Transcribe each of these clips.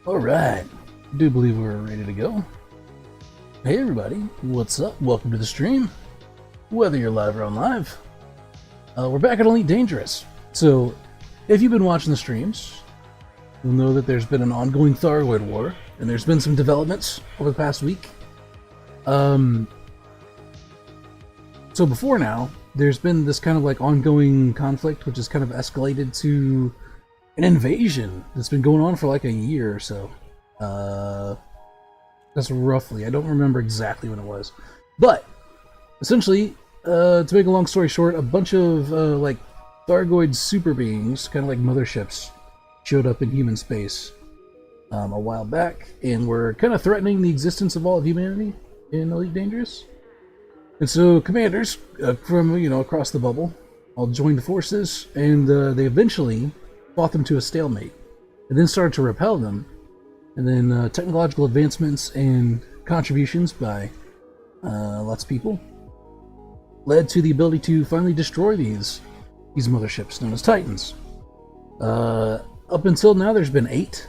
Alright, I do believe we're ready to go. Hey everybody, what's up? Welcome to the stream. Whether you're live or on live, we're back at Elite Dangerous. So, if you've been watching the streams, you'll know that there's been an ongoing Thargoid war, and there's been some developments over the past week. So before now, there's been this kind of like ongoing conflict, which has kind of escalated to an invasion that's been going on for like a year or so. That's roughly, I don't remember exactly when it was. But, essentially, to make a long story short, a bunch of like Thargoid super beings, kind of like motherships, showed up in human space a while back, and were kind of threatening the existence of all of humanity in Elite Dangerous. And so commanders from, across the bubble all joined forces, and they eventually fought them to a stalemate, and then started to repel them. And then technological advancements and contributions by lots of people led to the ability to finally destroy these motherships known as Titans. Up until now, there's been 8.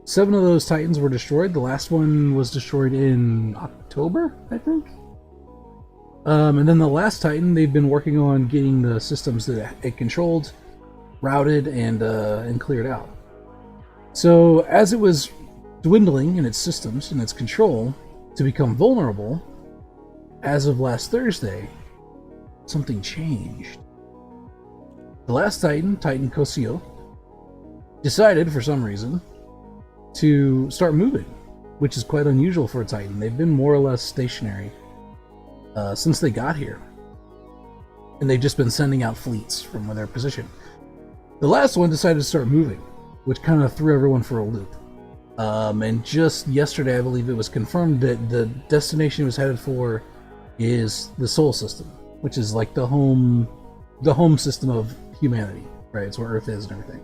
7 of those Titans were destroyed. The last one was destroyed in October, I think. And then the last Titan, they've been working on getting the systems that it controlled routed and cleared out. So as it was dwindling in its systems and its control to become vulnerable, as of last Thursday, something changed. The last Titan, Titan Kosio, decided for some reason to start moving, which is quite unusual for a Titan. They've been more or less stationary since they got here, and they've just been sending out fleets from where they're positioned. The last one decided to start moving, which kind of threw everyone for a loop. And just yesterday, I believe it was confirmed that the destination it was headed for is the Sol system, which is like the home system of humanity, right? It's where Earth is and everything.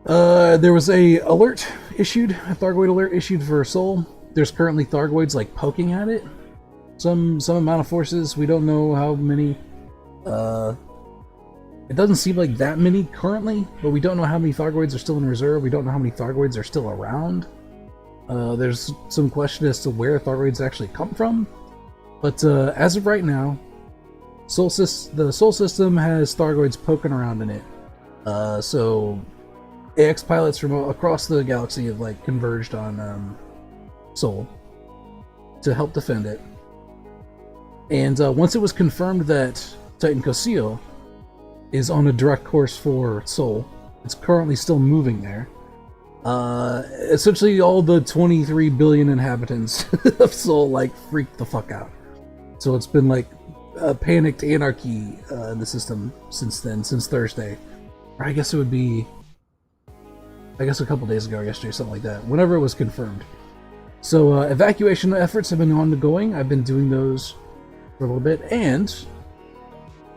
There was a Thargoid alert issued for Sol. There's currently Thargoids like poking at it. Some amount of forces. We don't know how many It doesn't seem like that many currently, but we don't know how many Thargoids are still in reserve. We don't know how many Thargoids are still around. There's some question as to where Thargoids actually come from. But as of right now, the Sol system has Thargoids poking around in it. So AX pilots from across the galaxy have like converged on Sol to help defend it. And once it was confirmed that Titan Cosio is on a direct course for Sol, it's currently still moving there. Essentially all the 23 billion inhabitants of Sol like freaked the fuck out. So it's been like a panicked anarchy in the system since then, since Thursday. Or I guess it would be, I guess a couple days ago or yesterday, something like that, whenever it was confirmed. So evacuation efforts have been ongoing. I've been doing those for a little bit, and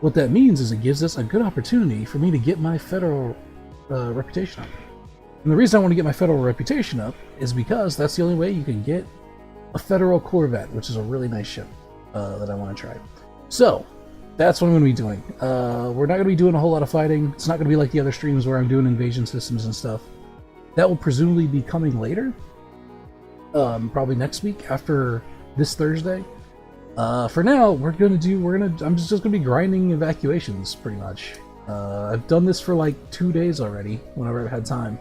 what that means is it gives us a good opportunity for me to get my federal reputation up. And the reason I want to get my federal reputation up is because that's the only way you can get a Federal Corvette, which is a really nice ship that I want to try. So that's what I'm going to be doing. We're not going to be doing a whole lot of fighting. It's not going to be like the other streams where I'm doing invasion systems and stuff. That will presumably be coming later. Probably next week after this Thursday. For now, I'm just gonna be grinding evacuations pretty much. I've done this for like 2 days already, whenever I've had time.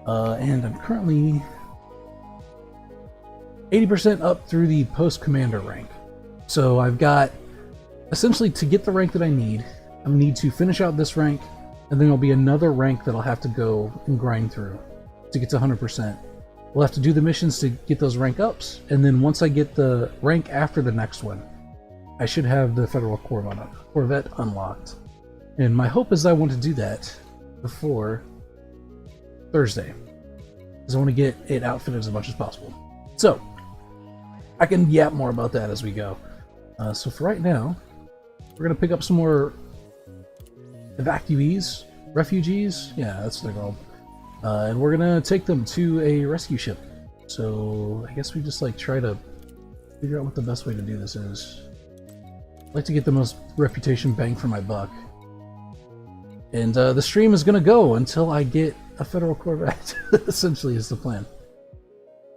And I'm currently 80% up through the post-commander rank. So I've got, essentially to get the rank that I need to finish out this rank, and then there'll be another rank that I'll have to go and grind through to get to 100%. We'll have to do the missions to get those rank ups, and then once I get the rank after the next one, I should have the Federal Corvette unlocked. And my hope is I want to do that before Thursday, because I want to get it outfitted as much as possible. So, I can yap more about that as we go. So for right now, we're going to pick up some more evacuees, refugees, yeah, that's what they're called. And we're gonna take them to a rescue ship. So I guess we just like try to figure out what the best way to do this is. I'd like to get the most reputation bang for my buck. And the stream is gonna go until I get a Federal Corvette, essentially is the plan.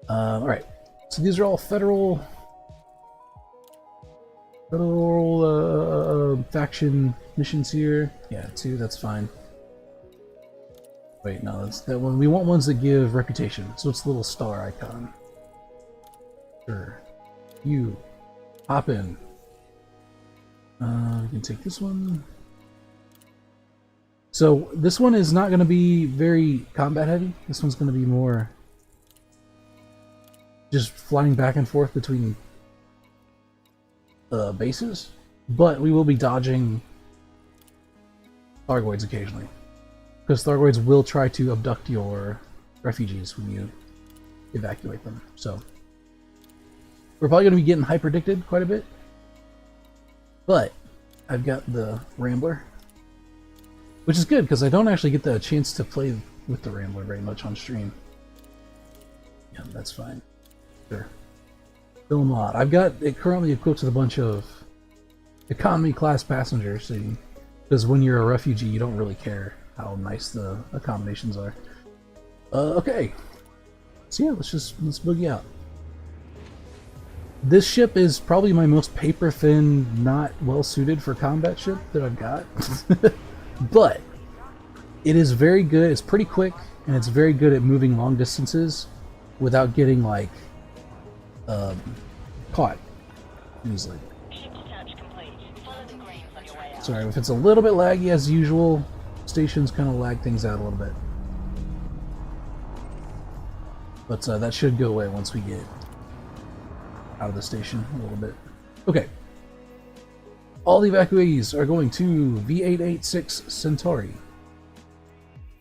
Alright, so these are all federal faction missions here. Yeah, 2, that's fine. Wait, no, that's that one. We want ones that give reputation, so it's the little star icon. Sure. You. Hop in. We can take this one. So, this one is not going to be very combat heavy. This one's going to be more just flying back and forth between bases. But we will be dodging Thargoids occasionally. Because Thargoids will try to abduct your refugees when you evacuate them. So we're probably going to be getting hyperdicted quite a bit. But I've got the Rambler, which is good because I don't actually get the chance to play with the Rambler very much on stream. Yeah, that's fine. Sure. Fill them out. I've got it currently equipped with a bunch of economy class passengers, because when you're a refugee, you don't really care how nice the accommodations are. Okay. So yeah, let's boogie out. This ship is probably my most paper thin, not well suited for combat ship that I've got. But it is very good, it's pretty quick, and it's very good at moving long distances without getting like caught easily. Sorry, if it's a little bit laggy as usual, stations kind of lag things out a little bit. But that should go away once we get out of the station a little bit. Okay. All the evacuees are going to V886 Centauri.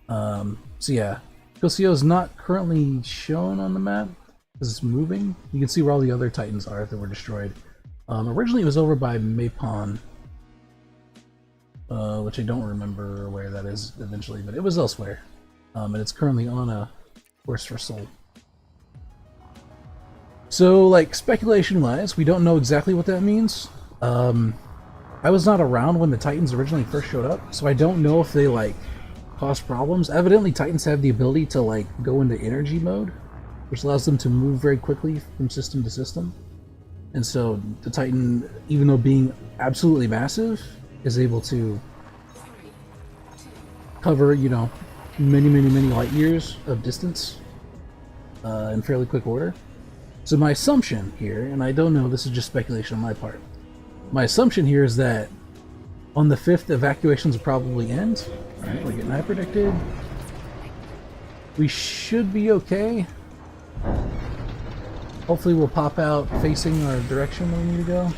So yeah, Cosio is not currently shown on the map because it's moving. You can see where all the other Titans are that were destroyed. Originally it was over by Mapon, which I don't remember where that is eventually, but it was elsewhere. And it's currently on a course for Sol. So, like, speculation-wise, we don't know exactly what that means. I was not around when the Titans originally first showed up, so I don't know if they like cause problems. Evidently, Titans have the ability to like go into energy mode, which allows them to move very quickly from system to system. And so the Titan, even though being absolutely massive, is able to cover, you know, many light years of distance in fairly quick order. So my assumption here, and I don't know, this is just speculation on my part, my assumption here is that on the 5th, evacuations will probably end. Alright, we're getting hyperdicted. We should be okay. Hopefully we'll pop out facing our direction where we need to go.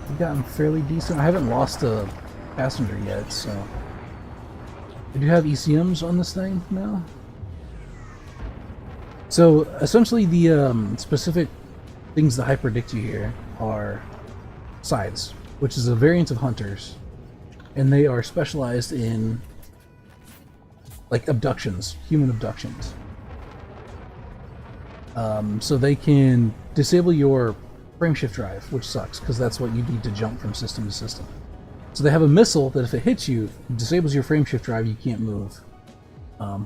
We've gotten fairly decent. I haven't lost a passenger yet, so... I do have ECMs on this thing now. So, essentially the specific things that hyperdict you here are sides, which is a variant of hunters. And they are specialized in, like, abductions, human abductions. So they can disable your frameshift drive, which sucks, because that's what you need to jump from system to system. So they have a missile that if it hits you, it disables your frameshift drive, you can't move.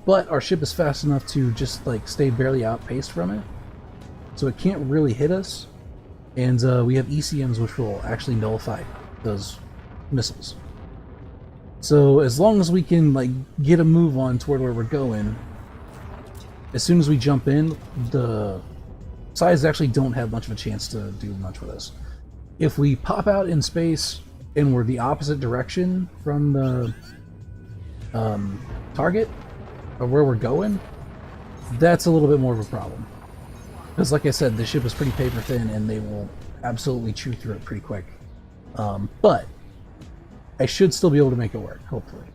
But our ship is fast enough to just like stay barely outpaced from it, so it can't really hit us. And we have ECMs which will actually nullify those missiles. So as long as we can like get a move on toward where we're going, as soon as we jump in, the sides actually don't have much of a chance to do much with us. If we pop out in space and we're the opposite direction from the target, or where we're going, that's a little bit more of a problem. Because like I said, the ship is pretty paper thin and they will absolutely chew through it pretty quick. But I should still be able to make it work, hopefully.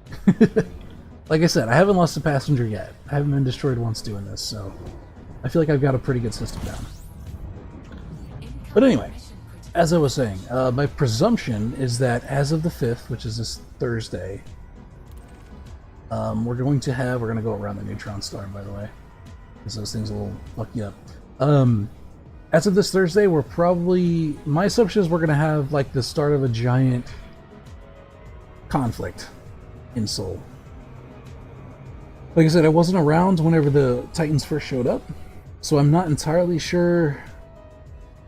Like I said, I haven't lost a passenger yet. I haven't been destroyed once doing this, so I feel like I've got a pretty good system down. But anyway, as I was saying, my presumption is that as of the 5th, which is this Thursday, we're going to go around the neutron star, by the way, because those things will fuck you up. As of this Thursday, my assumption is we're going to have like the start of a giant conflict in Seoul. Like I said, I wasn't around whenever the Titans first showed up, so I'm not entirely sure.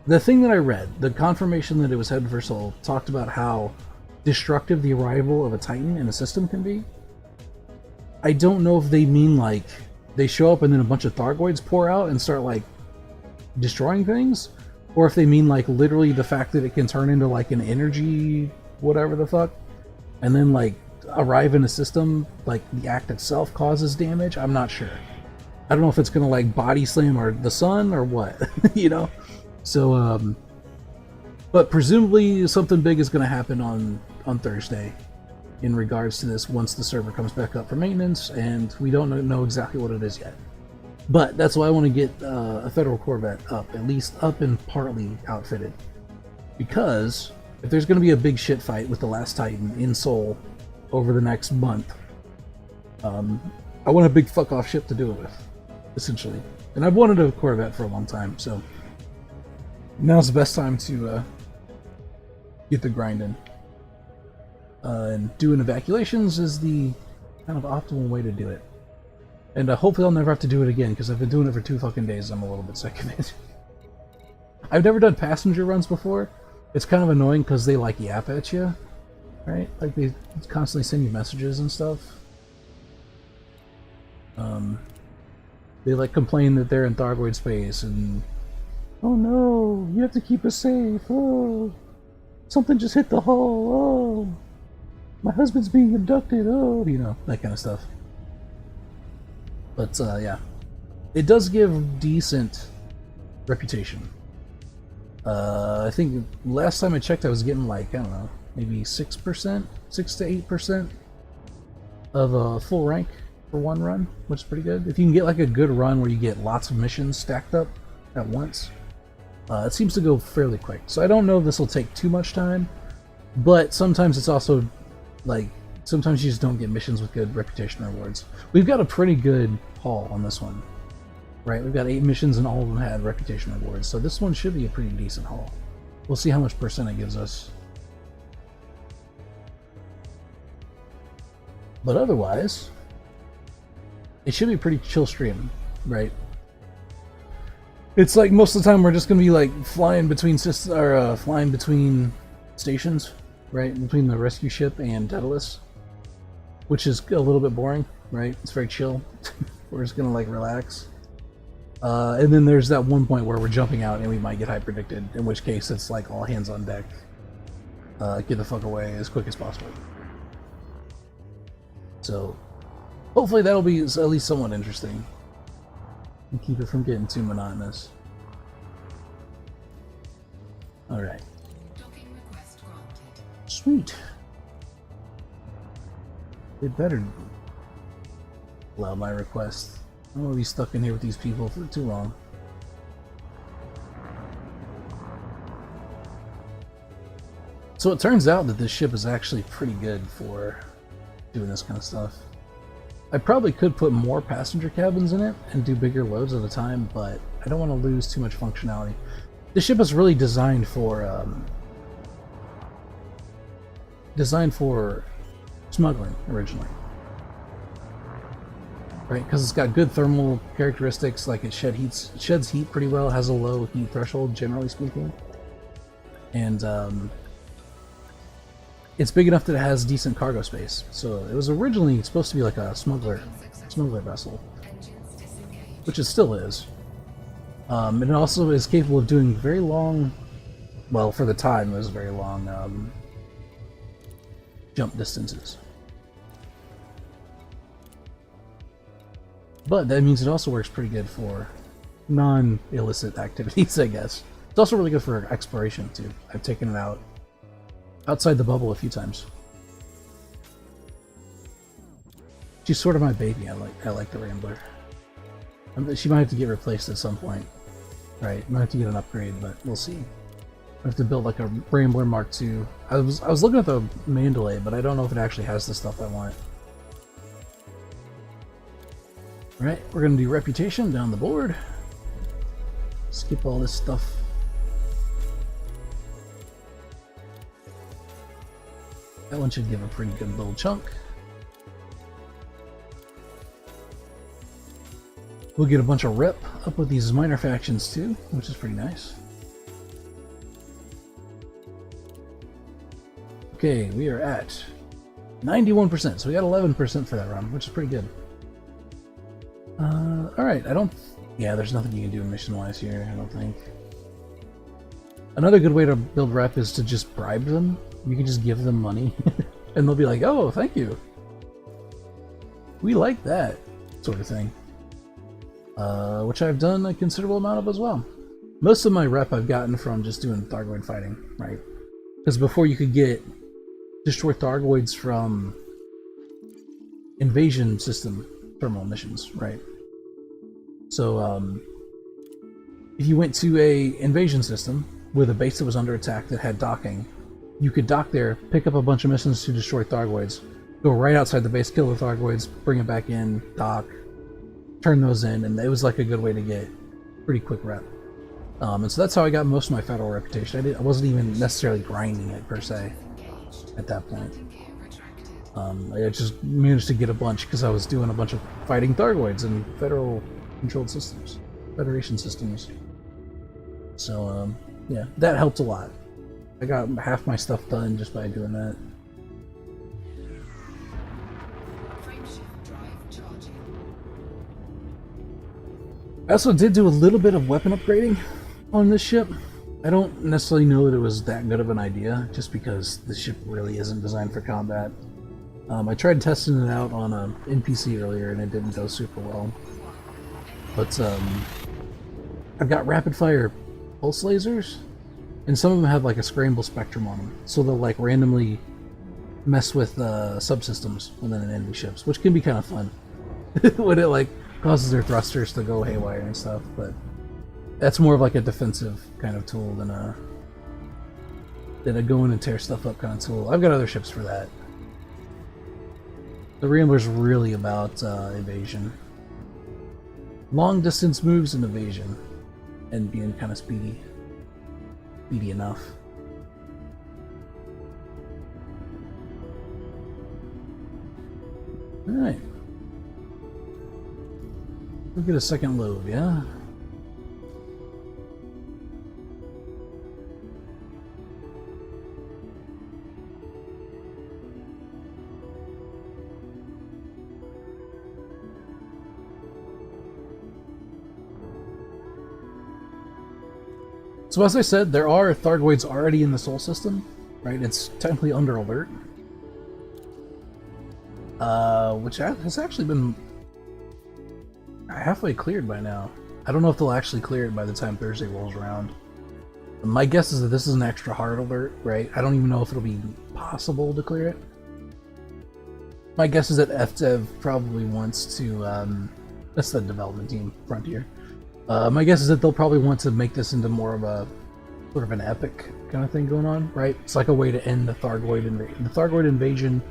The thing that I read, the confirmation that it was headed for Seoul, talked about how destructive the arrival of a Titan in a system can be. I don't know if they mean like they show up and then a bunch of Thargoids pour out and start like destroying things, or if they mean like literally the fact that it can turn into like an energy whatever the fuck and then like arrive in a system, like the act itself causes damage. I'm not sure. I don't know if it's gonna like body slam or the sun or what. You know. So but presumably something big is gonna happen on Thursday in regards to this once the server comes back up for maintenance, and we don't know exactly what it is yet. But that's why I want to get a Federal Corvette up, at least up and partly outfitted. Because if there's going to be a big shit fight with the last Titan in Seoul over the next month, I want a big fuck-off ship to do it with, essentially. And I've wanted a Corvette for a long time, so now's the best time to get the grind in. And doing evacuations is the kind of optimal way to do it. And hopefully I'll never have to do it again, because I've been doing it for 2 fucking days. I'm a little bit sick of it. I've never done passenger runs before. It's kind of annoying because they like yap at you, right? Like they constantly send you messages and stuff. They like complain that they're in Thargoid space and, oh no, you have to keep us safe. Oh, something just hit the hull. Oh, my husband's being abducted. Oh, you know, that kind of stuff. But yeah, it does give decent reputation. I think last time I checked I was getting like, I don't know, maybe 6%, 6 to 8% of a full rank for one run, which is pretty good. If you can get like a good run where you get lots of missions stacked up at once, it seems to go fairly quick. So I don't know if this will take too much time, but sometimes it's also like, sometimes you just don't get missions with good reputation rewards. We've got a pretty good haul on this one, right? We've got 8 missions and all of them had reputation rewards, so this one should be a pretty decent haul. We'll see how much percent it gives us. But otherwise, it should be a pretty chill stream, right? It's like most of the time we're just gonna be like flying between flying between stations, right? Between the rescue ship and Daedalus, which is a little bit boring, right? It's very chill. We're just gonna like relax. And then there's that one point where we're jumping out and we might get hyperdicted, in which case it's like all hands on deck. Get the fuck away as quick as possible. So, hopefully that'll be at least somewhat interesting. And keep it from getting too monotonous. Alright. Sweet. It better allow my request. I don't want to be stuck in here with these people for too long. So it turns out that this ship is actually pretty good for doing this kind of stuff. I probably could put more passenger cabins in it and do bigger loads at a time, but I don't want to lose too much functionality. This ship is really designed for smuggling originally, right? Because it's got good thermal characteristics, like it sheds heat pretty well, has a low heat threshold generally speaking, and it's big enough that it has decent cargo space. So it was originally supposed to be like a smuggler vessel, which it still is. And it also is capable of doing very long, well, for the time it was very long jump distances. But that means it also works pretty good for non-illicit activities, I guess. It's also really good for exploration too. I've taken it out outside the bubble a few times. She's sort of my baby. I like the Rambler. She might have to get replaced at some point. Right, might have to get an upgrade, but we'll see. I have to build like a Rambler Mark II. I was looking at the Mandalay, but I don't know if it actually has the stuff I want. Alright, we're gonna do reputation down the board. Skip all this stuff. That one should give a pretty good little chunk. We'll get a bunch of rep up with these minor factions too, which is pretty nice. Okay, we are at 91%, so we got 11% for that run, which is pretty good. Alright, yeah, there's nothing you can do mission-wise here, I don't think. Another good way to build rep is to just bribe them. You can just give them money, and they'll be like, oh, thank you. We like that sort of thing. Which I've done a considerable amount of as well. Most of my rep I've gotten from just doing Thargoid fighting, right? Because before you could destroy Thargoids from invasion system terminal missions, right? So, if you went to a invasion system with a base that was under attack that had docking, you could dock there, pick up a bunch of missions to destroy Thargoids, go right outside the base, kill the Thargoids, bring it back in, dock, turn those in, and it was like a good way to get pretty quick rep. And so that's how I got most of my Federal reputation. I wasn't even necessarily grinding it per se at that point. I just managed to get a bunch because I was doing a bunch of fighting Thargoids in Federal controlled systems, Federation systems. So yeah, that helped a lot. I got half my stuff done just by doing that. I also did do a little bit of weapon upgrading on this ship. I don't necessarily know that it was that good of an idea, just because the ship really isn't designed for combat. I tried testing it out on a NPC earlier and it didn't go super well. But I've got rapid fire pulse lasers, and some of them have like a scramble spectrum on them, so they'll like randomly mess with subsystems within an enemy ships, which can be kind of fun when it like causes their thrusters to go haywire and stuff. But that's more of like a defensive kind of tool than a go in and tear stuff up kind of tool. I've got other ships for that. The Rambler's really about evasion. Long distance moves and evasion. And being kind of speedy. Speedy enough. Alright. We'll get a second load, yeah? So as I said, there are Thargoids already in the Sol system, right? It's technically under alert. Which has actually been halfway cleared by now. I don't know if they'll actually clear it by the time Thursday rolls around. My guess is that this is an extra hard alert, right? I don't even know if it'll be possible to clear it. My guess is that FDev probably wants to, that's the development team, Frontier. My guess is that they'll probably want to make this into more of a sort of an epic kind of thing going on, right? It's like a way to end the Thargoid invasion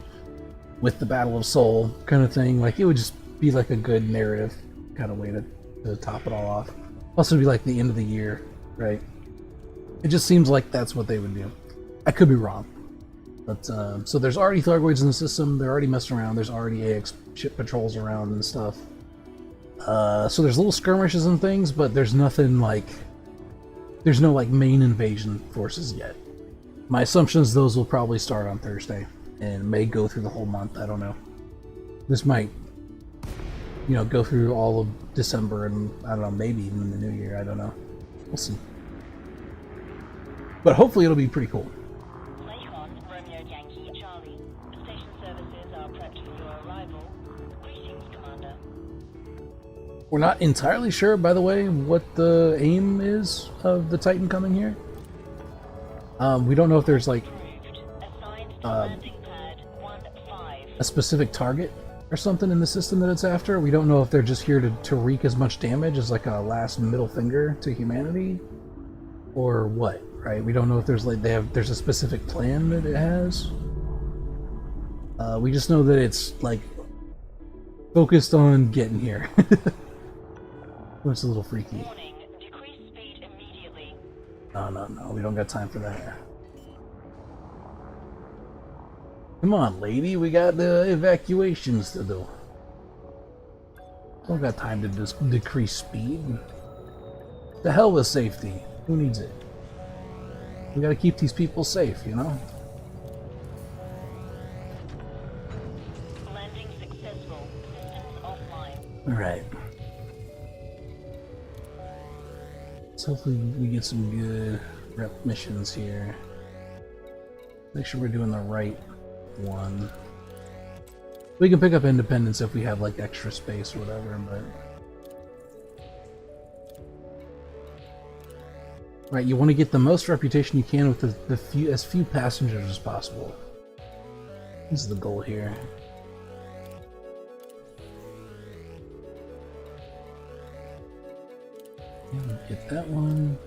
with the Battle of Sol kind of thing. Like, it would just be like a good narrative kind of way to top it all off. Also, it'd be like the end of the year, right? It just seems like that's what they would do. I could be wrong. But, so there's already Thargoids in the system, they're already messing around, there's already AX ship patrols around and stuff. So there's little skirmishes and things, but there's nothing like... There's no, like, main invasion forces yet. My assumption is those will probably start on Thursday, and may go through the whole month, I don't know. This might, you know, go through all of December and, I don't know, maybe even the new year, I don't know. We'll see. But hopefully it'll be pretty cool. Romeo Yankee Charlie. Station services are prepped for your arrival. Greetings, Commander. We're not entirely sure, by the way, what the aim is of the Titan coming here. We don't know if there's like a specific target or something in the system that it's after. We don't know if they're just here to wreak as much damage as like a last middle finger to humanity, or what, right? We don't know if there's like there's a specific plan that it has. We just know that it's like focused on getting here. It's a little freaky. Warning, decrease speed immediately. No, we don't got time for that. Come on, lady, we got the evacuations to do. Don't got time to just decrease speed. The hell with safety. Who needs it? We gotta keep these people safe, you know? Landing successful. Systems offline. Alright. So hopefully we get some good rep missions here. Make sure we're doing the right one. We can pick up independence if we have like extra space or whatever, but... Right, you want to get the most reputation you can with as few passengers as possible. This is the goal here. Get that one.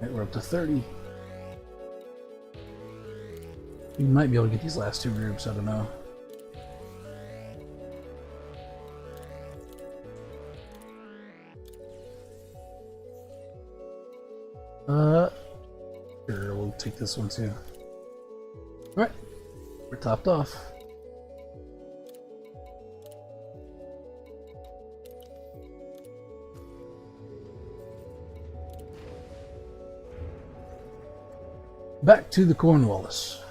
Right, we're up to 30. We might be able to get these last two groups, I don't know. Sure, we'll take this one too. Alright, we're topped off. Back to the Cornwallis.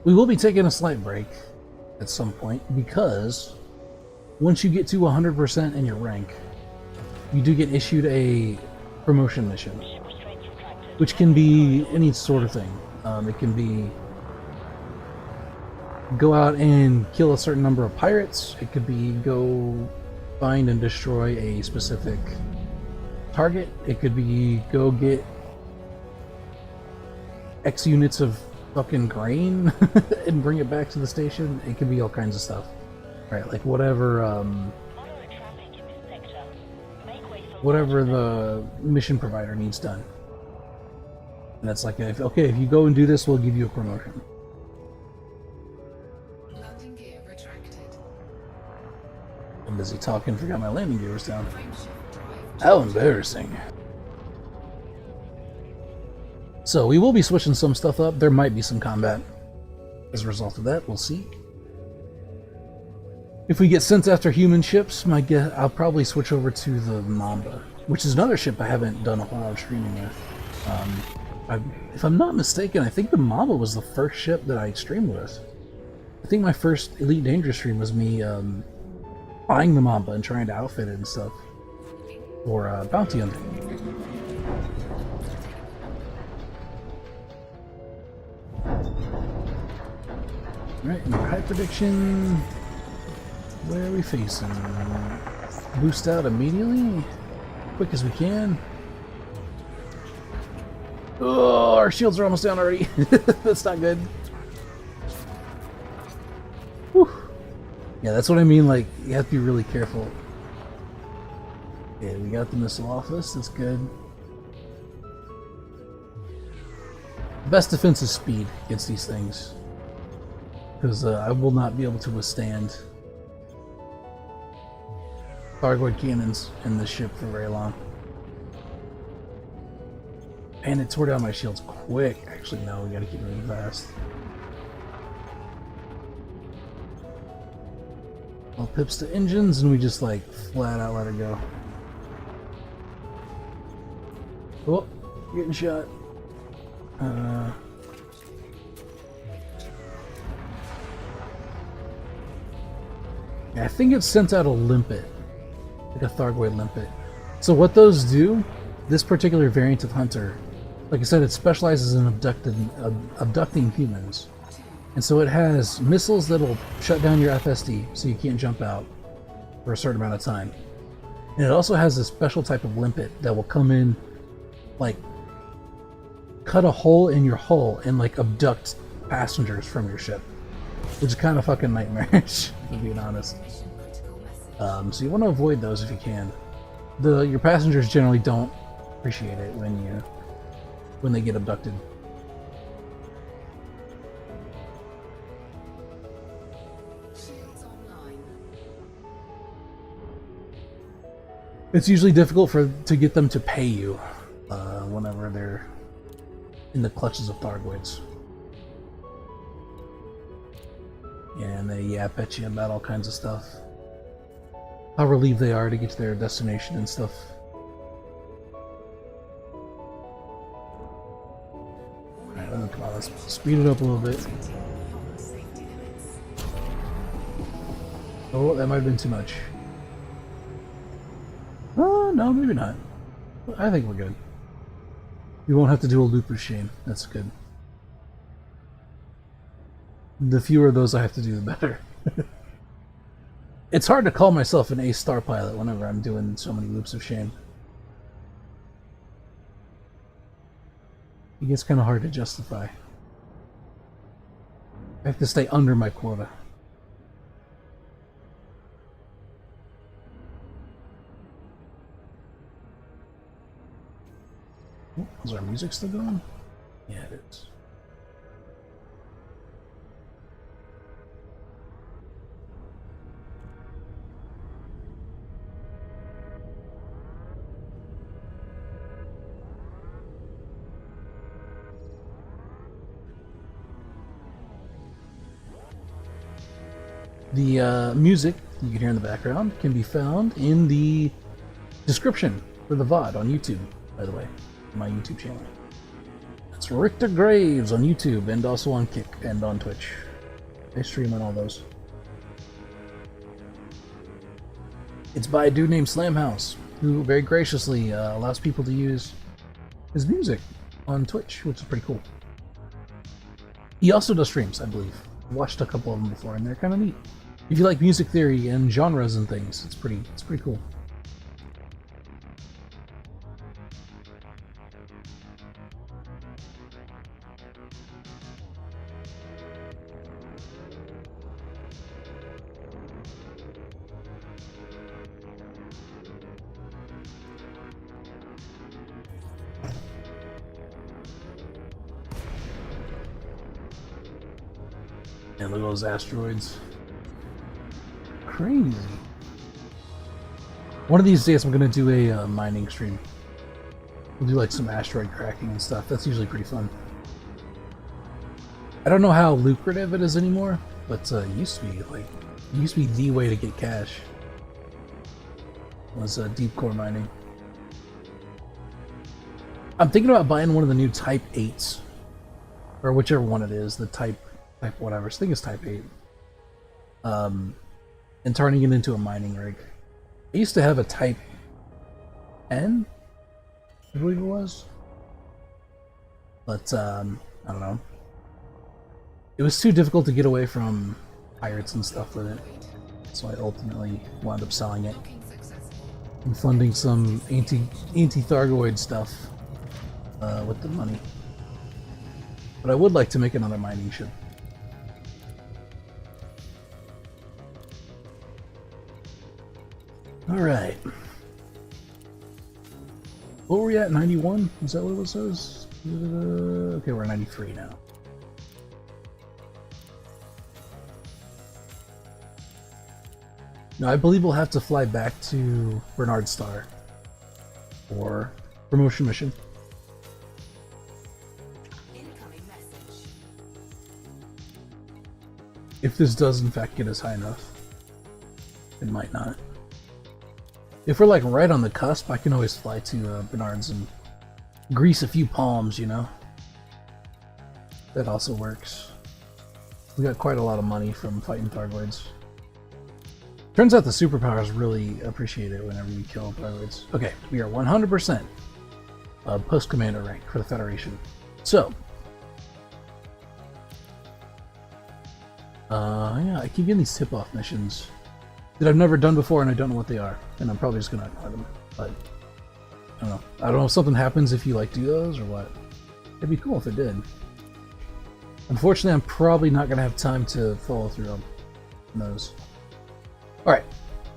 We will be taking a slight break at some point because once you get to 100% in your rank, you do get issued a promotion mission, which can be any sort of thing. It can be go out and kill a certain number of pirates. It could be go find and destroy a specific target. It could be go get X units of fucking grain and bring it back to the station. It could be all kinds of stuff, right? Like whatever whatever the mission provider needs done. And that's like, okay, if you go and do this, we'll give you a promotion. Landing gear retracted. I'm busy talking, forgot my landing gear was down. Frameshift drive How embarrassing. So we will be switching some stuff up. There might be some combat as a result of that. We'll see. If we get sent after human ships, I'll probably switch over to the Mamba, which is another ship I haven't done a whole lot of streaming with. If I'm not mistaken, I think the Mamba was the first ship that I streamed with. I think my first Elite Dangerous stream was me buying the Mamba and trying to outfit it and stuff for bounty hunting. Alright, another high prediction. Where are we facing? Boost out immediately? Quick as we can. Oh, our shields are almost down already. That's not good. Whew. Yeah, that's what I mean, like, you have to be really careful. Yeah, we got the missile off us, that's good. Best defense is speed against these things. Because I will not be able to withstand Thargoid cannons in this ship for very long. And it tore down my shields quick. Actually, no, we gotta keep moving fast. Well, pips to engines, and we just like flat out let it go. Oh, getting shot. Yeah, I think it sent out a limpet. Like a Thargoid limpet. So what those do, this particular variant of Hunter, like I said, it specializes in abducting humans. And so it has missiles that'll shut down your FSD so you can't jump out for a certain amount of time. And it also has a special type of limpet that will come in, like, cut a hole in your hull and like abduct passengers from your ship. Which is kind of fucking nightmarish, to be honest. So you want to avoid those if you can. Your passengers generally don't appreciate it when they get abducted. It's usually difficult to get them to pay you whenever they're in the clutches of Thargoids. And they yap at you about all kinds of stuff. How relieved they are to get to their destination and stuff. Alright, come on, let's speed it up a little bit. Oh, that might have been too much. Oh, no, maybe not. I think we're good. We won't have to do a loop of shame. That's good. The fewer of those I have to do, the better. It's hard to call myself an A-star pilot whenever I'm doing so many loops of shame. It gets kind of hard to justify. I have to stay under my quota. Oh, is our music still going? Yeah, it is. The music you can hear in the background can be found in the description for the VOD on YouTube, by the way, my YouTube channel. It's Richter Graves on YouTube and also on Kick and on Twitch. I stream on all those. It's by a dude named Slamhouse, who very graciously allows people to use his music on Twitch, which is pretty cool. He also does streams, I believe. I've watched a couple of them before, and they're kind of neat. If you like music theory and genres and things, it's pretty cool. And look at those asteroids. Crazy. One of these days I'm gonna do a mining stream. We'll do like some asteroid cracking and stuff. That's usually pretty fun. I don't know how lucrative it is anymore, but it used to be the way to get cash. Was deep core mining. I'm thinking about buying one of the new Type 8s, or whichever one it is, the Type whatever. I think it's Type 8. And turning it into a mining rig. I used to have a Type N, I believe it was, but I don't know. It was too difficult to get away from pirates and stuff with it, so I ultimately wound up selling it and funding some anti-Thargoid stuff with the money. But I would like to make another mining ship. Alright. What were we at? 91? Is that what it says? Okay, we're at 93 now. Now, I believe we'll have to fly back to Bernard Star for promotion mission. Incoming message. If this does in fact get us high enough. It might not. If we're like right on the cusp, I can always fly to Bernard's and grease a few palms, you know? That also works. We got quite a lot of money from fighting Thargoids. Turns out the superpowers really appreciate it whenever you kill Thargoids. Okay, we are 100% post-commander rank for the Federation. So, yeah, I keep getting these tip-off missions that I've never done before and I don't know what they are. And I'm probably just gonna ignore them. But, I don't know. I don't know if something happens if you, like, do those or what. It'd be cool if it did. Unfortunately, I'm probably not gonna have time to follow through on those. Alright,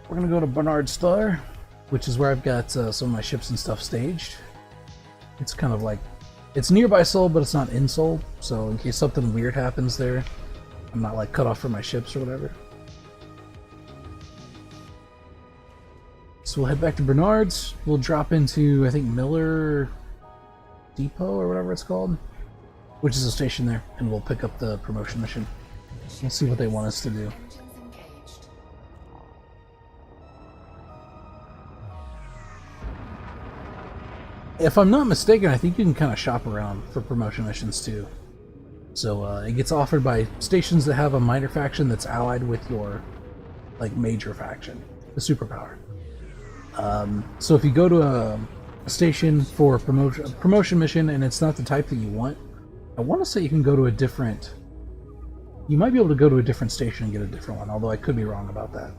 we're gonna go to Bernard Star, which is where I've got some of my ships and stuff staged. It's kind of like, it's nearby Sol, but it's not in Sol, so in case something weird happens there, I'm not like cut off from my ships or whatever. So we'll head back to Bernard's, we'll drop into, I think, Miller Depot or whatever it's called, which is a station there, and we'll pick up the promotion mission. We'll see what they want us to do. If I'm not mistaken, I think you can kind of shop around for promotion missions too. So it gets offered by stations that have a minor faction that's allied with your like major faction, the superpower. So if you go to a station for a promotion mission and it's not the type that you want, I want to say you can go to a different... You might be able to go to a different station and get a different one, although I could be wrong about that.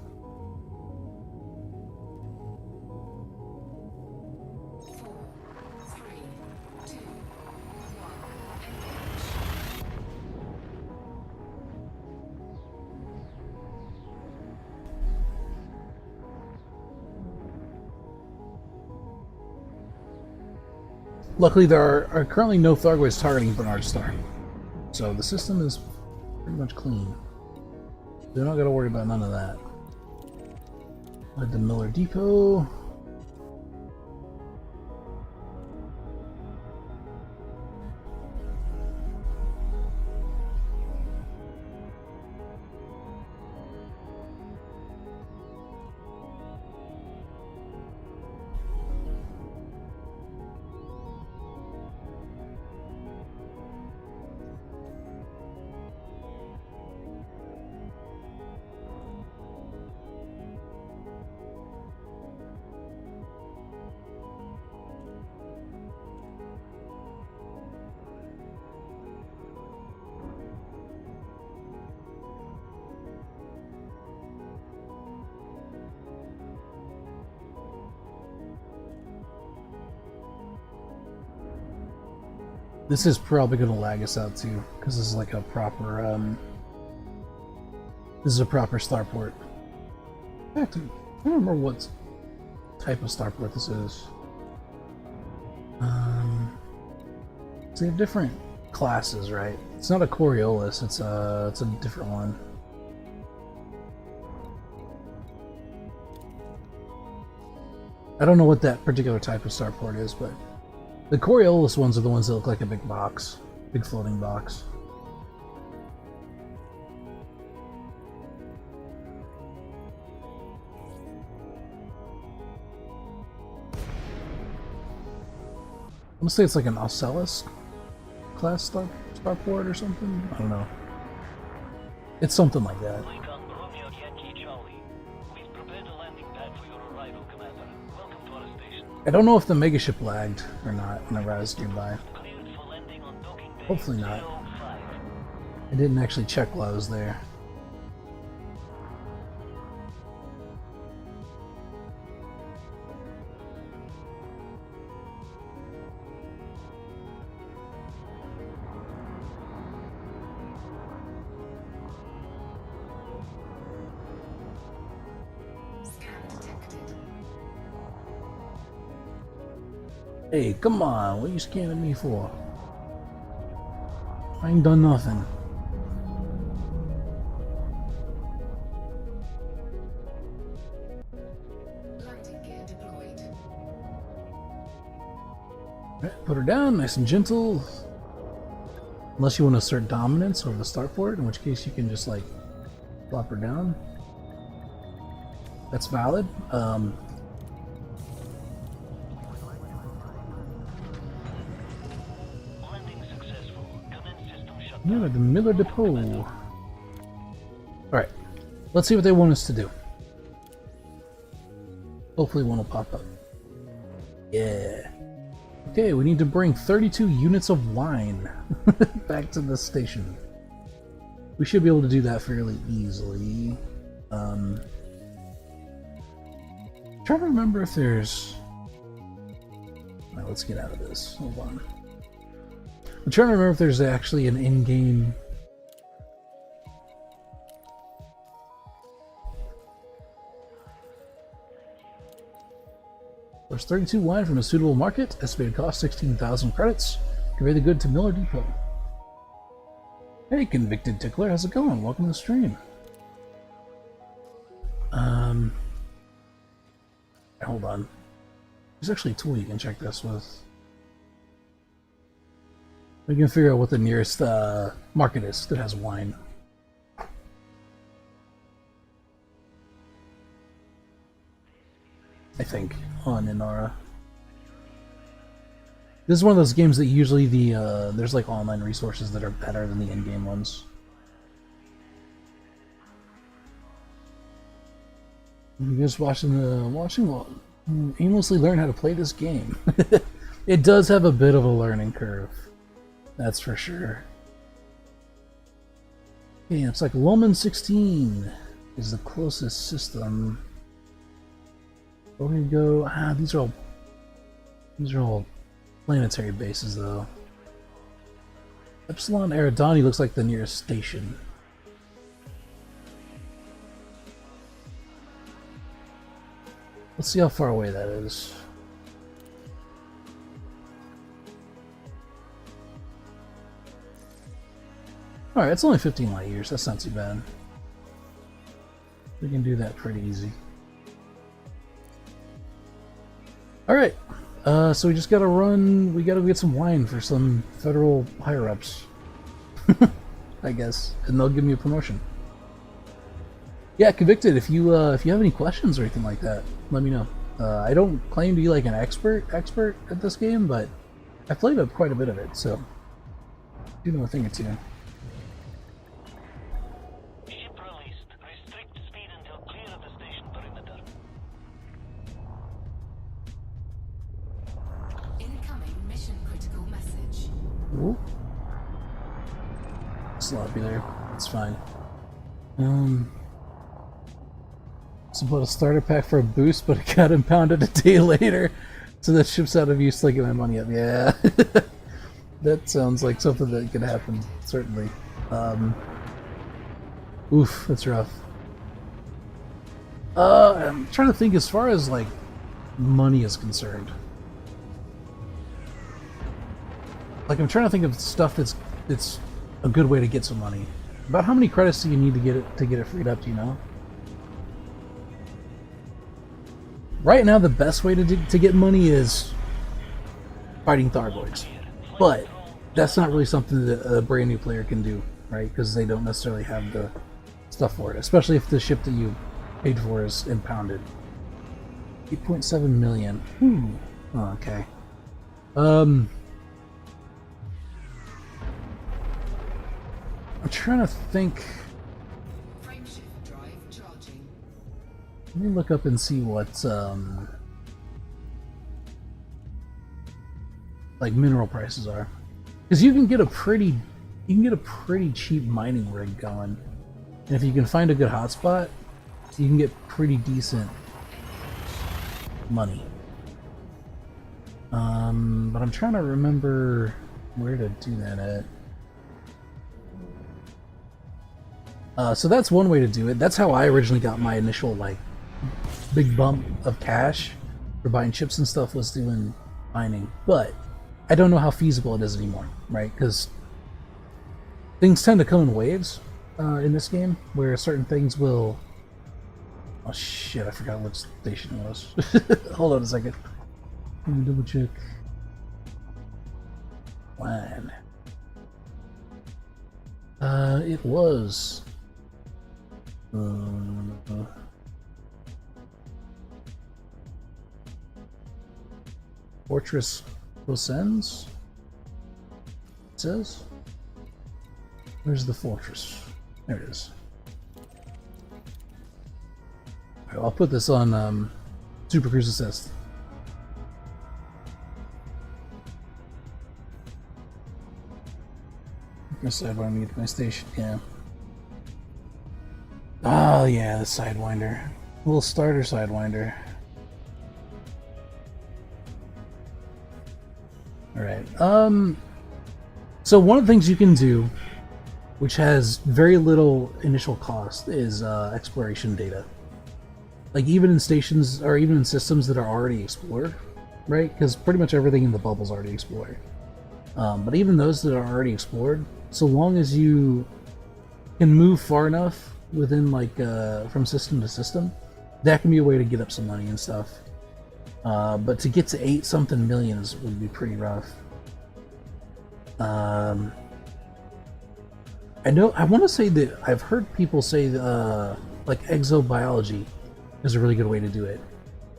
Luckily, there are currently no Thargoids targeting Bernard Star, so the system is pretty much clean. They're not going to worry about none of that. At the Miller Depot. This is probably going to lag us out too, because this is like a proper, this is a proper starport. In fact, I don't remember what type of starport this is. So they have different classes, right? It's not a Coriolis, it's a different one. I don't know what that particular type of starport is, but the Coriolis ones are the ones that look like a big box, big floating box. I'm gonna say it's like an Ocellus class starport or something. I don't know. It's something like that. Lincoln Romeo Yankee Charlie. We've prepared a landing pad for your arrival, Commander. Welcome to our station. I don't know if the megaship lagged or not whenever I was nearby. Cleared for landing on docking bay Hopefully not. 05. I didn't actually check while I was there. Scan detected. Hey, come on, what are you scanning me for? I ain't done nothing. Landing gear deployed. Alright, put her down, nice and gentle. Unless you want to assert dominance over the starport, in which case you can just like flop her down. That's valid. Landing successful. Commence system shutdown. Yeah, the Miller Depot. Alright, let's see what they want us to do. Hopefully one will pop up. Yeah. Okay, we need to bring 32 units of wine back to the station. We should be able to do that fairly easily. Trying to remember if there's... Alright, let's get out of this. Hold on. I'm trying to remember if there's actually an in-game... There's 32 wine from a suitable market. Estimated cost 16,000 credits. Convey the good to Miller Depot. Hey, convicted tickler, how's it going? Welcome to the stream. Hold on. There's actually a tool you can check this with. We can figure out what the nearest market is that has wine. I think on Inara. This is one of those games that usually there's like online resources that are better than the in-game ones. You just watching well, aimlessly learn how to play this game. It does have a bit of a learning curve, that's for sure. Okay, it's like Loman 16 is the closest system. We're gonna go. These are all planetary bases though. Epsilon Eridani looks like the nearest station. Let's see how far away that is. Alright, it's only 15 light years, that's not too bad. We can do that pretty easy. Alright, so we just gotta run, we gotta get some wine for some federal higher-ups. I guess, and they'll give me a promotion. Yeah, Convicted, if you have any questions or anything like that, let me know. I don't claim to be like an expert at this game, but I've played quite a bit of it, so I do know a thing or two. Ship released. Restrict speed until clear of the station perimeter. Incoming mission critical message. Ooh. Sloppy there. It's fine. So bought a starter pack for a boost, but it got impounded a day later. So that ship's out of use to get my money up. Yeah. That sounds like something that could happen, certainly. Oof, that's rough. I'm trying to think as far as like money is concerned. Like I'm trying to think of stuff that's a good way to get some money. About how many credits do you need to get it freed up, do you know? right now the best way to get money is fighting Thargoids, but that's not really something that a brand new player can do, right? Because they don't necessarily have the stuff for it, especially if the ship that you paid for is impounded. 8.7 million. Oh, okay. I'm trying to think. Frameshift drive charging. Let me look up and see what like mineral prices are, because you can get a pretty cheap mining rig going, and if you can find a good hotspot, you can get pretty decent money. But I'm trying to remember where to do that at. So that's one way to do it. That's how I originally got my initial like big bump of cash for buying chips and stuff, was doing mining. But I don't know how feasible it is anymore, right? Because things tend to come in waves in this game, where certain things will... Oh shit, I forgot which station it was. Hold on a second. Let me double check. Line. It was... Fortress Rosens? It says? Where's the fortress? There it is. Alright, I'll put this on Super Cruise Assist. I said when I need my station, yeah. Oh yeah, the Sidewinder. Little starter Sidewinder. Alright, so one of the things you can do, which has very little initial cost, is exploration data. Like even in stations, or even in systems that are already explored, right? Because pretty much everything in the bubble's already explored. But even those that are already explored, so long as you can move far enough within, like, from system to system, that can be a way to get up some money and stuff. But to get to 8-something millions would be pretty rough. I want to say that I've heard people say like exobiology is a really good way to do it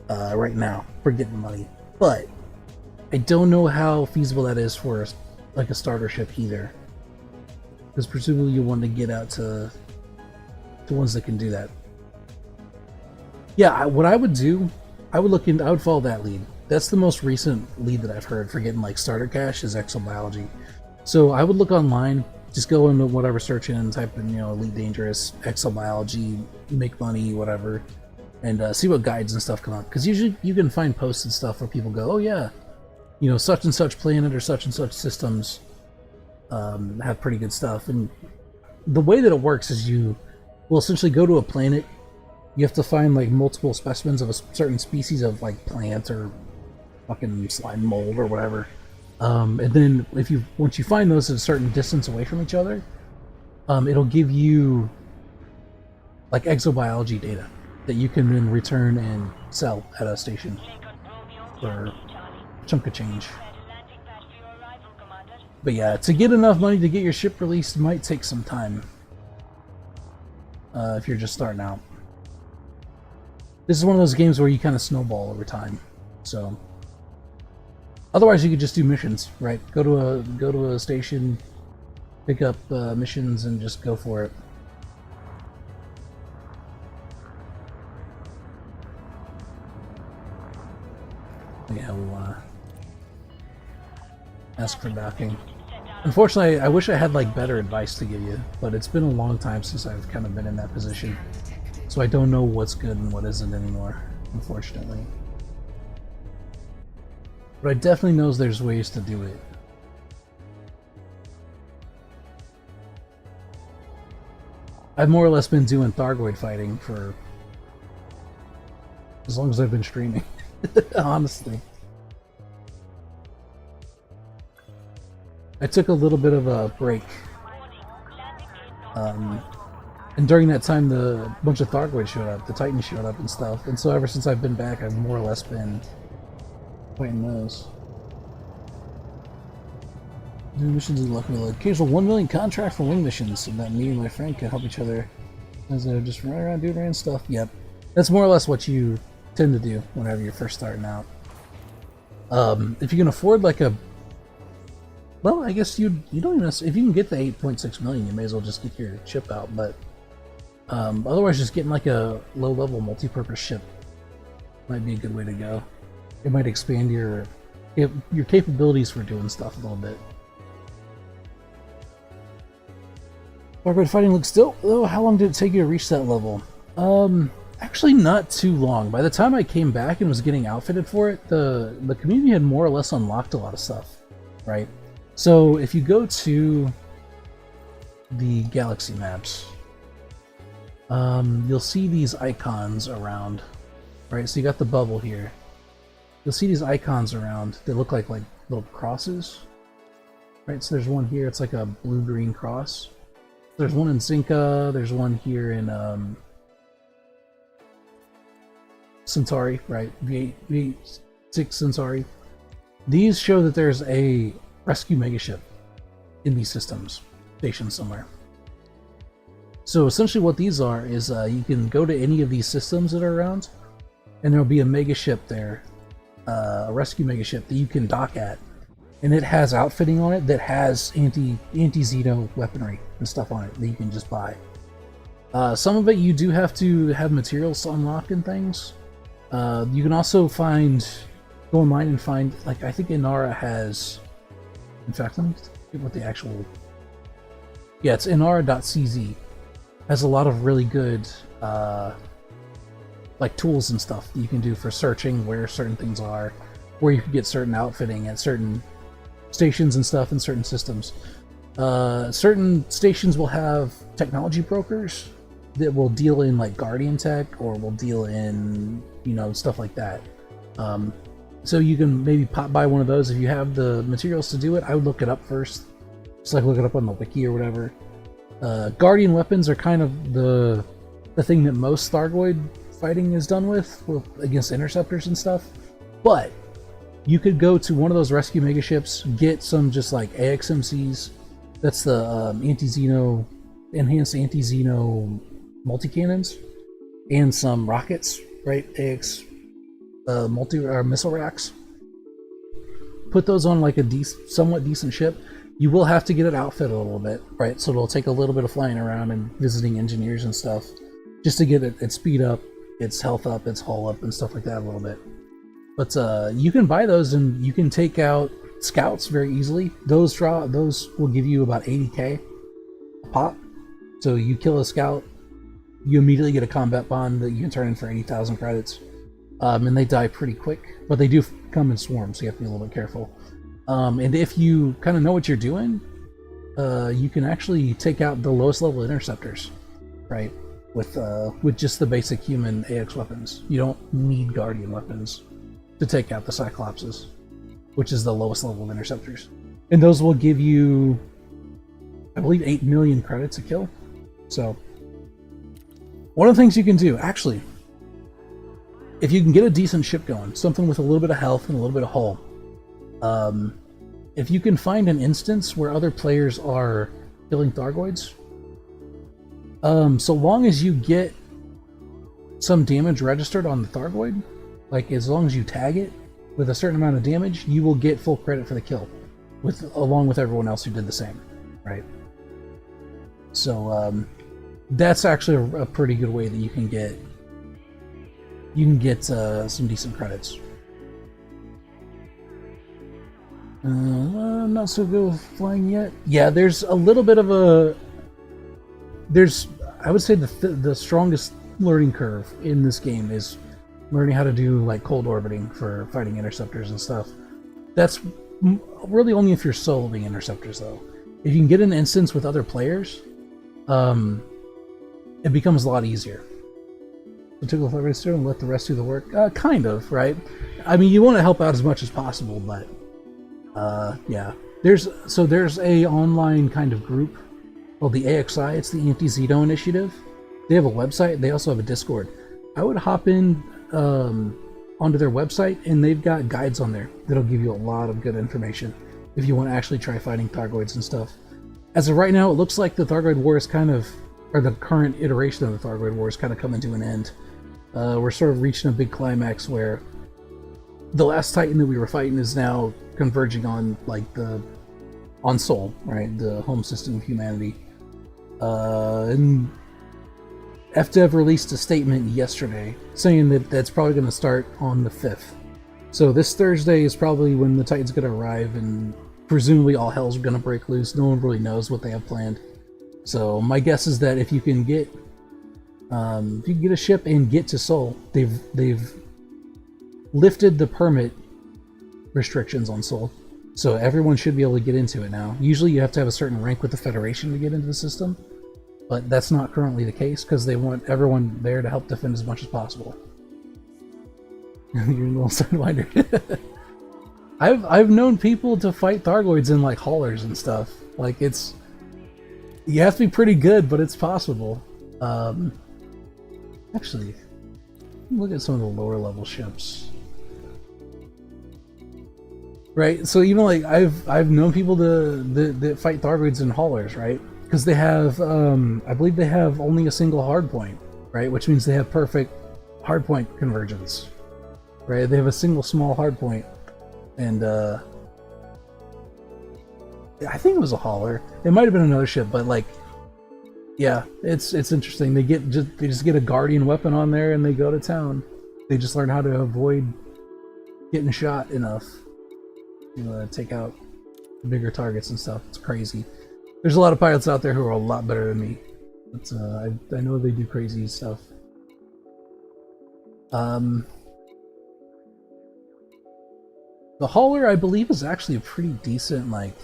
right now for getting money, but I don't know how feasible that is for like a starter ship either, because presumably you want to get out to the ones that can do that. Yeah, what I would do, I would follow that lead. That's the most recent lead that I've heard for getting like starter cash, is exobiology. So I would look online, just go into whatever search engine, type in, Elite Dangerous, exobiology, make money, whatever, and see what guides and stuff come up. Because usually you can find posts and stuff where people go, oh yeah, such and such planet or such and such systems have pretty good stuff. And the way that it works is you will essentially go to a planet. You have to find like multiple specimens of a certain species of like plant or fucking slime mold or whatever. And then once you find those at a certain distance away from each other, it'll give you like exobiology data that you can then return and sell at a station for a chunk of change. But yeah, to get enough money to get your ship released might take some time if you're just starting out. This is one of those games where you kind of snowball over time, so otherwise you could just do missions, right? Go to a station, pick up missions, and just go for it. Yeah, we'll ask for docking. Unfortunately, I wish I had like better advice to give you, but it's been a long time since I've kind of been in that position. So I don't know what's good and what isn't anymore, unfortunately. But I definitely know there's ways to do it. I've more or less been doing Thargoid fighting for as long as I've been streaming, honestly. I took a little bit of a break And during that time, the bunch of Thargoids showed up, the Titans showed up and stuff. And so ever since I've been back, I've more or less been fighting those. New missions in Lucky Load. Occasional 1 million contract for wing missions, so that me and my friend can help each other as they're just running around doing random stuff. Yep. That's more or less what you tend to do whenever you're first starting out. If you can afford like a... Well, I guess you don't even... If you can get the 8.6 million, you may as well just get your ship out, but... otherwise, just getting like a low-level multi-purpose ship might be a good way to go. It might expand your capabilities for doing stuff a little bit. Barbarian fighting looks still. Oh, how long did it take you to reach that level? Actually, not too long. By the time I came back and was getting outfitted for it, the community had more or less unlocked a lot of stuff, right? So if you go to the galaxy maps, you'll see these icons around, right? So you got the bubble here. You'll see these icons around that look like little crosses, right? So there's one here, it's like a blue-green cross. There's one in Zinka, there's one here in Centauri, right? V6 Centauri. These show that there's a rescue megaship in these systems, stationed somewhere. So essentially what these are is you can go to any of these systems that are around, and there'll be a megaship there, a rescue megaship that you can dock at, and it has outfitting on it that has anti-Xeno weaponry and stuff on it that you can just buy. Some of it you do have to have materials to unlock and things. You can also go online and find, like, I think Inara has, in fact, let me get what the actual, yeah, it's inara.cz, has a lot of really good like tools and stuff that you can do for searching where certain things are, where you can get certain outfitting at certain stations and stuff in certain systems. Certain stations will have technology brokers that will deal in like Guardian tech, or will deal in, you know, stuff like that. So you can maybe pop by one of those if you have the materials to do it. I would look it up first, just like look it up on the wiki or whatever. Guardian weapons are kind of the thing that most Thargoid fighting is done with against interceptors and stuff. But you could go to one of those rescue megaships, get some just like AXMCs. That's the enhanced anti-Xeno multi-cannons, and some rockets, right? AX missile racks. Put those on like a somewhat decent ship. You will have to get it outfitted a little bit, right? So it'll take a little bit of flying around and visiting engineers and stuff, just to get its speed up, its health up, its hull up, and stuff like that a little bit. But you can buy those, and you can take out scouts very easily. Those will give you about 80k a pop. So you kill a scout, you immediately get a combat bond that you can turn in for 80,000 credits. And they die pretty quick, but they do come in swarms, so you have to be a little bit careful. And if you kind of know what you're doing, you can actually take out the lowest level interceptors, right? With just the basic human AX weapons. You don't need Guardian weapons to take out the Cyclopses, which is the lowest level of interceptors. And those will give you, I believe, 8 million credits a kill. So, one of the things you can do, actually, if you can get a decent ship going, something with a little bit of health and a little bit of hull, if you can find an instance where other players are killing Thargoids, so long as you get some damage registered on the Thargoid, like as long as you tag it with a certain amount of damage, you will get full credit for the kill, along with everyone else who did the same, right? So that's actually a pretty good way that you can get some decent credits. I'm not so good with flying yet. Yeah, there's a little bit of I would say the strongest learning curve in this game is learning how to do like cold orbiting for fighting interceptors and stuff. That's really only if you're soloing interceptors, though. If you can get an instance with other players, it becomes a lot easier. So tickle the racer and let the rest do the work. Kind of, right? I mean, you want to help out as much as possible, but yeah. There's a online kind of group called the AXI. It's the Anti-Zito Initiative. They have a website. They also have a Discord. I would hop in onto their website, and they've got guides on there that'll give you a lot of good information if you want to actually try fighting Thargoids and stuff. As of right now, it looks like the Thargoid War is kind of, or the current iteration of the Thargoid War is kind of coming to an end. We're sort of reaching a big climax where the last Titan that we were fighting is now converging on on Sol, right? The home system of humanity. And FDev released a statement yesterday saying that that's probably going to start on the 5th. So this Thursday is probably when the Titan's going to arrive, and presumably all hell's going to break loose. No one really knows what they have planned. So my guess is that if you can get a ship and get to Sol, they've lifted the permit restrictions on Sol. So everyone should be able to get into it now. Usually you have to have a certain rank with the Federation to get into the system, but that's not currently the case because they want everyone there to help defend as much as possible. You're a little sidewinder. I've known people to fight Thargoids in like haulers and stuff. Like you have to be pretty good, but it's possible. Actually, look at some of the lower level ships. Right, so even like I've known people that fight Thargoids in haulers, right? Because they have, I believe they have only a single hardpoint, right? Which means they have perfect hardpoint convergence, right? They have a single small hardpoint, and I think it was a hauler. It might have been another ship, but like, yeah, it's interesting. They just get a Guardian weapon on there and they go to town. They just learn how to avoid getting shot enough to take out bigger targets and stuff. It's crazy. There's a lot of pilots out there who are a lot better than me, but I know they do crazy stuff. The hauler, I believe, is actually a pretty decent, like,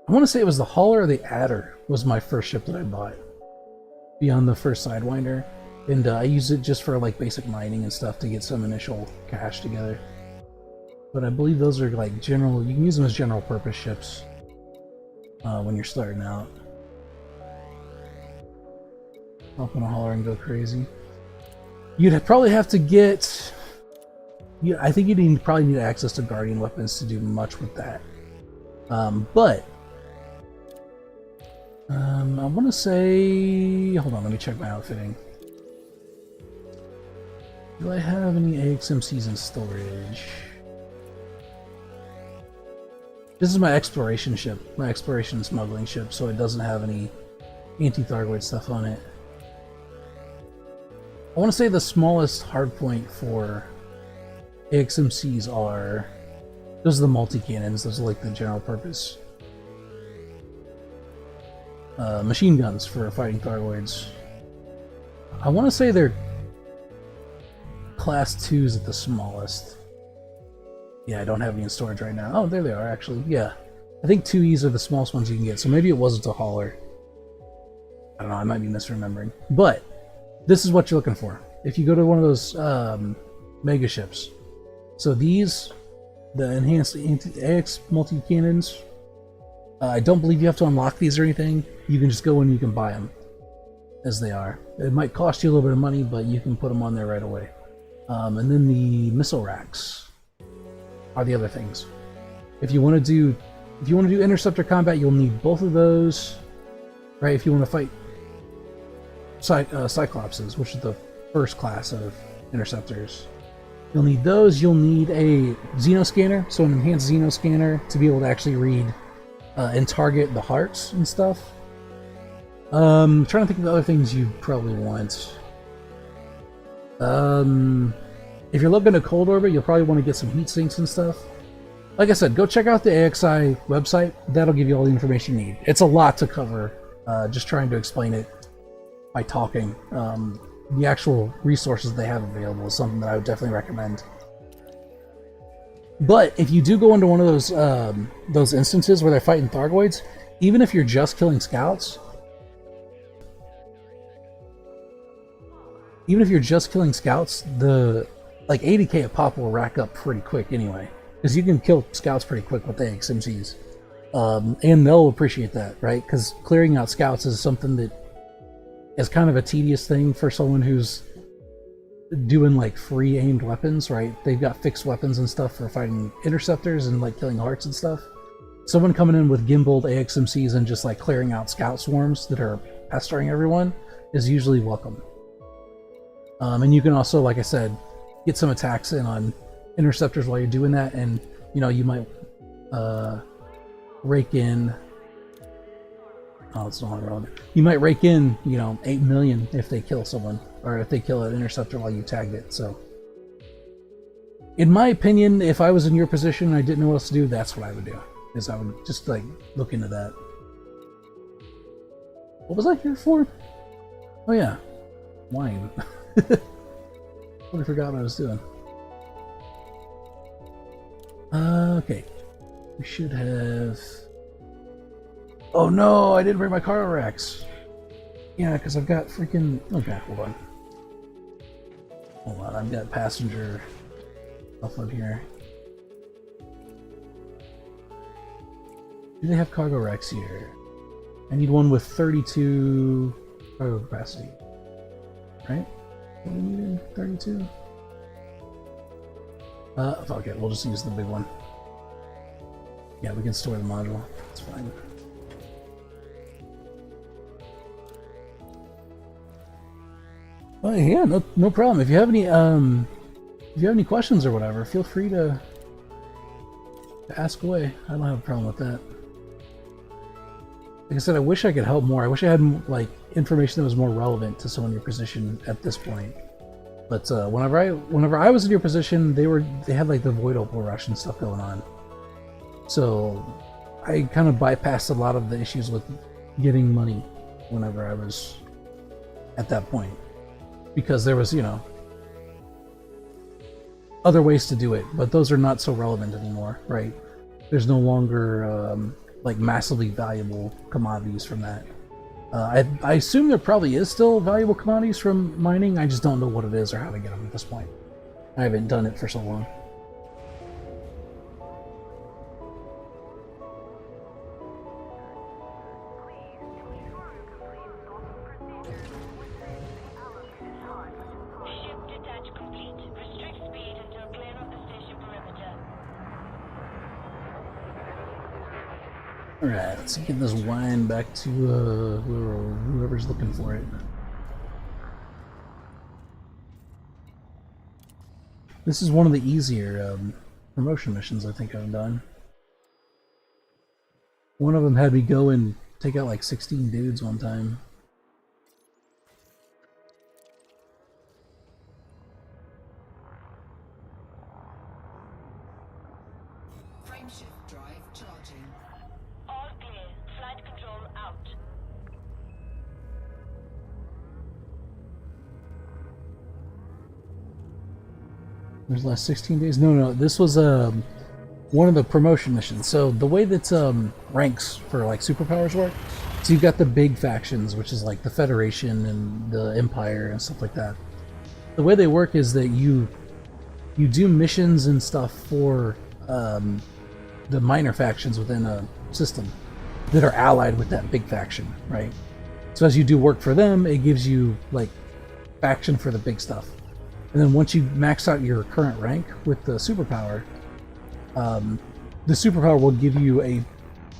I want to say it was the hauler or the Adder was my first ship that I bought beyond the first Sidewinder, and I used it just for like basic mining and stuff to get some initial cash together. But I believe those are like general, you can use them as general purpose ships when you're starting out. Hop on a hauler and go crazy. You'd probably have to get, I think you'd probably need access to Guardian weapons to do much with that. But I want to say, hold on, let me check my outfitting. Do I have any AXMCs in storage? This is my exploration ship, my exploration and smuggling ship, so it doesn't have any anti-Thargoid stuff on it. I want to say the smallest hardpoint for AXMCs are, those are the multi-cannons, those are like the general purpose machine guns for fighting Thargoids. I want to say they're class 2s at the smallest. Yeah, I don't have any in storage right now. Oh, there they are, actually. Yeah. I think 2Es are the smallest ones you can get, so maybe it wasn't a hauler. I don't know, I might be misremembering. But, this is what you're looking for. If you go to one of those mega ships. So these, the enhanced AX multi-cannons, I don't believe you have to unlock these or anything. You can just go in and you can buy them as they are. It might cost you a little bit of money, but you can put them on there right away. And then the missile racks are the other things. If you want to do interceptor combat, you'll need both of those, right? If you want to fight Cyclopses, which is the first class of interceptors, you'll need those. You'll need a Xenoscanner, so an enhanced Xenoscanner to be able to actually read and target the hearts and stuff. I'm trying to think of the other things you probably want. If you're looking at cold orbit, you'll probably want to get some heat sinks and stuff. Like I said, go check out the AXI website. That'll give you all the information you need. It's a lot to cover, just trying to explain it by talking. The actual resources they have available is something that I would definitely recommend. But if you do go into one of those instances where they're fighting Thargoids, even if you're just killing scouts, the like 80k a pop will rack up pretty quick anyway, because you can kill scouts pretty quick with the AXMCs. And they'll appreciate that, right? Because clearing out scouts is something that is kind of a tedious thing for someone who's doing like free aimed weapons, right? They've got fixed weapons and stuff for fighting interceptors and like killing hearts and stuff. Someone coming in with gimbaled AXMCs and just like clearing out scout swarms that are pestering everyone is usually welcome. And you can also, like I said, get some attacks in on interceptors while you're doing that, and you know, you might rake in. Oh, it's not relevant. You might rake in, you know, 8 million if they kill someone, or if they kill an interceptor while you tagged it. So, in my opinion, if I was in your position and I didn't know what else to do, that's what I would do. Is I would just like look into that. What was I here for? Oh yeah, wine. Totally forgot what I was doing. Okay, we should have. Oh no, I didn't bring my cargo racks. Yeah, because I've got freaking. Okay, hold on. Hold on, I've got passenger stuff on here. Do they have cargo racks here? I need one with 32 cargo capacity. Right? What do we need? 32? Fuck it, we'll just use the big one. Yeah, we can store the module. It's fine. Oh yeah, no problem. If you have any questions or whatever, feel free to ask away. I don't have a problem with that. Like I said, I wish I could help more. I wish I had like information that was more relevant to someone in your position at this point. But whenever I was in your position, they had like the void opal rush and stuff going on. So I kind of bypassed a lot of the issues with getting money whenever I was at that point, because there was, you know, other ways to do it, but those are not so relevant anymore, right? There's no longer like massively valuable commodities from that. I assume there probably is still valuable commodities from mining. I just don't know what it is or how to get them at this point. I haven't done it for so long. Ship detach complete. Restrict speed until clear of the station perimeter. Alright, let's get this wine back to whoever's looking for it. This is one of the easier promotion missions I think I've done. One of them had me go and take out like 16 dudes one time. Frameshift drive charging. All clear. Flight control out. There's the last 16 days? No, this was one of the promotion missions. So the way that ranks for like superpowers work, so you've got the big factions, which is like the Federation and the Empire and stuff like that. The way they work is that you do missions and stuff for the minor factions within a system that are allied with that big faction, right? So as you do work for them, it gives you like faction for the big stuff. And then once you max out your current rank with the superpower will give you a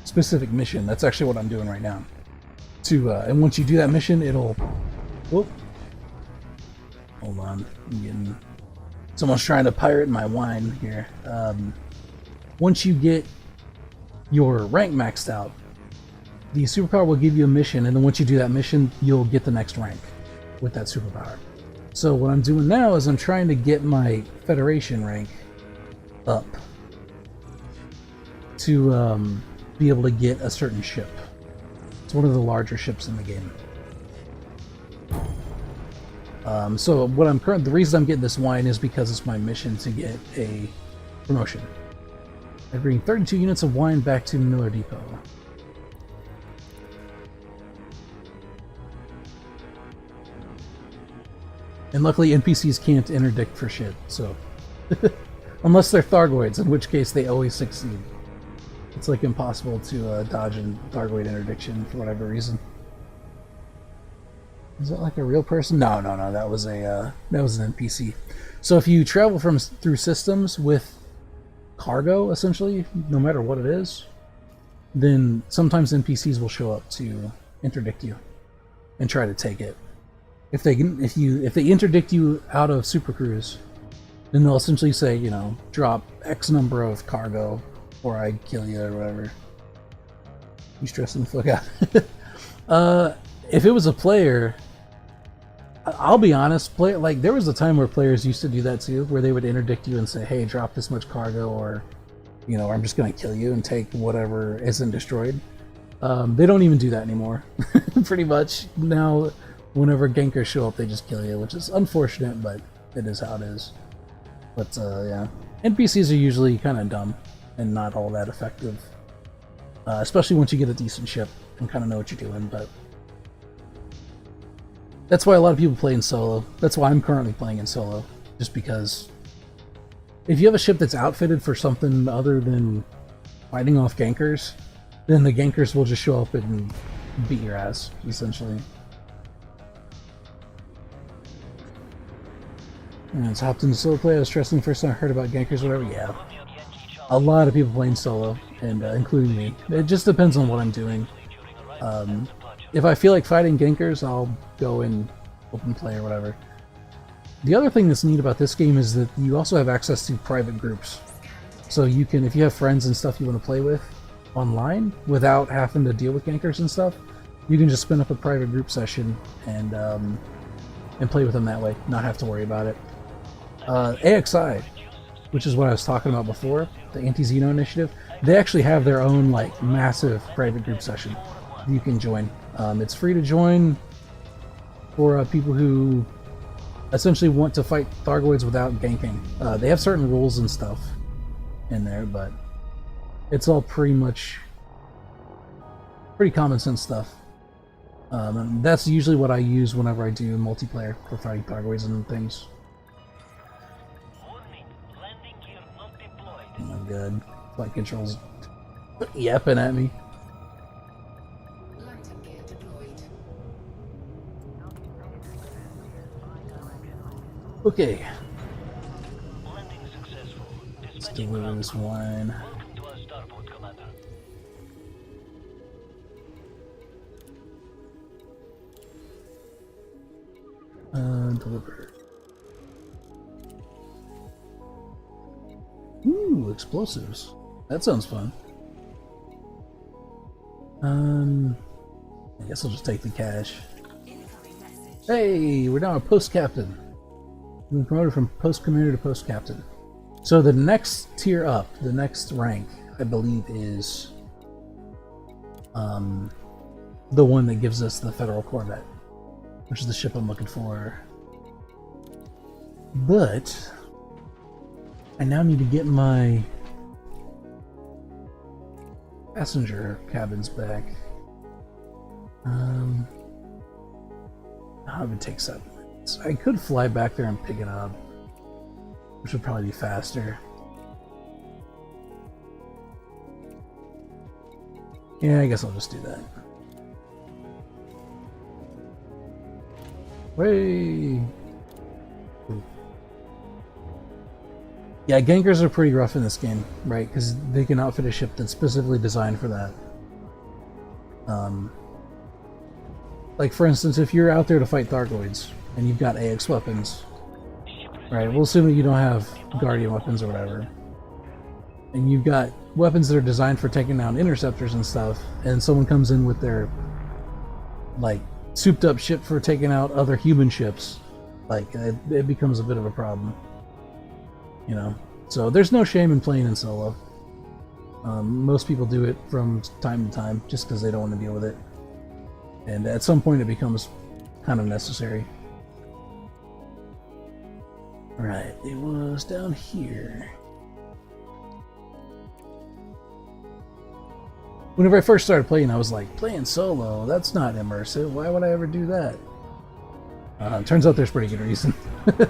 specific mission. That's actually what I'm doing right now. And once you do that mission, it'll... Whoop. Hold on. Someone's trying to pirate my wine here. Once you get your rank maxed out, the superpower will give you a mission, and then once you do that mission, you'll get the next rank with that superpower. So what I'm doing now is I'm trying to get my Federation rank up to be able to get a certain ship. It's one of the larger ships in the game. So the reason I'm getting this wine is because it's my mission to get a promotion. I bring 32 units of wine back to Miller Depot. And luckily NPCs can't interdict for shit, so... Unless they're Thargoids, in which case they always succeed. It's like impossible to dodge a Thargoid interdiction for whatever reason. Is that like a real person? No, no, no. That was an NPC. So if you travel through systems with cargo, essentially, no matter what it is, then sometimes NPCs will show up to interdict you and try to take it. If they interdict you out of Super Cruise, then they'll essentially say, you know, drop X number of cargo or I kill you or whatever. You stressing the fuck out. If it was a player, I'll be honest, there was a time where players used to do that too, where they would interdict you and say, hey, drop this much cargo, or, you know, I'm just gonna kill you and take whatever isn't destroyed. They don't even do that anymore. Pretty much now, whenever gankers show up, they just kill you, which is unfortunate, but it is how it is. But yeah, NPCs are usually kind of dumb and not all that effective, especially once you get a decent ship and kind of know what you're doing. But that's why a lot of people play in solo. That's why I'm currently playing in solo, just because if you have a ship that's outfitted for something other than fighting off gankers, then the gankers will just show up and beat your ass, essentially. And it's hopped into solo play. I was stressing the first time I heard about gankers, whatever. Yeah, a lot of people playing solo, and including me. It just depends on what I'm doing. If I feel like fighting gankers, I'll go in open play or whatever. The other thing that's neat about this game is that you also have access to private groups. So you can, if you have friends and stuff you want to play with online without having to deal with gankers and stuff, you can just spin up a private group session and play with them that way, not have to worry about it. AXI, which is what I was talking about before, the Anti-Xeno initiative, they actually have their own like massive private group session you can join. It's free to join for people who essentially want to fight Thargoids without ganking. They have certain rules and stuff in there, but it's all pretty common sense stuff. And that's usually what I use whenever I do multiplayer for fighting Thargoids and things. Oh my god, flight controls yapping at me. Landing gear deployed. Okay, Landing successful. let's deliver this wine. Welcome to our starboard, Commander. Deliver. Ooh, explosives. That sounds fun. I guess I'll just take the cash. Incoming message. Hey, we're now a post captain. We've been promoted from post commander to post captain. So the next tier up, the next rank, I believe, is the one that gives us the Federal Corvette, which is the ship I'm looking for. But I now need to get my passenger cabins back. How would it take 7 minutes? I could fly back there and pick it up, which would probably be faster. Yeah, I guess I'll just do that. Way. Yeah, gankers are pretty rough in this game, right? Because they can outfit a ship that's specifically designed for that. Like, for instance, if you're out there to fight Thargoids, and you've got AX weapons, right? We'll assume that you don't have Guardian weapons or whatever. And you've got weapons that are designed for taking down interceptors and stuff, and someone comes in with their, like, souped up ship for taking out other human ships, like, it becomes a bit of a problem. You know? So there's no shame in playing in solo. Most people do it from time to time, just because they don't want to deal with it. And at some point it becomes kind of necessary. Right, it was down here. Whenever I first started playing, I was like, playing solo, that's not immersive. Why would I ever do that? Turns out there's pretty good reason. Did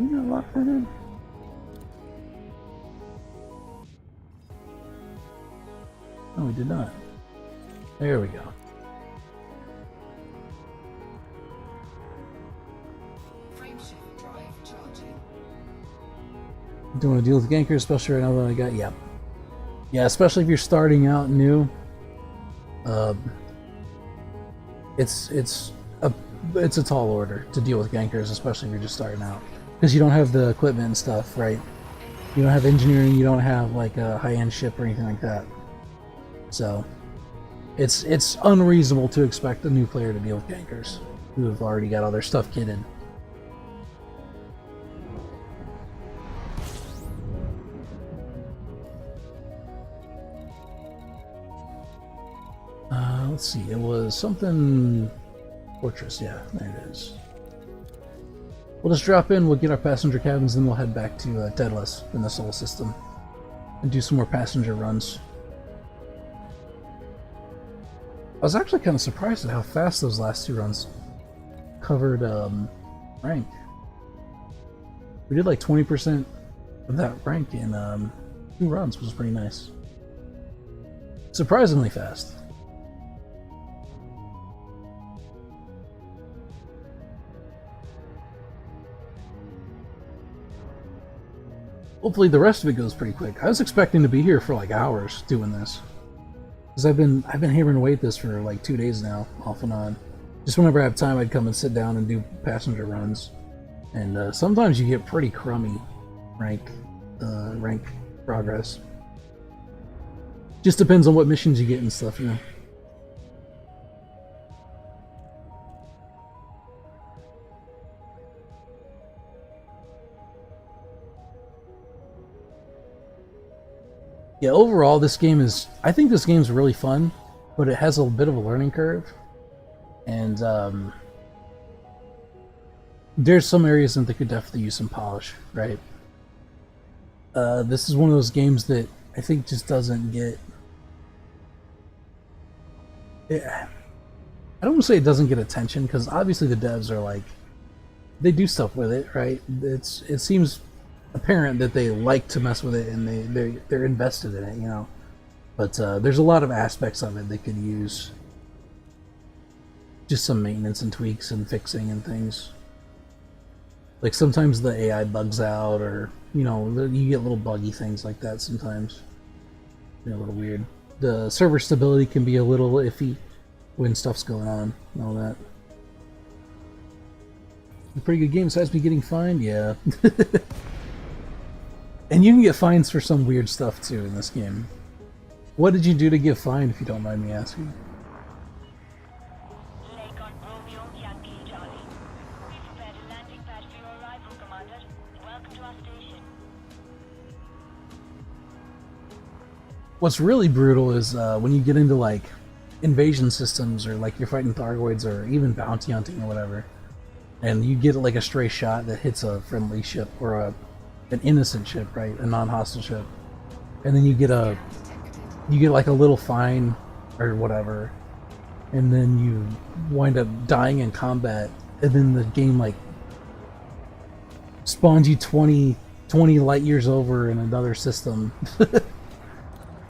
we not lock that in? No, we did not. There we go. Frameshift drive charging. Don't want to deal with gankers, especially right now that I got. Yep. Yeah, especially if you're starting out new. It's a tall order to deal with gankers, especially if you're just starting out, because you don't have the equipment and stuff, right? You don't have engineering, you don't have like a high-end ship or anything like that. So it's unreasonable to expect a new player to deal with gankers who have already got all their stuff kitted. Let's see, it was something Fortress, yeah, there it is. We'll just drop in, we'll get our passenger cabins, then we'll head back to Daedalus in the Sol system and do some more passenger runs. I was actually kind of surprised at how fast those last two runs covered rank. We did like 20% of that rank in 2 runs, which was pretty nice. Surprisingly fast. Hopefully the rest of it goes pretty quick. I was expecting to be here for like hours doing this, because I've been hammering away at this for like 2 days now, off and on. Just whenever I have time, I'd come and sit down and do passenger runs, and sometimes you get pretty crummy rank progress. Just depends on what missions you get and stuff, you know. Yeah, overall, this game is... I think this game's really fun, but it has a bit of a learning curve. And, there's some areas that they could definitely use some polish, right? This is one of those games that I think just doesn't get... I don't want to say it doesn't get attention, because obviously the devs are like... They do stuff with it, right? It seems apparent that they like to mess with it and they're invested in it, you know. But there's a lot of aspects of it that could use just some maintenance and tweaks and fixing and things. Like sometimes the AI bugs out, or you know, you get little buggy things like that sometimes. They're a little weird. The server stability can be a little iffy when stuff's going on and all that. A pretty good game besides me getting fined, yeah. And you can get fines for some weird stuff too in this game. What did you do to get fined, if you don't mind me asking? Lake on Romeo Yankee Charlie. We've prepared a landing pad for your arrival, Commander. Welcome to our station. What's really brutal is when you get into like invasion systems, or like you're fighting Thargoids, or even bounty hunting or whatever, and you get like a stray shot that hits a friendly ship or an innocent ship, right? A non-hostile ship. And then you get like a little fine or whatever. And then you wind up dying in combat, and then the game like spawns you 20 light years over in another system.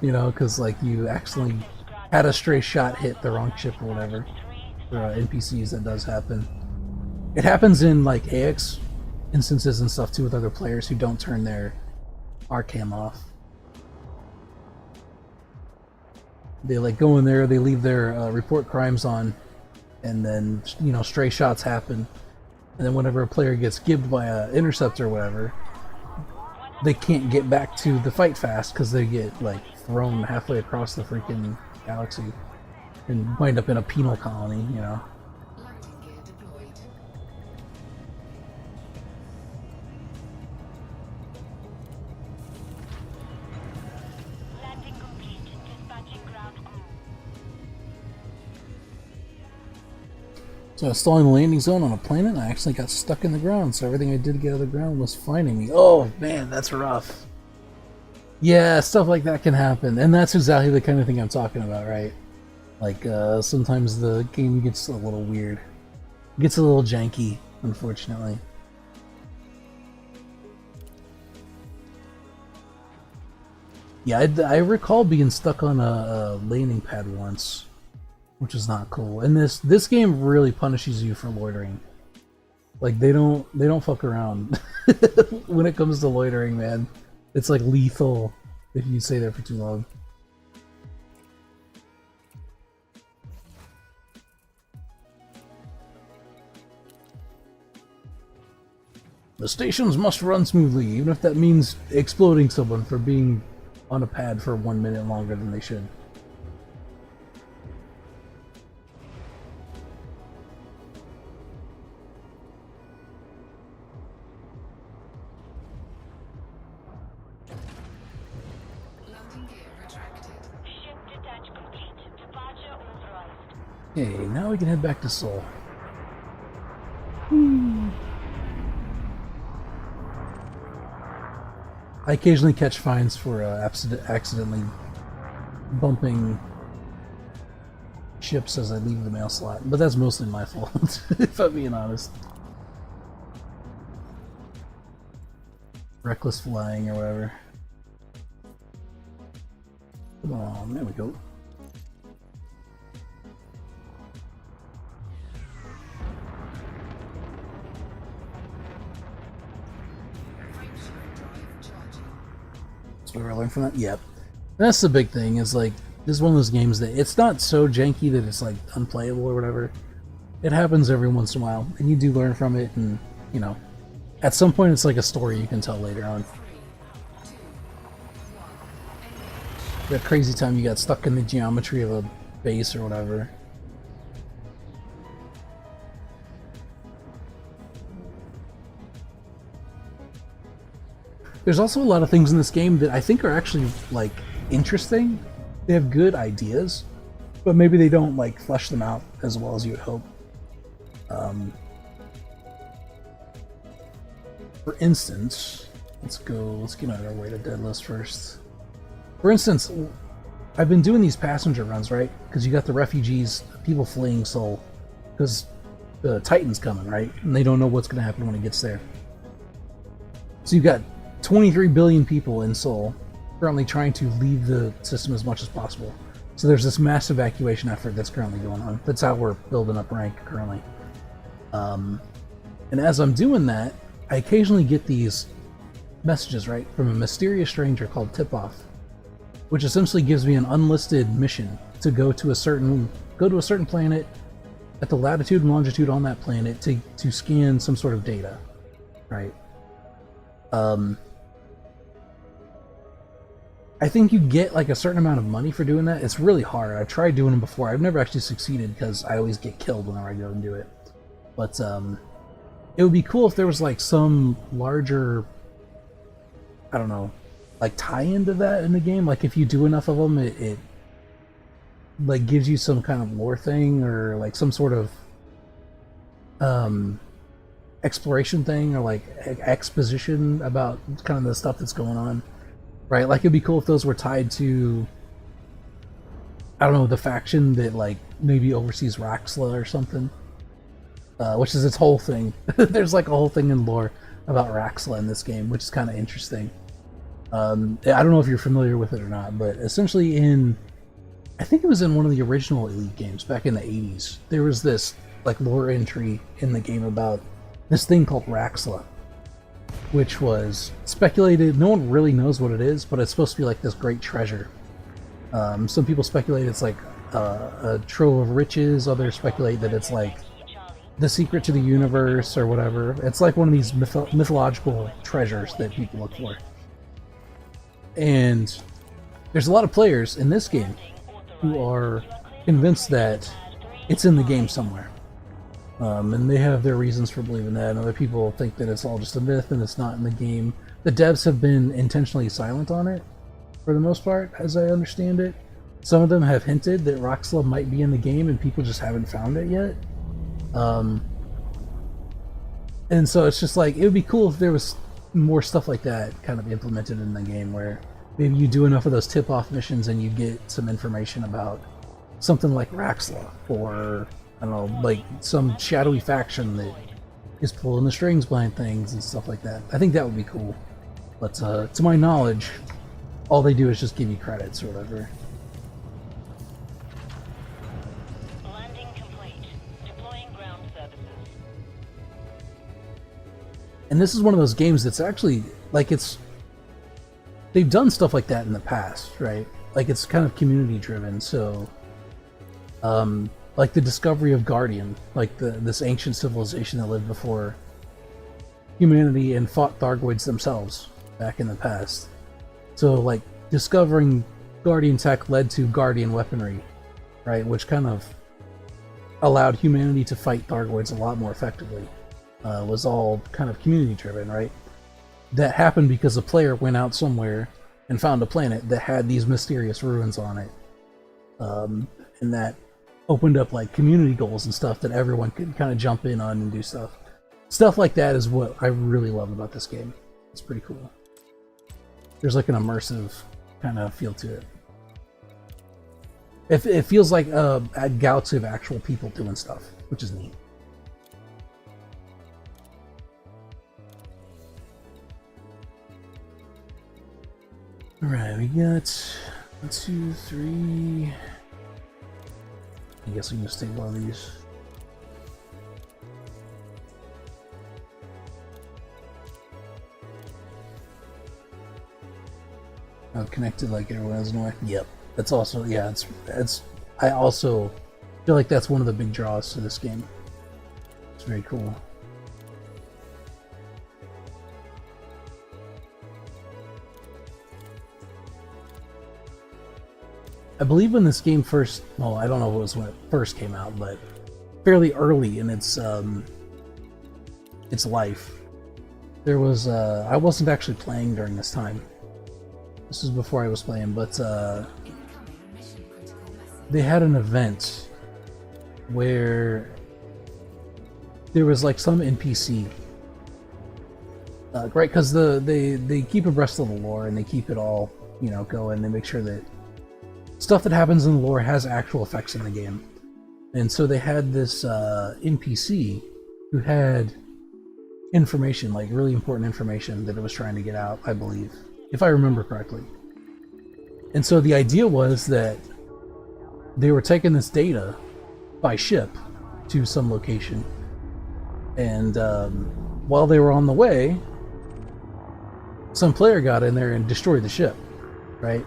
You know, because like you accidentally had a stray shot hit the wrong ship or whatever. For NPCs, that does happen. It happens in like AX instances and stuff too, with other players who don't turn their RCAM off. They like go in there, they leave their report crimes on, and then, you know, stray shots happen, and then whenever a player gets gibbed by a interceptor or whatever, they can't get back to the fight fast because they get like thrown halfway across the freaking galaxy and wind up in a penal colony, you know. Landing gear deployed. Landing complete. Dispatching ground crew. So I was stalling the landing zone on a planet, and I actually got stuck in the ground, so everything I did to get out of the ground was finding me. Oh man, that's rough. Yeah, stuff like that can happen, and that's exactly the kind of thing I'm talking about, right? Like, sometimes the game gets a little weird. It gets a little janky, unfortunately. Yeah, I recall being stuck on a landing pad once, which is not cool. And this game really punishes you for loitering. Like they don't fuck around when it comes to loitering, man. It's like lethal if you stay there for too long. The stations must run smoothly, even if that means exploding someone for being on a pad for 1 minute longer than they should. Landing gear retracted. Ship detach complete. Departure authorized. Okay, now we can head back to Seoul. I occasionally catch fines for accidentally bumping ships as I leave the mail slot, but that's mostly my fault, if I'm being honest. Reckless flying or whatever. Come on, there we go. Frameshift drive charging. So we learn from that? Yep. That's the big thing, is like, this is one of those games that it's not so janky that it's like unplayable or whatever. It happens every once in a while, and you do learn from it, and you know, at some point it's like a story you can tell later on. 3, 2, 1. Engage. That crazy time you got stuck in the geometry of a base or whatever. There's also a lot of things in this game that I think are actually like interesting. They have good ideas, but maybe they don't like flesh them out as well as you would hope. For instance, let's get out of our way to Deadlist first. For instance, I've been doing these passenger runs, right? Because you got the refugees, people fleeing Seoul, because the Titan's coming, right? And they don't know what's going to happen when it gets there. So you've got 23 billion people in Seoul currently trying to leave the system as much as possible. So there's this mass evacuation effort that's currently going on. That's how we're building up rank currently. And as I'm doing that, I occasionally get these messages, right, from a mysterious stranger called Tip-Off, which essentially gives me an unlisted mission to go to a certain planet at the latitude and longitude on that planet to scan some sort of data, right? I think you get like a certain amount of money for doing that. It's really hard. I've tried doing them before. I've never actually succeeded because I always get killed whenever I go and do it. But it would be cool if there was like some larger, I don't know, like tie-in to that in the game. Like if you do enough of them, it like gives you some kind of lore thing or like some sort of exploration thing or like exposition about kind of the stuff that's going on, right? Like it'd be cool if those were tied to, I don't know, the faction that like maybe oversees Raxla or something, which is its whole thing. There's like a whole thing in lore about Raxla in this game, which is kind of interesting. I don't know if you're familiar with it or not, but essentially I think it was in one of the original Elite games back in the 80s, there was this like lore entry in the game about this thing called Raxla, which was speculated, no one really knows what it is, but it's supposed to be like this great treasure. Some people speculate it's like a trove of riches, others speculate that it's like the secret to the universe or whatever. It's like one of these mythological treasures that people look for. And there's a lot of players in this game who are convinced that it's in the game somewhere. And they have their reasons for believing that, and other people think that it's all just a myth and it's not in the game. The devs have been intentionally silent on it, for the most part, as I understand it. Some of them have hinted that Raxla might be in the game and people just haven't found it yet. And so it's just like, it would be cool if there was more stuff like that kind of implemented in the game, where maybe you do enough of those tip-off missions and you get some information about something like Raxla, or I don't know, like some shadowy faction that is pulling the strings behind things and stuff like that. I think that would be cool. But to my knowledge, all they do is just give you credits or whatever. Landing complete. Deploying ground services. And this is one of those games that's actually, like, they've done stuff like that in the past, right? Like, it's kind of community driven, so like the discovery of Guardian, like this ancient civilization that lived before humanity and fought Thargoids themselves back in the past. So, like, discovering Guardian tech led to Guardian weaponry, right? Which kind of allowed humanity to fight Thargoids a lot more effectively. Was all kind of community driven, right? That happened because a player went out somewhere and found a planet that had these mysterious ruins on it. And that opened up like community goals and stuff that everyone could kind of jump in on and do stuff. Stuff like that is what I really love about this game. It's pretty cool. There's like an immersive kind of feel to it. It feels like gouts of actual people doing stuff, which is neat. Alright, we got 1, 2, 3. I guess we can just take one of these. Oh, connected like everyone has in a way. Yep. That's also, yeah, it's I also feel like that's one of the big draws to this game. It's very cool. I believe when this game first, well, I don't know if it was when it first came out, but fairly early in its life, there was, I wasn't actually playing during this time. This is before I was playing, but they had an event where there was like some NPC, right? Because they keep abreast of the lore and they keep it all, you know, going. They make sure that stuff that happens in the lore has actual effects in the game. And so they had this NPC who had information, like really important information that it was trying to get out, I believe, if I remember correctly. And so the idea was that they were taking this data by ship to some location. And while they were on the way, some player got in there and destroyed the ship, right?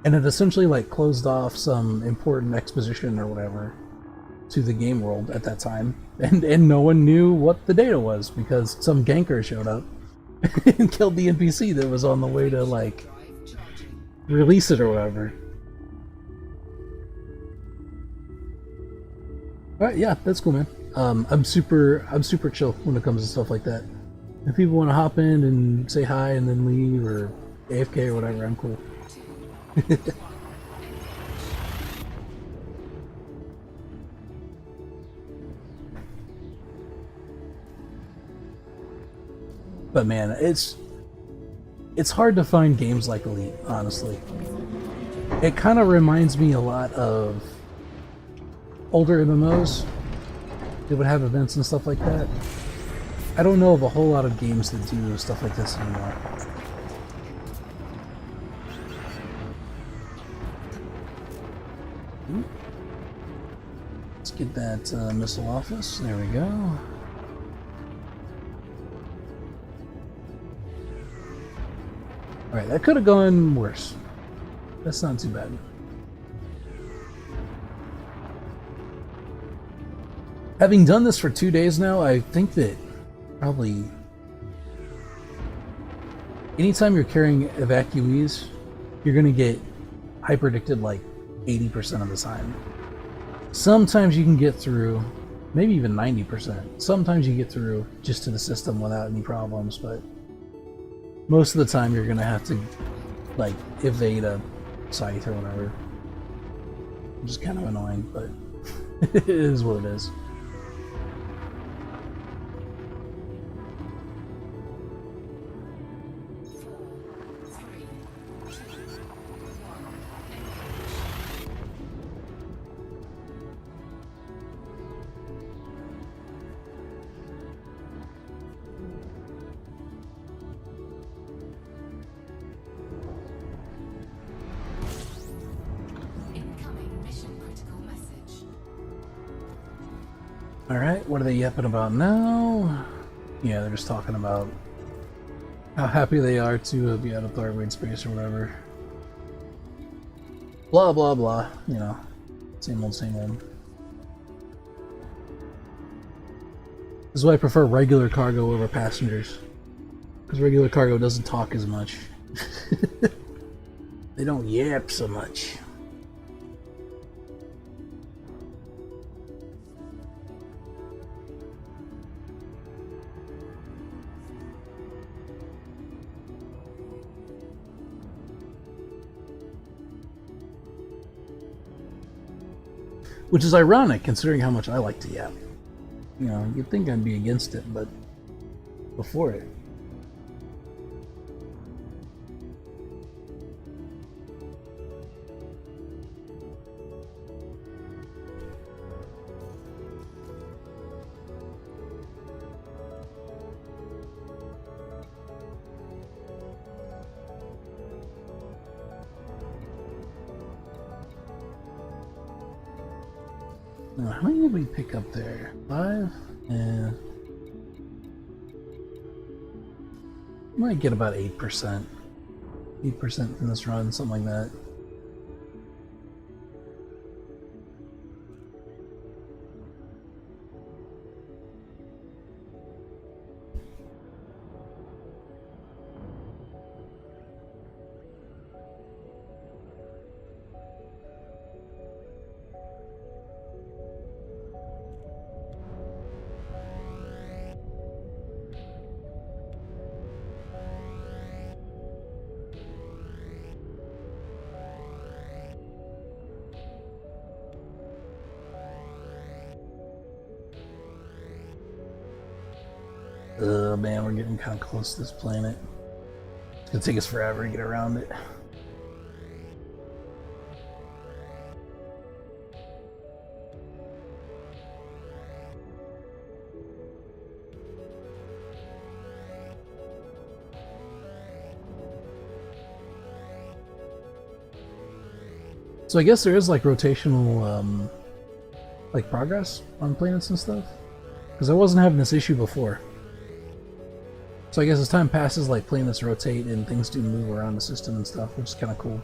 And it essentially like closed off some important exposition or whatever to the game world at that time. And no one knew what the data was because some ganker showed up and killed the NPC that was on the way to like release it or whatever. Alright, yeah, that's cool, man. I'm super chill when it comes to stuff like that. If people want to hop in and say hi and then leave or AFK or whatever, I'm cool. But man, it's hard to find games like Elite, honestly. It kind of reminds me a lot of older MMOs that would have events and stuff like that. I don't know of a whole lot of games that do stuff like this anymore. Let's get that missile office. There we go. Alright, that could have gone worse. That's not too bad. Having done this for 2 days now, I think that probably anytime you're carrying evacuees, you're going to get hyperdicted like 80% of the time. Sometimes you can get through, maybe even 90%. Sometimes you get through just to the system without any problems, but most of the time you're going to have to like evade a scythe or whatever. Which is kind of annoying, but it is what it is. Alright, what are they yapping about now? Yeah, they're just talking about how happy they are to be out of Thargoid space or whatever. Blah blah blah, you know. Same old, same old. This is why I prefer regular cargo over passengers. Because regular cargo doesn't talk as much. They don't yap so much. Which is ironic, considering how much I like to yap. You know, you'd think I'd be against it, but before it. Now, how many did we pick up there? 5? Yeah. Might get about 8%. 8% from this run, something like that. Man, we're getting kind of close to this planet. It's gonna take us forever to get around it. So I guess there is like rotational like progress on planets and stuff, because I wasn't having this issue before. So I guess as time passes, like planets rotate and things do move around the system and stuff, which is kind of cool.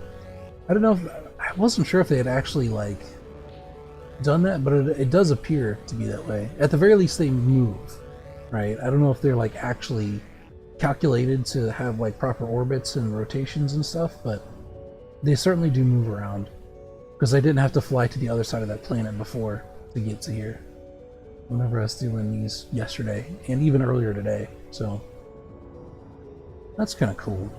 I don't know if I wasn't sure if they had actually like done that, but it does appear to be that way. At the very least, they move, right? I don't know if they're like actually calculated to have like proper orbits and rotations and stuff, but they certainly do move around. Because I didn't have to fly to the other side of that planet before to get to here. Whenever I was doing these yesterday and even earlier today, so that's kind of cool.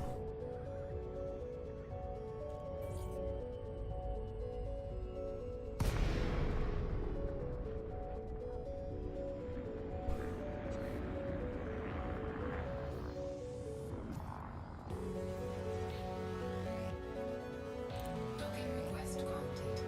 Docking request granted.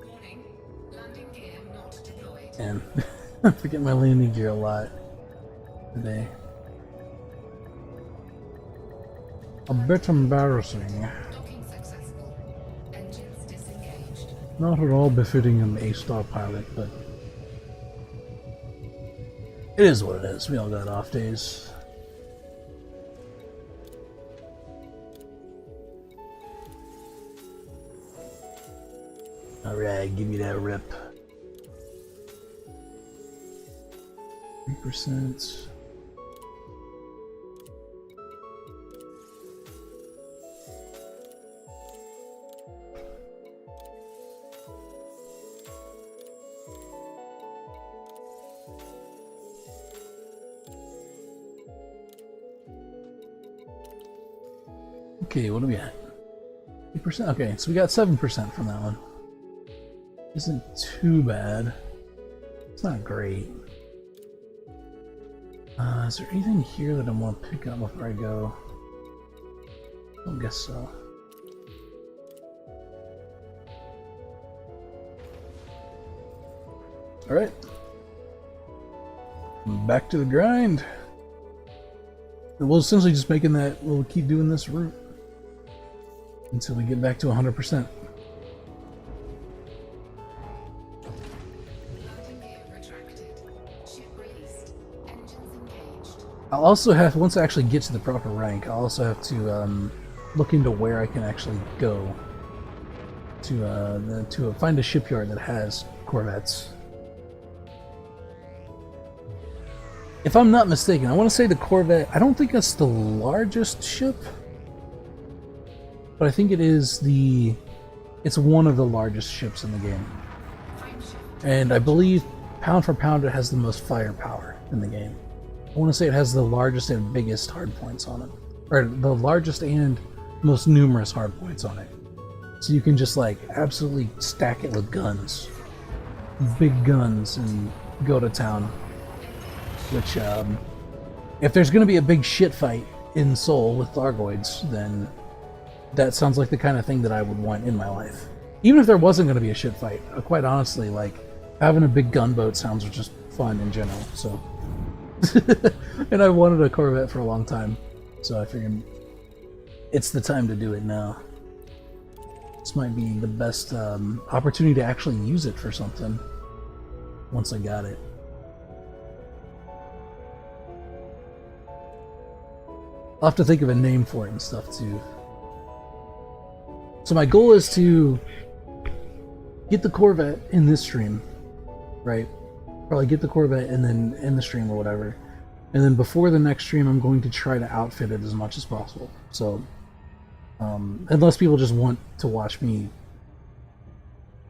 Warning, landing gear not deployed. And I forget my landing gear a lot today. A bit embarrassing. Docking successful. Engines disengaged. Not at all befitting an A-star pilot, but it is what it is. We all got off days. Alright, give me that rip. 3%. Okay, what are we at? 8%? Okay, so we got 7% from that one. isn't too bad. It's not great. Is there anything here that I want to pick up before I go? I don't guess so. Alright. Back to the grind. And we'll essentially just making that, we'll keep doing this route until we get back to 100%. Landing gear retracted. Ship released. Engines engaged. I'll also have, once I actually get to the proper rank, I'll also have to look into where I can actually go to find a shipyard that has Corvettes. If I'm not mistaken, I want to say the Corvette, I don't think that's the largest ship, but I think it is it's one of the largest ships in the game. And I believe, pound for pound, it has the most firepower in the game. I want to say it has the largest and biggest hardpoints on it. Or the largest and most numerous hardpoints on it. So you can just like absolutely stack it with guns. Big guns and go to town. Which, if there's going to be a big shit fight in Seoul with Thargoids, then that sounds like the kind of thing that I would want in my life. Even if there wasn't going to be a shit fight, quite honestly, like, having a big gunboat sounds just fun in general, so. And I wanted a Corvette for a long time, so I figured it's the time to do it now. This might be the best opportunity to actually use it for something once I got it. I'll have to think of a name for it and stuff too. So my goal is to get the Corvette in this stream, right? Probably get the Corvette and then end the stream or whatever. And then before the next stream, I'm going to try to outfit it as much as possible. So, unless people just want to watch me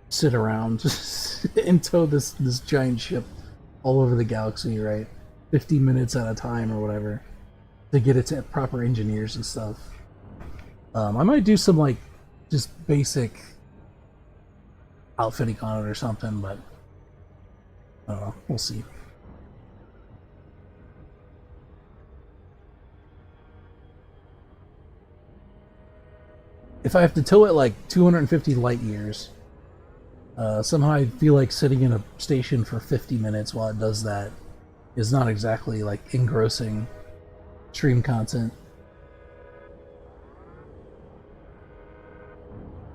sit around and tow this giant ship all over the galaxy, right? 50 minutes at a time or whatever, to get it to proper engineers and stuff. I might do some like just basic outfitting on it or something, but I don't know, we'll see. If I have to tow it like 250 light years, somehow I feel like sitting in a station for 50 minutes while it does that is not exactly like engrossing stream content.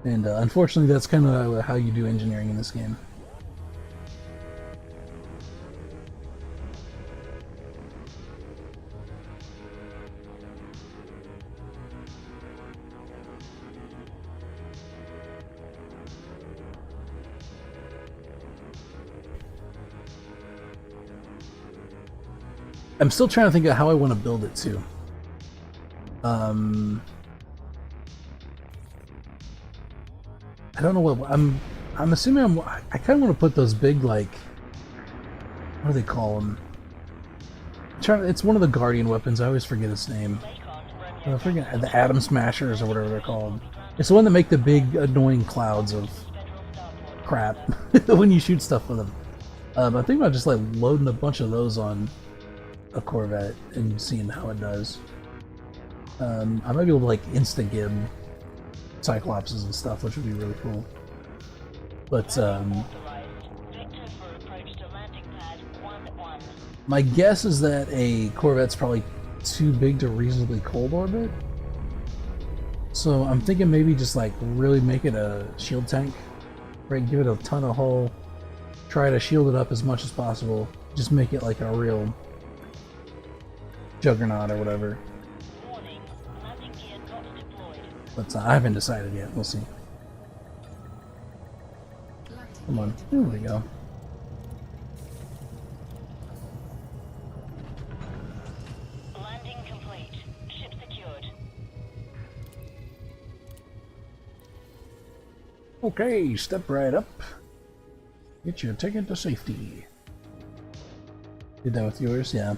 And unfortunately that's kind of how you do engineering in this game. I'm still trying to think of how I want to build it too. I don't know what I'm assuming I kind of want to put those big, like, what do they call them? It's one of the Guardian weapons. I always forget its name. I forget, the Atom Smashers or whatever they're called. It's the one that make the big annoying clouds of crap when you shoot stuff with them. I'm thinking about just like loading a bunch of those on a Corvette and seeing how it does. I might be able to like insta-gib Cyclopses and stuff, which would be really cool. But my guess is that a Corvette's probably too big to reasonably cold orbit. So I'm thinking maybe just like really make it a shield tank, right? Give it a ton of hull, try to shield it up as much as possible, just make it like a real juggernaut or whatever. But I haven't decided yet. We'll see. Come on. There we go. Landing complete. Ship secured. Okay, step right up. Get your ticket to safety. Did that with yours? Yeah.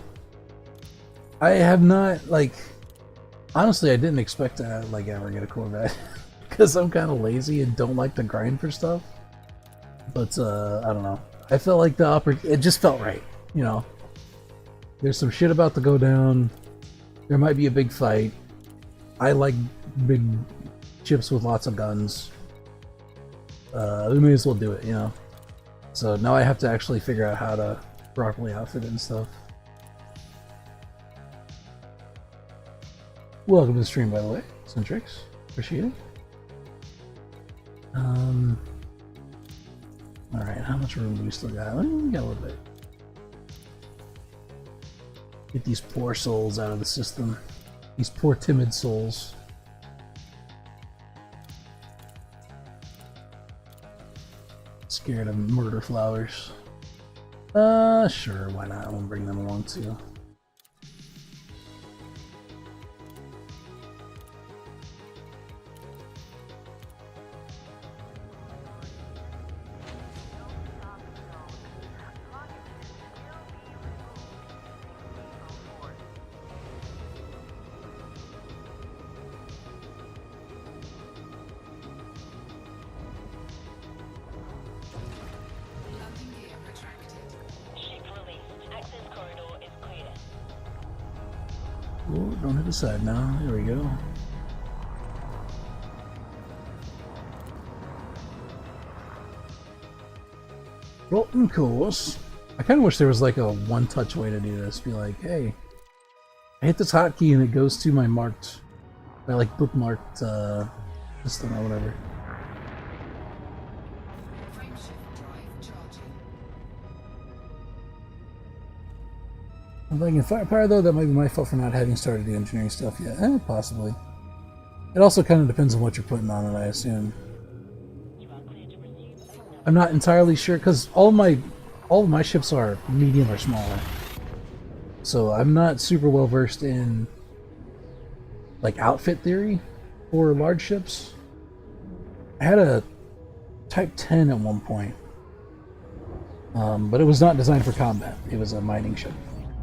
I have not, like, honestly, I didn't expect to like ever get a Corvette because I'm kind of lazy and don't like to grind for stuff. But I don't know. I felt like it just felt right, you know. There's some shit about to go down. There might be a big fight. I like big ships with lots of guns. We may as well do it, you know. So now I have to actually figure out how to properly outfit it and stuff. Welcome to the stream, by the way, Centrix. Appreciate it. Alright, how much room do we still got? We got a little bit. Get these poor souls out of the system. These poor timid souls. Scared of murder flowers. Sure, why not? We'll bring them along too. Landing gear retracted. Ship released. Access corridor is clear. Oh, don't hit the side now. There we go. Well, of course. I kind of wish there was like a one-touch way to do this. Be like, hey, I hit this hotkey and it goes to my marked, my like bookmarked system or whatever. Frameshift drive charging. I'm thinking firepower though, that might be my fault for not having started the engineering stuff yet. Possibly. It also kind of depends on what you're putting on it, I assume. You are clear to resume. I'm not entirely sure because all of my ships are medium or smaller, so I'm not super well versed in like outfit theory for large ships. I had a Type 10 at one point, but it was not designed for combat. It was a mining ship.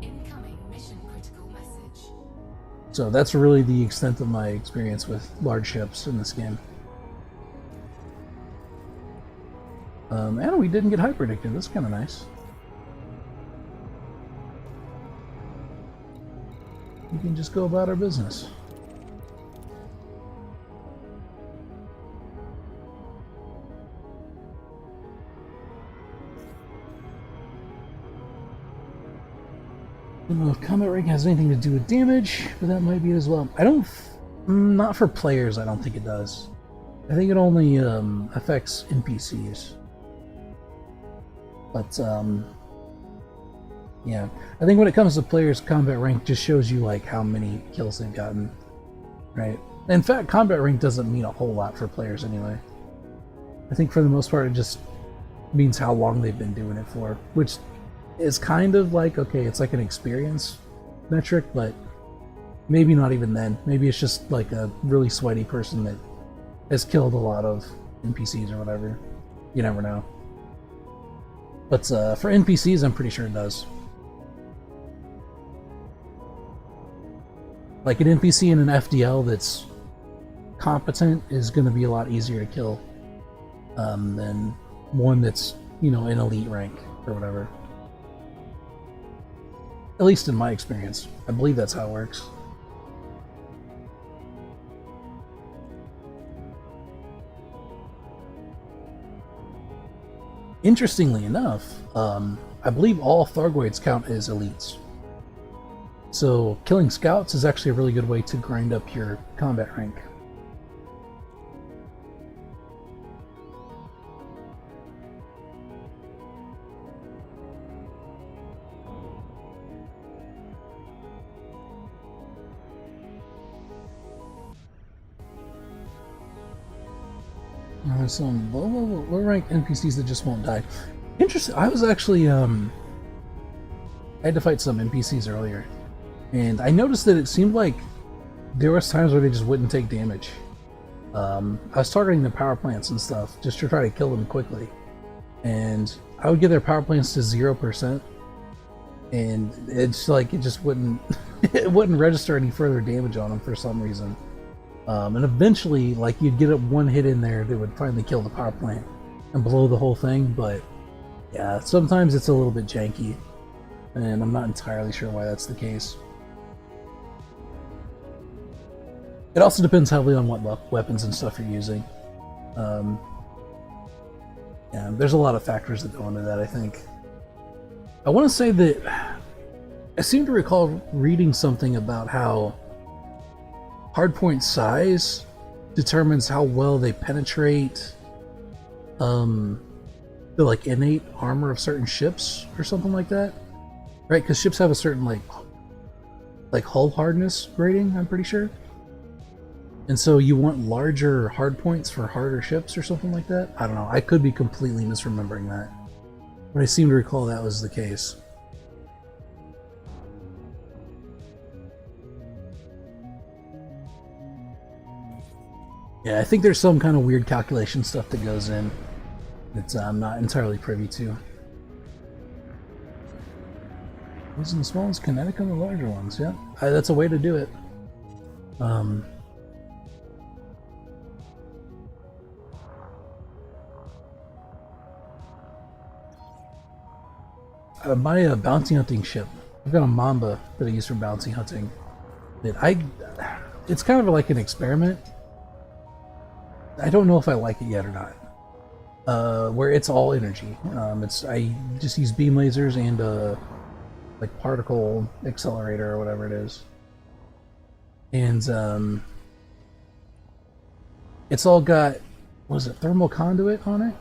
Incoming mission critical message. So that's really the extent of my experience with large ships in this game. And we didn't get hyperdicted. That's kind of nice. We can just go about our business. I don't know if combat rank has anything to do with damage, but that might be it as well. Not for players, I don't think it does. I think it only affects NPCs. But, yeah. I think when it comes to players, combat rank just shows you, like, how many kills they've gotten. Right? In fact, combat rank doesn't mean a whole lot for players anyway. I think for the most part it just means how long they've been doing it for, which is kind of like, okay, it's like an experience metric, but maybe not even then. Maybe it's just like a really sweaty person that has killed a lot of NPCs or whatever. You never know. But for NPCs, I'm pretty sure it does. Like an NPC in an FDL that's competent is going to be a lot easier to kill than one that's, you know, in elite rank or whatever. At least in my experience. I believe that's how it works. Interestingly enough, I believe all Thargoids count as elites. So killing scouts is actually a really good way to grind up your combat rank. There's some low rank NPCs that just won't die. Interesting. I was actually I had to fight some NPCs earlier, and I noticed that it seemed like there was times where they just wouldn't take damage. I was targeting the power plants and stuff just to try to kill them quickly, and I would get their power plants to 0%, and it's like it just wouldn't it wouldn't register any further damage on them for some reason. And eventually, like, you'd get one hit in there that would finally kill the power plant, and blow the whole thing, but yeah, sometimes it's a little bit janky, and I'm not entirely sure why that's the case. It also depends heavily on what weapons and stuff you're using. Yeah, there's a lot of factors that go into that, I think. I want to say that I seem to recall reading something about how hardpoint size determines how well they penetrate the like innate armor of certain ships or something like that, right? Because ships have a certain like hull hardness rating, I'm pretty sure, and so you want larger hardpoints for harder ships or something like that. I don't know. I could be completely misremembering that, but I seem to recall that was the case. Yeah, I think there's some kind of weird calculation stuff that goes in that I'm not entirely privy to. Using the small ones, kinetic on the larger ones, yeah. That's a way to do it. My bounty hunting ship, I've got a Mamba that I use for bounty hunting. It's kind of like an experiment. I don't know if I like it yet or not. Where it's all energy. I just use beam lasers and like particle accelerator or whatever it is, and it's all got, what is it, thermal conduit on it.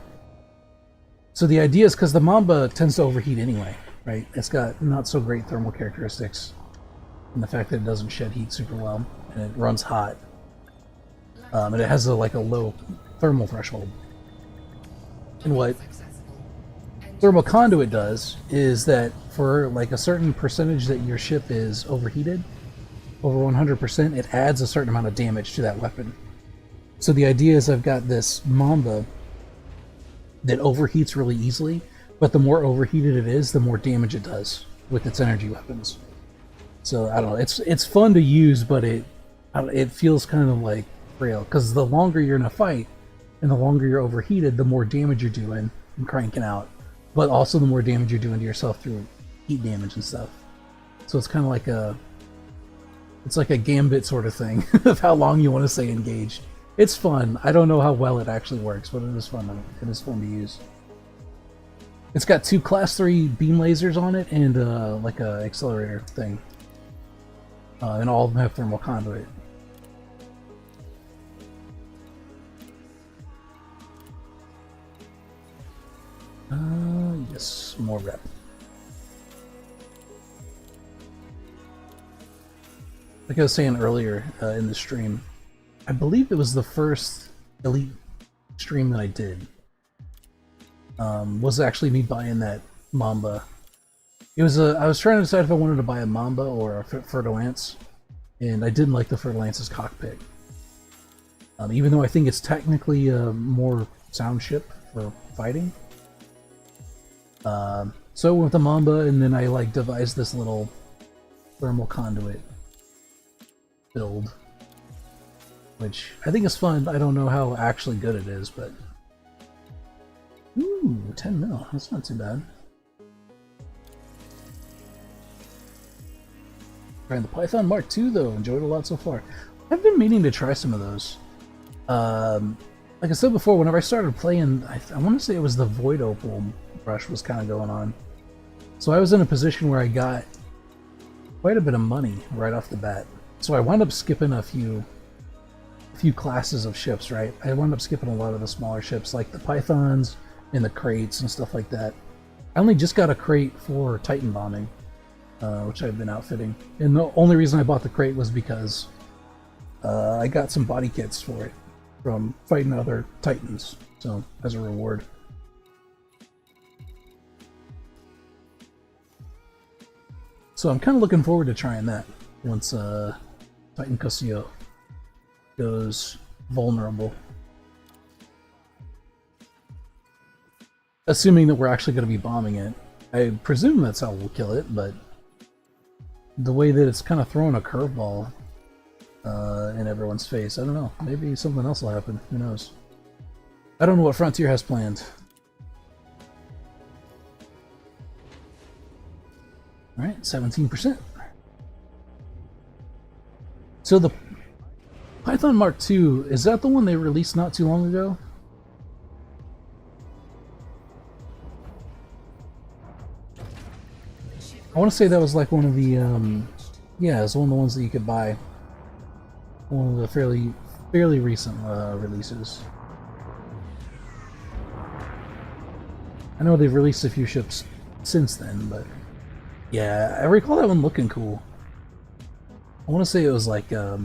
So the idea is, because the Mamba tends to overheat anyway, right? It's got not so great thermal characteristics, and the fact that it doesn't shed heat super well, and it runs hot. And it has a low thermal threshold. And what thermal conduit does is that for like a certain percentage that your ship is overheated, over 100%, it adds a certain amount of damage to that weapon. So the idea is I've got this Mamba that overheats really easily, but the more overheated it is, the more damage it does with its energy weapons. So I don't know, it's fun to use, but it feels kind of like real, because the longer you're in a fight and the longer you're overheated, the more damage you're doing and cranking out, but also the more damage you're doing to yourself through heat damage and stuff. So it's kind of like a gambit sort of thing of how long you want to stay engaged. It's fun. I don't know how well it actually works, but it is fun. It is fun to use. It's got 2 class 3 beam lasers on it and like a accelerator thing, and all of them have thermal conduit. Yes, more rep. Like I was saying earlier in the stream, I believe it was the first Elite stream that I did. Was actually me buying that Mamba. It was I was trying to decide if I wanted to buy a Mamba or a Fer-de-Lance, and I didn't like the Fer-de-Lance's cockpit. Even though I think it's technically a more sound ship for fighting. So I went with the Mamba, and then I devised this little thermal conduit build, which I think is fun. I don't know how actually good it is, but ooh, 10 mil. That's not too bad. Trying the Python Mark II though. Enjoyed a lot so far. I've been meaning to try some of those. Like I said before, whenever I started playing, I want to say it was the Void Opal rush was kind of going on. So I was in a position where I got quite a bit of money right off the bat. So I wound up skipping a few classes of ships, right? I wound up skipping a lot of the smaller ships, like the Pythons and the crates and stuff like that. I only just got a crate for Titan bombing, which I've been outfitting. And the only reason I bought the crate was because I got some body kits for it from fighting other Titans, so as a reward. So I'm kind of looking forward to trying that once Titan Cosio goes vulnerable. Assuming that we're actually going to be bombing it. I presume that's how we'll kill it, but the way that it's kind of throwing a curveball in everyone's face, I don't know. Maybe something else will happen. Who knows? I don't know what Frontier has planned. Alright, 17%. So the Python Mark II, is that the one they released not too long ago? I want to say that was like one of the, yeah, it's one of the ones that you could buy. One of the fairly recent releases. I know they've released a few ships since then, but yeah, I recall that one looking cool. I want to say it was like, I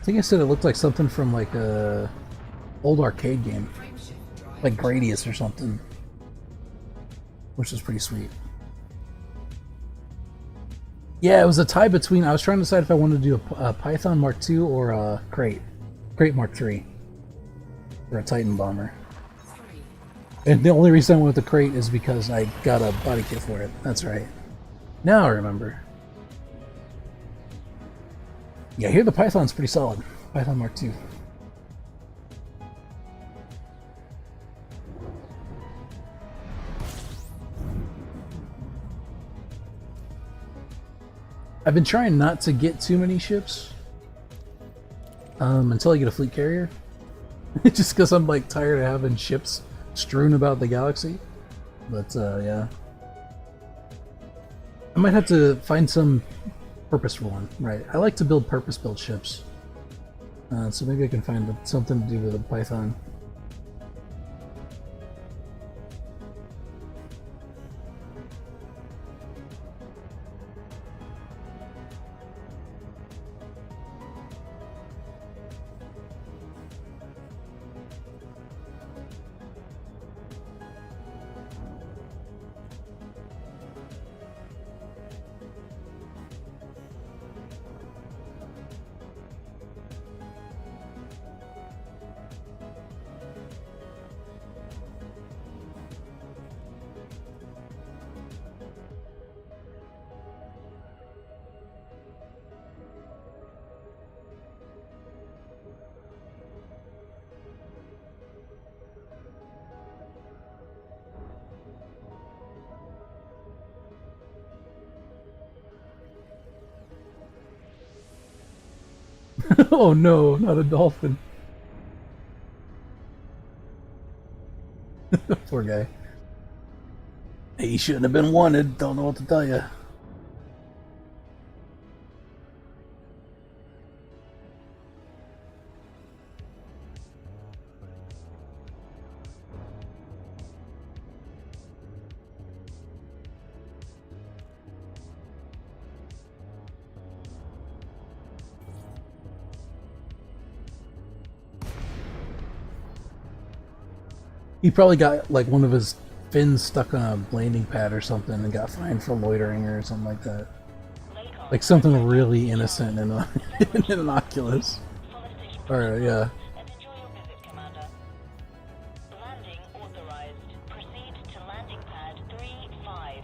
think I said it looked like something from like a old arcade game, like Gradius or something, which is pretty sweet. Yeah, it was a tie between. I was trying to decide if I wanted to do a Python Mark II or a Crate Mark III, or a Titan bomber. And the only reason I went with the Crate is because I got a body kit for it. That's right. Now I remember. Yeah, here the Python's pretty solid. Python Mark II. I've been trying not to get too many ships until I get a fleet carrier. Just because I'm like tired of having ships strewn about the galaxy. But yeah. I might have to find some purposeful one, right? I like to build purpose-built ships. So maybe I can find something to do with a Python. Oh no, not a dolphin. Poor guy. He shouldn't have been wanted, don't know what to tell you. He probably got like one of his fins stuck on a landing pad or something and got fined for loitering or something like that. Like something really innocent in, in an Oculus. Or yeah. And enjoy your visit, Commander. Landing authorized. Proceed to landing pad 3-5.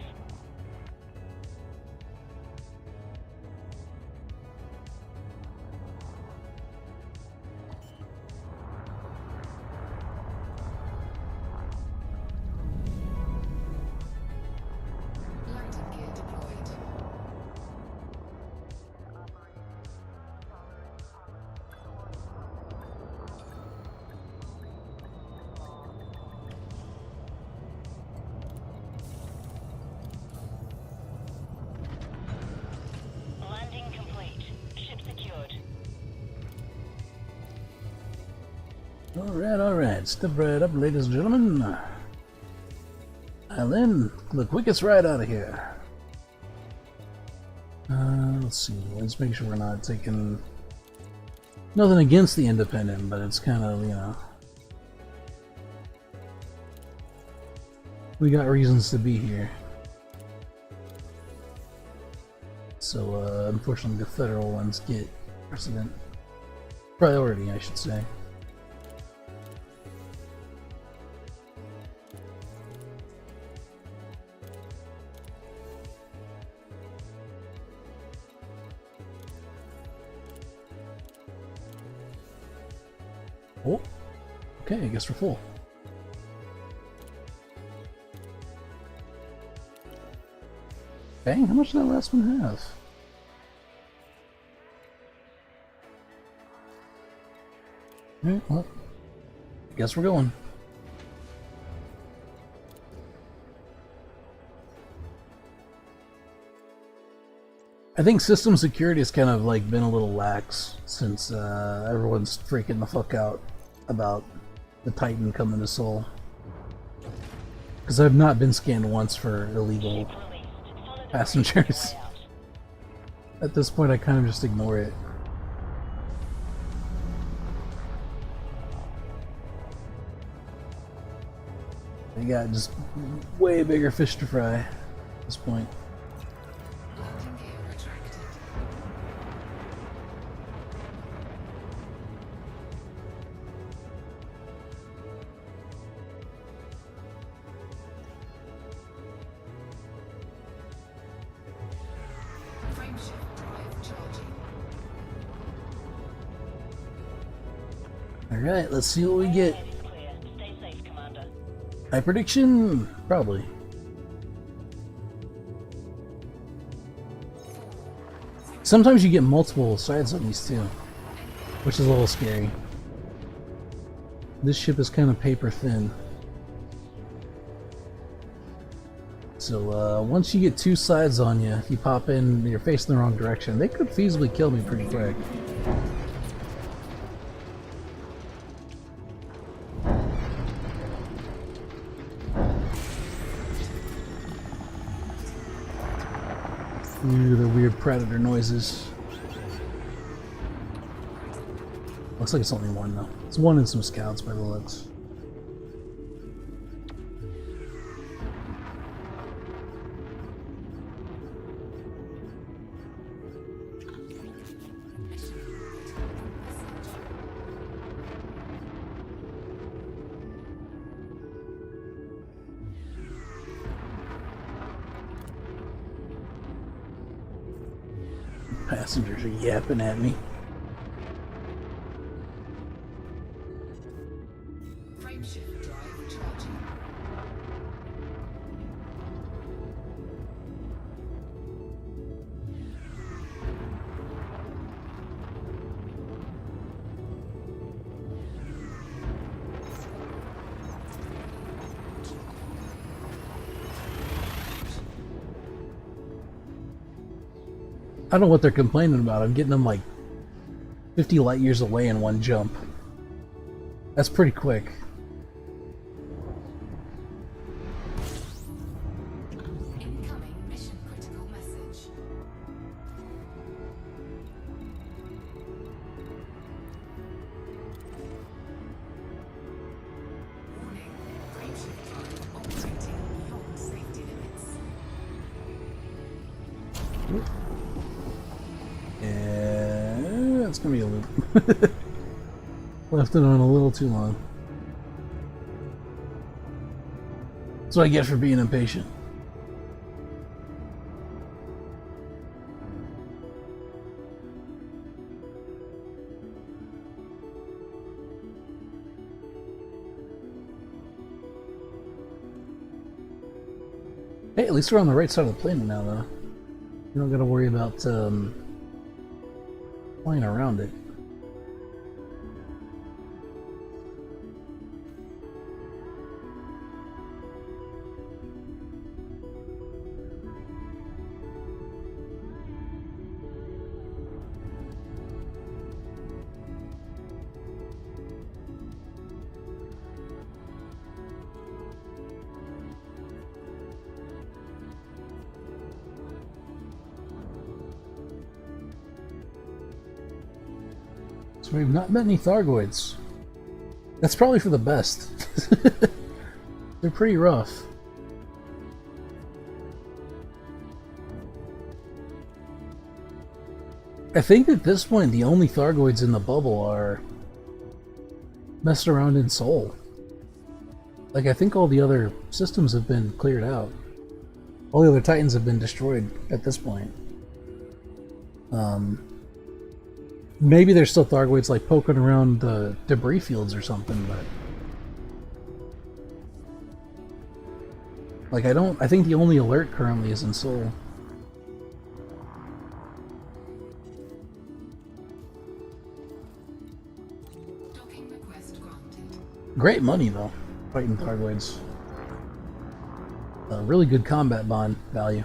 Landing gear deployed. Landing complete. Ship secured. Alright. Step right up, ladies and gentlemen. Island, the quickest ride out of here. Let's see. Let's make sure we're not taking nothing against the Independent, but it's kind of, you know, we got reasons to be here. So, unfortunately, the federal ones get priority, I should say. Oh, okay, I guess we're full. Dang, how much did that last one have? Alright, well, guess we're going. I think system security has kind of like been a little lax since everyone's freaking the fuck out about the Titan coming to Seoul. Because I've not been scanned once for illegal Ship released. Follow the passengers. layout. At this point, I kind of just ignore it. They got just way bigger fish to fry at this point. Landing gear retracted. Frameshift drive charging. Alright, let's see what we get. Ahead is clear. Stay safe, Commander. High prediction? Probably. Sometimes you get multiple sides on these too, which is a little scary. This ship is kind of paper thin. So once you get two sides on you, if you pop in, you're facing the wrong direction, they could feasibly kill me pretty quick. Ooh, the weird predator noises. Looks like it's only one though. It's one and some scouts by the looks. Passengers are yapping at me. Frameshift drive charging. I don't know what they're complaining about. I'm getting them like 50 light years away in one jump. That's pretty quick. Incoming mission critical message. Warning. Frameshift drive operating beyond safety limits. Yeah, it's gonna be a loop. Left it on a little too long. That's what I get for being impatient. Hey, at least we're on the right side of the planet now, though. You don't gotta worry about flying around it. So we've not met any Thargoids. That's probably for the best. They're pretty rough. I think at this point the only Thargoids in the bubble are messing around in Seoul. Like, I think all the other systems have been cleared out. All the other Titans have been destroyed at this point. Maybe there's still Thargoids like poking around the debris fields or something, but like I think the only alert currently is in Seoul. Great money though, fighting Thargoids. Really good combat bond value.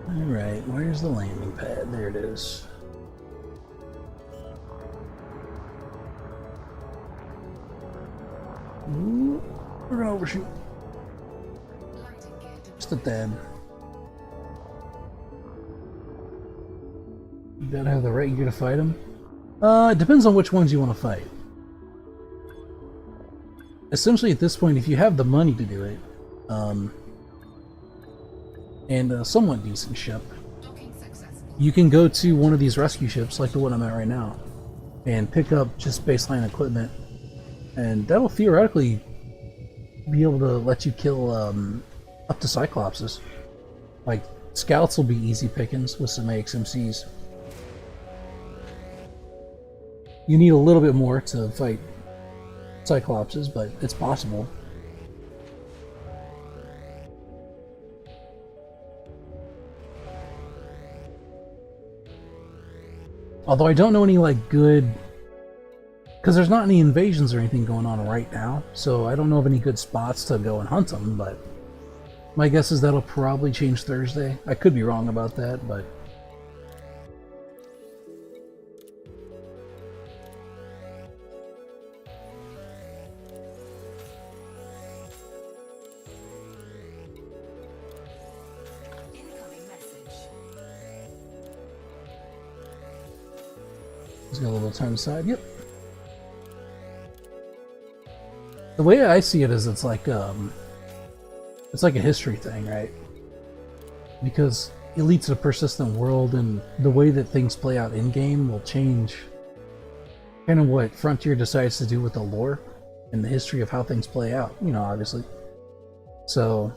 Alright, where's the landing pad? There it is. Ooh, we're gonna overshoot. Landing gear Just a tad. You gotta have the right gear to fight them. It depends on which ones you want to fight. Essentially, at this point, if you have the money to do it, and a somewhat decent ship, docking successful. you can go to one of these rescue ships, like the one I'm at right now, and pick up just baseline equipment, and that'll theoretically be able to let you kill up to Cyclopses. Like, scouts will be easy pickings with some AXMCs. You need a little bit more to fight Cyclopses, but it's possible. Although I don't know any like good, because there's not any invasions or anything going on right now, so I don't know of any good spots to go and hunt them, but my guess is that'll probably change Thursday. I could be wrong about that, but Incoming message. he's got a little time aside. Yep. The way I see it is it's like a history thing, right? Because Elite's a persistent world, and the way that things play out in game will change kind of what Frontier decides to do with the lore and the history of how things play out, you know, obviously. So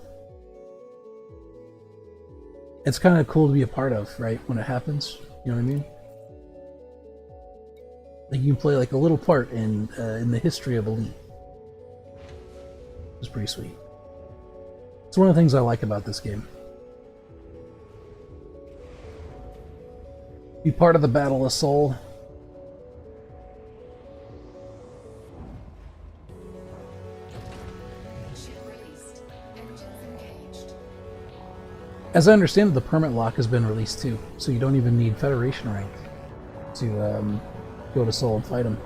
it's kind of cool to be a part of, right, when it happens, you know what I mean? Like you can play like a little part in the history of Elite. It's pretty sweet. It's one of the things I like about this game. Be part of the Battle of Soul. Ship released. Engines engaged. As I understand it, the permit lock has been released too, so you don't even need Federation rank to go to Soul and fight him.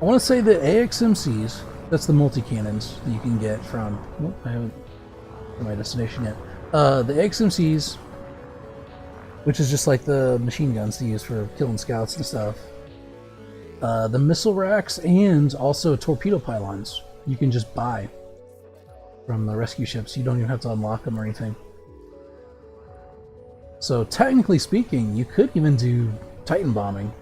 I want to say that AXMCs, that's the multi-cannons that you can get from... Oh, I haven't got my destination yet. The AXMCs, which is just like the machine guns to use for killing scouts and stuff. The missile racks and also torpedo pylons you can just buy from the rescue ships. You don't even have to unlock them or anything. So technically speaking, you could even do Titan bombing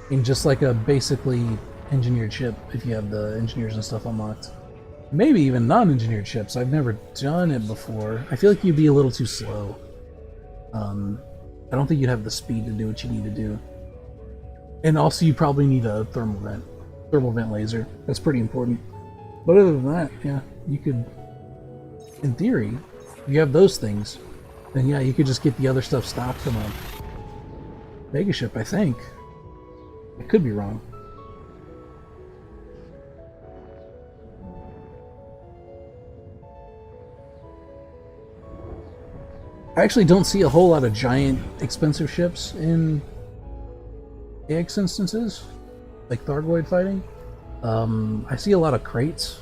in just like a basically engineered ship if you have the engineers and stuff unlocked. Maybe even non-engineered ships. I've never done it before. I feel like you'd be a little too slow. I don't think you'd have the speed to do what you need to do. And also you probably need a thermal vent laser. That's pretty important. But other than that, yeah, you could, in theory, if you have those things, then yeah, you could just get the other stuff stopped from a mega ship, I think. I could be wrong. I actually don't see a whole lot of giant, expensive ships in AX instances, like Thargoid fighting. I see a lot of crates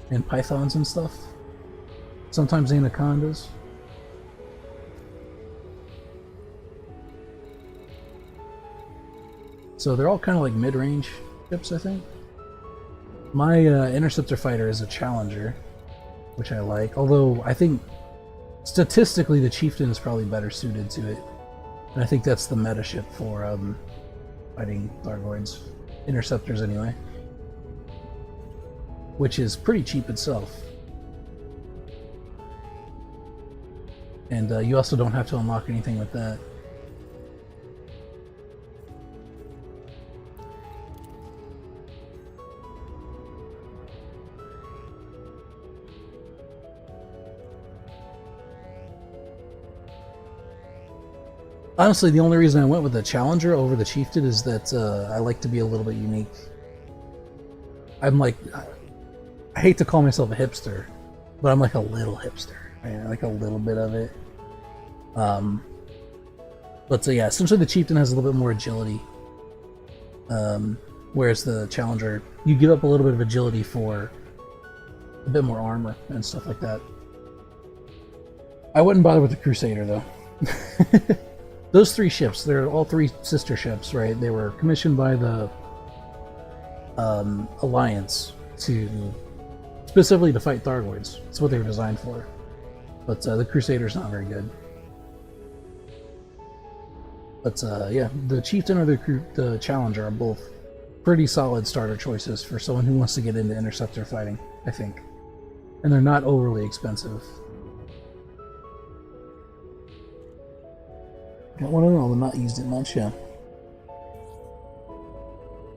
and pythons and stuff. Sometimes anacondas. So they're all kind of like mid-range ships, I think. My interceptor fighter is a Challenger, which I like. Although I think statistically the Chieftain is probably better suited to it. And I think that's the meta ship for fighting Thargoids. Interceptors anyway. Which is pretty cheap itself. And you also don't have to unlock anything with that. Honestly, the only reason I went with the Challenger over the Chieftain is that I like to be a little bit unique. I'm like, I hate to call myself a hipster, but I'm like a little hipster. I like a little bit of it. But yeah, essentially the Chieftain has a little bit more agility. Whereas the Challenger, you give up a little bit of agility for a bit more armor and stuff like that. I wouldn't bother with the Crusader though. Those 3 ships, they're all 3 sister ships, right? They were commissioned by the Alliance specifically to fight Thargoids. That's what they were designed for. But the Crusader's not very good. But yeah, the Chieftain or the Challenger are both pretty solid starter choices for someone who wants to get into interceptor fighting, I think. And they're not overly expensive. Got one of them, although not used it much, yeah.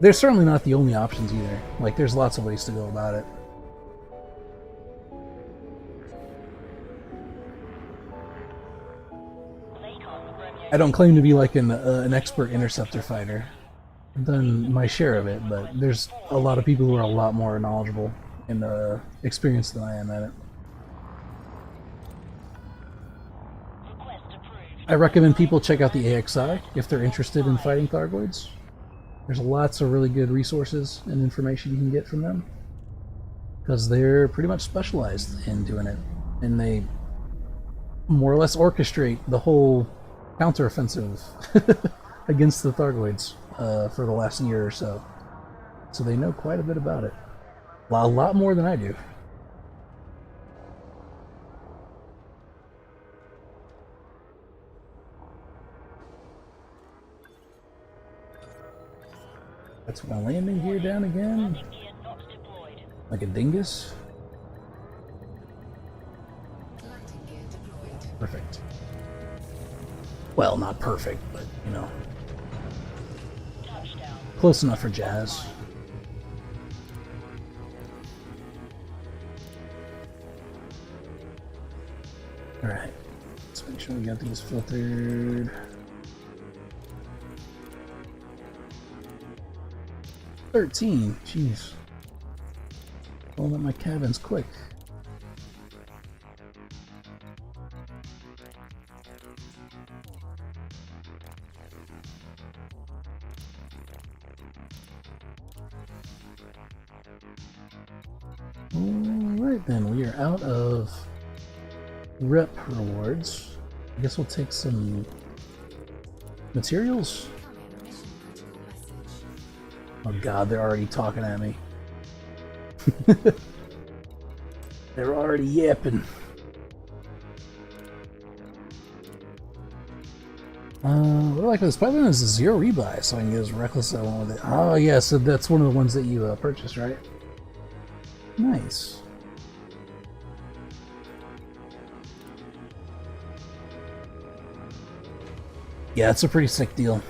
They're certainly not the only options either. Like, there's lots of ways to go about it. I don't claim to be like an expert interceptor fighter. I've done my share of it, but there's a lot of people who are a lot more knowledgeable and experienced than I am at it. I recommend people check out the AXI if they're interested in fighting Thargoids. There's lots of really good resources and information you can get from them, because they're pretty much specialized in doing it, and they more or less orchestrate the whole counteroffensive against the Thargoids for the last year or so. So they know quite a bit about it. A lot more than I do. That's my landing gear down again. Like a dingus. Landing gear deployed. Perfect. Well, not perfect, but, you know, close enough for jazz. Alright, let's make sure we got these filtered. 13, jeez. Filling up my cabins quick. Alright then, we are out of rep rewards. I guess we'll take some materials. Incoming mission critical message. Oh god, they're already talking at me. They're already yapping. What do I like this pipeline is a 0 rebuy, so I can get as reckless as I want with it. Oh yeah, so that's one of the ones that you purchased, right? Nice. Yeah, it's a pretty sick deal.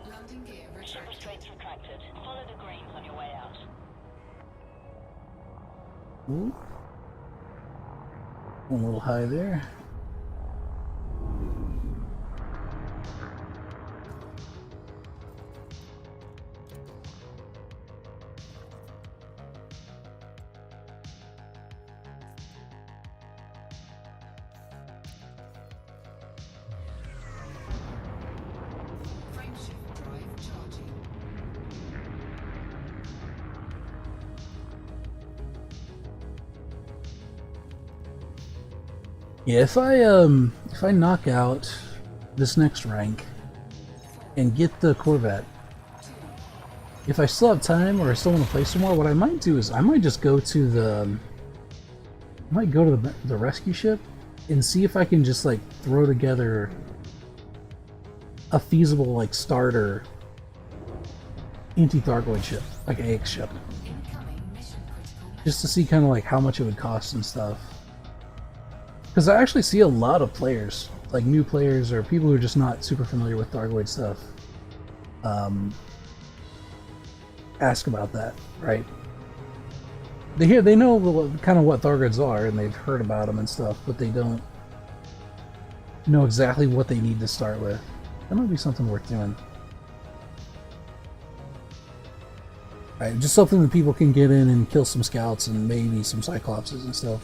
Landing gear Ship retracted. restraints retracted. Follow the greens on your way out. Ooh. One a little high there. Frameshift drive charging. Yeah, if I knock out this next rank and get the Corvette, if I still have time or I still want to play some more, what I might do is I might just go to the the rescue ship and see if I can just like throw together a feasible like starter anti-Thargoid ship, like an AX ship, Incoming mission critical message. just to see kind of like how much it would cost and stuff. Because I actually see a lot of players like new players or people who are just not super familiar with Thargoid stuff ask about that, right? They know kind of what Thargoids are, and they've heard about them and stuff, but they don't know exactly what they need to start with. That might be something worth doing. Right, just something that people can get in and kill some scouts and maybe some cyclopses and stuff.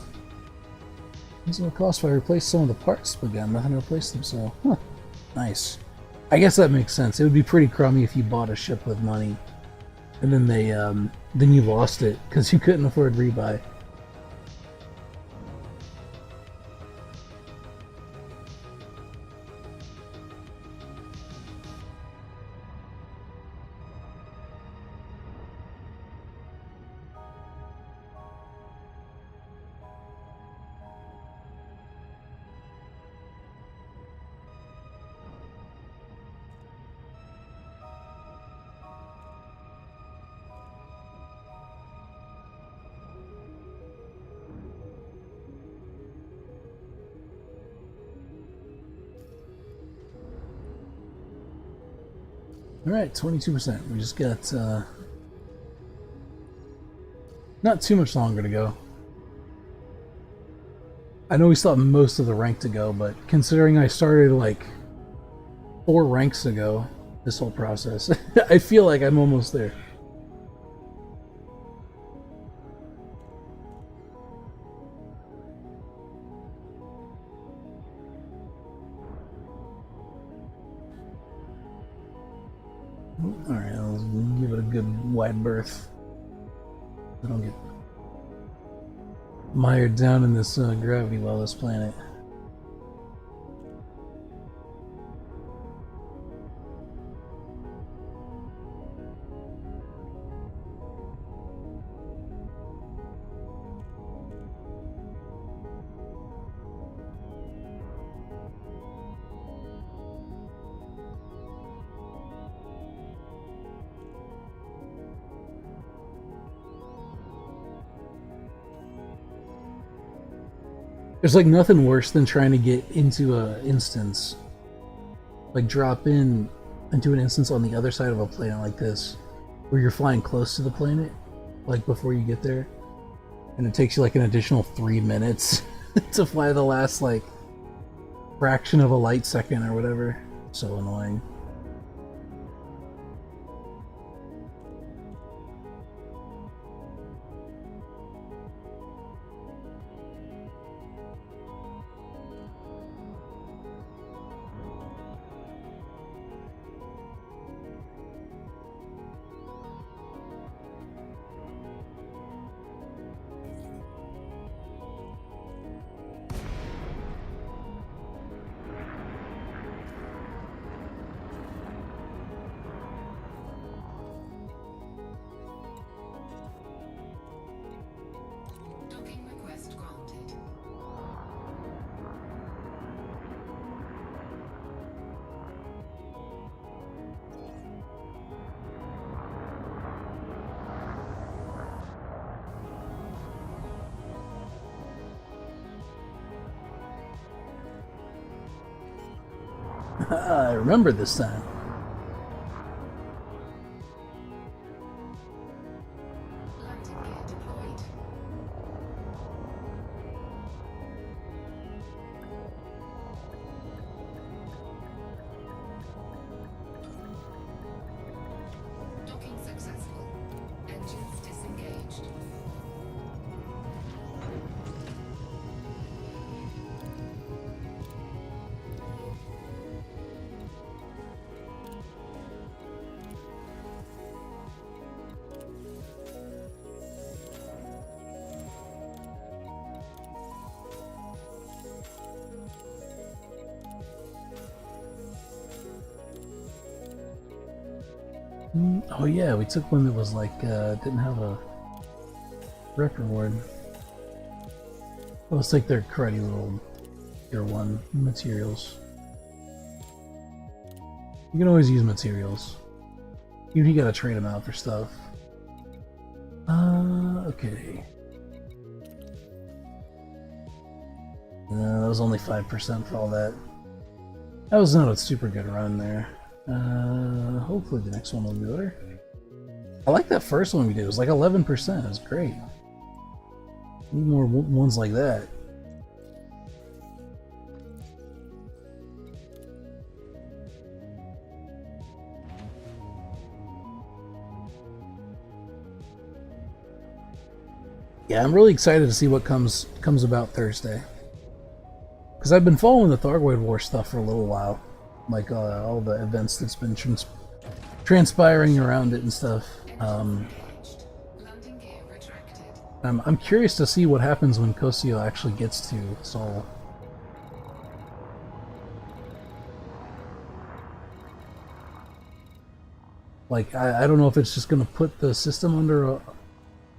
What's it gonna cost if I replace some of the parts? But got nothing to replace them, so huh. Nice. I guess that makes sense. It would be pretty crummy if you bought a ship with money and then then you lost it because you couldn't afford rebuy. Alright, 22%. We just got not too much longer to go. I know we still have most of the rank to go, but considering I started like 4 ranks ago, this whole process, I feel like I'm almost there. Alright, I'll give it a good wide berth. I don't get mired down in this gravity well-less planet. There's like nothing worse than trying to get into a instance, like drop in into an instance on the other side of a planet like this, where you're flying close to the planet, like before you get there, and it takes you like an additional 3 minutes to fly the last like fraction of a light second or whatever. So annoying. Docking request granted. I remember this time. Landing gear deployed. Docking successful. Engines disengaged. Oh yeah, we took one that was like, didn't have a rep reward. Well, let's take their cruddy little tier 1 materials. You can always use materials. Even if you gotta trade them out for stuff. Okay. That was only 5% for all that. That was not a super good run there. Hopefully the next one will be better. I like that first one we did. It was like 11%. It was great. Need more ones like that. Yeah, I'm really excited to see what comes about Thursday. Because I've been following the Thargoid War stuff for a little while. Like all the events that's been transpiring around it and stuff. Landing gear retracted. I'm curious to see what happens when Kosio actually gets to Seoul. Like, I don't know if it's just going to put the system under a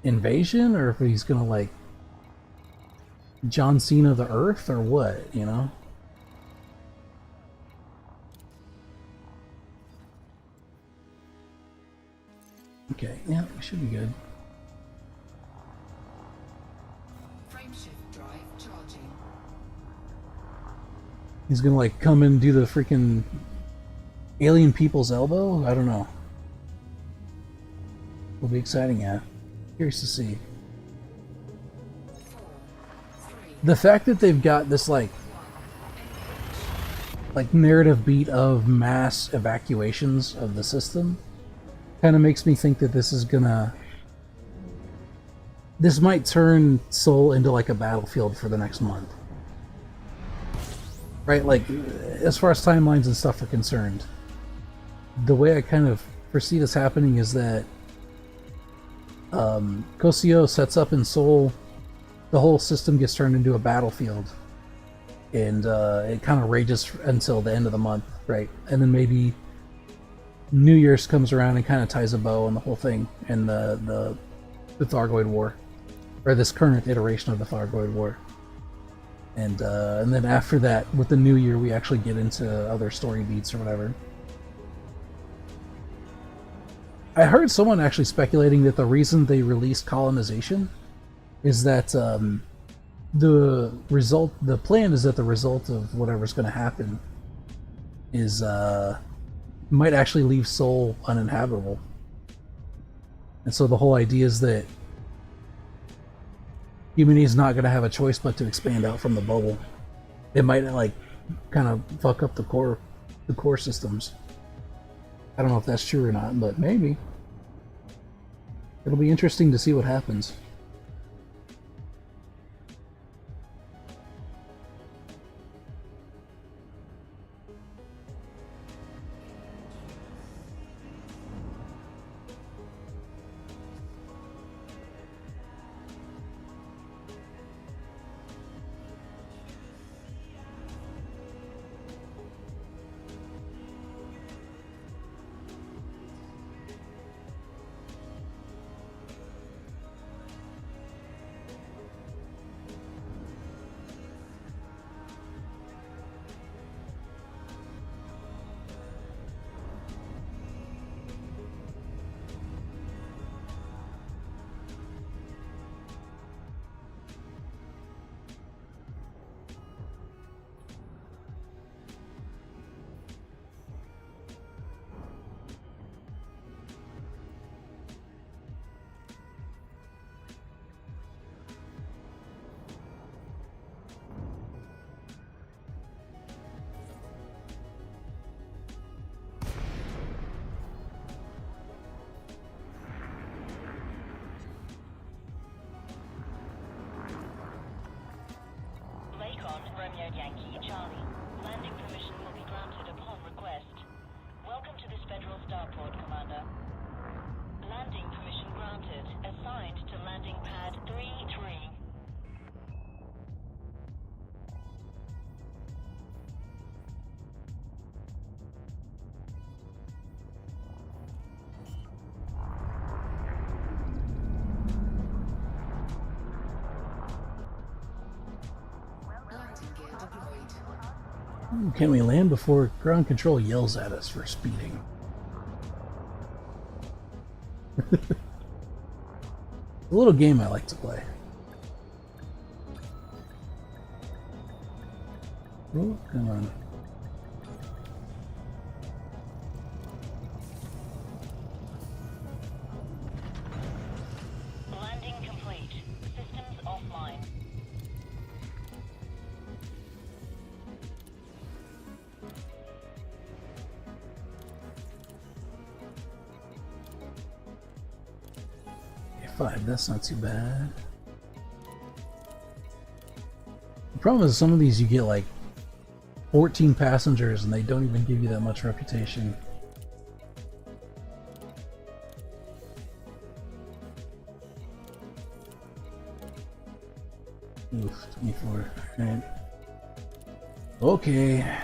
invasion, or if he's going to, like, John Cena the Earth, or what, you know? Okay, yeah, we should be good. Frameshift drive charging. He's gonna, like, come and do the freaking alien people's elbow? I don't know. Will be exciting, yeah. Curious to see. 4, 3, The fact that they've got this, like narrative beat of mass evacuations of the system kind of makes me think that this might turn Seoul into like a battlefield for the next month. Right? Like, as far as timelines and stuff are concerned, the way I kind of foresee this happening is that Kosio sets up in Seoul, the whole system gets turned into a battlefield, and it kind of rages until the end of the month, right? And then maybe New Year's comes around and kind of ties a bow on the whole thing, and the Thargoid War, or this current iteration of the Thargoid War. And then after that, with the New Year, we actually get into other story beats or whatever. I heard someone actually speculating that the reason they released Colonization is that the plan is that the result of whatever's going to happen is might actually leave Seoul uninhabitable. And so the whole idea is that humanity is not going to have a choice but to expand out from the bubble. It might, like, kind of fuck up the core systems. I don't know if that's true or not, but maybe. It'll be interesting to see what happens. Romeo Yankee Charlie. Landing permission will be granted upon request. Welcome to this Federal Starport, Commander. Landing permission granted. Assigned to landing pad 3-3. Landing gear deployed. Can we land before ground control yells at us for speeding? A little game I like to play. Oh, come on. 5. That's not too bad. The problem is some of these you get like 14 passengers and they don't even give you that much reputation. Oof, 24. Alright. Okay.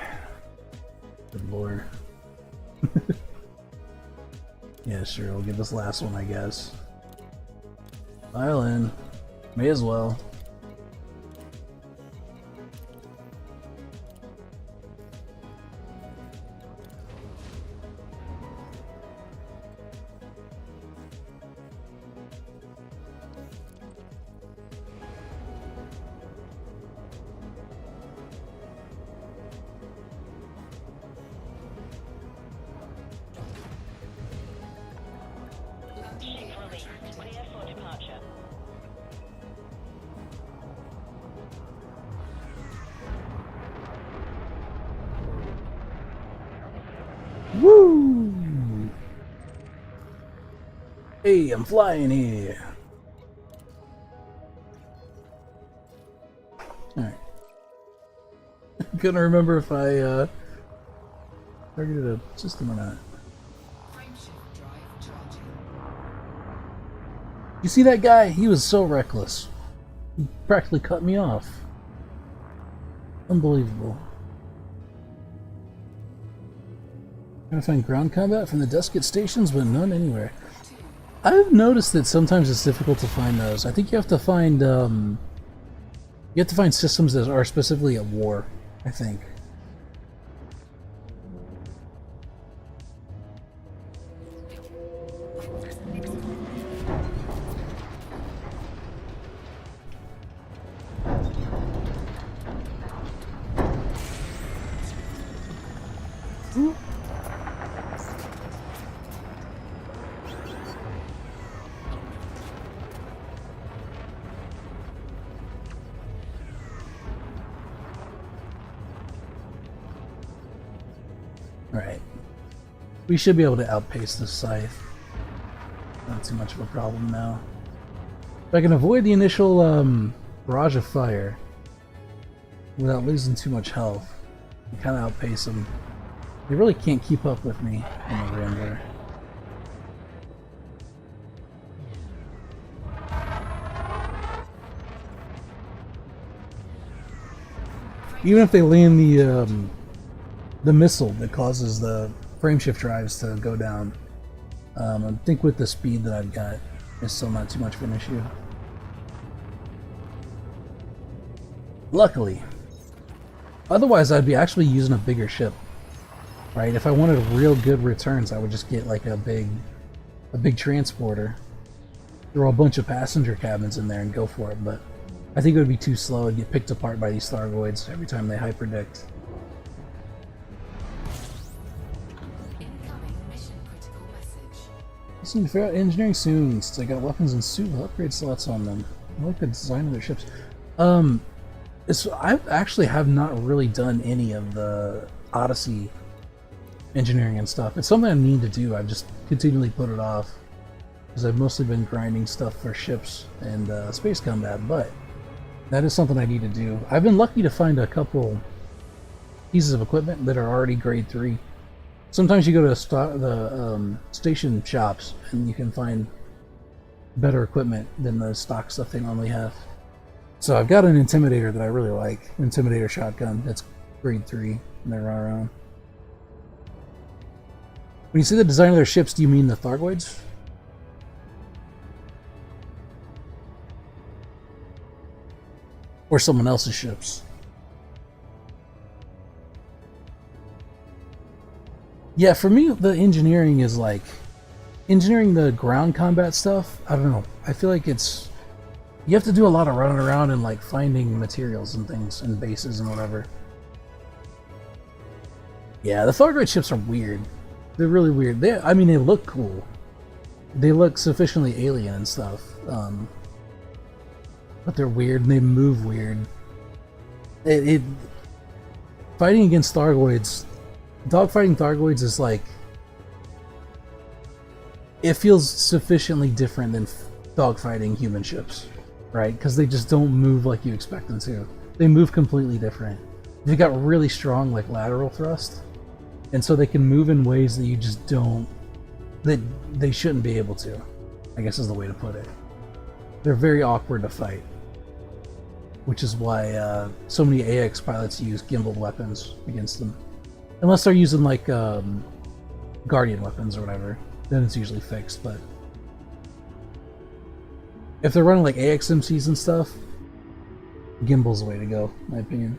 Good lord. Yeah, sure, we'll get this last one, I guess. File in. May as well. Ship released. Clear for departure. Woo! Hey, I'm flying here. Alright. Couldn't remember if I targeted a system or not. Frameshift drive charging. You see that guy? He was so reckless. He practically cut me off. Unbelievable. Trying to find ground combat from the deskit stations, but none anywhere. I've noticed that sometimes it's difficult to find those. I think you have to find systems that are specifically at war, I think. Alright. We should be able to outpace this scythe. Not too much of a problem now. If I can avoid the initial barrage of fire without losing too much health, and kind of outpace them. They really can't keep up with me in the Rambler. Even if they land the missile that causes the frameshift drives to go down, I think with the speed that I've got, it's still not too much of an issue. Luckily. Otherwise, I'd be actually using a bigger ship. Right? If I wanted real good returns, I would just get like a big transporter, throw a bunch of passenger cabins in there and go for it, but I think it would be too slow and get picked apart by these Thargoids every time they hyperdict. Incoming mission critical message. Listen to figure out engineering soon, since I got weapons and suit with upgrade slots on them. I like the design of their ships. I actually have not really done any of the Odyssey engineering and stuff. It's something I need to do. I've just continually put it off because I've mostly been grinding stuff for ships and space combat, but that is something I need to do. I've been lucky to find a couple pieces of equipment that are already grade 3. Sometimes you go to the station shops and you can find better equipment than the stock stuff they normally have. So I've got an Intimidator that I really like. Intimidator shotgun that's grade 3 and they run around. When you say the design of their ships, do you mean the Thargoids? Or someone else's ships? Yeah, for me, the engineering is like... engineering the ground combat stuff, I don't know. I feel like it's... you have to do a lot of running around and like finding materials and things and bases and whatever. Yeah, the Thargoid ships are weird. They're really weird. I mean, they look cool. They look sufficiently alien and stuff. But they're weird and they move weird. Fighting against Thargoids, dogfighting Thargoids is like... it feels sufficiently different than dogfighting human ships, right? Because they just don't move like you expect them to. They move completely different. They've got really strong like lateral thrust, and so they can move in ways that you just don't, that they shouldn't be able to, I guess is the way to put it. They're very awkward to fight, which is why so many AX pilots use gimbaled weapons against them. Unless they're using like Guardian weapons or whatever, then it's usually fixed, but if they're running like AXMCs and stuff, gimbal's the way to go, in my opinion.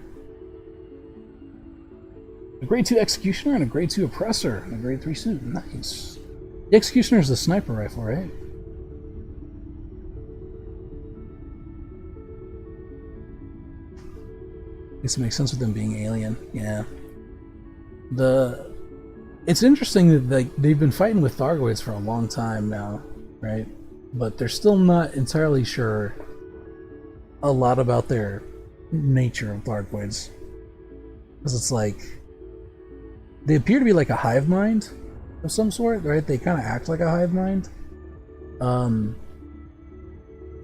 A grade 2 Executioner and a grade 2 Oppressor and a grade 3 suit. Nice. The Executioner is the sniper rifle, right? This makes sense with them being alien. Yeah. It's interesting that they've been fighting with Thargoids for a long time now, right? But they're still not entirely sure a lot about their nature of Thargoids. Because it's like, they appear to be like a hive mind of some sort, right? They kind of act like a hive mind.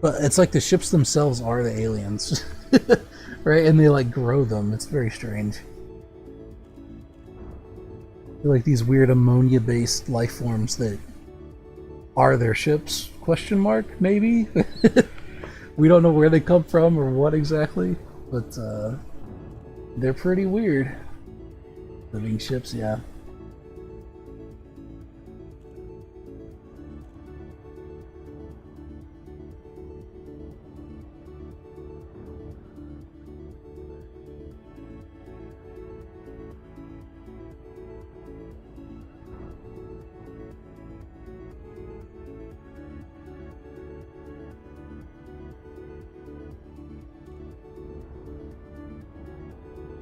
But it's like the ships themselves are the aliens, right? And they like grow them. It's very strange. They're like these weird ammonia-based life forms that are their ships? Question mark? Maybe? We don't know where they come from or what exactly, but they're pretty weird. Living ships, yeah.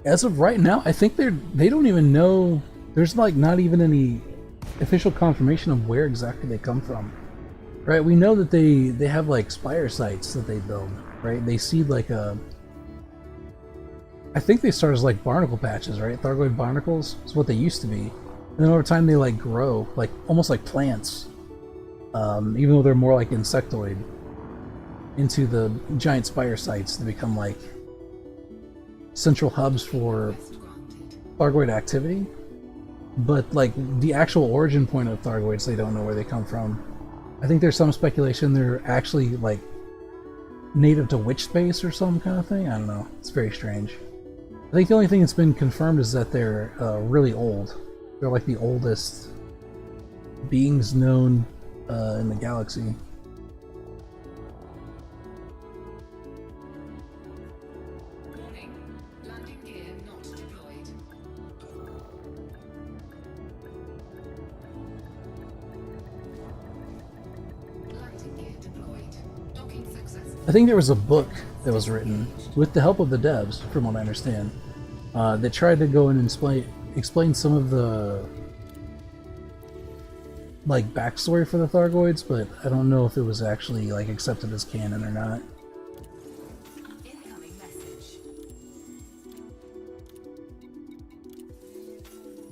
As of right now, I think they don't even know. There's like not even any official confirmation of where exactly they come from, right? We know that they have like spire sites that they build, right? They seed like I think they start as like barnacle patches, right? Thargoid barnacles is what they used to be, and then over time they like grow like almost like plants, even though they're more like insectoid, into the giant spire sites to become like central hubs for Thargoid activity. But like the actual origin point of Thargoids, they don't know where they come from. I think there's some speculation they're actually like native to witch space or some kind of thing. I don't know. It's very strange. I think the only thing that's been confirmed is that they're really old. They're like the oldest beings known in the galaxy. Warning. Landing gear not deployed. Landing gear deployed. Docking successful. I think there was a book that was written with the help of the devs, from what I understand, that tried to go in and explain some of the like backstory for the Thargoids, but I don't know if it was actually like accepted as canon or not. Incoming message.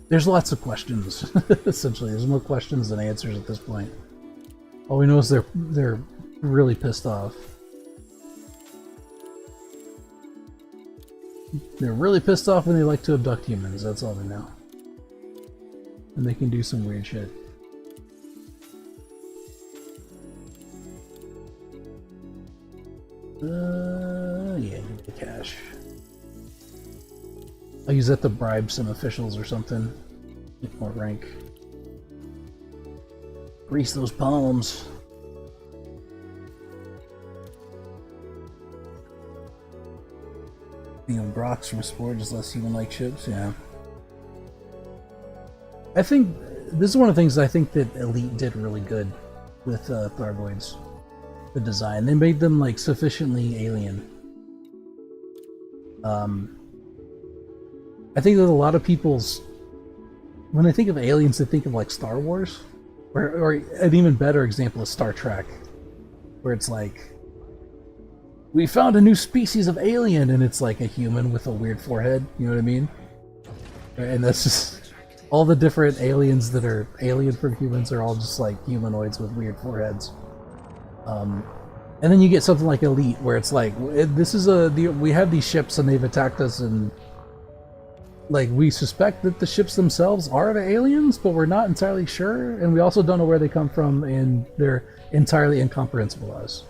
There's lots of questions. Essentially, there's more questions than answers at this point. All we know is they're really pissed off. They're really pissed off and they like to abduct humans. That's all we know. And they can do some weird shit. Yeah, give me the cash. I'll use that to bribe some officials or something. Get more rank. Grease those palms. Being Brox from Spore just less human-like ships, yeah. I think this is one of the things I think that Elite did really good with Thargoids. The design. They made them like sufficiently alien. I think that a lot of people's, when they think of aliens, they think of like Star Wars, or an even better example is Star Trek, where it's like, we found a new species of alien, and it's like a human with a weird forehead. You know what I mean? And that's just all the different aliens that are alien from humans are all just like humanoids with weird foreheads. And then you get something like Elite, where it's like, we have these ships and they've attacked us, and like we suspect that the ships themselves are the aliens, but we're not entirely sure, and we also don't know where they come from, and they're entirely incomprehensible to us,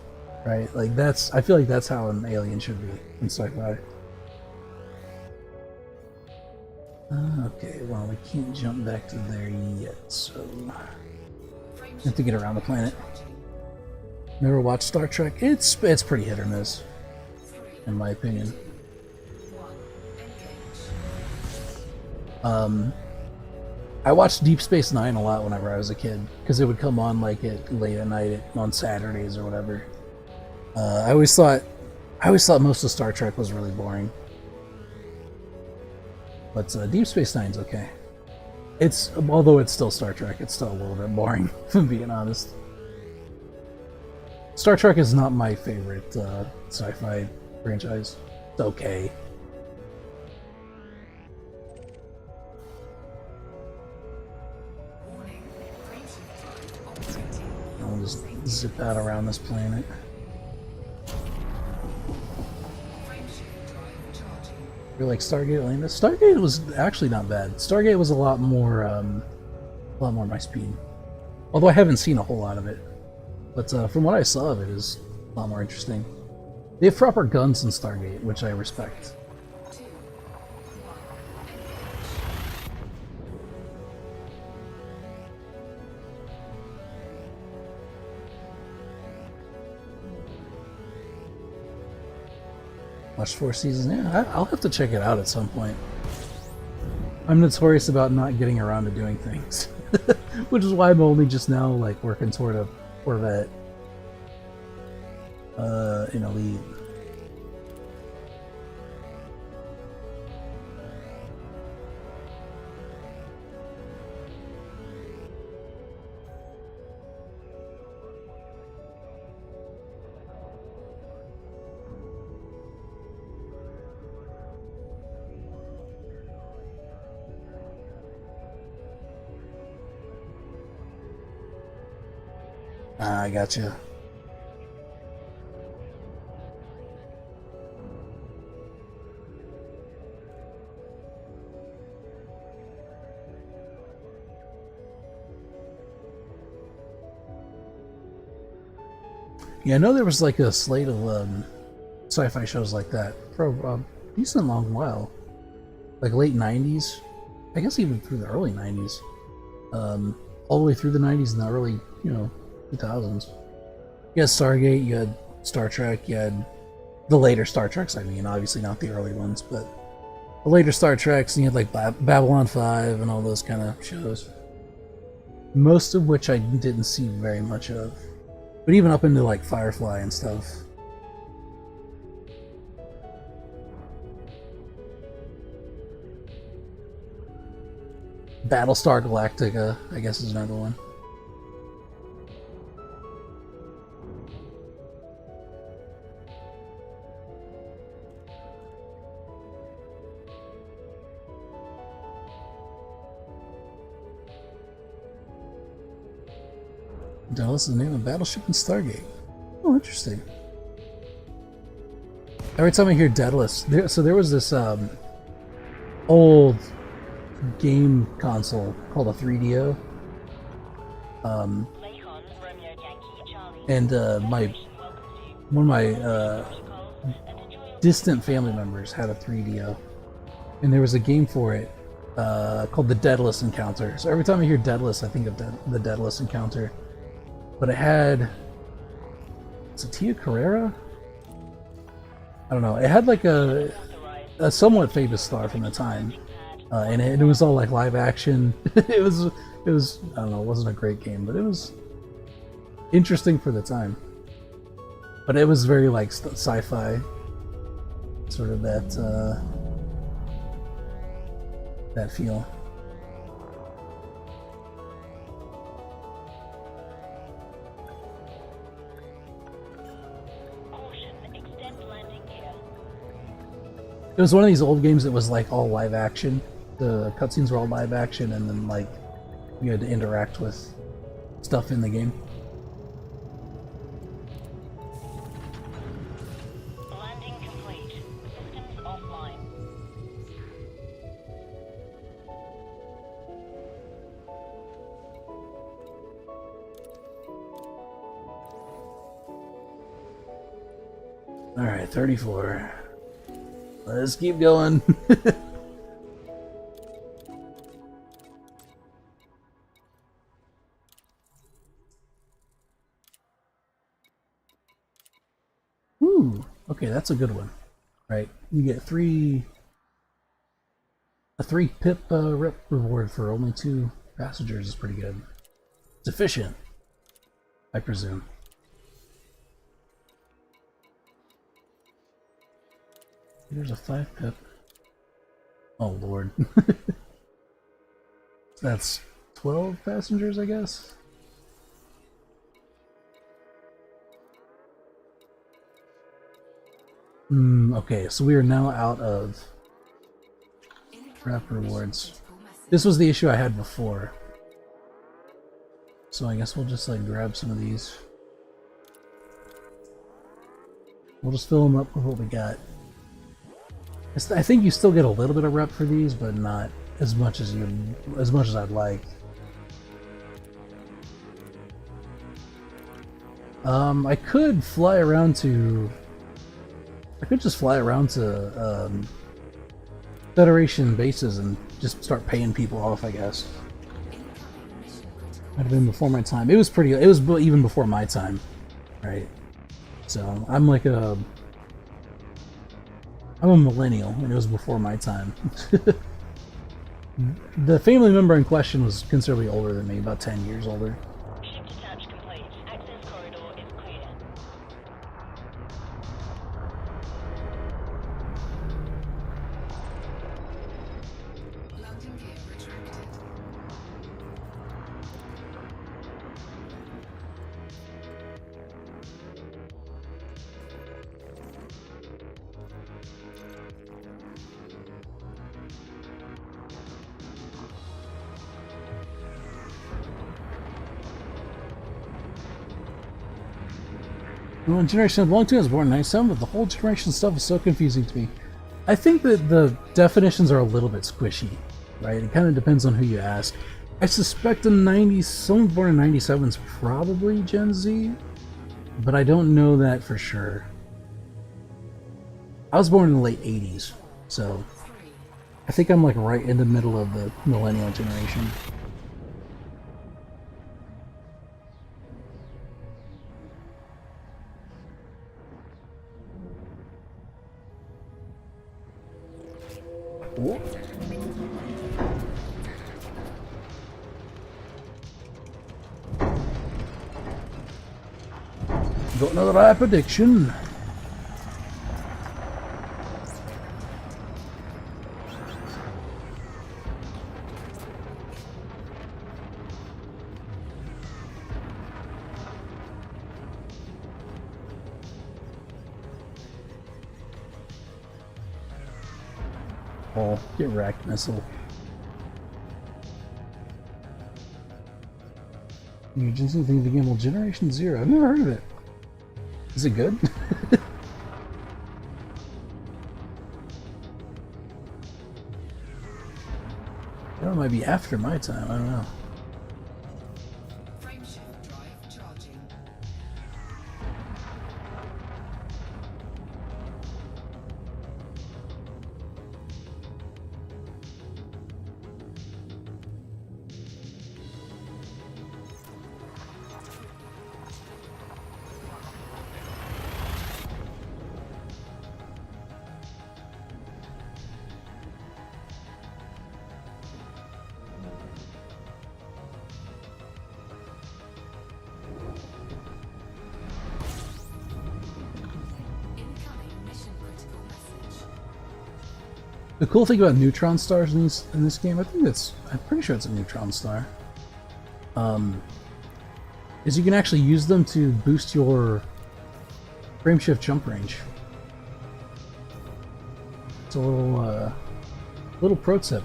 right? Like I feel like that's how an alien should be in sci-fi. Okay, well we can't jump back to there yet, so Frame have to get around the planet. Never watched Star Trek? It's pretty hit or miss, in my opinion. I watched Deep Space Nine a lot whenever I was a kid, because it would come on like late at night on Saturdays or whatever. I always thought most of Star Trek was really boring, but Deep Space Nine's okay. Although it's still Star Trek, it's still a little bit boring, if I'm being honest. Star Trek is not my favorite sci-fi franchise. It's okay. warning. Frameshift drive operating. I'll just zip out around this planet. Frameshift drive charging. You're like Stargate Atlantis? Stargate was actually not bad. Stargate was a lot more my speed. Although I haven't seen a whole lot of it. But from what I saw of it, is a lot more interesting. They have proper guns in Stargate, which I respect. 2, 1, Watched 4 seasons. Yeah, I'll have to check it out at some point. I'm notorious about not getting around to doing things, which is why I'm only just now like working toward a Corvette in Elite. Ah, I gotcha. Yeah, I know there was like a slate of sci-fi shows like that for a decent long while. Like late 90s. I guess even through the early 90s. All the way through the 90s and the early, 2000s. You had Stargate, you had Star Trek, you had the later Star Treks, I mean, obviously not the early ones, but the later Star Treks, and you had like Babylon 5 and all those kind of shows. Most of which I didn't see very much of. But even up into like Firefly and stuff. Battlestar Galactica, I guess, is another one. Dallas is the name of Battleship in Stargate. Oh, interesting. Every time I hear Daedalus, there was this old game console called a 3DO. Lakon, Romeo Yankee, Charlie. And one of my distant family members had a 3DO, and there was a game for it called the Daedalus Encounter. So every time I hear Daedalus, I think of the Daedalus Encounter. But it had, was it Tia Carrera? I don't know. It had like a somewhat famous star from the time, and it was all like live action. it was I don't know. It wasn't a great game, but it was interesting for the time. But it was very like sci-fi, sort of that feel. It was one of these old games that was like all live action. The cutscenes were all live action, and then like you had to interact with stuff in the game. 34. Let's keep going. Ooh, okay, that's a good one. Right, you get a 3 pip rep reward for only 2 passengers is pretty good. It's efficient, I presume. There's a 5 pip. Oh lord. That's 12 passengers, I guess? Okay, so we are now out of rep rewards. This was the issue I had before. So I guess we'll just like grab some of these. We'll just fill them up with what we got. I think you still get a little bit of rep for these, but not as much as I'd like. I could fly around to. I could just fly around to Federation bases and just start paying people off, I guess. Might have been before my time. It was even before my time, right? So I'm like I'm a millennial, and it was before my time. The family member in question was considerably older than me, about 10 years older. Ship detach complete. Access corridor is clear. Landing gear retracted. Well, Generation of Long 2 I was born in 97, but the whole generation stuff is so confusing to me. I think that the definitions are a little bit squishy, right? It kind of depends on who you ask. I suspect someone born in 97 is probably Gen Z, but I don't know that for sure. I was born in the late 80s, so I think I'm like right in the middle of the millennial generation. Oh. Got another high prediction. Oh, get wrecked, missile. You just think of the game, well, Generation Zero. I've never heard of it. Is it good? That might be after my time, I don't know. Frameshift drive charging. Incoming mission critical message. The cool thing about neutron stars in this game, I'm pretty sure it's a neutron star, is you can actually use them to boost your frameshift jump range. It's a little pro tip.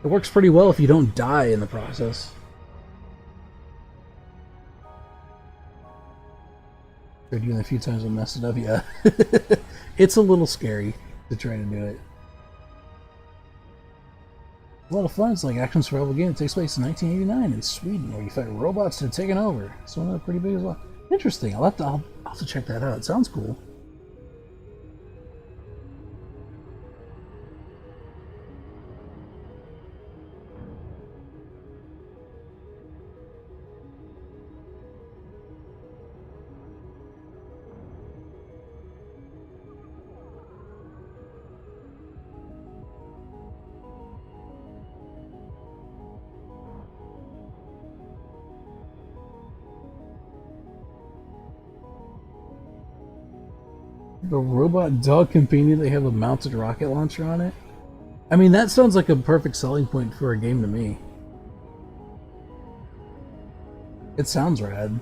It works pretty well if you don't die in the process. Tried doing it a few times and messed it up, yeah. It's a little scary to try to do it. A lot of fun. It's like action survival game. It takes place in 1989 in Sweden, where you fight robots that are taking over. So that's pretty big as well. Interesting. I'll have to check that out. It sounds cool. The robot dog companion, they have a mounted rocket launcher on it. I mean, that sounds like a perfect selling point for a game to me. It sounds rad.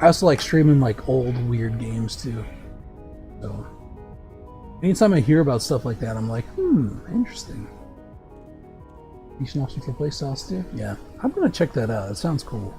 I also like streaming like old weird games too. So anytime I hear about stuff like that, I'm like, interesting. Decent option for playstyles too? Yeah. I'm gonna check that out. It sounds cool.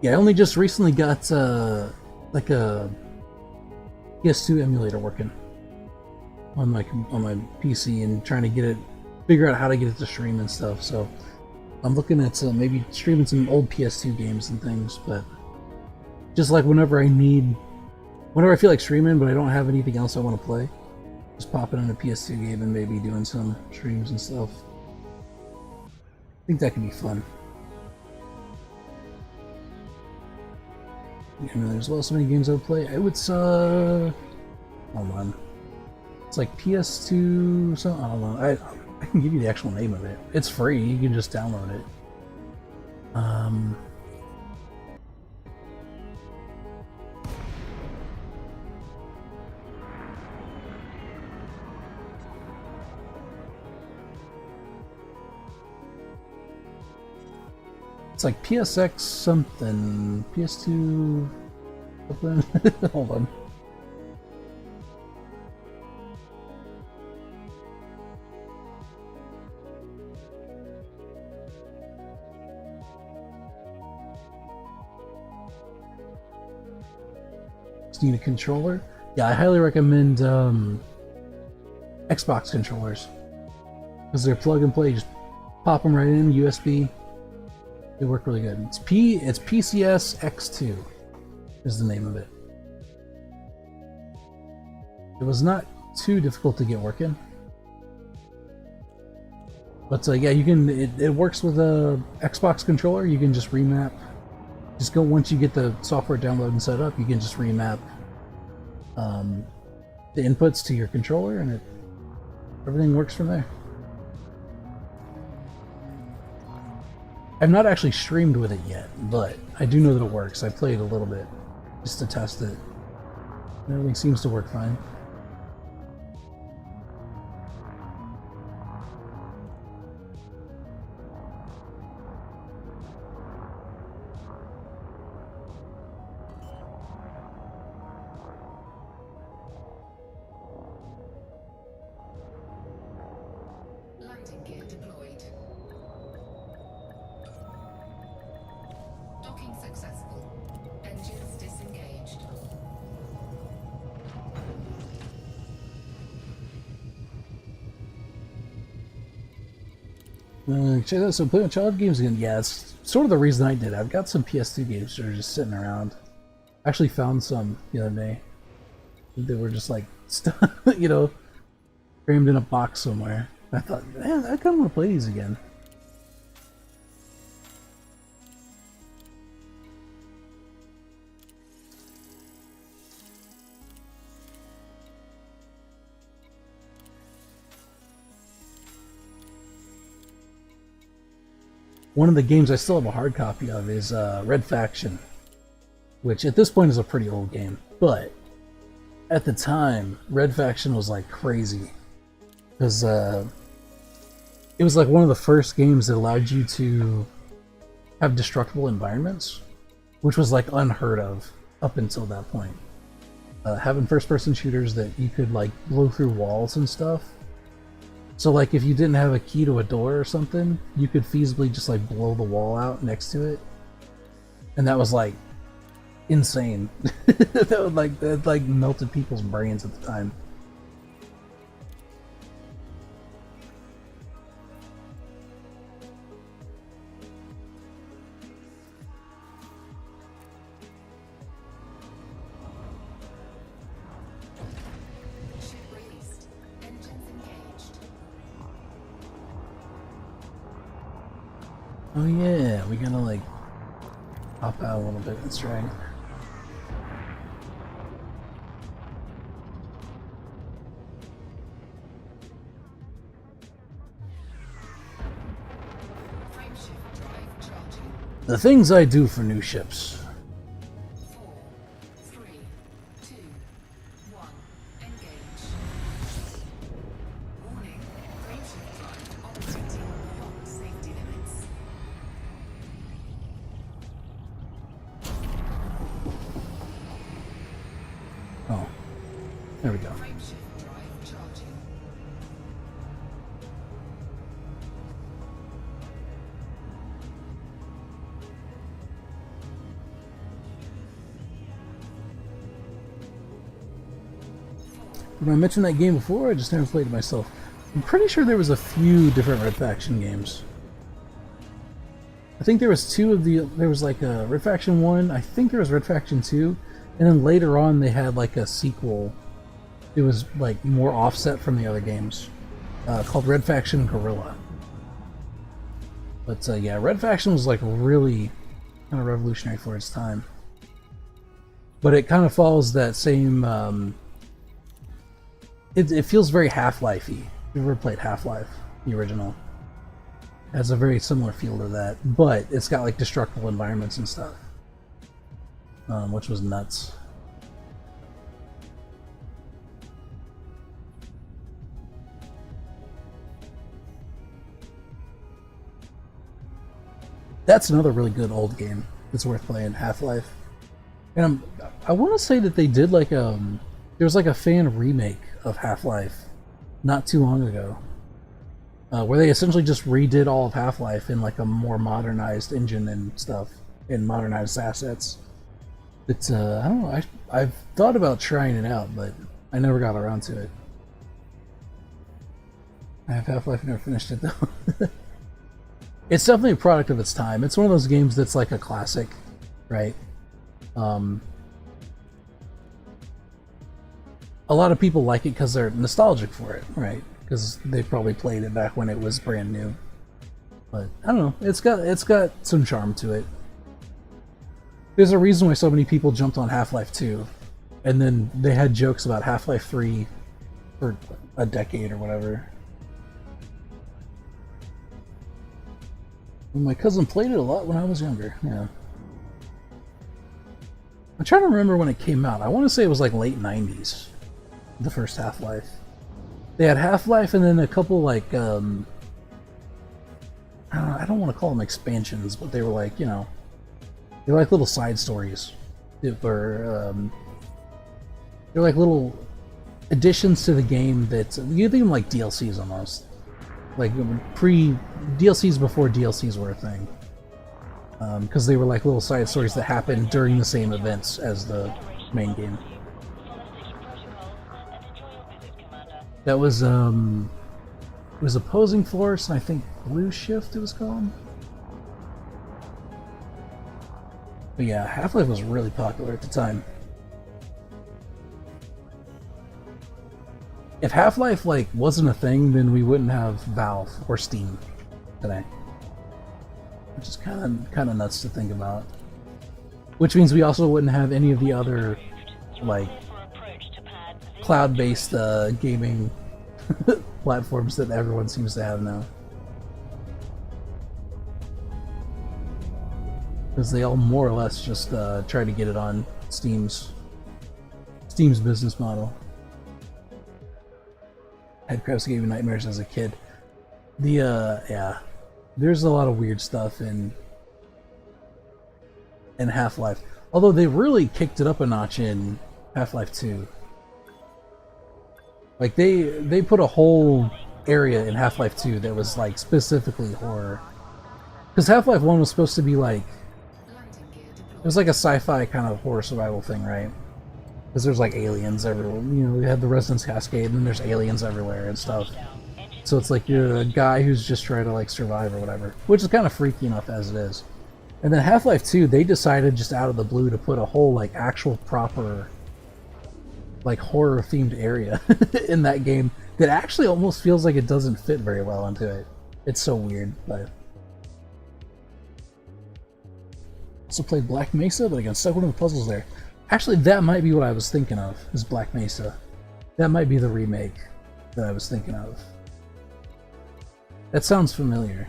Yeah, I only just recently got like a PS2 emulator working on my PC and trying to get it, figure out how to get it to stream and stuff. So I'm looking at maybe streaming some old PS2 games and things. But just like whenever I feel like streaming, but I don't have anything else I want to play, just popping in a PS2 game and maybe doing some streams and stuff. I think that could be fun. There's well so many games I would play. I would hold on. It's like PS2 something. I don't know. I can give you the actual name of it. It's free. You can just download it. It's like PSX something. PS2 something. Hold on. Just need a controller? Yeah, I highly recommend Xbox controllers. Because they're plug and play. Just pop them right in, USB. They work really good. It's PCS X2 is the name of it. It was not too difficult to get working. But yeah, you can. It works with a Xbox controller. You can just remap. Just go once you get the software downloaded and set up. You can just remap the inputs to your controller, and everything works from there. I've not actually streamed with it yet, but I do know that it works. I played a little bit just to test it. And everything seems to work fine. Landing gear deployed. Docking successful. Engines disengaged. Check that out. So playing child games again. Yeah, it's sort of the reason I did. I've got some PS2 games that are just sitting around. I actually found some the other day. They were just like, you know, crammed in a box somewhere. I thought, man, I kind of want to play these again. One of the games I still have a hard copy of is Red Faction, which at this point is a pretty old game, but at the time, Red Faction was like crazy, because it was like one of the first games that allowed you to have destructible environments. which was like unheard of up until that point. Having first-person shooters that you could like blow through walls and stuff. So like if you didn't have a key to a door or something, you could feasibly just like blow the wall out next to it, and that was like insane. that like melted people's brains at the time. Ship released. Engines engaged. Oh yeah, we gotta like hop out a little bit. That's right. Frameshift drive charging. The things I do for new ships. 4, 3, 2, 1. Engage. Warning. Frameshift drive operating beyond safety limits. Oh, there we go. Frameshift drive charging. When I mentioned that game before, I just never played it myself. I'm pretty sure there was a few different Red Faction games. I think there was there was like a Red Faction 1, I think there was Red Faction 2, and then later on they had like a sequel. It was like more offset from the other games, called Red Faction Guerrilla. But yeah, Red Faction was like really kind of revolutionary for its time. But it kind of follows that same. It feels very Half-Life-y. If you've ever played Half-Life, the original, it has a very similar feel to that, but it's got like destructible environments and stuff, which was nuts. That's another really good old game that's worth playing, Half-Life. And I want to say that they did like there was like a fan remake of Half-Life not too long ago, where they essentially just redid all of Half-Life in like a more modernized engine and stuff, and modernized assets. It's I don't know. I've thought about trying it out, but I never got around to it. I have Half-Life, never finished it though. It's definitely a product of its time. It's one of those games that's like a classic, right? A lot of people like it because they're nostalgic for it, right? Because they probably played it back when it was brand new. But I don't know. It's got some charm to it. There's a reason why so many people jumped on Half-Life 2, and then they had jokes about Half-Life 3 for a decade or whatever. My cousin played it a lot when I was younger. Yeah. I'm trying to remember when it came out. I want to say it was like late 90s. The first Half-Life. They had Half-Life and then a couple like I don't want to call them expansions, but they were like, you know, they were like little side stories. They were they're like little additions to the game that you think of them like DLCs almost. Like DLCs before DLCs were a thing. Because they were like little side stories that happened during the same events as the main game. That was it was Opposing Force, and I think Blue Shift it was called. But yeah, Half-Life was really popular at the time. If Half-Life like wasn't a thing, then we wouldn't have Valve or Steam today. Which is kind of nuts to think about. Which means we also wouldn't have any of the other like cloud-based gaming platforms that everyone seems to have now. Because they all more or less just try to get it on Steam's business model. Headcrabs gave me nightmares as a kid. Yeah, there's a lot of weird stuff in in Half-Life. Although they really kicked it up a notch in Half-Life 2. Like they put a whole area in Half-Life 2 that was like specifically horror. Because Half-Life 1 was supposed to be like, Landing gear it deployed. was like a sci-fi kind of horror survival thing, right? Because there's like aliens everywhere. You know, we had the Resonance Cascade, and then there's aliens everywhere and stuff. So it's like you're a guy who's just trying to like survive or whatever, which is kind of freaky enough as it is. And then Half-Life 2, they decided just out of the blue to put a whole like actual proper like horror themed area in that game that actually almost feels like it doesn't fit very well into it. It's so weird, but also played Black Mesa, but I got stuck with the puzzles there. Actually, that might be what I was thinking of, is Black Mesa. That might be the remake that I was thinking of. That sounds familiar.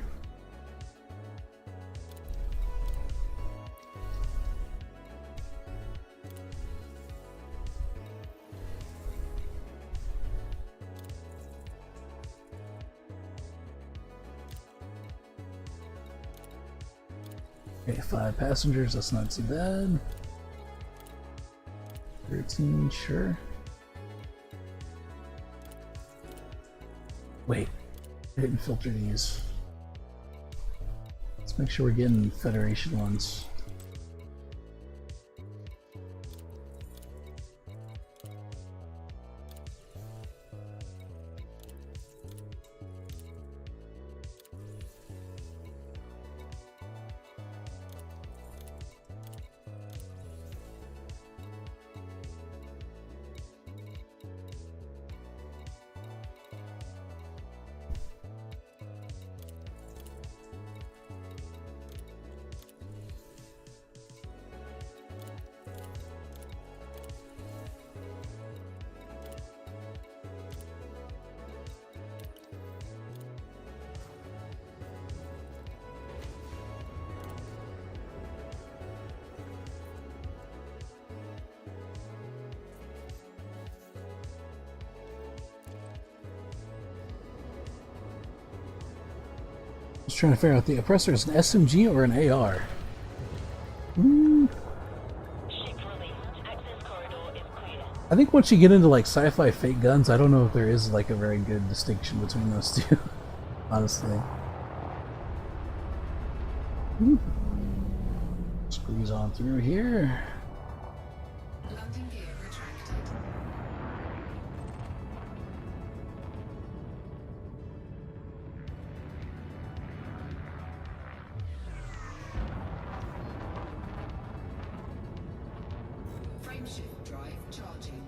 Okay, 5 passengers, that's not too bad. 13, sure. Wait, I didn't filter these. Let's make sure we're getting Federation ones. Just trying to figure out the oppressor is an SMG or an AR. Ship released. Access corridor is clear. I think once you get into like sci-fi fake guns, I don't know if there is like a very good distinction between those two, honestly. Squeeze on through here. Landing gear retracted. Frameshift drive charging.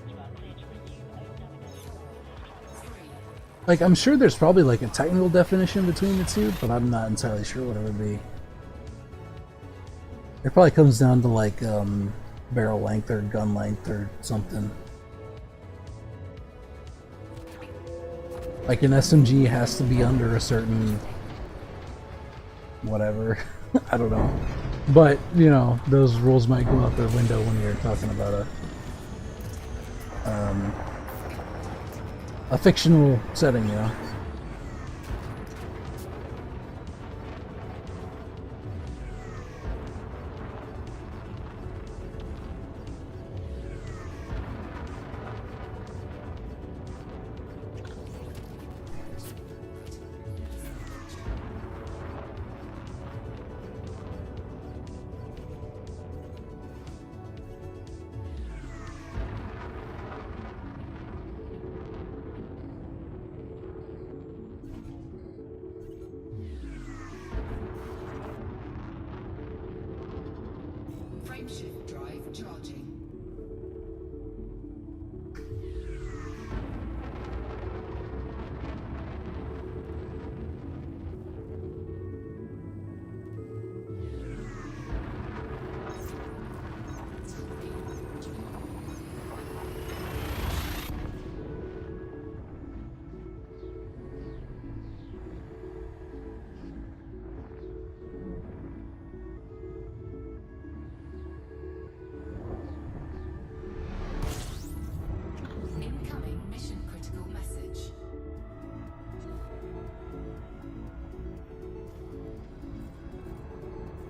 You are clear to resume navigation. 3, Like, I'm sure there's probably like a technical definition between the two, but I'm not entirely sure what it would be. It probably comes down to like barrel length or gun length or something. Like an SMG has to be under a certain whatever. I don't know. But, you know, those rules might go out the window when you're talking about a fictional setting, you know.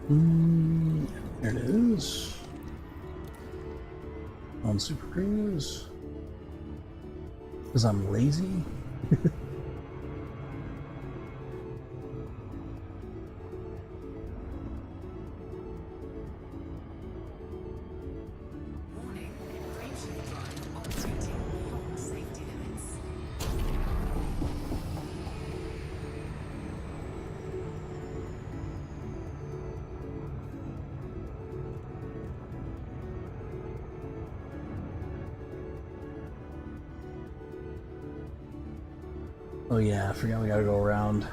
There it is. On Super Cruise. Because I'm lazy. Warning, frameshift drive operating beyond safety limits. Oh yeah, I forgot we gotta go around.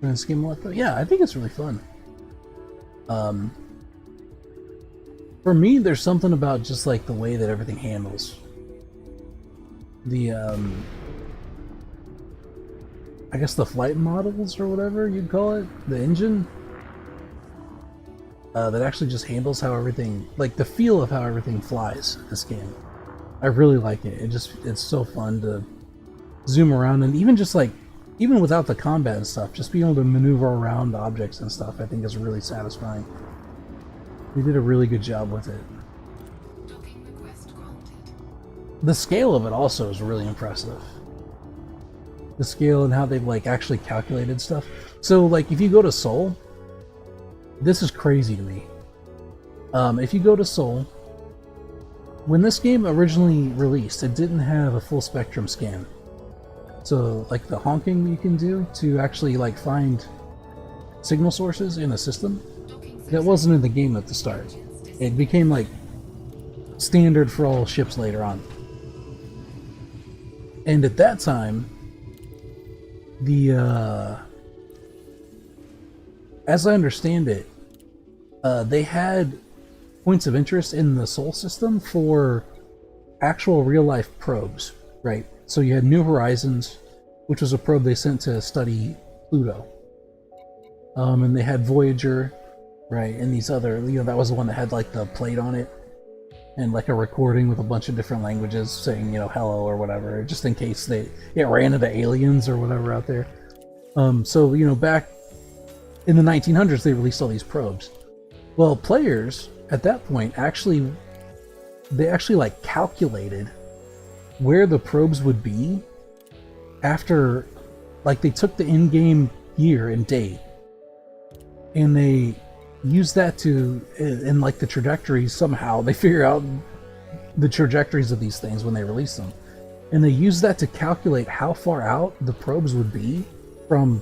Grand scheme of life, yeah, I think it's really fun. For me, there's something about just like the way that everything handles. The I guess the flight models or whatever you'd call it, the engine, that actually just handles how everything, like the feel of how everything flies in this game. I really like it. It's so fun to zoom around, and even just like, even without the combat and stuff, just being able to maneuver around objects and stuff, I think is really satisfying. They did a really good job with it. Docking request granted. The scale of it also is really impressive. The scale and how they've like actually calculated stuff. So like if you go to Seoul, this is crazy to me. If you go to Seoul, when this game originally released, it didn't have a full spectrum scan. So like the honking you can do to actually like find signal sources in a system, that wasn't in the game at the start. It became like standard for all ships later on. And at that time, the as I understand it, they had points of interest in the Sol system for actual real-life probes, right? So you had New Horizons, which was a probe they sent to study Pluto. And they had Voyager, right? And these other, that was the one that had like the plate on it, and like a recording with a bunch of different languages saying, hello or whatever, just in case it ran into aliens or whatever out there. So, back in the 1900s, they released all these probes. Well, players at that point actually like calculated where the probes would be after, like, they took the in-game year and date, and they used that to, in like the trajectories, somehow they figure out the trajectories of these things when they release them, and they use that to calculate how far out the probes would be from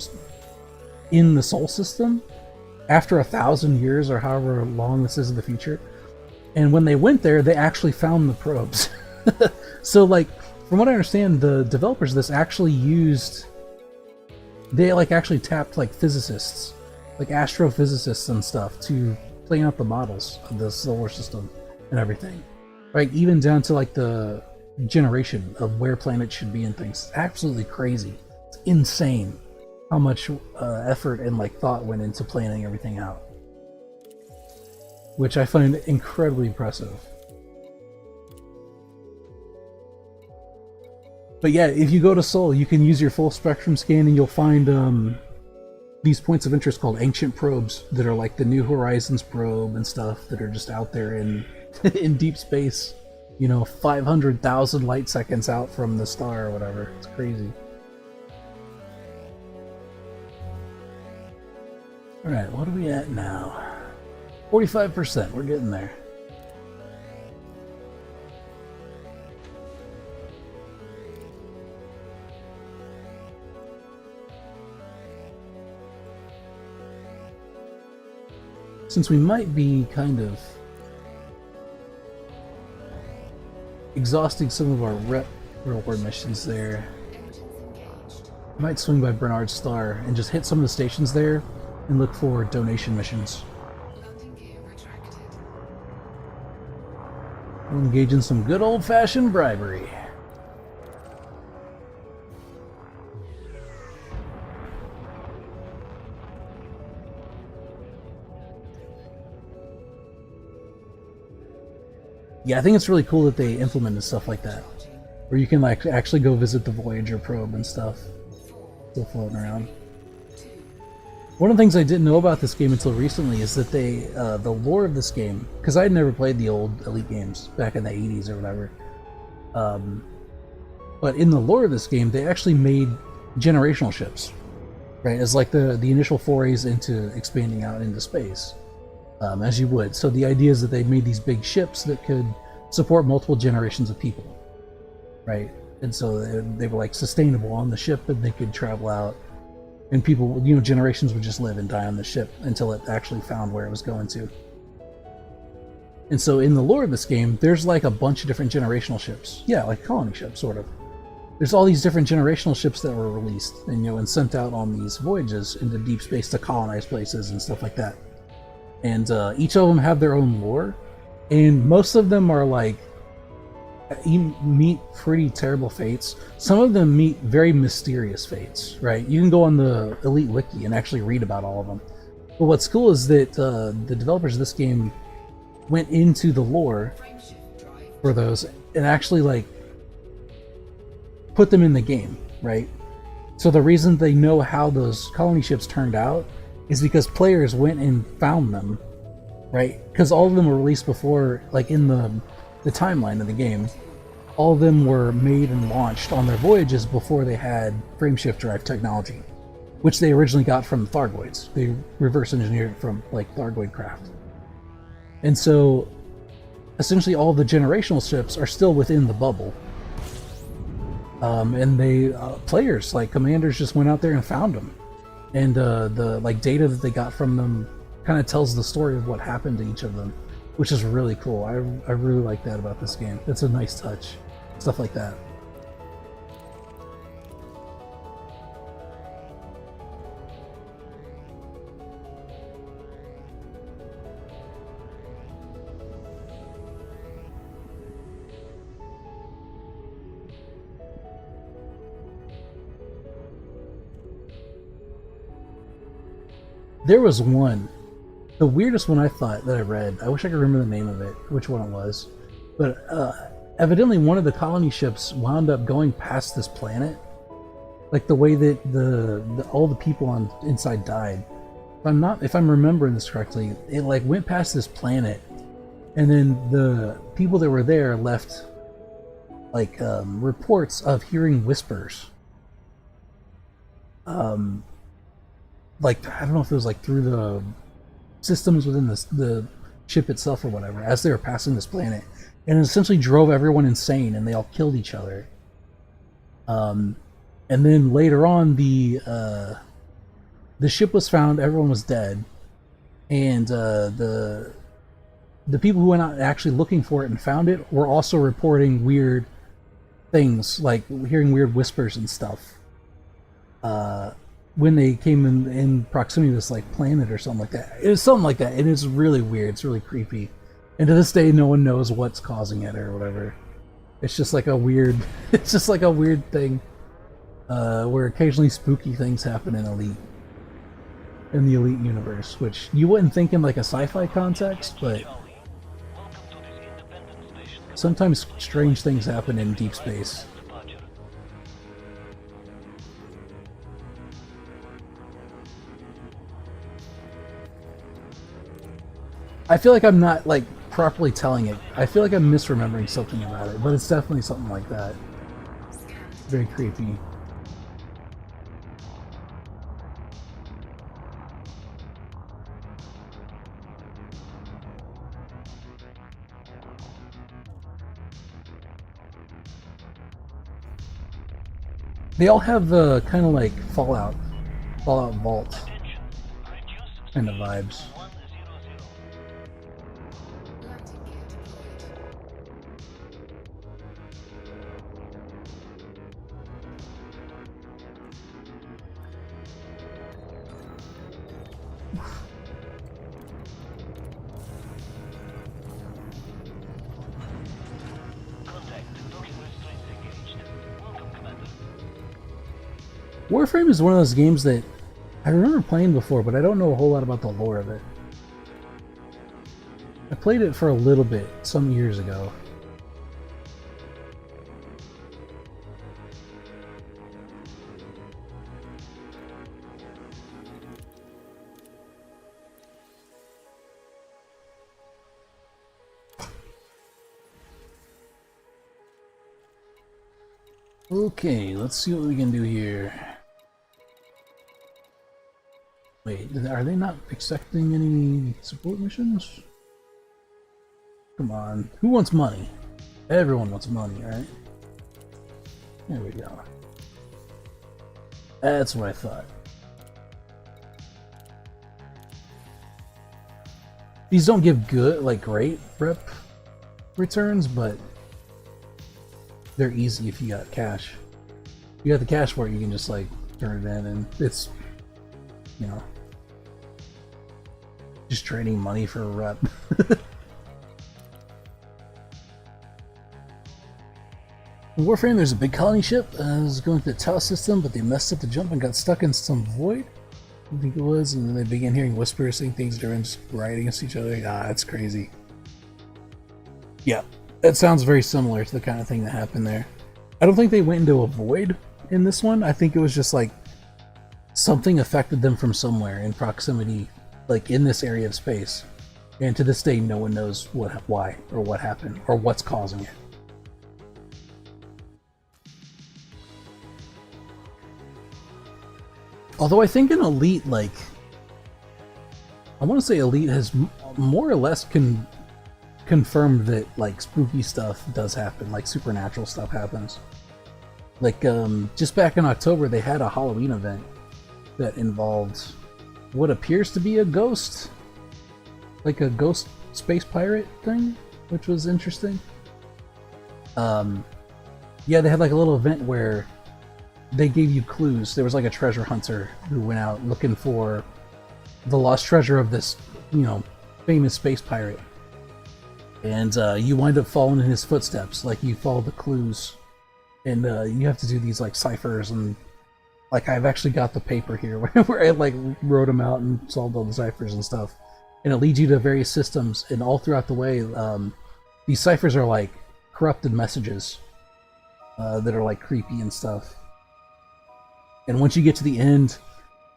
in the Sol system after 1,000 years or however long this is in the future. And when they went there, they actually found the probes. So like, from what I understand, the developers of this actually actually tapped like physicists, like astrophysicists and stuff, to plan out the models of the solar system and everything, right? Even down to like the generation of where planets should be and things. It's absolutely crazy. It's insane how much effort and like thought went into planning everything out, which I find incredibly impressive. But yeah, if you go to Sol, you can use your full spectrum scan and you'll find these points of interest called ancient probes that are like the New Horizons probe and stuff that are just out there in in deep space. 500,000 light seconds out from the star or whatever. It's crazy. Alright, what are we at now? 45%, we're getting there. Since we might be kind of exhausting some of our reward missions there, I might swing by Bernard's Star and just hit some of the stations there and look for donation missions. Landing gear retracted. We'll engage in some good old-fashioned bribery. Yeah, I think it's really cool that they implemented stuff like that, where you can like actually go visit the Voyager probe and stuff, still floating around. One of the things I didn't know about this game until recently is that the lore of this game, because I had never played the old Elite games back in the 80s or whatever, but in the lore of this game, they actually made generational ships, right, as like the initial forays into expanding out into space. As you would. So the idea is that they made these big ships that could support multiple generations of people, right? And so they were like sustainable on the ship, and they could travel out, and people, generations would just live and die on the ship until it actually found where it was going to. And so in the lore of this game, there's like a bunch of different generational ships. Yeah, like colony ships, sort of. There's all these different generational ships that were released and and sent out on these voyages into deep space to colonize places and stuff like that. And each of them have their own lore, and most of them are like, you meet pretty terrible fates. Some of them meet very mysterious fates, right? You can go on the Elite Wiki and actually read about all of them. But what's cool is that the developers of this game went into the lore for those and actually like put them in the game, right? So the reason they know how those colony ships turned out is because players went and found them, right? Because all of them were released before, like in the timeline of the game, all of them were made and launched on their voyages before they had frameshift drive technology, which they originally got from Thargoids. They reverse engineered it from like Thargoid craft. And so essentially all the generational ships are still within the bubble. And they, players, like commanders, just went out there and found them. And the like data that they got from them kind of tells the story of what happened to each of them, which is really cool. I really like that about this game. It's a nice touch, stuff like that. There was one, the weirdest one I thought that I read. I wish I could remember the name of it, which one it was. But evidently one of the colony ships wound up going past this planet. Like the way that all the people inside died. If I'm remembering this correctly, it like went past this planet, and then the people that were there left like reports of hearing whispers. Like, I don't know if it was like through the systems within the ship itself or whatever, as they were passing this planet, and it essentially drove everyone insane, and they all killed each other. And then later on, the ship was found, everyone was dead, and the people who went out actually looking for it and found it were also reporting weird things, like hearing weird whispers and stuff. When they came in proximity to this like planet or something like that. It was something like that, and it's really weird, it's really creepy. And to this day, no one knows what's causing it or whatever. It's just like a weird, it's just like a weird thing, where occasionally spooky things happen in the Elite universe, which you wouldn't think in like a sci-fi context, but sometimes strange things happen in deep space. I feel like I'm not like properly telling it. I feel like I'm misremembering something about it, but it's definitely something like that. Very creepy. They all have the kind of like Fallout Vault Attention. Reduce kind of speed vibes. to 100. Landing gear deployed. Contact. Docking restraints engaged. Welcome, Commander. Warframe is one of those games that I remember playing before, but I don't know a whole lot about the lore of it. I played it for a little bit some years ago. Okay, let's see what we can do here. Wait, are they not accepting any support missions? Come on, who wants money? Everyone wants money, right? There we go. That's what I thought. These don't give good, like great rep returns, but they're easy if you got cash. If you got the cash for it, you can just like turn it in, and it's, you know, just trading money for a rep. In Warframe, there's a big colony ship that was going through the Tau system, but they messed up the jump and got stuck in some void. I think it was, and then they began hearing whispers, saying things during just riding against each other. Ah, that's crazy. Yeah, that sounds very similar to the kind of thing that happened there. I don't think they went into a void in this one. I think it was just like something affected them from somewhere in proximity, like in this area of space. And to this day, no one knows why, or what happened, or what's causing it. Although I think in Elite, like, I want to say Elite has more or less confirmed that, like, spooky stuff does happen, like supernatural stuff happens. Like, just back in October, they had a Halloween event that involved what appears to be a ghost, like a ghost space pirate thing, which was interesting. Yeah, they had like a little event where they gave you clues. There was like a treasure hunter who went out looking for the lost treasure of this, you know, famous space pirate. And you wind up following in his footsteps. Like, you follow the clues. And you have to do these, like, ciphers. And, like, I've actually got the paper here where I, like, wrote them out and solved all the ciphers and stuff. And it leads you to various systems. And all throughout the way, these ciphers are, like, corrupted messages that are, like, creepy and stuff. And once you get to the end,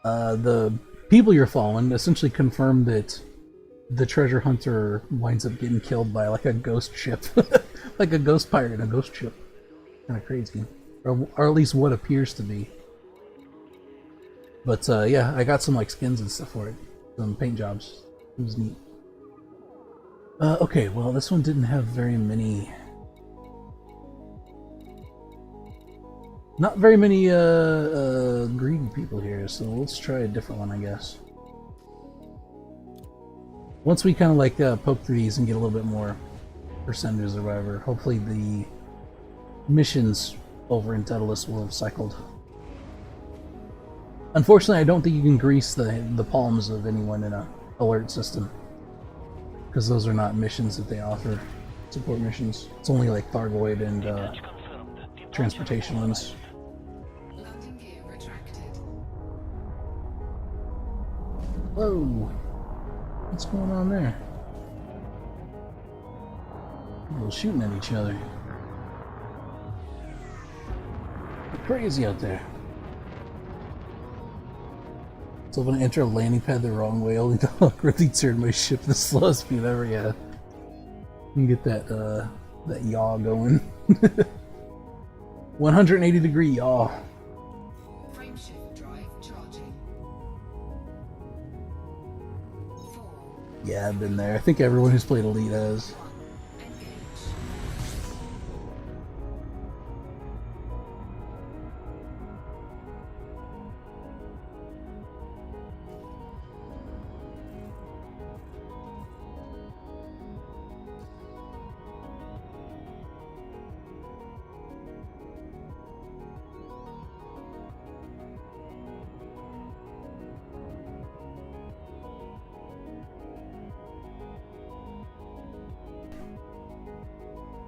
the people you're following essentially confirm that the treasure hunter winds up getting killed by like a ghost ship, like a ghost pirate in a ghost ship. Kind of crazy, or at least what appears to be. But yeah, I got some like skins and stuff for it, some paint jobs. It was neat. Okay, well this one didn't have very many. Not very many greedy people here, so let's try a different one, I guess. Once we kind of like poke through these and get a little bit more percentages or whatever, hopefully the missions over in Daedalus will have cycled. Unfortunately, I don't think you can grease the palms of anyone in a alert system, because those are not missions that they offer, support missions. It's only like Thargoid and transportation ones. Landing gear retracted. Whoa! What's going on there? People shooting at each other. Crazy out there. So when I enter a landing pad the wrong way, only to awkwardly turn my ship the slowest speed ever. Yeah, you can get that yaw going. 180-degree yaw. Frameshift drive charging. 4. Yeah, I've been there. I think everyone who's played Elite has. Engage.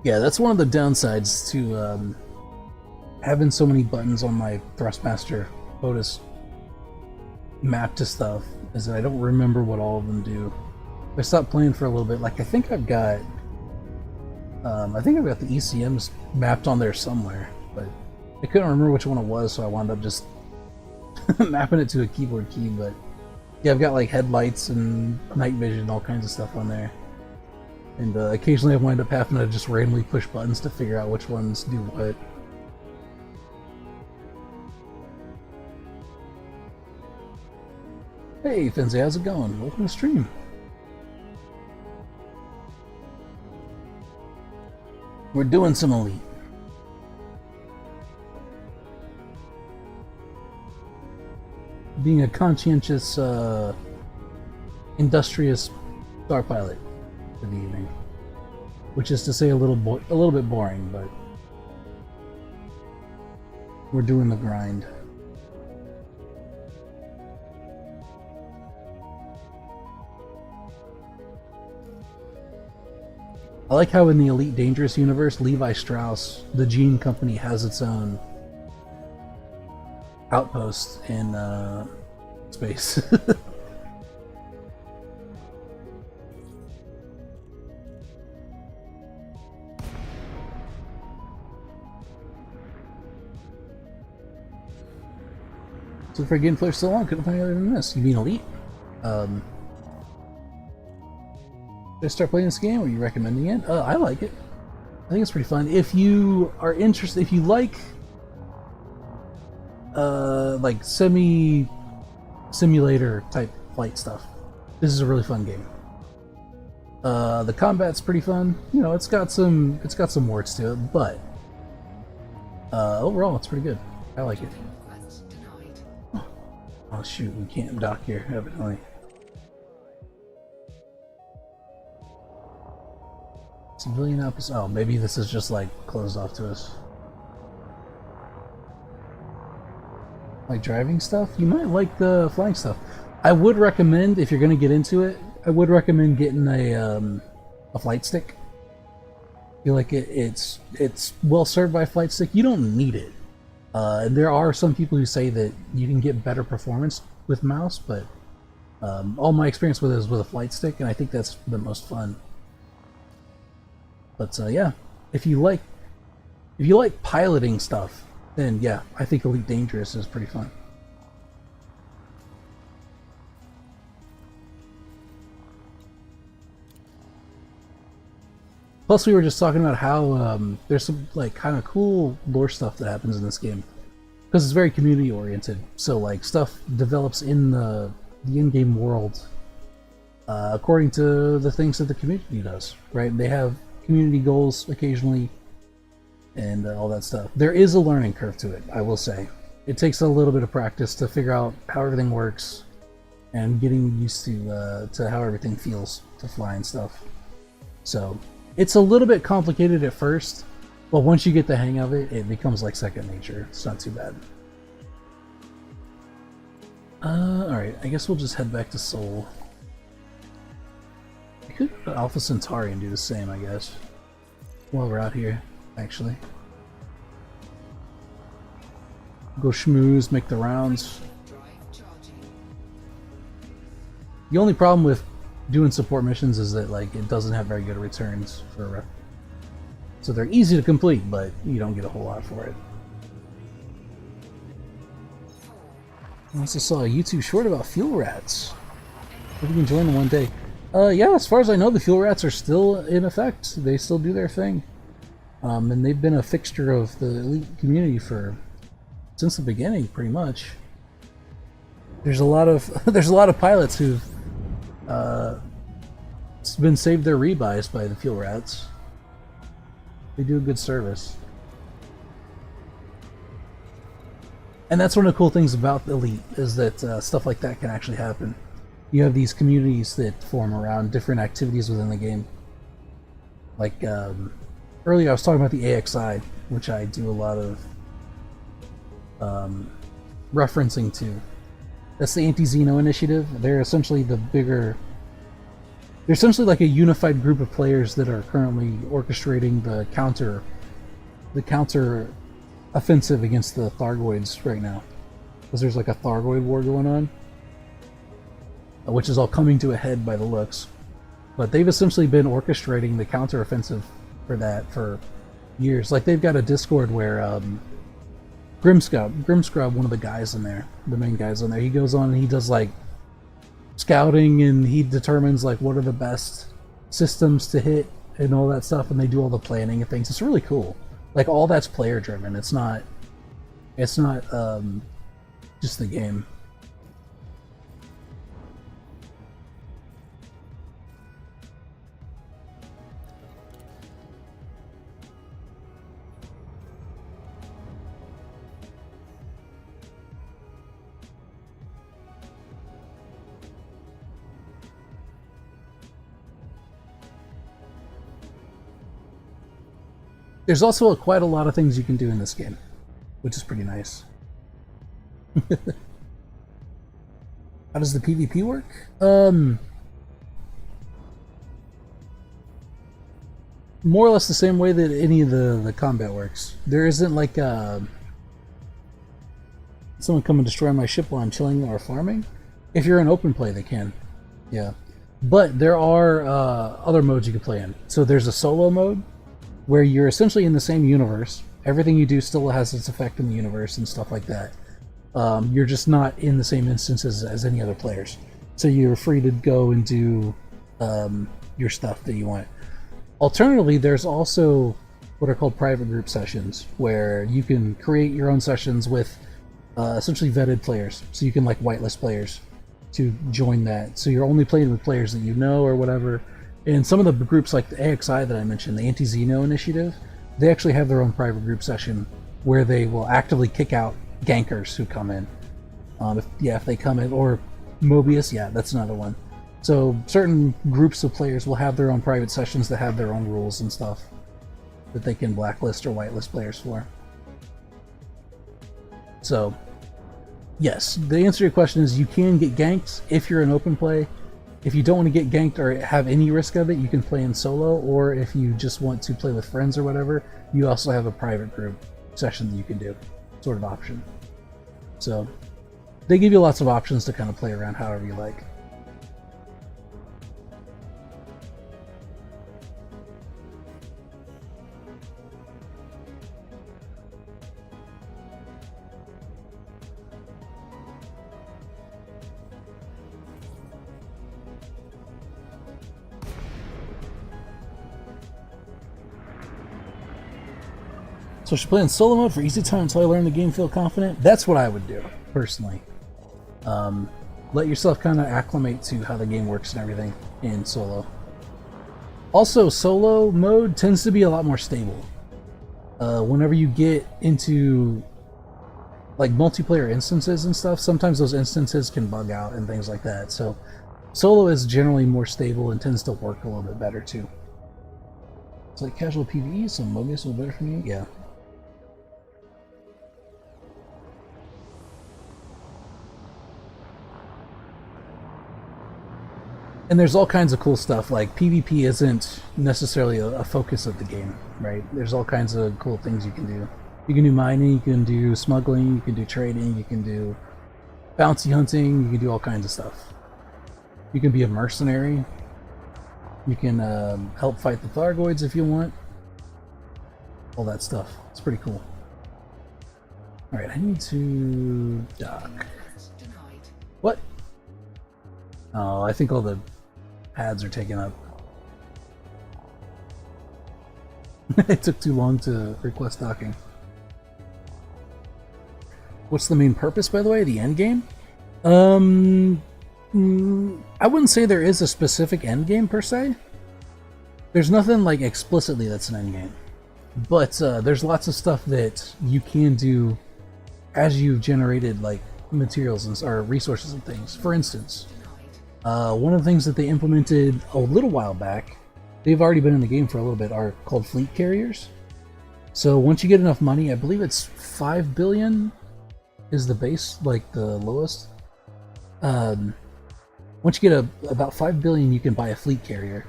Yeah, that's one of the downsides to having so many buttons on my Thrustmaster Otis map to stuff, is that I don't remember what all of them do. I stopped playing for a little bit. Like I think I've got the ECMs mapped on there somewhere, but I couldn't remember which one it was, so I wound up just mapping it to a keyboard key. But yeah, I've got like headlights and night vision, all kinds of stuff on there. And occasionally I wind up having to just randomly push buttons to figure out which ones do what. Hey, Finze, how's it going? Welcome to the stream. We're doing some Elite. Being a conscientious, industrious star pilot for the evening, which is to say a little bit boring, but we're doing the grind. I like how in the Elite Dangerous universe, Levi Strauss, the Gene Company, has its own outpost in space. So for getting players so long, couldn't find other than this. You mean Elite? Should I start playing this game? Are you recommending it? I like it. I think it's pretty fun. If you are interested, if you like semi-simulator type flight stuff, this is a really fun game. The combat's pretty fun. You know, it's got some warts to it, but overall, it's pretty good. I like it. Request denied. Oh shoot, we can't dock here, evidently. Civilian outpost. Oh, maybe this is just like closed off to us. Like driving stuff? You might like the flying stuff. I would recommend, if you're going to get into it, I would recommend getting a flight stick. I feel like it's well served by a flight stick. You don't need it. There are some people who say that you can get better performance with mouse, but all my experience with it is with a flight stick, and I think that's the most fun. But yeah, if you like piloting stuff, then yeah, I think Elite Dangerous is pretty fun. Plus, we were just talking about how there's some like kind of cool lore stuff that happens in this game because it's very community oriented. So like stuff develops in the in-game world according to the things that the community does. Right? They have community goals occasionally and all that stuff. There is a learning curve to it, I will say. It takes a little bit of practice to figure out how everything works and getting used to how everything feels to fly and stuff. So it's a little bit complicated at first, but once you get the hang of it, it becomes like second nature. It's not too bad. Alright, I guess we'll just head back to Seoul. I could go to Alpha Centauri and do the same, I guess. While we're out here, actually. Go schmooze, make the rounds. Drive charging. The only problem with doing support missions is that like it doesn't have very good returns for so they're easy to complete, but you don't get a whole lot for it. 4. I also saw a YouTube short about fuel rats. If you can join them one day. Yeah, as far as I know, the fuel rats are still in effect. They still do their thing. And they've been a fixture of the elite community since the beginning, pretty much. There's a lot of pilots who've been saved their rebuys by the fuel rats. They do a good service. And that's one of the cool things about Elite, is that stuff like that can actually happen. You have these communities that form around different activities within the game. Like, earlier I was talking about the AXI, which I do a lot of referencing to. That's the Anti-Xeno initiative. They're essentially they're essentially like a unified group of players that are currently orchestrating the counter offensive against the Thargoids right now, because there's like a Thargoid war going on, which is all coming to a head by the looks. But they've essentially been orchestrating the counter offensive for that for years. Like, they've got a Discord where Grimscrub, one of the guys in there, the main guys in there, he goes on and he does like scouting, and he determines like what are the best systems to hit and all that stuff, and they do all the planning and things. It's really cool. Like, all that's player driven. It's not just the game. There's also quite a lot of things you can do in this game, which is pretty nice. How does the PvP work? More or less the same way that any of the combat works. There isn't like someone come and destroy my ship while I'm chilling or farming. If you're in open play, they can. Yeah. But there are other modes you can play in. So there's a solo mode, where you're essentially in the same universe. Everything you do still has its effect in the universe and stuff like that. You're just not in the same instances as any other players. So you're free to go and do your stuff that you want. Alternatively, there's also what are called private group sessions, where you can create your own sessions with essentially vetted players. So you can like whitelist players to join that. So you're only playing with players that you know or whatever. And some of the groups like the AXI that I mentioned, the Anti-Xeno initiative, they actually have their own private group session where they will actively kick out gankers who come in. If they come in, or Mobius, yeah, that's another one. So certain groups of players will have their own private sessions that have their own rules and stuff that they can blacklist or whitelist players for. So, yes, the answer to your question is you can get ganked if you're in open play. If you don't want to get ganked or have any risk of it, you can play in solo, or if you just want to play with friends or whatever, you also have a private group session that you can do, sort of option. So they give you lots of options to kind of play around however you like. So I should play in solo mode for easy time until I learn the game, feel confident. That's what I would do, personally. Let yourself kind of acclimate to how the game works and everything in solo. Also, solo mode tends to be a lot more stable. Whenever you get into like multiplayer instances and stuff, sometimes those instances can bug out and things like that. So solo is generally more stable and tends to work a little bit better too. It's like casual PvE, so Mobius will be better for me? Yeah. And there's all kinds of cool stuff, like PvP isn't necessarily a focus of the game, right? There's all kinds of cool things you can do. You can do mining, you can do smuggling, you can do trading, you can do bounty hunting, you can do all kinds of stuff. You can be a mercenary. You can help fight the Thargoids if you want. All that stuff. It's pretty cool. Alright, I need to dock. What? Oh, I think all the pads are taken up. It took too long to request docking. What's the main purpose, by the way? The end game? I wouldn't say there is a specific end game per se. There's nothing like explicitly that's an end game, but there's lots of stuff that you can do as you've generated like materials and or resources and things. For instance, one of the things that they implemented a little while back, they've already been in the game for a little bit, are called fleet carriers. So once you get enough money, I believe it's 5 billion is the base, like the lowest. Once you get about 5 billion, you can buy a fleet carrier,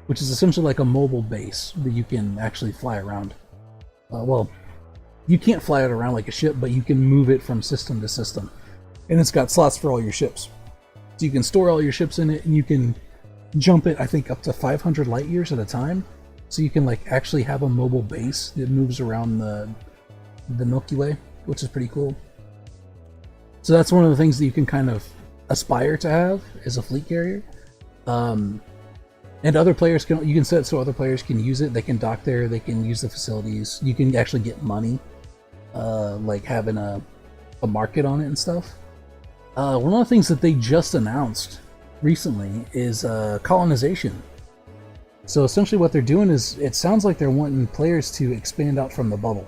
which is essentially like a mobile base that you can actually fly around. Well, you can't fly it around like a ship, but you can move it from system to system. And it's got slots for all your ships. So you can store all your ships in it, and you can jump it, I think, up to 500 light years at a time. So you can like actually have a mobile base that moves around the Milky Way, which is pretty cool. So that's one of the things that you can kind of aspire to have, is a fleet carrier. And other players can, you can set it so other players can use it. They can dock there, they can use the facilities. You can actually get money, like having a market on it and stuff. One of the things that they just announced recently is colonization. So essentially what they're doing is, it sounds like they're wanting players to expand out from the bubble.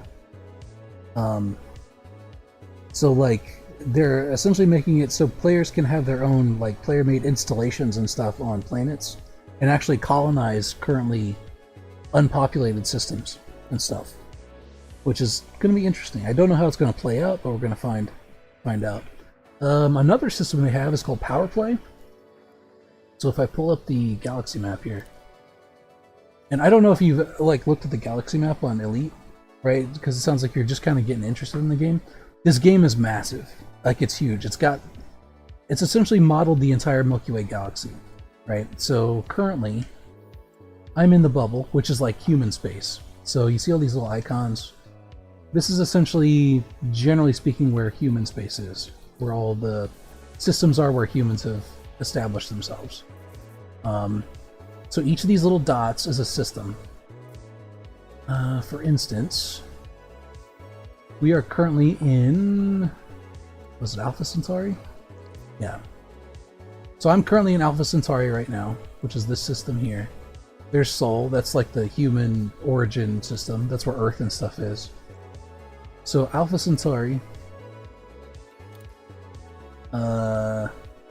So like, they're essentially making it so players can have their own like player-made installations and stuff on planets and actually colonize currently unpopulated systems and stuff, which is going to be interesting. I don't know how it's going to play out, but we're going to find out. Another system they have is called Power Play. So if I pull up the galaxy map here, and I don't know if you've like looked at the galaxy map on Elite, right? Because it sounds like you're just kind of getting interested in the game. This game is massive. Like, it's huge. It's essentially modeled the entire Milky Way galaxy, right? So currently, I'm in the bubble, which is like human space. So you see all these little icons. This is essentially, generally speaking, where human space is, where all the systems are where humans have established themselves. So each of these little dots is a system. For instance, we are currently in, was it Alpha Centauri? Yeah. So I'm currently in Alpha Centauri right now, which is this system here. There's Sol, that's like the human origin system. That's where Earth and stuff is. So Alpha Centauri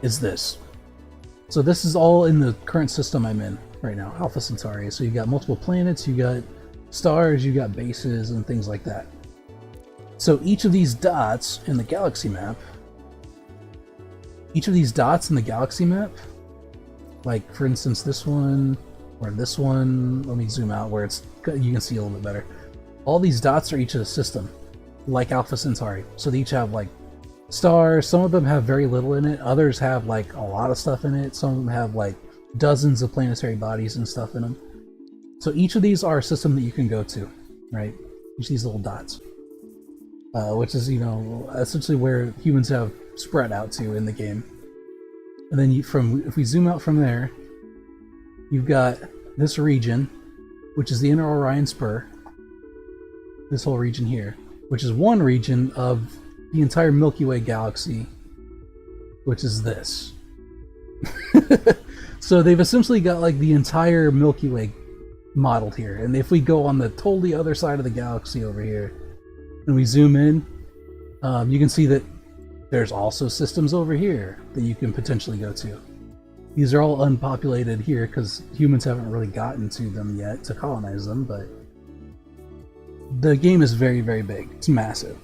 is this. So this is all in the current system I'm in right now, Alpha Centauri. So you got multiple planets, you got stars, you got bases, and things like that. So each of these dots in the galaxy map, like for instance this one, or this one, let me zoom out where it's, you can see a little bit better. All these dots are each of a system, like Alpha Centauri. So they each have like stars, some of them have very little in it, others have like a lot of stuff in it, some of them have like dozens of planetary bodies and stuff in them. So each of these are a system that you can go to, right? Each of these little dots. Which is, you know, essentially where humans have spread out to in the game. And then if we zoom out from there, you've got this region, which is the Inner Orion Spur. This whole region here, which is one region of the entire Milky Way galaxy, which is this. So they've essentially got like the entire Milky Way modeled here. And if we go on the totally other side of the galaxy over here, and we zoom in, you can see that there's also systems over here that you can potentially go to. These are all unpopulated here because humans haven't really gotten to them yet to colonize them, but the game is very, very big. It's massive.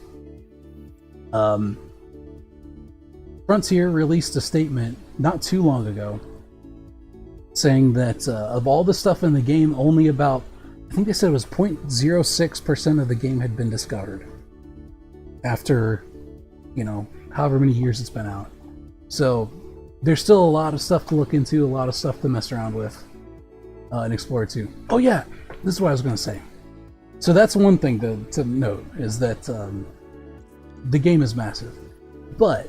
Frontier released a statement not too long ago saying that of all the stuff in the game, only about, I think they said it was 0.06% of the game had been discovered after, you know, however many years it's been out. So there's still a lot of stuff to look into, a lot of stuff to mess around with and explore too. Oh yeah, this is what I was going to say. So that's one thing to note, is that the game is massive. But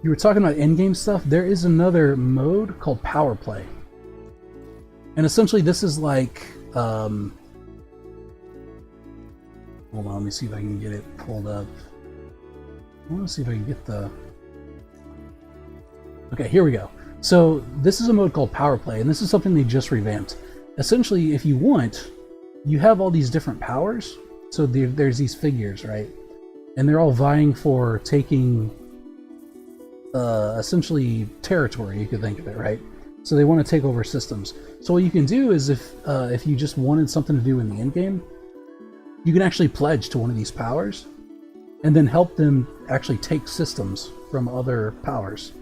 You were talking about endgame stuff. There is another mode called Power Play. And essentially this is like... hold on, let me see if I can get it pulled up. I want to see if I can get the... Okay, here we go. So this is a mode called Power Play, and this is something they just revamped. Essentially, if you want, you have all these different powers. So there's these figures, right? And they're all vying for taking essentially territory, you could think of it, right? So they want to take over systems. So what you can do is if you just wanted something to do in the end game, you can actually pledge to one of these powers and then help them actually take systems from other powers.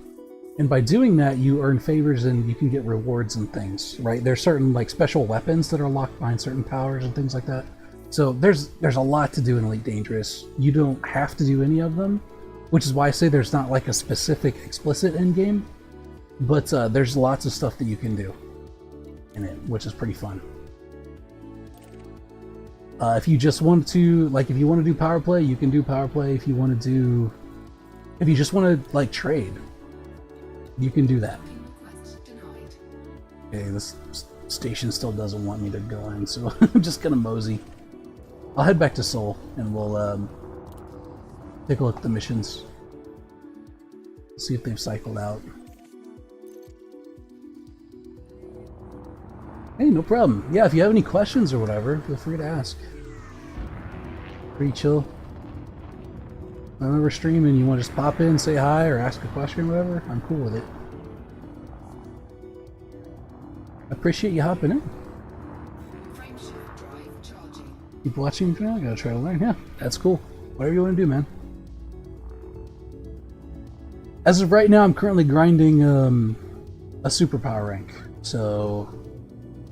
And by doing that, you earn favors and you can get rewards and things, right? There's certain like special weapons that are locked behind certain powers and things like that. So there's a lot to do in Elite Dangerous. You don't have to do any of them, which is why I say there's not like a specific explicit end game, but there's lots of stuff that you can do in it, which is pretty fun. If you just want to, like, if you want to do Power Play, you can do Power Play. If you just want to like trade, you can do that. Okay, this station still doesn't want me to go in, so I'm just gonna mosey. I'll head back to Seoul and we'll take a look at the missions. See if they've cycled out. Hey, no problem. Yeah, if you have any questions or whatever, feel free to ask. Pretty chill. Whenever streaming, you want to just pop in, say hi, or ask a question or whatever, I'm cool with it. I appreciate you hopping in. Frameshift drive charging. Keep watching for now, I gotta try to learn. Yeah, that's cool. Whatever you want to do, man. As of right now, I'm currently grinding a superpower rank. So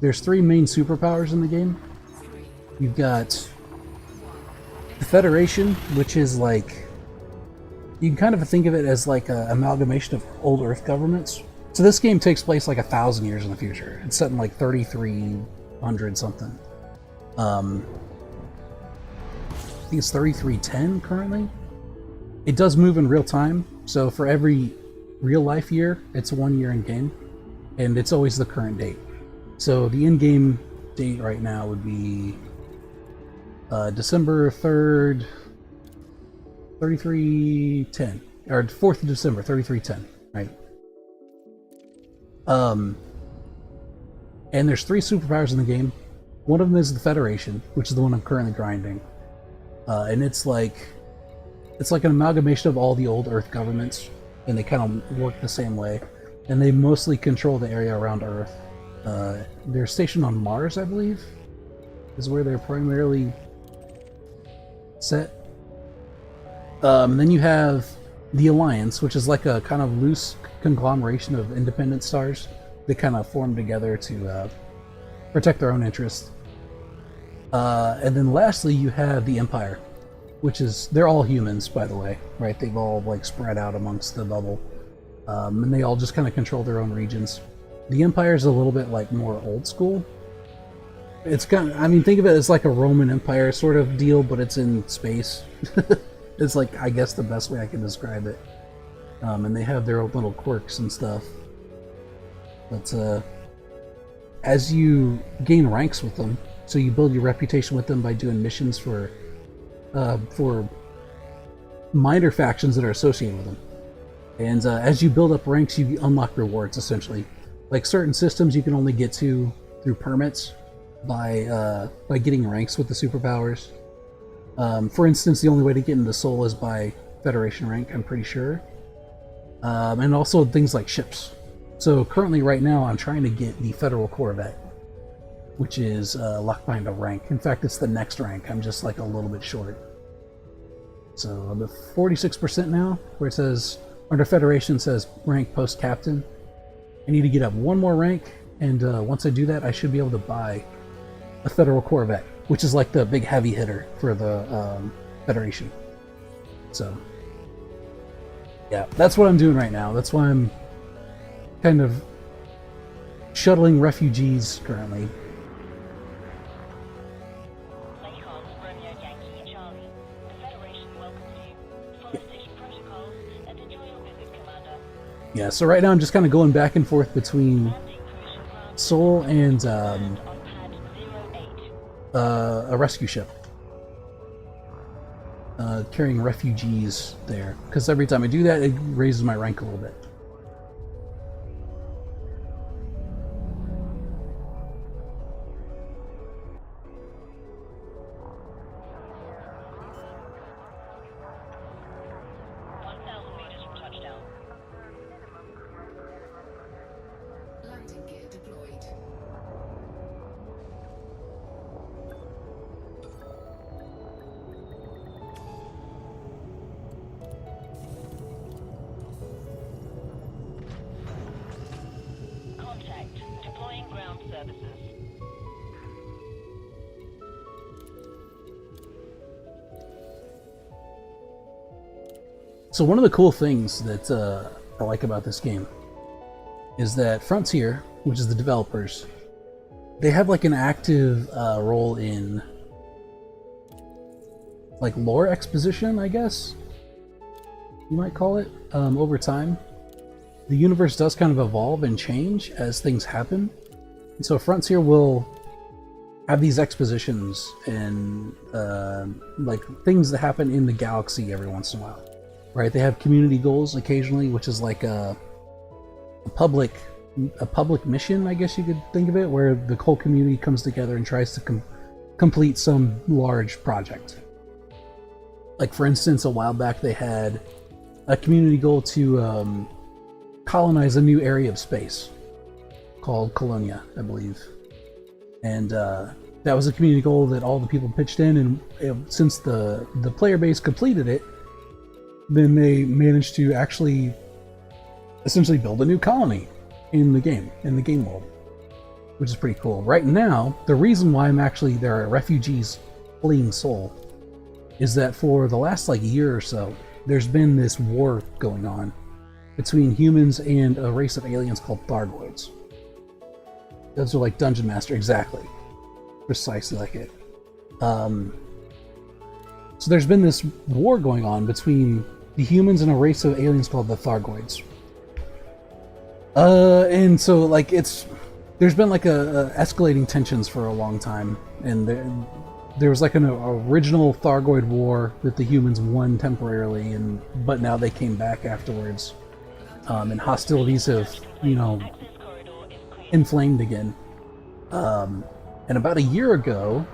there's 3 main superpowers in the game. You've got the Federation, which is like, you can kind of think of it as like an amalgamation of old Earth governments. So this game takes place like 1,000 years in the future. It's set in like 3300 something. I think it's 3310 currently. It does move in real time, so for every real life year, it's 1 year in game, and it's always the current date. So the in-game date right now would be December 3rd, 3310, or 4th of December, 3310, right? And there's 3 superpowers in the game. One of them is the Federation, which is the one I'm currently grinding, and it's like an amalgamation of all the old Earth governments, and they kind of work the same way, and they mostly control the area around Earth. They're stationed on Mars, I believe, is where they're primarily set. Then you have the Alliance, which is like a kind of loose conglomeration of independent stars that kind of form together to protect their own interests. And then lastly, you have the Empire, which is, they're all humans, by the way, right? They've all like spread out amongst the bubble, and they all just kind of control their own regions. The Empire is a little bit like more old school. It's kind of, I mean, think of it as like a Roman Empire sort of deal, but it's in space. It's like, I guess, the best way I can describe it. And they have their own little quirks and stuff. But as you gain ranks with them, so you build your reputation with them by doing missions for minor factions that are associated with them. And as you build up ranks, you unlock rewards, essentially. Like certain systems you can only get to through permits by getting ranks with the superpowers. For instance, the only way to get into Seoul is by Federation rank, I'm pretty sure. And also things like ships. So currently, right now, I'm trying to get the Federal Corvette, which is locked behind a rank. In fact, it's the next rank. I'm just like a little bit short. So I'm at 46% now, where it says, under Federation says rank post captain. I need to get up 1 more rank, and once I do that, I should be able to buy a Federal Corvette, which is like the big heavy hitter for the Federation. So, yeah, that's what I'm doing right now. That's why I'm kind of shuttling refugees currently. Lakon, Romeo Yankee, Charlie. The Federation welcomes you. Follow station protocols and enjoy your visit, Commander. Yeah, so right now I'm just kind of going back and forth between Seoul and On pad 08. a rescue ship. Carrying refugees there. Because every time I do that, it raises my rank a little bit. Landing gear deployed. Contact. Deploying ground services. So one of the cool things that I like about this game is that Frontier, which is the developers, they have like an active role in like lore exposition, I guess you might call it. Over time, the universe does kind of evolve and change as things happen, and so Frontier will have these expositions and like things that happen in the galaxy every once in a while, right? They have community goals occasionally, which is like a public mission, I guess you could think of it, where the whole community comes together and tries to complete some large project. Like for instance, a while back they had a community goal to colonize a new area of space called Colonia, I believe, and that was a community goal that all the people pitched in, and since the player base completed it, then they managed to actually essentially build a new colony in the game world, which is pretty cool. Right now, the reason why there are refugees fleeing Seoul is that for the last like year or so, there's been this war going on between humans and a race of aliens called Thargoids. Those are like Dungeon Master, exactly. Precisely like it. So there's been this war going on between the humans and a race of aliens called the Thargoids. And so like there's been like a escalating tensions for a long time, and there was like an original Thargoid war that the humans won temporarily, but now they came back afterwards, and hostilities have Access corridor is clear. inflamed again. And about a year ago,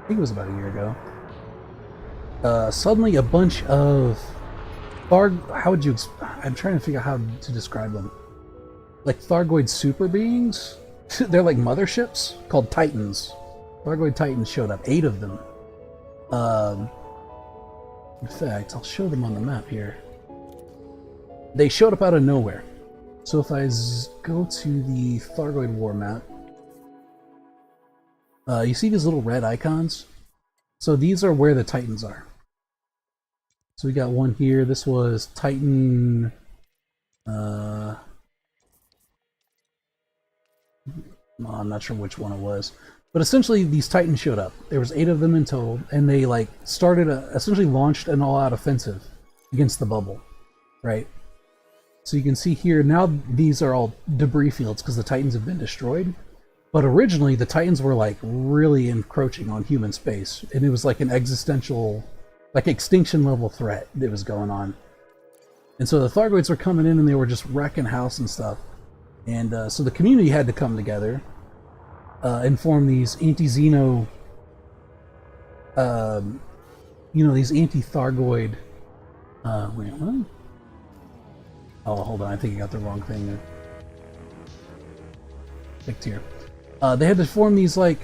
I think it was about a year ago, suddenly a bunch of I'm trying to figure out how to describe them. Like Thargoid super beings? They're like motherships called Titans. Thargoid Titans showed up, 8 of them. In fact, I'll show them on the map here. They showed up out of nowhere. So if I go to the Thargoid War map, you see these little red icons? So these are where the Titans are. So we got one here. This was Titan... I'm not sure which one it was. But essentially, these Titans showed up. There was 8 of them in total, and they like essentially launched an all-out offensive against the bubble, right? So you can see here, now these are all debris fields because the Titans have been destroyed. But originally, the Titans were like really encroaching on human space, and it was like an existential, like extinction level threat that was going on. And so the Thargoids were coming in and they were just wrecking house and stuff. And so the community had to come together and form these anti-Xeno, these anti-Thargoid. Wait, what? Oh, hold on, I think I got the wrong thing there. Clicked here. They had to form these like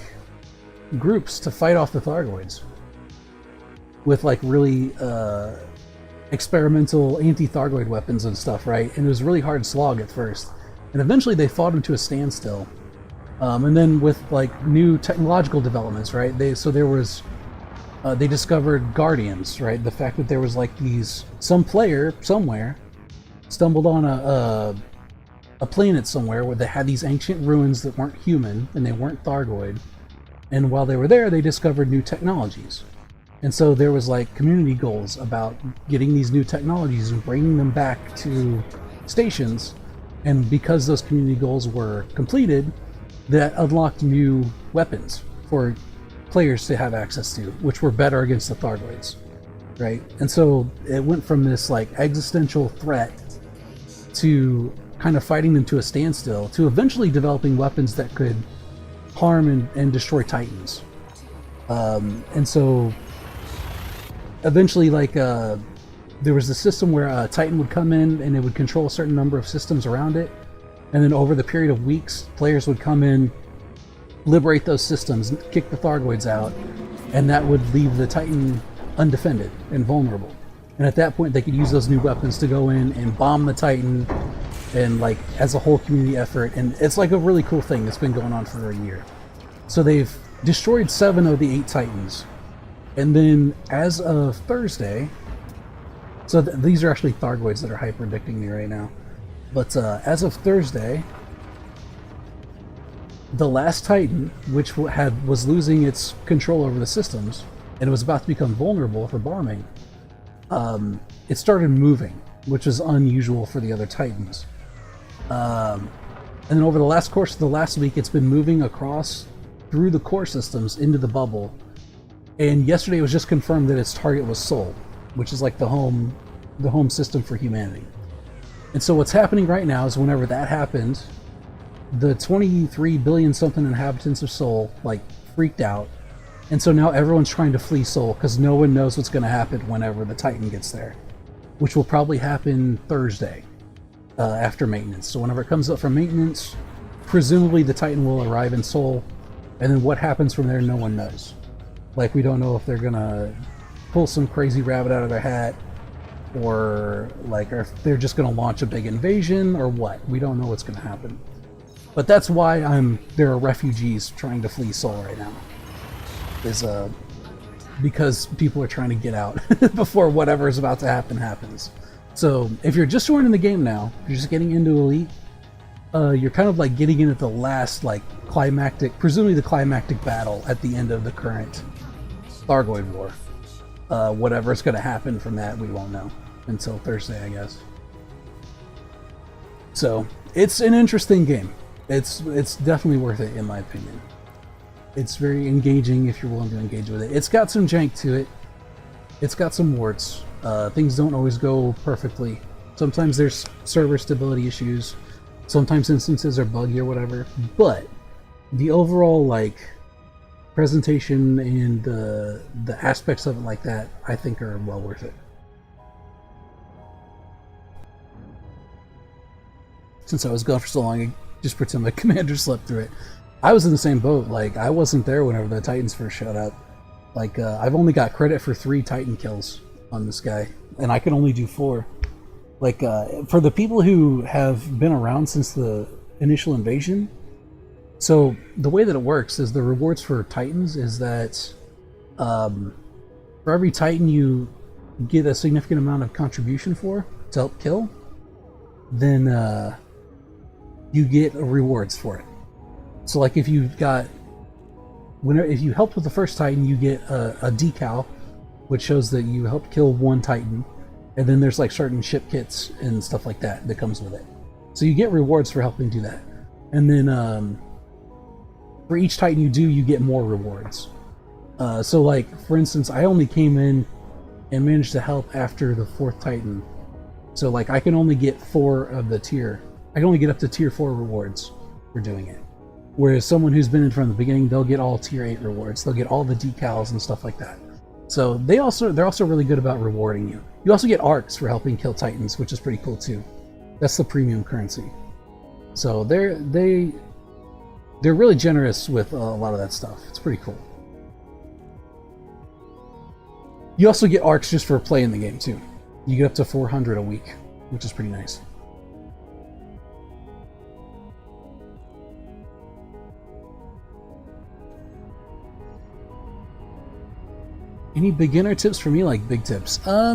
groups to fight off the Thargoids with like really experimental anti-Thargoid weapons and stuff, right? And it was a really hard slog at first. And eventually they fought them to a standstill. And then with like new technological developments, right? They discovered Guardians, right? The fact that there was like some player somewhere stumbled on a planet somewhere where they had these ancient ruins that weren't human and they weren't Thargoid. And while they were there, they discovered new technologies. And so there was like community goals about getting these new technologies and bringing them back to stations, and because those community goals were completed, that unlocked new weapons for players to have access to, which were better against the Thargoids, right? And so it went from this like existential threat to kind of fighting them to a standstill, to eventually developing weapons that could harm and destroy Titans. And so eventually, like, there was a system where a Titan would come in and it would control a certain number of systems around it, and then over the period of weeks, players would come in, liberate those systems, kick the Thargoids out, and that would leave the Titan undefended and vulnerable. And at that point, they could use those new weapons to go in and bomb the Titan, and like as a whole community effort. And it's like a really cool thing that's been going on for a year. So they've destroyed 7 of the 8 Titans, and then as of Thursday, so these are actually Thargoids that are hyper-addicting me right now. But as of Thursday, the last Titan, which was losing its control over the systems, and it was about to become vulnerable for bombing, it started moving, which is unusual for the other Titans. And then over the last course of the last week, it's been moving across through the core systems into the bubble. And yesterday it was just confirmed that its target was Sol, which is like the home system for humanity. And so what's happening right now is whenever that happened, the 23 billion something inhabitants of Sol like freaked out. And so now everyone's trying to flee Sol because no one knows what's going to happen whenever the Titan gets there, which will probably happen Thursday after maintenance. So whenever it comes up from maintenance, presumably the Titan will arrive in Sol, and then what happens from there, no one knows. Like, we don't know if they're going to pull some crazy rabbit out of their hat, or like, or if they're just going to launch a big invasion, or what. We don't know what's going to happen. But that's why there are refugees trying to flee Sol right now. Is because people are trying to get out before whatever is about to happen happens. So if you're just joining the game now, if you're just getting into Elite, you're kind of like getting in at the last, like, climactic, presumably the climactic battle at the end of the current Thargoid War. Whatever's going to happen from that, we won't know until Thursday, I guess. So it's an interesting game. It's definitely worth it, in my opinion. It's very engaging if you're willing to engage with it. It's got some jank to it. It's got some warts. Things don't always go perfectly. Sometimes there's server stability issues. Sometimes instances are buggy or whatever. But the overall, like, presentation and the aspects of it like that, I think are well worth it. Since I was gone for so long, I just pretend my commander slept through it. I was in the same boat. Like, I wasn't there whenever the Titans first showed up. Like, I've only got credit for 3 Titan kills on this guy, and I can only do 4. Like, for the people who have been around since the initial invasion, so the way that it works is the rewards for Titans is that for every Titan you get a significant amount of contribution for to help kill, then you get rewards for it. So like if you helped with the first Titan, you get a decal, which shows that you helped kill 1 Titan, and then there's like certain ship kits and stuff like that that comes with it. So you get rewards for helping do that. And then for each Titan you do, you get more rewards. So like, for instance, I only came in and managed to help after the 4th Titan. So like, I can only get 4 of the tier. I can only get up to tier 4 rewards for doing it. Whereas someone who's been in from the beginning, they'll get all tier 8 rewards. They'll get all the decals and stuff like that. So they're also really good about rewarding you. You also get arcs for helping kill Titans, which is pretty cool too. That's the premium currency. So they're really generous with a lot of that stuff. It's pretty cool. You also get arcs just for playing the game too. You get up to 400 a week, which is pretty nice. Any beginner tips for me, like big tips? I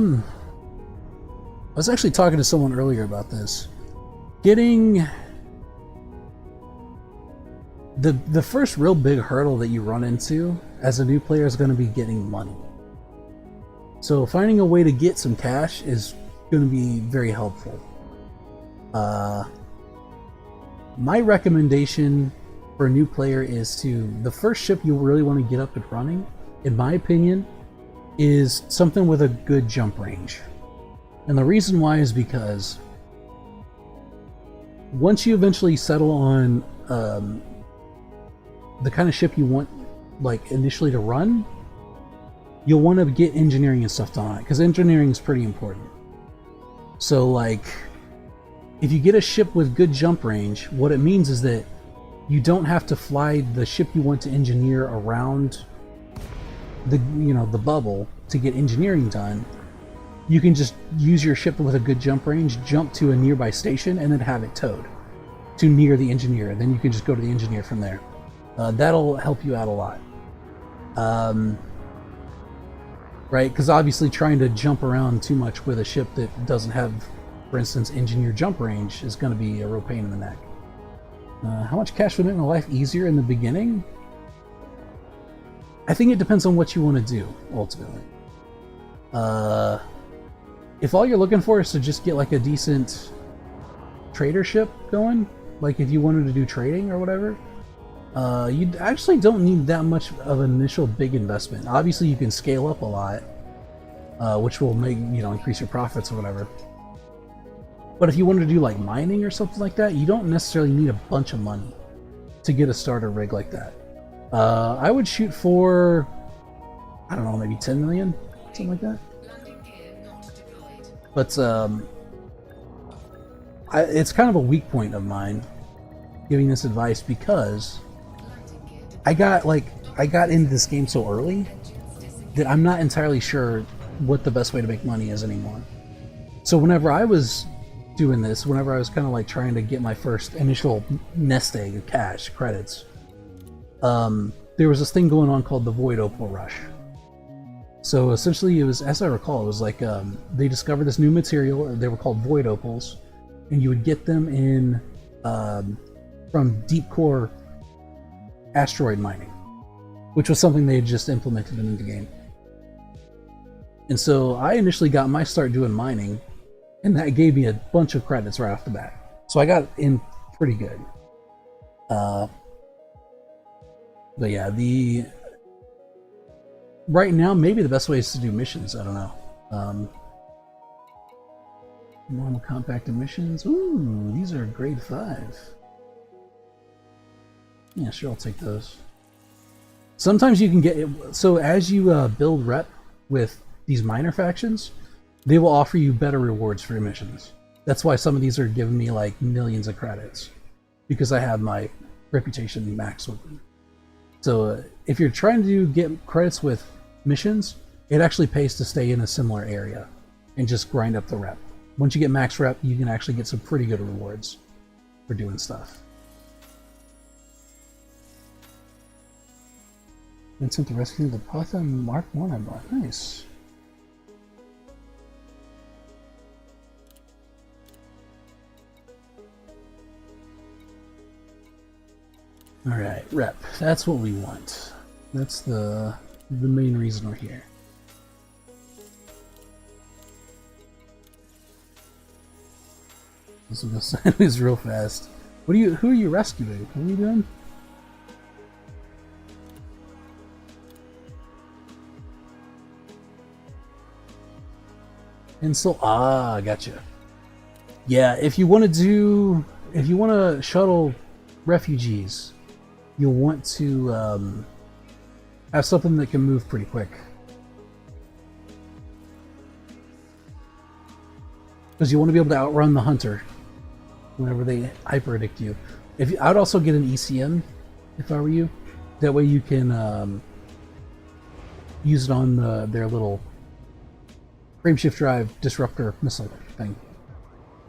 was actually talking to someone earlier about this. Getting the first real big hurdle that you run into as a new player is going to be getting money. So finding a way to get some cash is going to be very helpful. My recommendation for a new player is the first ship you really want to get up and running, in my opinion, is something with a good jump range. And the reason why is because once you eventually settle on the kind of ship you want, like, initially to run, you'll want to get engineering and stuff done on it, because engineering is pretty important. So, like, if you get a ship with good jump range, what it means is that you don't have to fly the ship you want to engineer around the bubble to get engineering done. You can just use your ship with a good jump range, jump to a nearby station, and then have it towed to near the engineer. Then you can just go to the engineer from there. That'll help you out a lot. Right? Because obviously trying to jump around too much with a ship that doesn't have, for instance, engineer jump range is going to be a real pain in the neck. How much cash would make my life easier in the beginning? I think it depends on what you want to do, ultimately. If all you're looking for is to just get like a decent trader ship going, like if you wanted to do trading or whatever, you actually don't need that much of an initial big investment. Obviously you can scale up a lot, which will make, increase your profits or whatever. But if you wanted to do like mining or something like that, you don't necessarily need a bunch of money to get a starter rig like that. I would shoot for, I don't know, maybe 10 million, something like that. But it's kind of a weak point of mine giving this advice, because I got into this game so early that I'm not entirely sure what the best way to make money is anymore. So whenever I was doing this, whenever I was kind of like trying to get my first initial nest egg of cash credits, there was this thing going on called the Void Opal Rush. So essentially, it was, as I recall, it was like they discovered this new material. They were called Void Opals, and you would get them in from deep core asteroid mining, which was something they had just implemented into the game. And so I initially got my start doing mining, and that gave me a bunch of credits right off the bat. So I got in pretty good. But yeah, right now, maybe the best way is to do missions. I don't know. Normal compact missions. Ooh, these are grade 5. Yeah, sure, I'll take those. Sometimes you can get it. So as you build rep with these minor factions, they will offer you better rewards for your missions. That's why some of these are giving me like millions of credits, because I have my reputation maxed with them. So if you're trying to get credits with missions, it actually pays to stay in a similar area and just grind up the rep. Once you get max rep, you can actually get some pretty good rewards for doing stuff. Been sent to rescue the Python Mark 1 I bought. Nice. Alright, rep. That's what we want. That's the main reason we're here. This will go sideways real fast. Who are you rescuing? What are you doing? And so, gotcha. Yeah, if you want to shuttle refugees, you'll want to have something that can move pretty quick. Because you want to be able to outrun the hunter whenever they hyper addict you. I'd also get an ECM if I were you. That way you can use it on their little frameshift drive disruptor missile thing.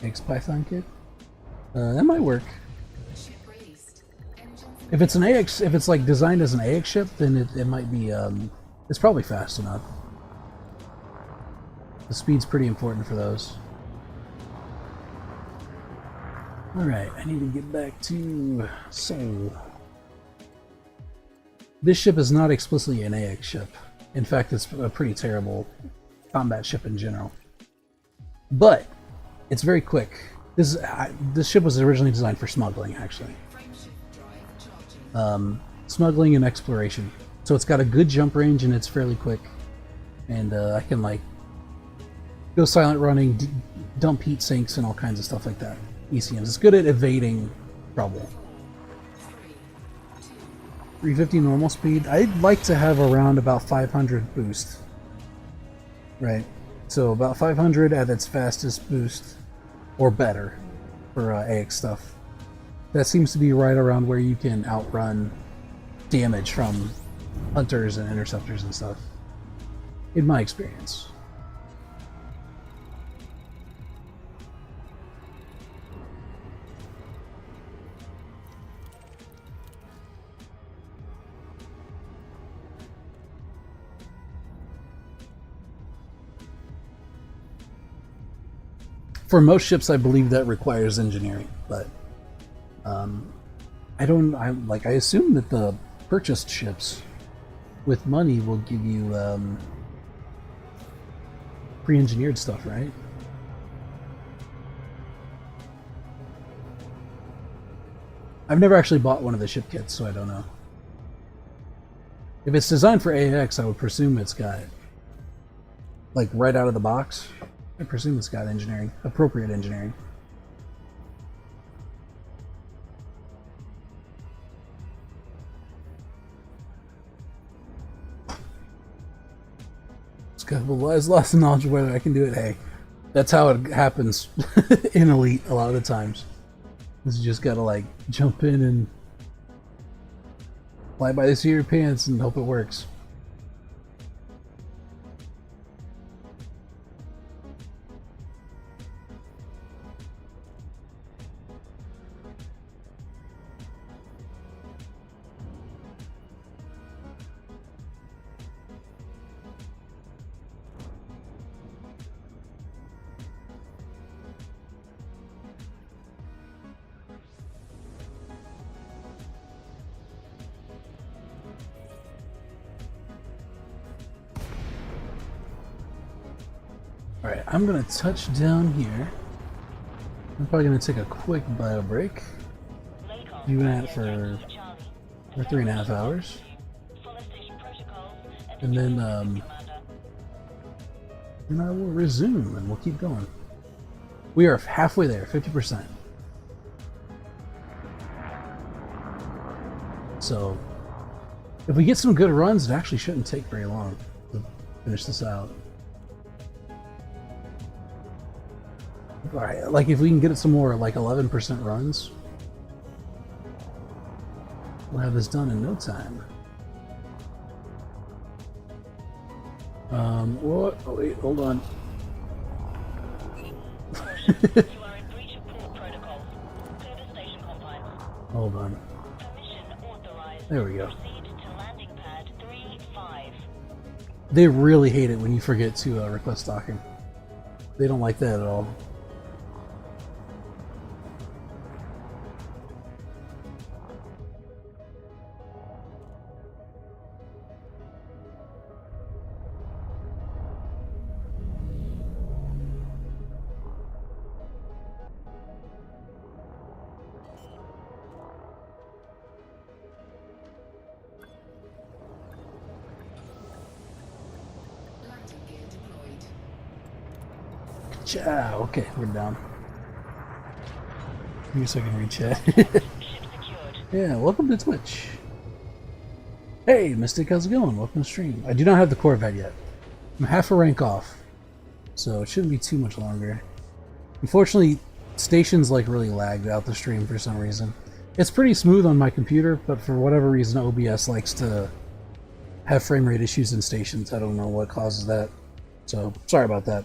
X Python kit. That might work. If it's an AX, if it's like designed as an AX ship, then it might be. It's probably fast enough. The speed's pretty important for those. Alright, I need to get back to Seoul. This ship is not explicitly an AX ship. In fact, it's a pretty terrible combat ship in general. But it's very quick. This ship was originally designed for smuggling, actually. Frameshift drive charging. Smuggling and exploration. So it's got a good jump range and it's fairly quick. And I can like go silent running, dump heat sinks and all kinds of stuff like that. ECMs. It's good at evading trouble. 350 normal speed. I'd like to have around about 500 boost. Right. So about 500 at its fastest boost, or better, for AX stuff. That seems to be right around where you can outrun damage from hunters and interceptors and stuff, in my experience. For most ships, I believe that requires engineering, but I assume that the purchased ships with money will give you pre-engineered stuff, right? I've never actually bought one of the ship kits, so I don't know. If it's designed for AX, I would presume it's got, like, right out of the box, I presume it's got engineering, appropriate engineering. It's got lots of knowledge of whether I can do it. Hey, that's how it happens in Elite a lot of the times. You just gotta like jump in and fly by the seat of your pants and hope it works. Alright, I'm gonna touch down here. I'm probably gonna take a quick bio break. Doing that for 3.5 hours. And then I will resume and we'll keep going. We are halfway there, 50%. So if we get some good runs, it actually shouldn't take very long to finish this out. Alright, like if we can get it some more like 11% runs, we'll have this done in no time. What? Oh wait, hold on. You are in breach of port protocols. Clear the station confines. Hold on. Permission authorized. There we go. Proceed to landing pad 3-5. They really hate it when you forget to request docking. They don't like that at all. Landing gear deployed. Okay, we're down. Give me a second to read chat. Ship secured. Yeah, welcome to Twitch. Hey, Mystic, how's it going? Welcome to stream. I do not have the Corvette yet. I'm half a rank off, so it shouldn't be too much longer. Unfortunately, stations like really lagged out the stream for some reason. It's pretty smooth on my computer, but for whatever reason OBS likes to have frame rate issues in stations. I don't know what causes that. So, sorry about that.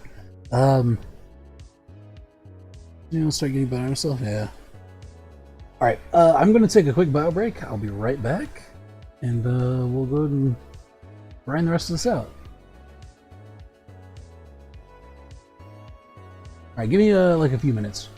You know, start getting better at myself? Yeah. Alright, I'm gonna take a quick bio break. I'll be right back. And we'll go ahead and grind the rest of this out. Alright, give me like a few minutes.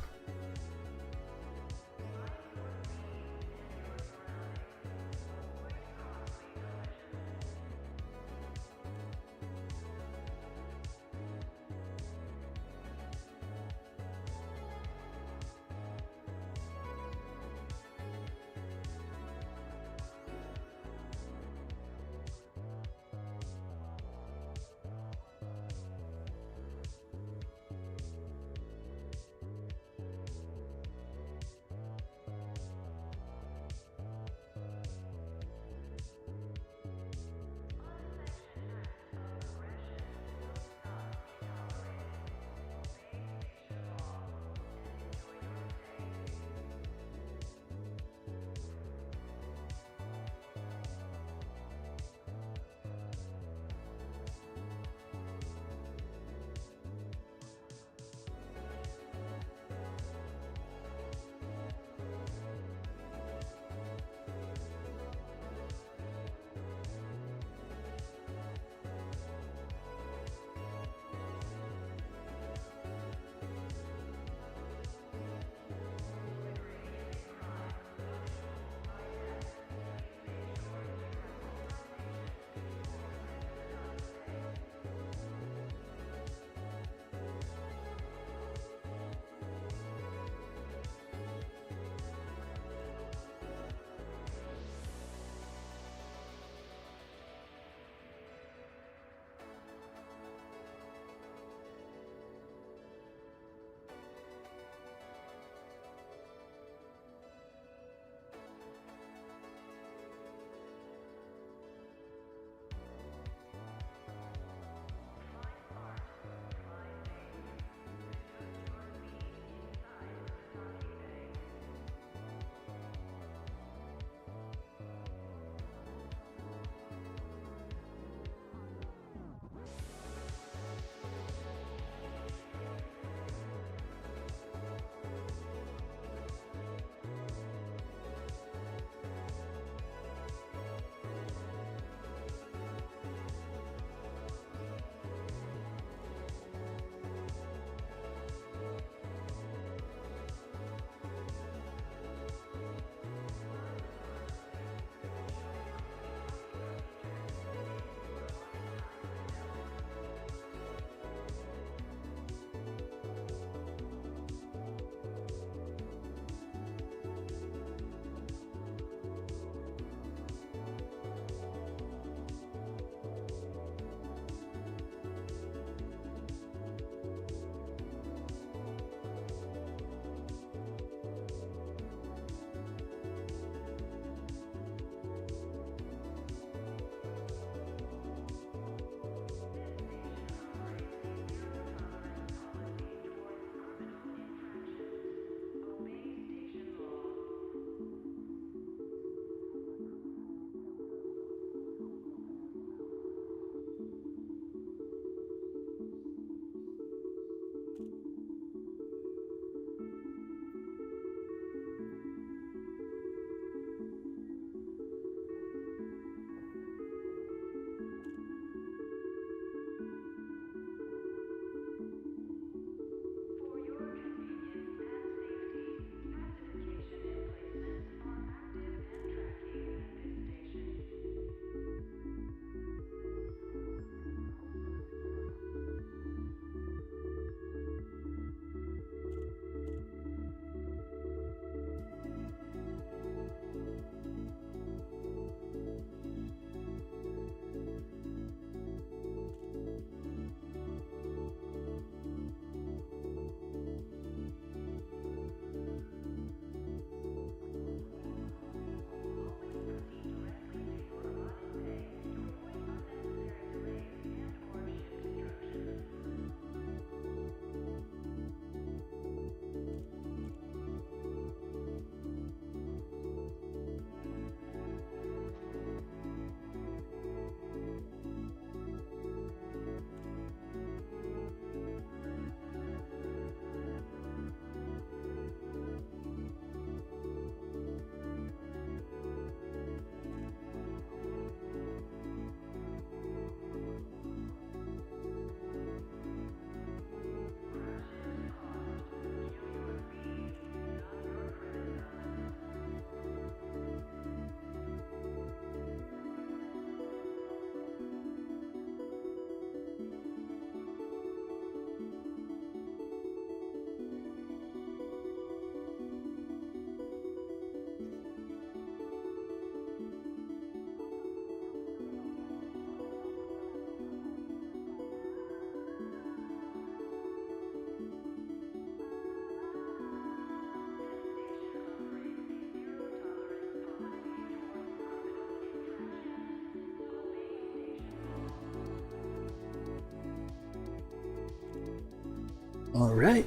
Alright,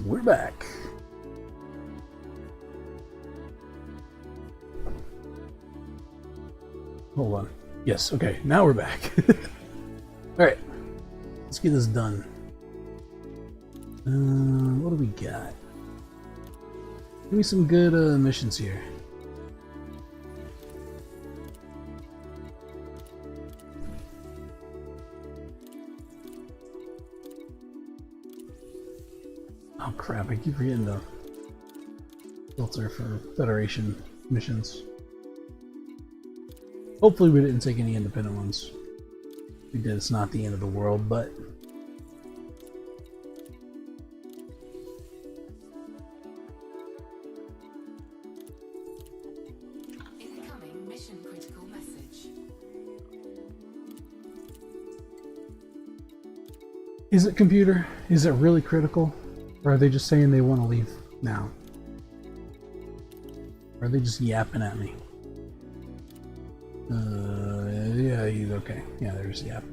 we're back. Hold on. Yes, okay, now we're back. Alright, let's get this done. What do we got? Give me some good missions here. Oh crap, I keep forgetting to filter for Federation missions. Hopefully we didn't take any independent ones. If we did, it's not the end of the world, but... Incoming mission critical message. Is it computer? Is it really critical? Or are they just saying they want to leave now? Or are they just yapping at me? Yeah, he's okay. Yeah, there's yap.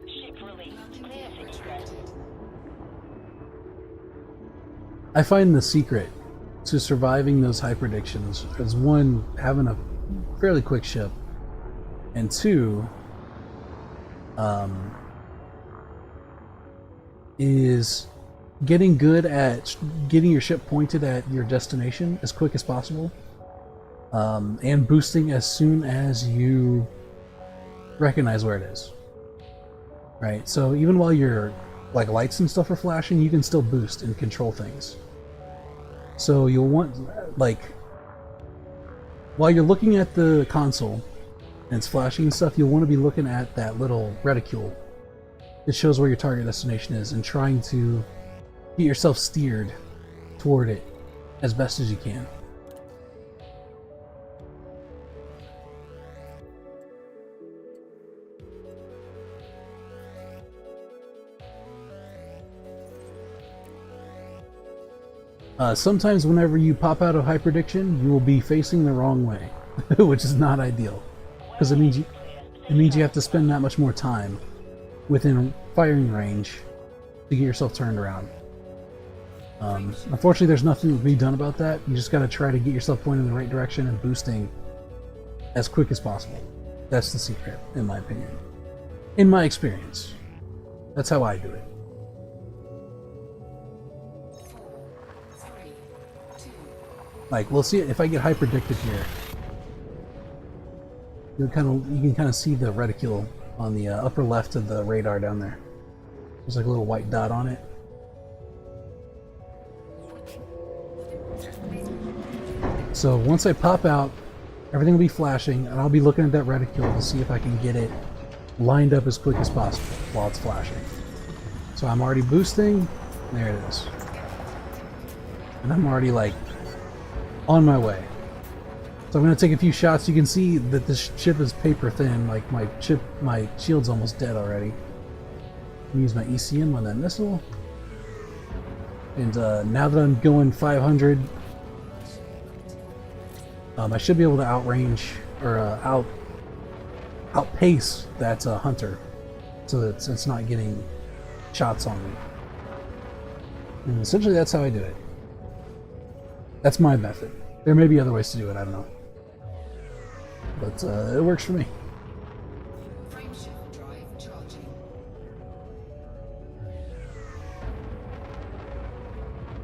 Ship released. Clear for egress. I find the secret to surviving those hyperdictions is one, having a fairly quick ship, and two, is getting good at getting your ship pointed at your destination as quick as possible, and boosting as soon as you recognize where it is. Right, so even while your like lights and stuff are flashing, you can still boost and control things. So you'll want, like, while you're looking at the console and it's flashing and stuff, you'll want to be looking at that little reticule. It shows where your target destination is and trying to get yourself steered toward it as best as you can. Sometimes whenever you pop out of hyperdiction, you will be facing the wrong way, which is not ideal, because it means you have to spend that much more time within firing range to get yourself turned around. Unfortunately, there's nothing to be done about that. You just got to try to get yourself pointed in the right direction and boosting as quick as possible. That's the secret, in my opinion. In my experience. That's how I do it. 4, 3, 2. Like, we'll see if I get hyperdicted here. You can kind of see the reticule on the upper left of the radar down there. There's like a little white dot on it. So once I pop out, everything will be flashing, and I'll be looking at that reticule to see if I can get it lined up as quick as possible while it's flashing. So I'm already boosting. There it is. And I'm already like on my way. So I'm going to take a few shots. You can see that this ship is paper thin. Like my shield's almost dead already. I'm use my ECM on that missile. And now that I'm going 500, I should be able to outrange or outpace that hunter, so that it's not getting shots on me. And essentially, that's how I do it. That's my method. There may be other ways to do it. I don't know, but it works for me. Frameshift drive charging.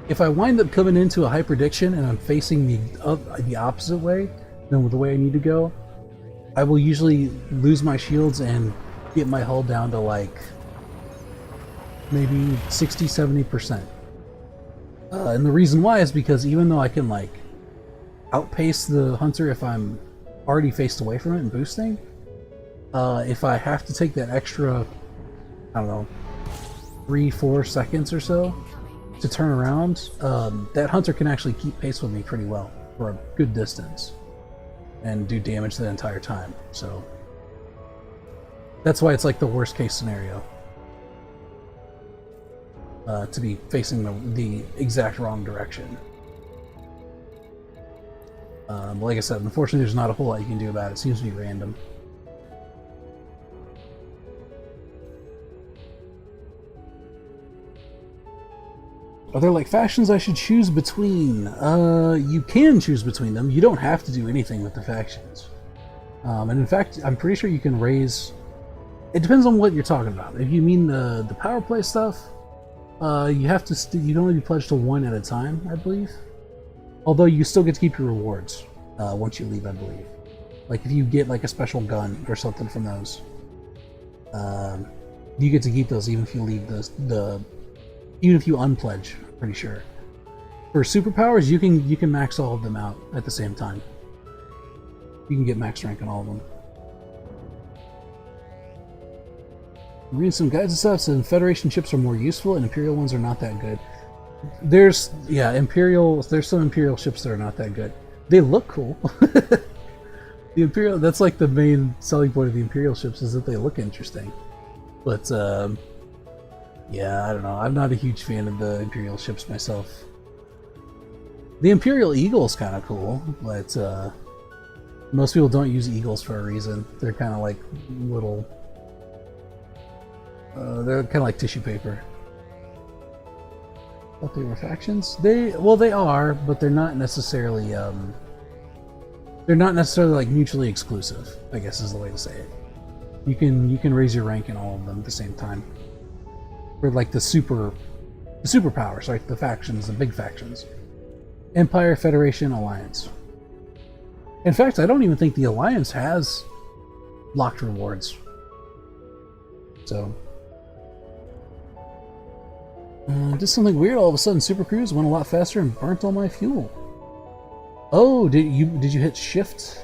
If I wind up coming into a hyperdiction and I'm facing the opposite way than the way I need to go, I will usually lose my shields and get my hull down to like maybe 60-70%. And the reason why is because even though I can like outpace the hunter if I'm already faced away from it and boosting, if I have to take that extra, I don't know, 3-4 seconds or so to turn around, that hunter can actually keep pace with me pretty well for a good distance and do damage the entire time. So that's why it's like the worst case scenario. To be facing the exact wrong direction. But like I said, unfortunately there's not a whole lot you can do about it. It seems to be random. Are there like factions I should choose between? You can choose between them. You don't have to do anything with the factions. And in fact, I'm pretty sure you can raise... It depends on what you're talking about. If you mean the power play stuff, you have to you can only be pledged to one at a time, I believe. Although you still get to keep your rewards once you leave, I believe. Like if you get like a special gun or something from those, you get to keep those even if you leave even if you unpledge. I'm pretty sure. For superpowers, you can max all of them out at the same time. You can get max rank on all of them. I'm reading some guides and stuff, and Federation ships are more useful, and Imperial ones are not that good. There's some Imperial ships that are not that good. They look cool. The Imperial, that's like the main selling point of the Imperial ships, is that they look interesting. But yeah, I don't know. I'm not a huge fan of the Imperial ships myself. The Imperial Eagle is kind of cool, but most people don't use Eagles for a reason. They're kind of like little. They're kind of like tissue paper. Thought they were factions. They are, but they're not necessarily like mutually exclusive, I guess is the way to say it. You can raise your rank in all of them at the same time. For like the superpowers, right? The factions, the big factions. Empire, Federation, Alliance. In fact, I don't even think the Alliance has locked rewards. So did something weird. All of a sudden, Super Cruise went a lot faster and burnt all my fuel. Oh, did you hit shift?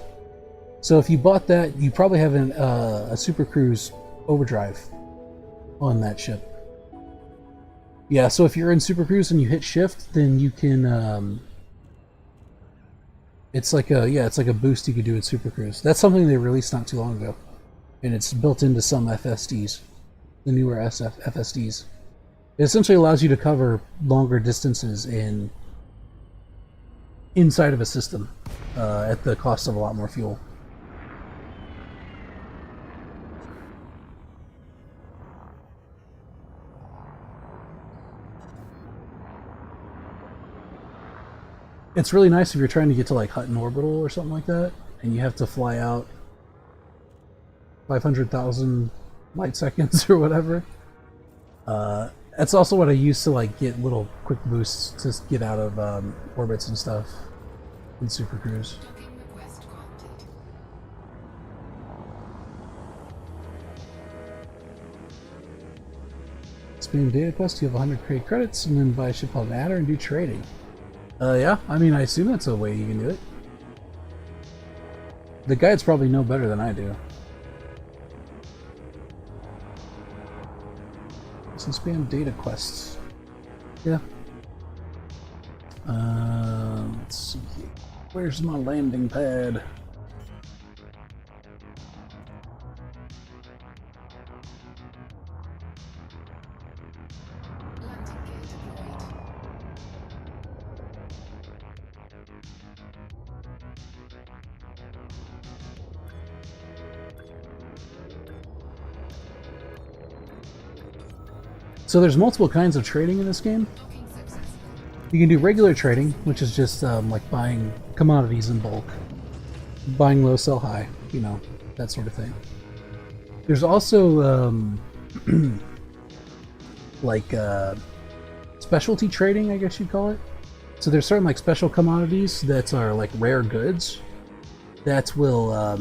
So if you bought that, you probably have a Super Cruise overdrive on that ship. Yeah, so if you're in Super Cruise and you hit shift, then you can. It's like a boost you could do in Super Cruise. That's something they released not too long ago, and it's built into some FSDs, the newer FSDs. It essentially allows you to cover longer distances inside of a system at the cost of a lot more fuel. It's really nice if you're trying to get to like Hutton Orbital or something like that, and you have to fly out 500,000 light seconds or whatever. That's also what I use to like get little quick boosts to get out of orbits and stuff in Super Cruise. Docking request granted. Spam data quest, you have 100 credits, and then buy a ship called Adder and do trading. Yeah, I mean, I assume that's a way you can do it. The guides probably know better than I do. Some spam data quests. Yeah. Let's see. Where's my landing pad? Landing gear deployed. So there's multiple kinds of trading in this game. Docking successful. You can do regular trading, which is just like buying commodities in bulk. Buying low, sell high, you know, that sort of thing. There's also like specialty trading, I guess you'd call it. So there's certain like special commodities that are like rare goods that will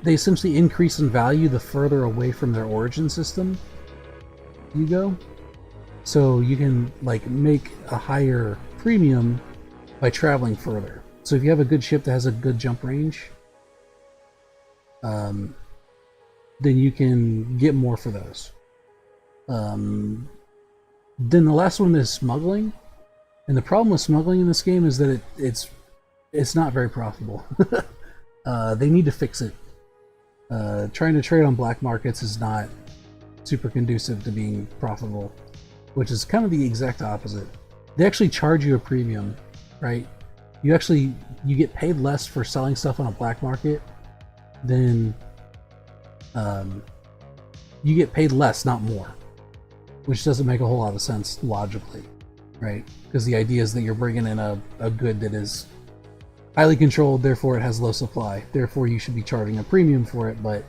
they essentially increase in value the further away from their origin system you go. So you can like make a higher premium by traveling further. So if you have a good ship that has a good jump range, then you can get more for those. Then the last one is smuggling. And the problem with smuggling in this game is that it's not very profitable. They need to fix it. Trying to trade on black markets is not super conducive to being profitable, which is kind of the exact opposite. They actually charge you a premium, right? You get paid less for selling stuff on a black market than you get paid less, not more, which doesn't make a whole lot of sense logically, right? Because the idea is that you're bringing in a good that is highly controlled, therefore it has low supply, therefore you should be charging a premium for it, but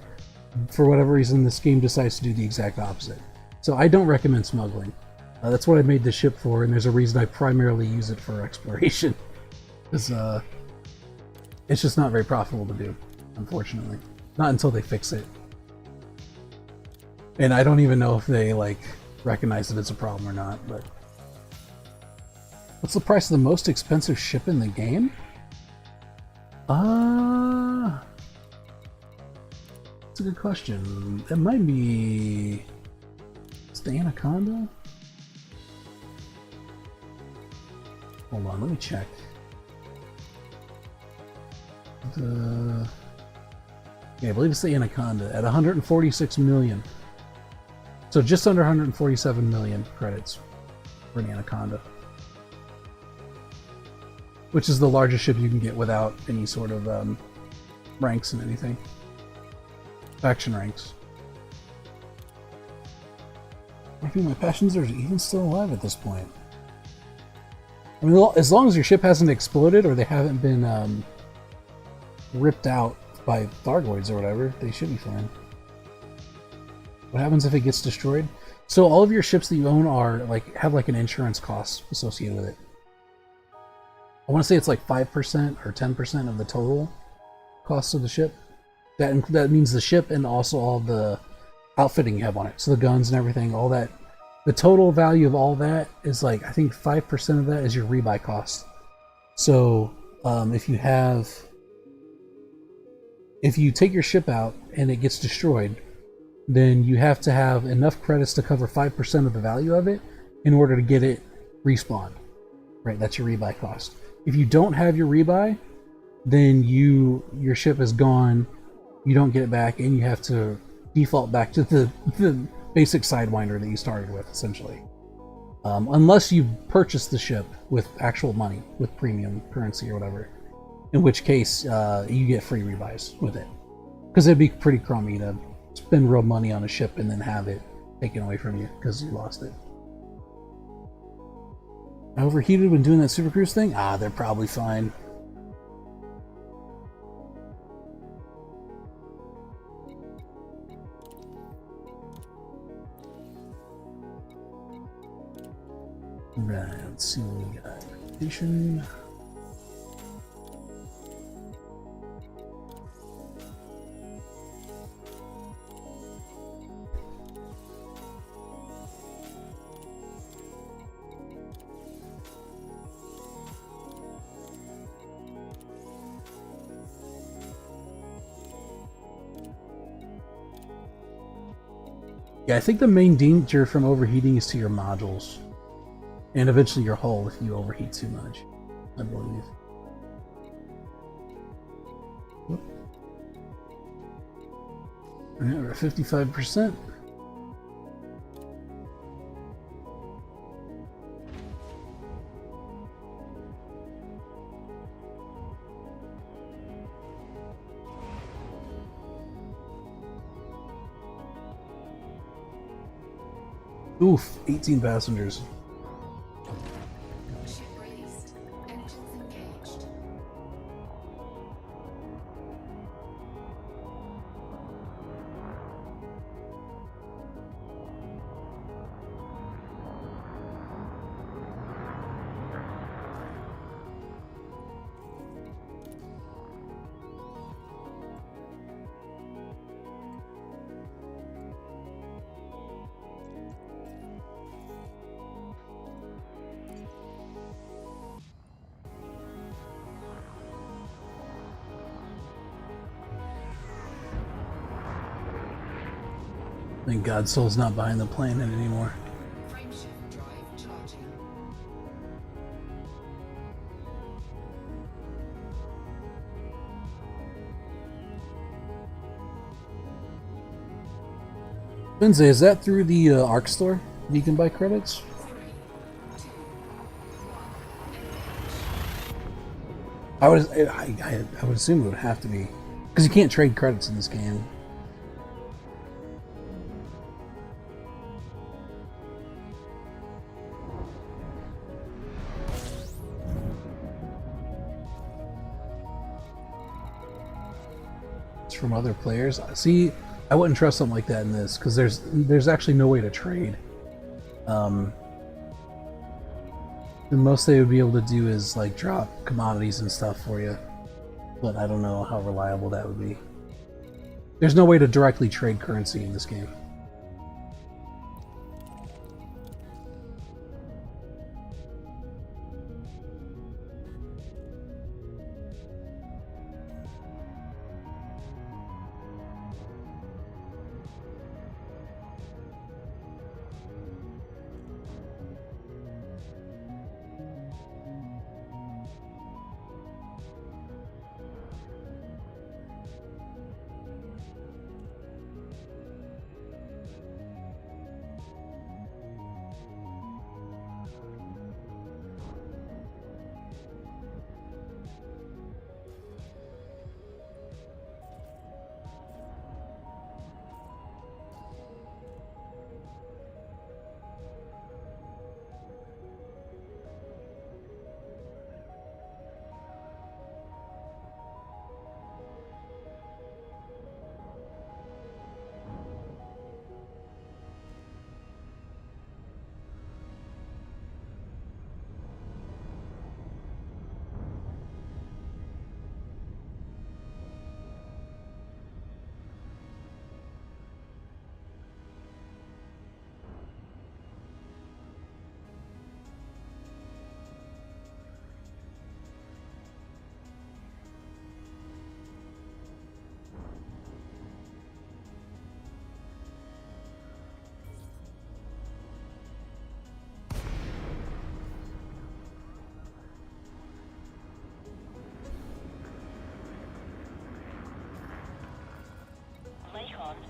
for whatever reason this game decides to do the exact opposite. So I don't recommend smuggling. That's what I made this ship for, and there's a reason I primarily use it for exploration. Because it's just not very profitable to do, unfortunately. Not until they fix it. And I don't even know if they recognize that it's a problem or not, but... What's the price of the most expensive ship in the game? That's a good question. It might be... It's the Anaconda? Hold on, let me check. Yeah, I believe it's the Anaconda at 146 million. So just under 147 million credits for an Anaconda. Which is the largest ship you can get without any sort of ranks and anything. Faction ranks. I think my passions are even still alive at this point. I mean, as long as your ship hasn't exploded or they haven't been ripped out by Thargoids or whatever, they should be fine. What happens if it gets destroyed? So all of your ships that you own are have an insurance cost associated with it. I want to say it's 5% or 10% of the total cost of the ship. That means the ship and also all the outfitting you have on it. So the guns and everything, all that. The total value of all that is I think 5% of that is your rebuy cost. So if you take your ship out and it gets destroyed, then you have to have enough credits to cover 5% of the value of it in order to get it respawned. Right, that's your rebuy cost. If you don't have your rebuy, then your ship is gone, you don't get it back, and you have to default back to the basic Sidewinder that you started with, essentially. Unless you purchase the ship with actual money, with premium currency or whatever. In which case, you get free rebuys with it. Because it'd be pretty crummy to spend real money on a ship and then have it taken away from you because you lost it. I overheated when doing that Super Cruise thing? They're probably fine. Right, let's see what we got. Reputation. Yeah, I think the main danger from overheating is to your modules. And eventually your hull if you overheat too much, I believe. Alright, we're at 55%. Oof, 18 passengers. Ship released. Engines engaged. Thank God Soul's not behind the planet anymore. Frameshift drive charging. Wednesday, is that through the ARC store? You can buy credits? I would assume it would have to be. Because you can't trade credits in this game. It's from other players. See, I wouldn't trust something like that in this, because there's actually no way to trade. The most they would be able to do is like drop commodities and stuff for you, but I don't know how reliable that would be. There's no way to directly trade currency in this game.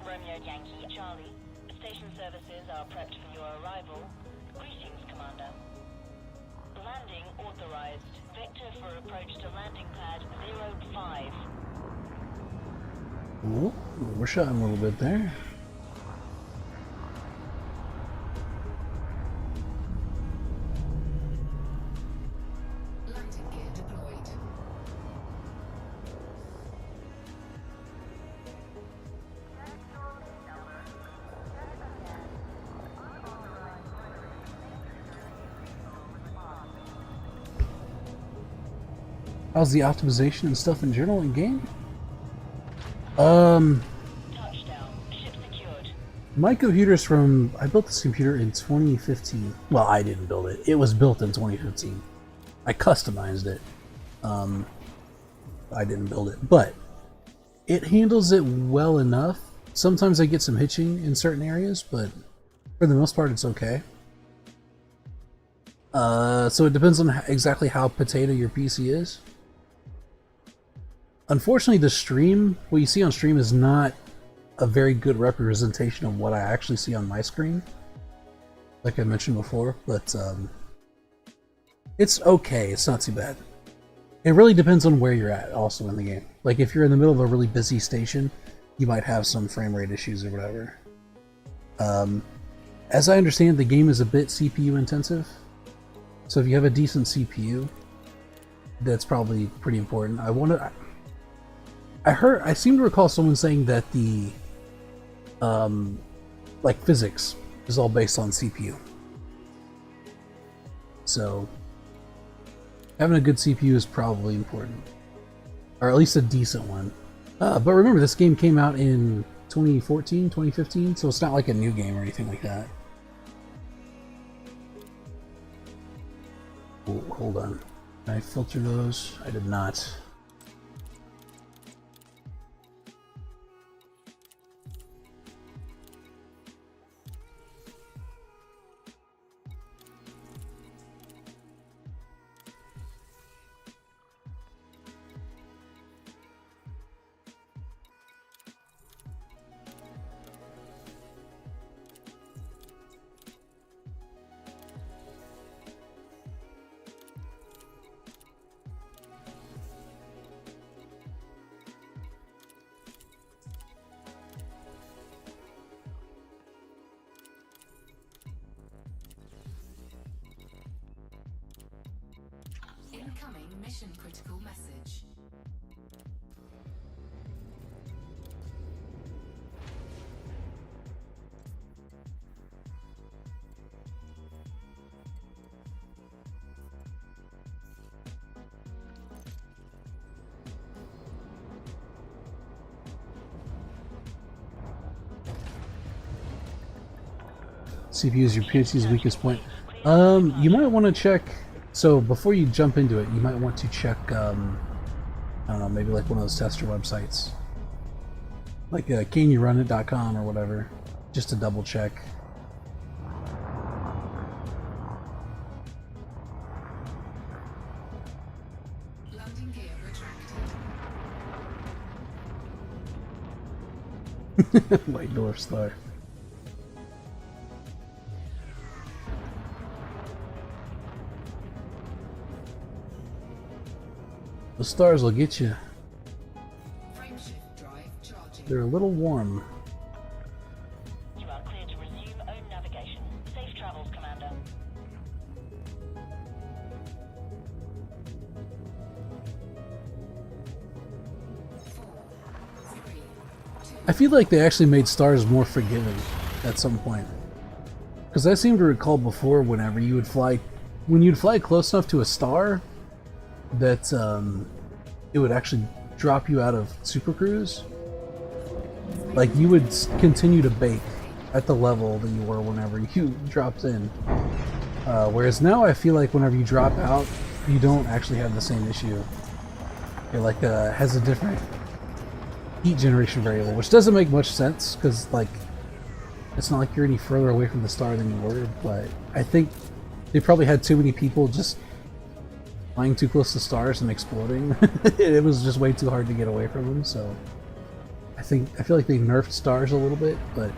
Romeo Yankee Charlie. Station services are prepped for your arrival. Greetings, Commander. Landing authorized. Vector for approach to landing pad 05. Ooh, we're shotting a little bit there. Landing gear deployed. How's the optimization and stuff in general in game? Touchdown. Ship secured. My computer's from... I built this computer in 2015. Well, I didn't build it. It was built in 2015. I customized it. I didn't build it. But it handles it well enough. Sometimes I get some hitching in certain areas, but for the most part it's okay. So it depends on exactly how potato your PC is. Unfortunately, the stream, what you see on stream is not a very good representation of what I actually see on my screen, like I mentioned before, but it's okay, it's not too bad. It really depends on where you're at also in the game. Like if you're in the middle of a really busy station, you might have some frame rate issues or whatever. As I understand, the game is a bit CPU intensive, so if you have a decent CPU, that's probably pretty important. I seem to recall someone saying that the like physics is all based on CPU. So having a good CPU is probably important, or at least a decent one. But remember, this game came out in 2014, 2015, so it's not like a new game or anything like that. Oh, hold on. Can I filter those? I did not. Incoming mission critical message. CPU is your PC's weakest point. You might want to check. So before you jump into it, you might want to check. I don't know, maybe like one of those tester websites, like canyourunit.com or whatever, just to double check. Landing gear retracted. White Dwarf Star. The stars will get you. Frameshift drive charging. They're a little warm. You are clear to resume own navigation. Safe travels, Commander. I feel like they actually made stars more forgiving at some point. Because I seem to recall before, whenever you would fly, when you'd fly close enough to a star, that it would actually drop you out of Super Cruise. Like you would continue to bake at the level that you were whenever you dropped in. Whereas now I feel like whenever you drop out, you don't actually have the same issue. It like has a different heat generation variable, which doesn't make much sense because like it's not like you're any further away from the star than you were. But I think they probably had too many people just flying too close to stars and exploding. It was just way too hard to get away from them. So I feel like they nerfed stars a little bit, but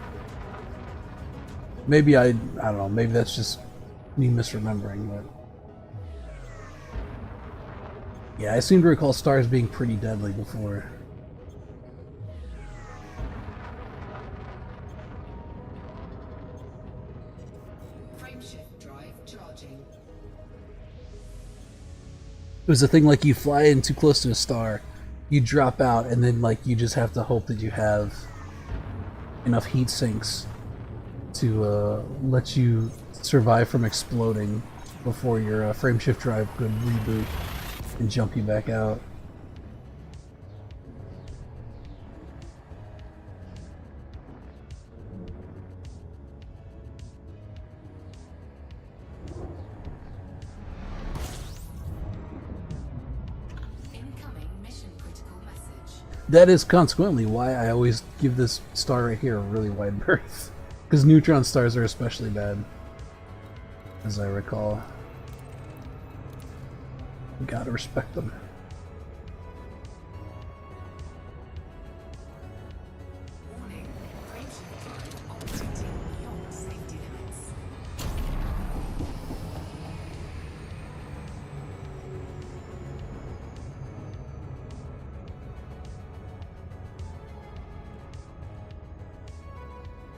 maybe I don't know. Maybe that's just me misremembering. But yeah, I seem to recall stars being pretty deadly before. Frameshift drive charging. It was a thing like you fly in too close to a star, you drop out, and then like you just have to hope that you have enough heat sinks to let you survive from exploding before your frameshift drive could reboot and jump you back out. Incoming mission critical message. That is consequently why I always give this star right here a really wide berth. Because neutron stars are especially bad, as I recall. You gotta respect them. Warning. Frameshift drive operating beyond safety limits.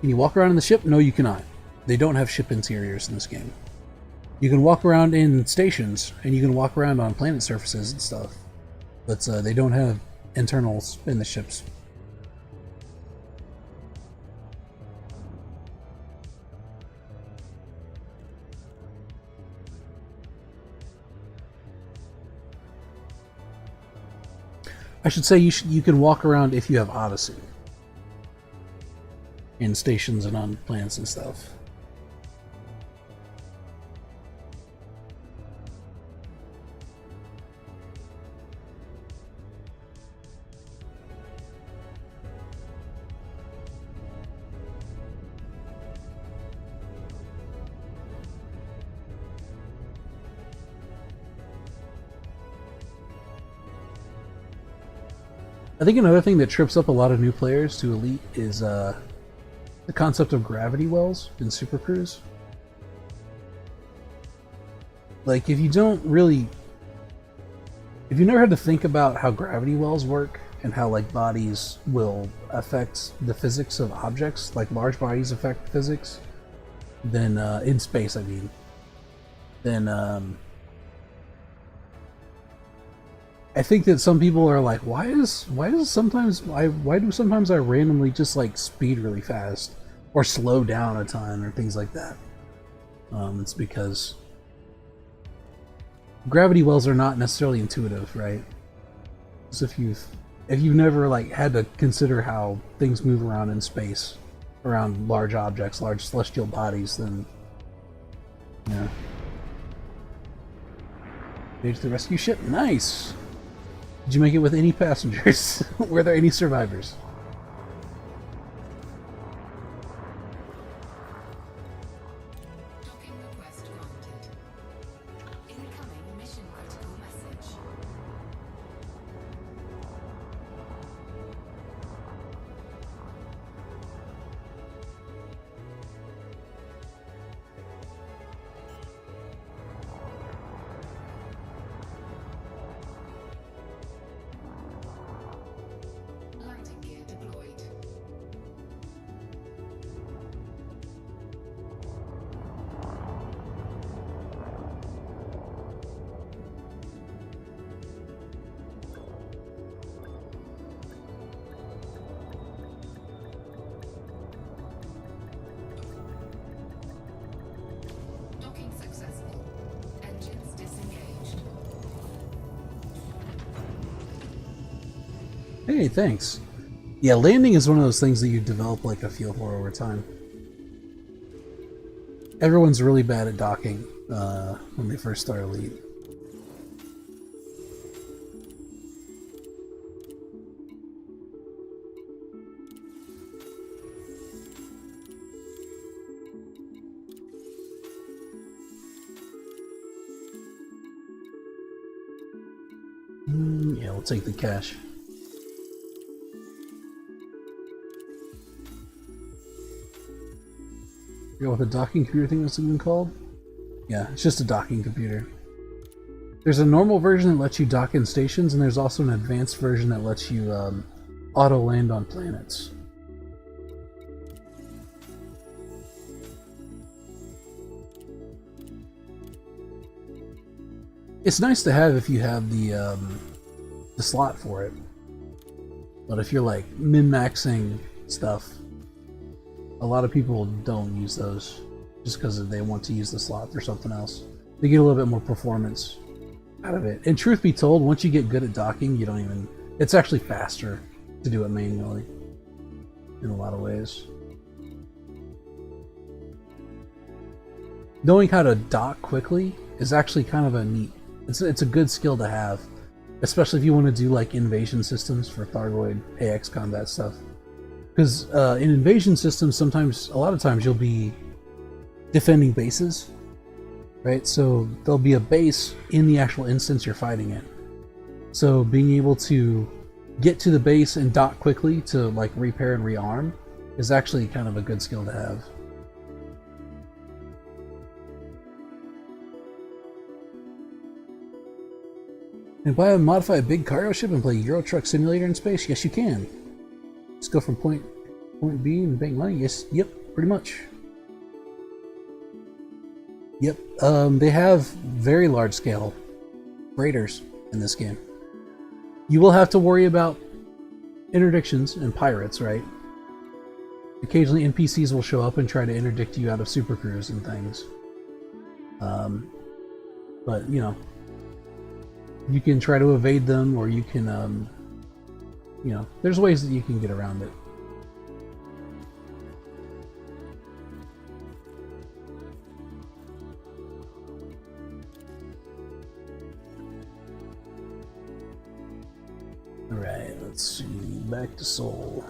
Can you walk around in the ship? No, you cannot. They don't have ship interiors in this game. You can walk around in stations, and you can walk around on planet surfaces and stuff, but they don't have internals in the ships. I should say you can walk around if you have Odyssey. In stations and on planets and stuff. I think another thing that trips up a lot of new players to Elite is the concept of gravity wells in Super Cruise. Like, if you never had to think about how gravity wells work and how like bodies will affect the physics of objects, like large bodies affect physics, then in space, I mean, then I think that some people are like, why do sometimes I randomly just like speed really fast or slow down a ton or things like that? It's because gravity wells are not necessarily intuitive, right? So if you've never like had to consider how things move around in space, around large objects, large celestial bodies, then yeah. Made to the rescue ship. Nice. Did you make it with any passengers? Were there any survivors? Docking request granted. Incoming mission critical message. Landing gear deployed. Docking successful. Engines disengaged. Hey, thanks. Yeah, landing is one of those things that you develop like a feel for over time. Everyone's really bad at docking when they first start Elite. Yeah, we'll take the cash. You know what the docking computer thing was even called? Yeah, it's just a docking computer. There's a normal version that lets you dock in stations, and there's also an advanced version that lets you auto land on planets. It's nice to have if you have the slot for it, but if you're like min-maxing stuff, a lot of people don't use those just because they want to use the slot for something else. They get a little bit more performance out of it. And truth be told, once you get good at docking, you don't even... It's actually faster to do it manually in a lot of ways. Knowing how to dock quickly is actually kind of a neat... It's a good skill to have, especially if you want to do like invasion systems for Thargoid AX combat stuff. Because in invasion systems, a lot of times you'll be defending bases, right? So there'll be a base in the actual instance you're fighting in. So being able to get to the base and dock quickly to like repair and rearm is actually kind of a good skill to have. And buy a modified big cargo ship and play Euro Truck Simulator in space? Yes, you can. Just go from point B and bank money. Yes, yep, pretty much. Yep, they have very large scale raiders in this game. You will have to worry about interdictions and pirates, right? Occasionally NPCs will show up and try to interdict you out of supercruise and things. But, you know, you can try to evade them, or you can, you know, there's ways that you can get around it. Alright, let's see. Back to Seoul.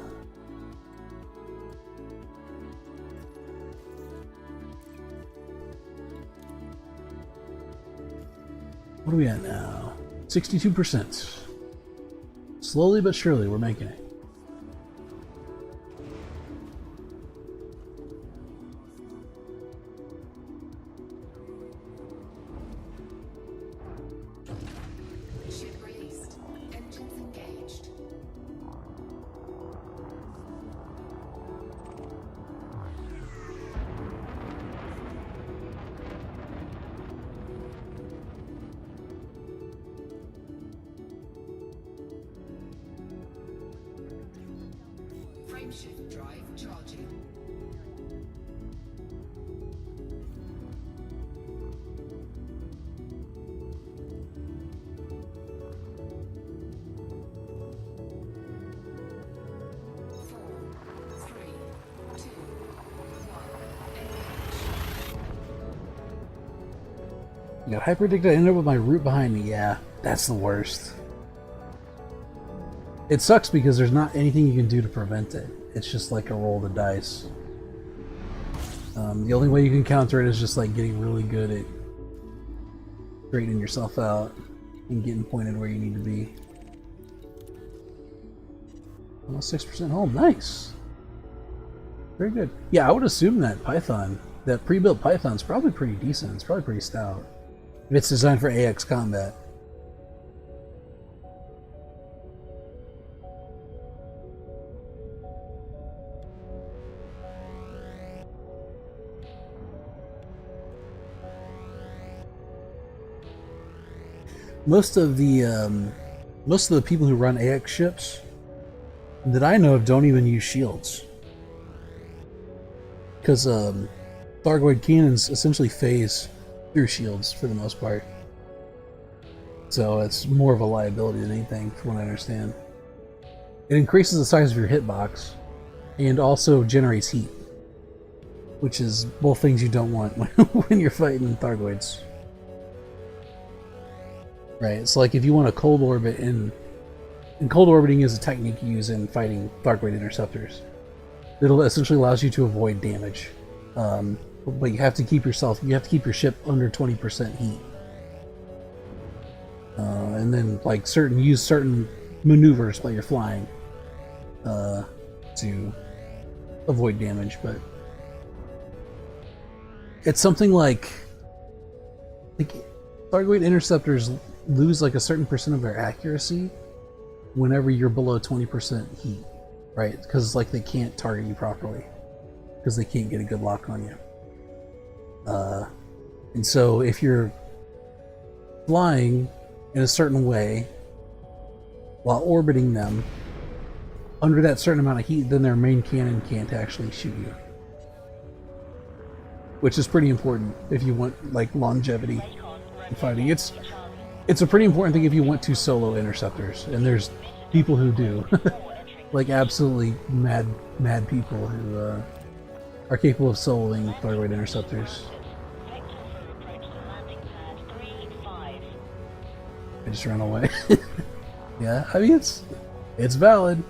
What are we at now? 62%. Slowly but surely, we're making it. Ship released. Engines engaged. Frameshift drive charging. Four, three, two, one, engage. I got hyperdicted. I ended up with my root behind me. Yeah, that's the worst. It sucks because there's not anything you can do to prevent it. It's just like a roll of the dice. The only way you can counter it is just like getting really good at straightening yourself out and getting pointed where you need to be. Almost 6% home. Nice. Very good. Yeah, I would assume that Python, that pre-built Python's probably pretty decent. It's probably pretty stout. If it's designed for AX combat. Most of the people who run AX ships that I know of don't even use shields, because Thargoid cannons essentially phase through shields for the most part, so it's more of a liability than anything, from what I understand. It increases the size of your hitbox and also generates heat, which is both things you don't want when you're fighting Thargoids. Right, so like if you want a cold orbit, and cold orbiting is a technique you use in fighting Thargoid interceptors. It'll essentially allows you to avoid damage, but you have to keep your ship under 20% heat, and then like use certain maneuvers while you're flying to avoid damage. But it's something like Thargoid interceptors lose like a certain percent of their accuracy whenever you're below 20% heat, right? Because like they can't target you properly because they can't get a good lock on you. And so if you're flying in a certain way while orbiting them under that certain amount of heat, then their main cannon can't actually shoot you, which is pretty important if you want like longevity in fighting. It's a pretty important thing if you want to solo interceptors, and there's people who do. Like absolutely mad people who are capable of soloing Thargoid interceptors. I just ran away. Yeah, I mean it's valid.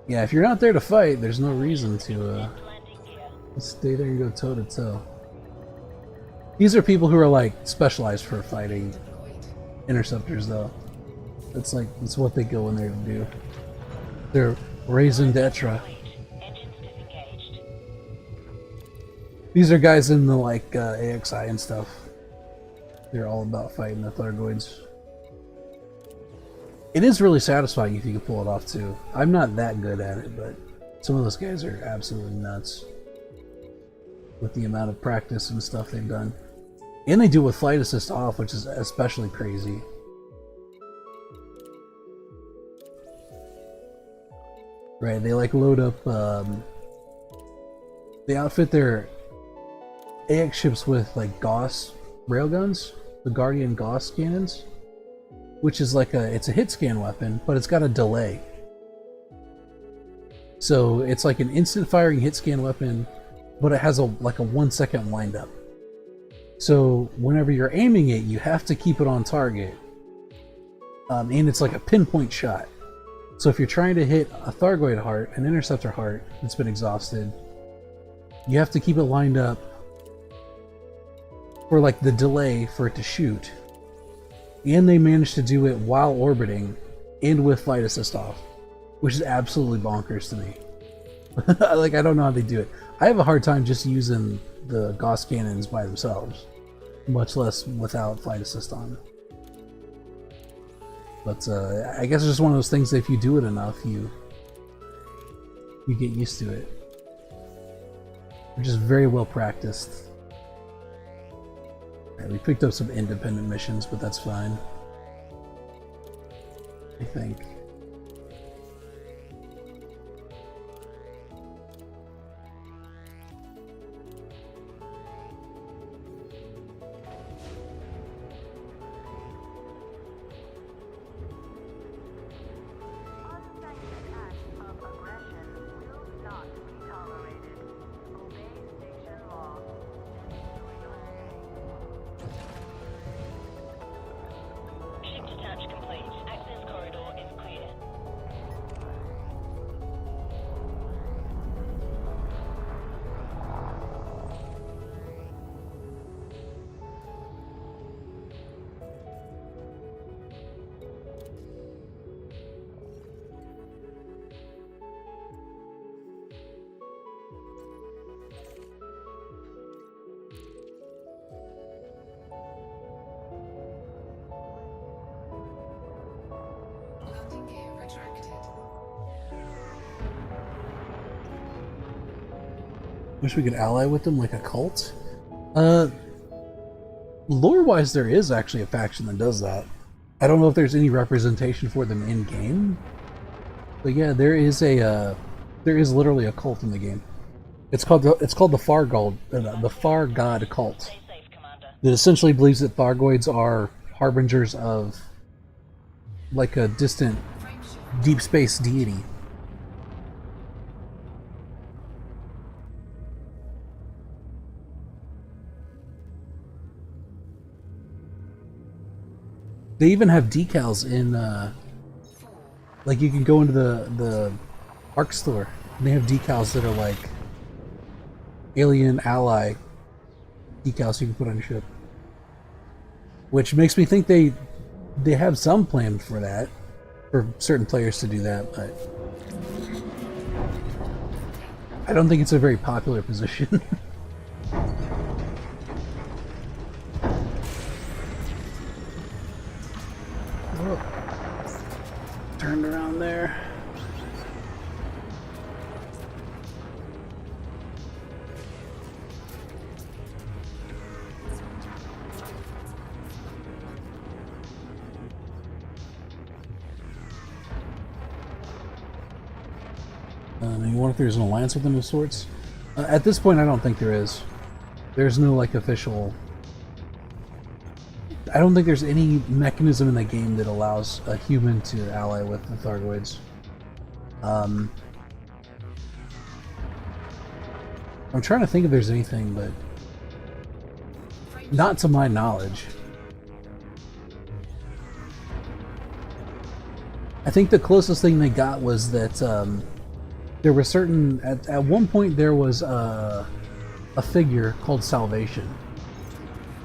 Yeah, if you're not there to fight, there's no reason to stay there and go toe to toe. These are people who are like specialized for fighting interceptors, though. It's what they go in there to do. They're raison d'etre. These are guys in the like AXI and stuff. They're all about fighting the Thargoids. It is really satisfying if you can pull it off too. I'm not that good at it, but some of those guys are absolutely nuts with the amount of practice and stuff they've done. And they do it with flight assist off, which is especially crazy. Right, they like load up, they outfit their AX ships with like Gauss railguns, the Guardian Gauss cannons, which is like it's a hit scan weapon, but it's got a delay. So it's like an instant firing hit scan weapon, but it has like a 1 second windup. So whenever you're aiming it, you have to keep it on target. And it's like a pinpoint shot. So if you're trying to hit a Thargoid heart, an interceptor heart that's been exhausted, you have to keep it lined up for like the delay for it to shoot. And they managed to do it while orbiting and with flight assist off, which is absolutely bonkers to me. Like, I don't know how they do it. I have a hard time just using the Gauss cannons by themselves, much less without flight assist on. But I guess it's just one of those things that if you do it enough, you you get used to it. We're just very well practiced. Alright, we picked up some independent missions, but that's fine. I think. Ship detach complete. Access corridor is clear. Landing gear retracted. Wish we could ally with them like a cult. Lore-wise, there is actually a faction that does that. I don't know if there's any representation for them in game, but yeah, there is literally a cult in the game. It's called the Far God cult. Stay safe, Commander. That essentially believes that Thargoids are harbingers of like a distant Frame shift. deep space deity. They even have decals in, like you can go into the ARC store and they have decals that are like alien ally decals you can put on your ship. Which makes me think they have some plan for that, for certain players to do that, but I don't think it's a very popular position. Turned around there. You wonder if there's an alliance with them of sorts? At this point, I don't think there is. There's no, like, official... I don't think there's any mechanism in the game that allows a human to ally with the Thargoids. I'm trying to think if there's anything, but not to my knowledge. I think the closest thing they got was that there were certain... At one point there was a figure called Salvation.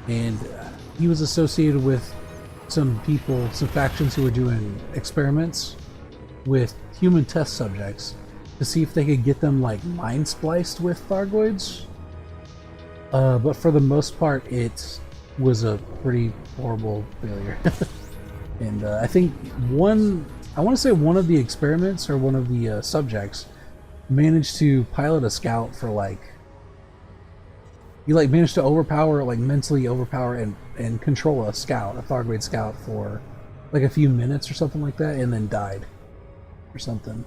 And he was associated with some people, some factions who were doing experiments with human test subjects to see if they could get them like mind spliced with Thargoids. But for the most part, it was a pretty horrible failure. And I think I want to say one of the experiments or one of the subjects managed to pilot a scout for like, he like managed to overpower, like mentally overpower and control a scout, a Thargoid scout for like a few minutes or something like that, and then died or something.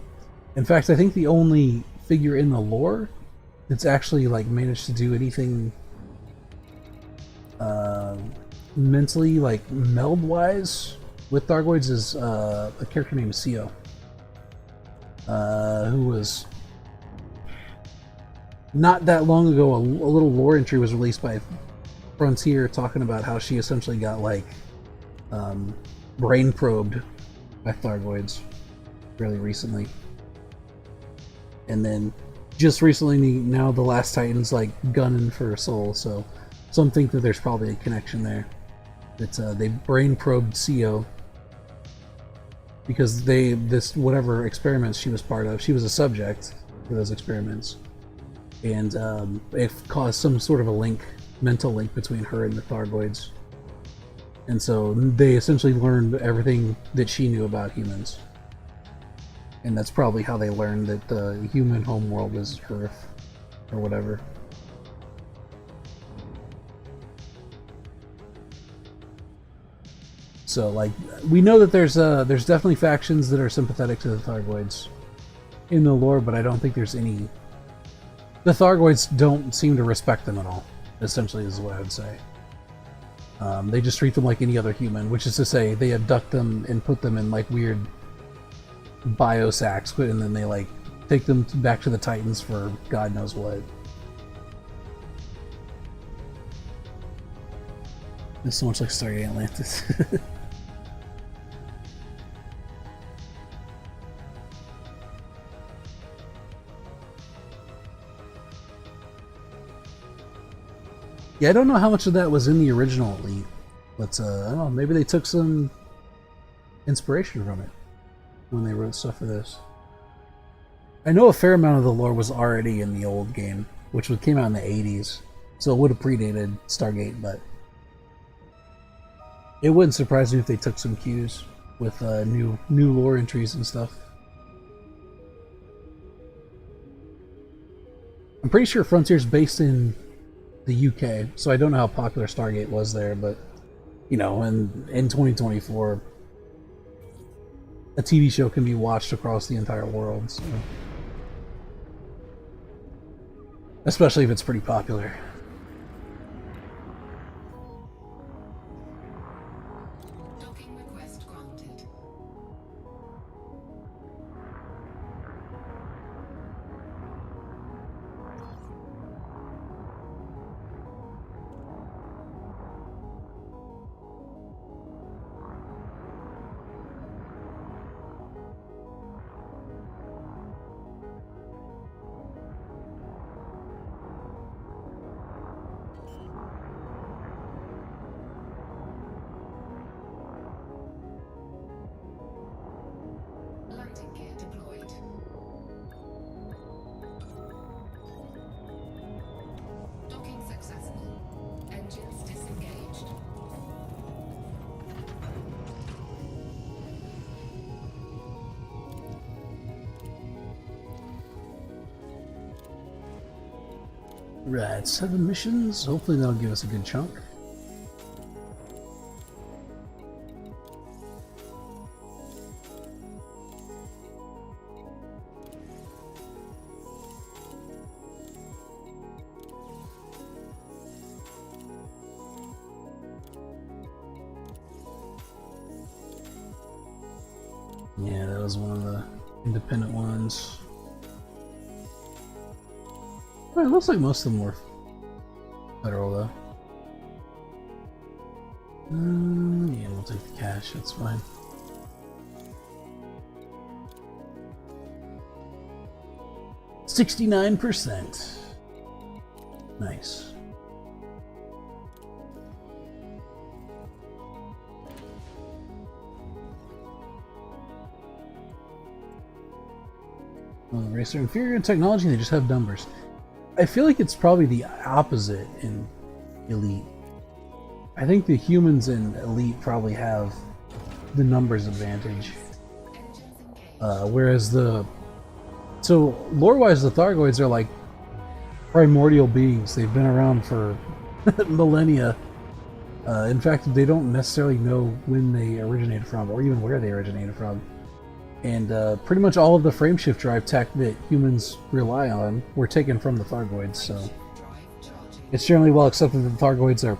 In fact, I think the only figure in the lore that's actually like managed to do anything mentally like meld wise with Thargoids is a character named Sio, who was not that long ago, a little lore entry was released by Frontier talking about how she essentially got like brain probed by Thargoids fairly recently. And then just recently, now the Last Titan's like gunning for her soul, so some think that there's probably a connection there. That they brain probed Sio because whatever experiments she was part of, she was a subject for those experiments. And it caused some sort of a mental link between her and the Thargoids. And so they essentially learned everything that she knew about humans. And that's probably how they learned that the human homeworld is Earth, or whatever. So, like, we know that there's definitely factions that are sympathetic to the Thargoids in the lore, but I don't think there's any... The Thargoids don't seem to respect them at all, essentially, is what I would say. They just treat them like any other human, which is to say, they abduct them and put them in, like, weird biosacks, and then they, like, take them back to the Titans for God knows what. It's so much like Stargate Atlantis. Yeah, I don't know how much of that was in the original Elite, but I don't know, maybe they took some inspiration from it when they wrote stuff for this. I know a fair amount of the lore was already in the old game, which came out in the 80s, so it would have predated Stargate, but it wouldn't surprise me if they took some cues with new lore entries and stuff. I'm pretty sure Frontier's based in the UK, so I don't know how popular Stargate was there, but you know, in 2024, a TV show can be watched across the entire world, so. Especially if it's pretty popular. Docking request granted. Landing gear deployed. Docking successful. Engines disengaged. Right, 7 missions. Hopefully that'll give us a good chunk. Yeah, that was one of the independent ones. Well, it looks like most of them were federal, though. Yeah, we'll take the cash, that's fine. $69%. Nice. Well, the race are inferior in technology, they just have numbers. I feel like it's probably the opposite in Elite. I think the humans in Elite probably have the numbers advantage. Whereas so lore-wise, the Thargoids are like primordial beings. They've been around for millennia. In fact, they don't necessarily know when they originated from, or even where they originated from. And pretty much all of the frameshift drive tech that humans rely on were taken from the Thargoids, so it's generally well accepted that the Thargoids are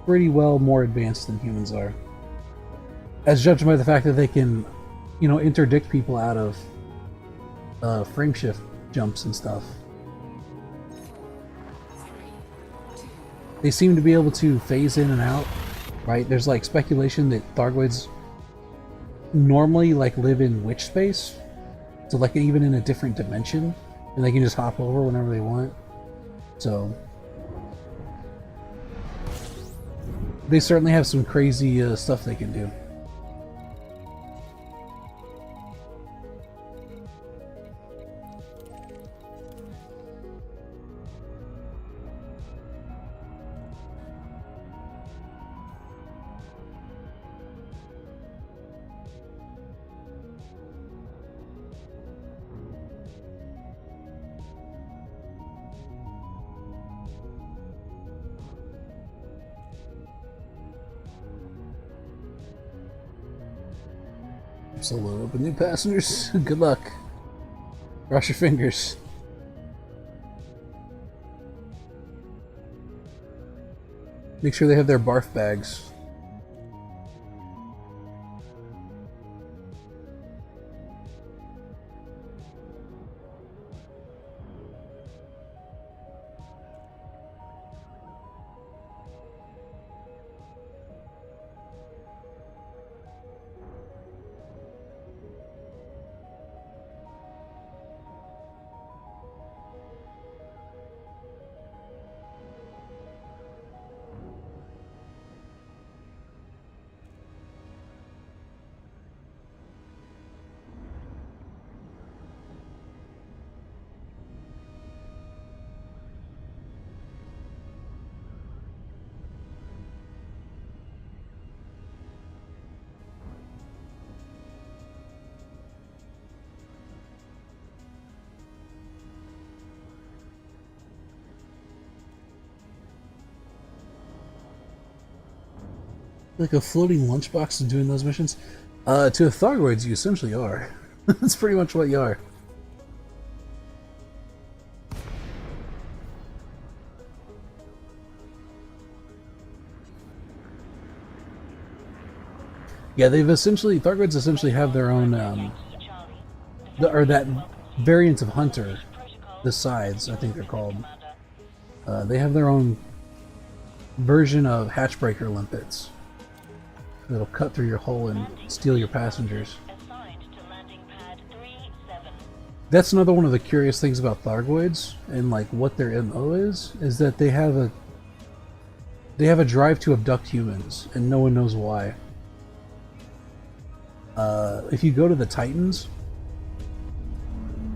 pretty well more advanced than humans are. As judged by the fact that they can, you know, interdict people out of frameshift jumps and stuff. They seem to be able to phase in and out, right? There's like speculation that Thargoids normally like live in witch space, so like even in a different dimension, and they can just hop over whenever they want. So they certainly have some crazy stuff they can do. So load up with new passengers. Good luck. Cross your fingers. Make sure they have their barf bags. Like a floating lunchbox and doing those missions? To a Thargoids, you essentially are. That's pretty much what you are. Yeah, Thargoids essentially have their own, or that variant of Hunter, the Scythes, I think they're called. They have their own version of hatchbreaker limpets. That'll cut through your hull and steal your passengers. That's another one of the curious things about Thargoids and like what their MO is that they have a drive to abduct humans, and no one knows why. If you go to the Titans,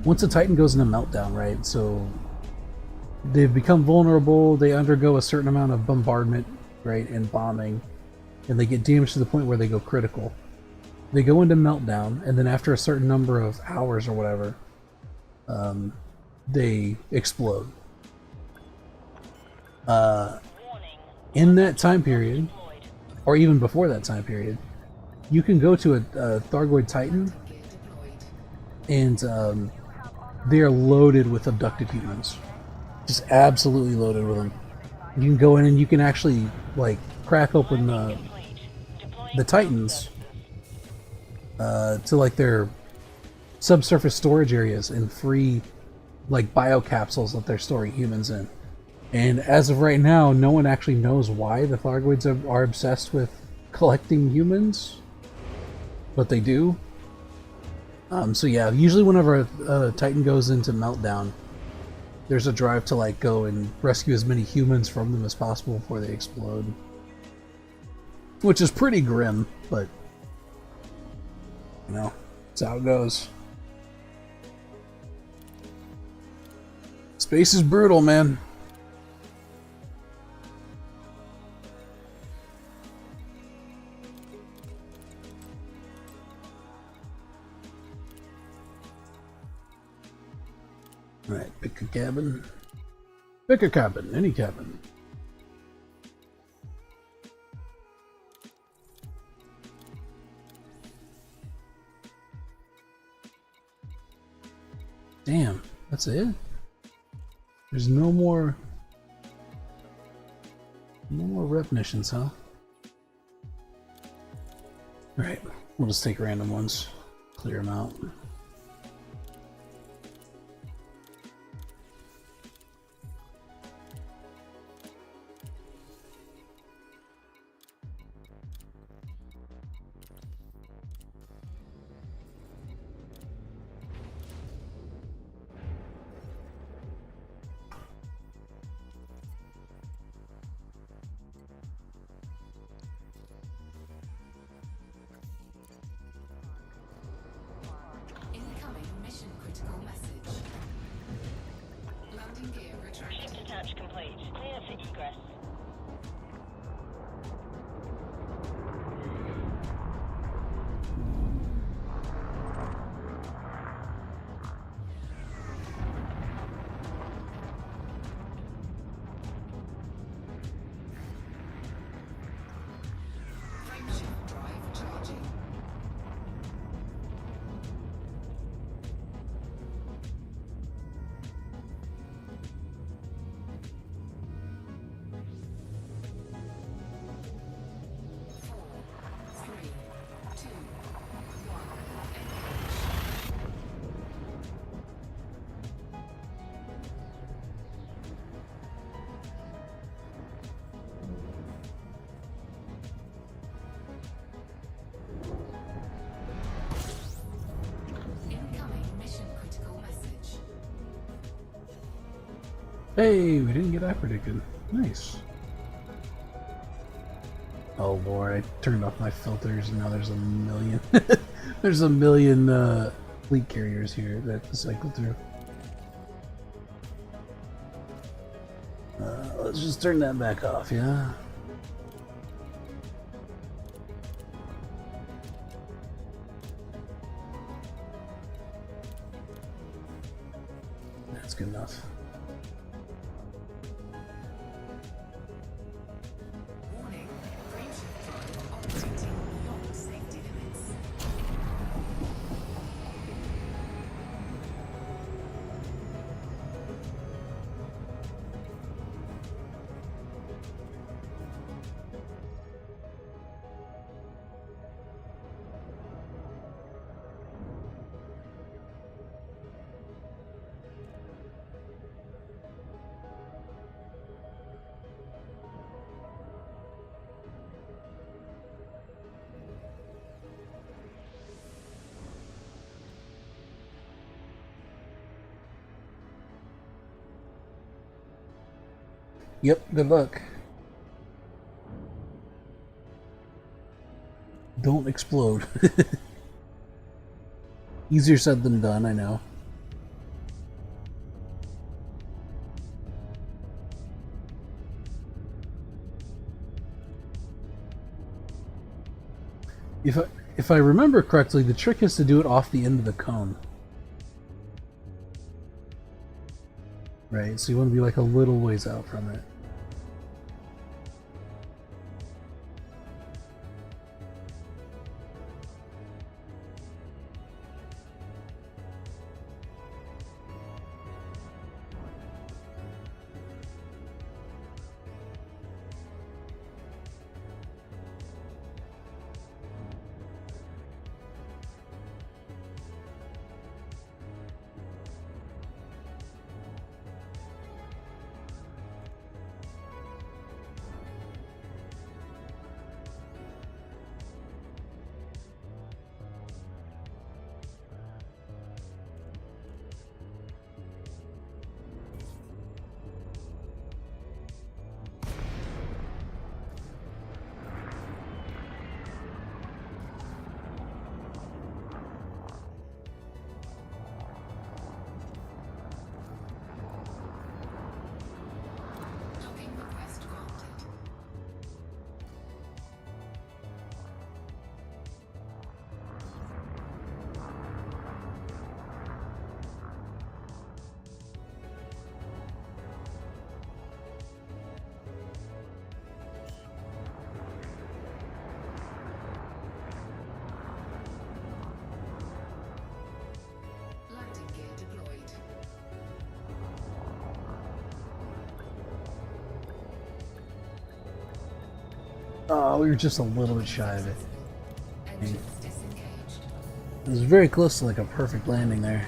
once a Titan goes into meltdown, right? So they've become vulnerable. They undergo a certain amount of bombardment, right, and bombing. And they get damaged to the point where they go critical. They go into meltdown, and then after a certain number of hours or whatever, they explode. In that time period, or even before that time period, you can go to a Thargoid Titan, and they are loaded with abducted humans. Just absolutely loaded with them. You can go in and you can actually, like, crack open the Titans to like their subsurface storage areas and free like biocapsules that they're storing humans in. And as of right now, no one actually knows why the Thargoids are obsessed with collecting humans, but they do. So yeah, usually whenever a Titan goes into meltdown, there's a drive to like go and rescue as many humans from them as possible before they explode. Which is pretty grim, but you know, that's how it goes. Space is brutal, man. Alright, pick a cabin. Pick a cabin, any cabin. Damn, that's it? There's no more rep missions, huh? Alright, we'll just take random ones. Clear them out. Incoming mission critical message. Landing gear retracted. Shift attach complete. Clear for egress. Frameshift drive charging. Hey, we didn't get that predicted. Nice. Oh lord, I turned off my filters and now there's a million. There's a million fleet carriers here that cycle through. Let's just turn that back off, yeah? That's good enough. Warning, frameshift drive operating beyond safety limits. Yep, good luck. Don't explode. Easier said than done, I know. If I remember correctly, the trick is to do it off the end of the cone. Right, so you want to be like a little ways out from it. Docking request granted. Landing gear deployed. Oh, we were just a little bit shy of it. Engines disengaged. It was very close to like a perfect landing there.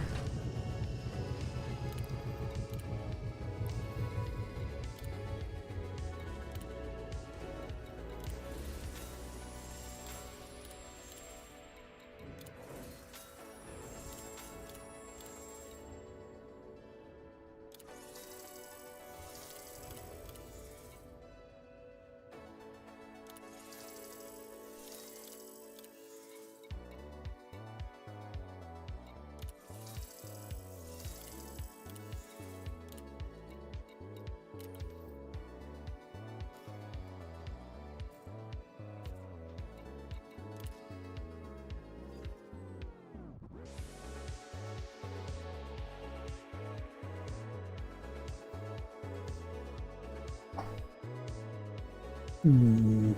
I'm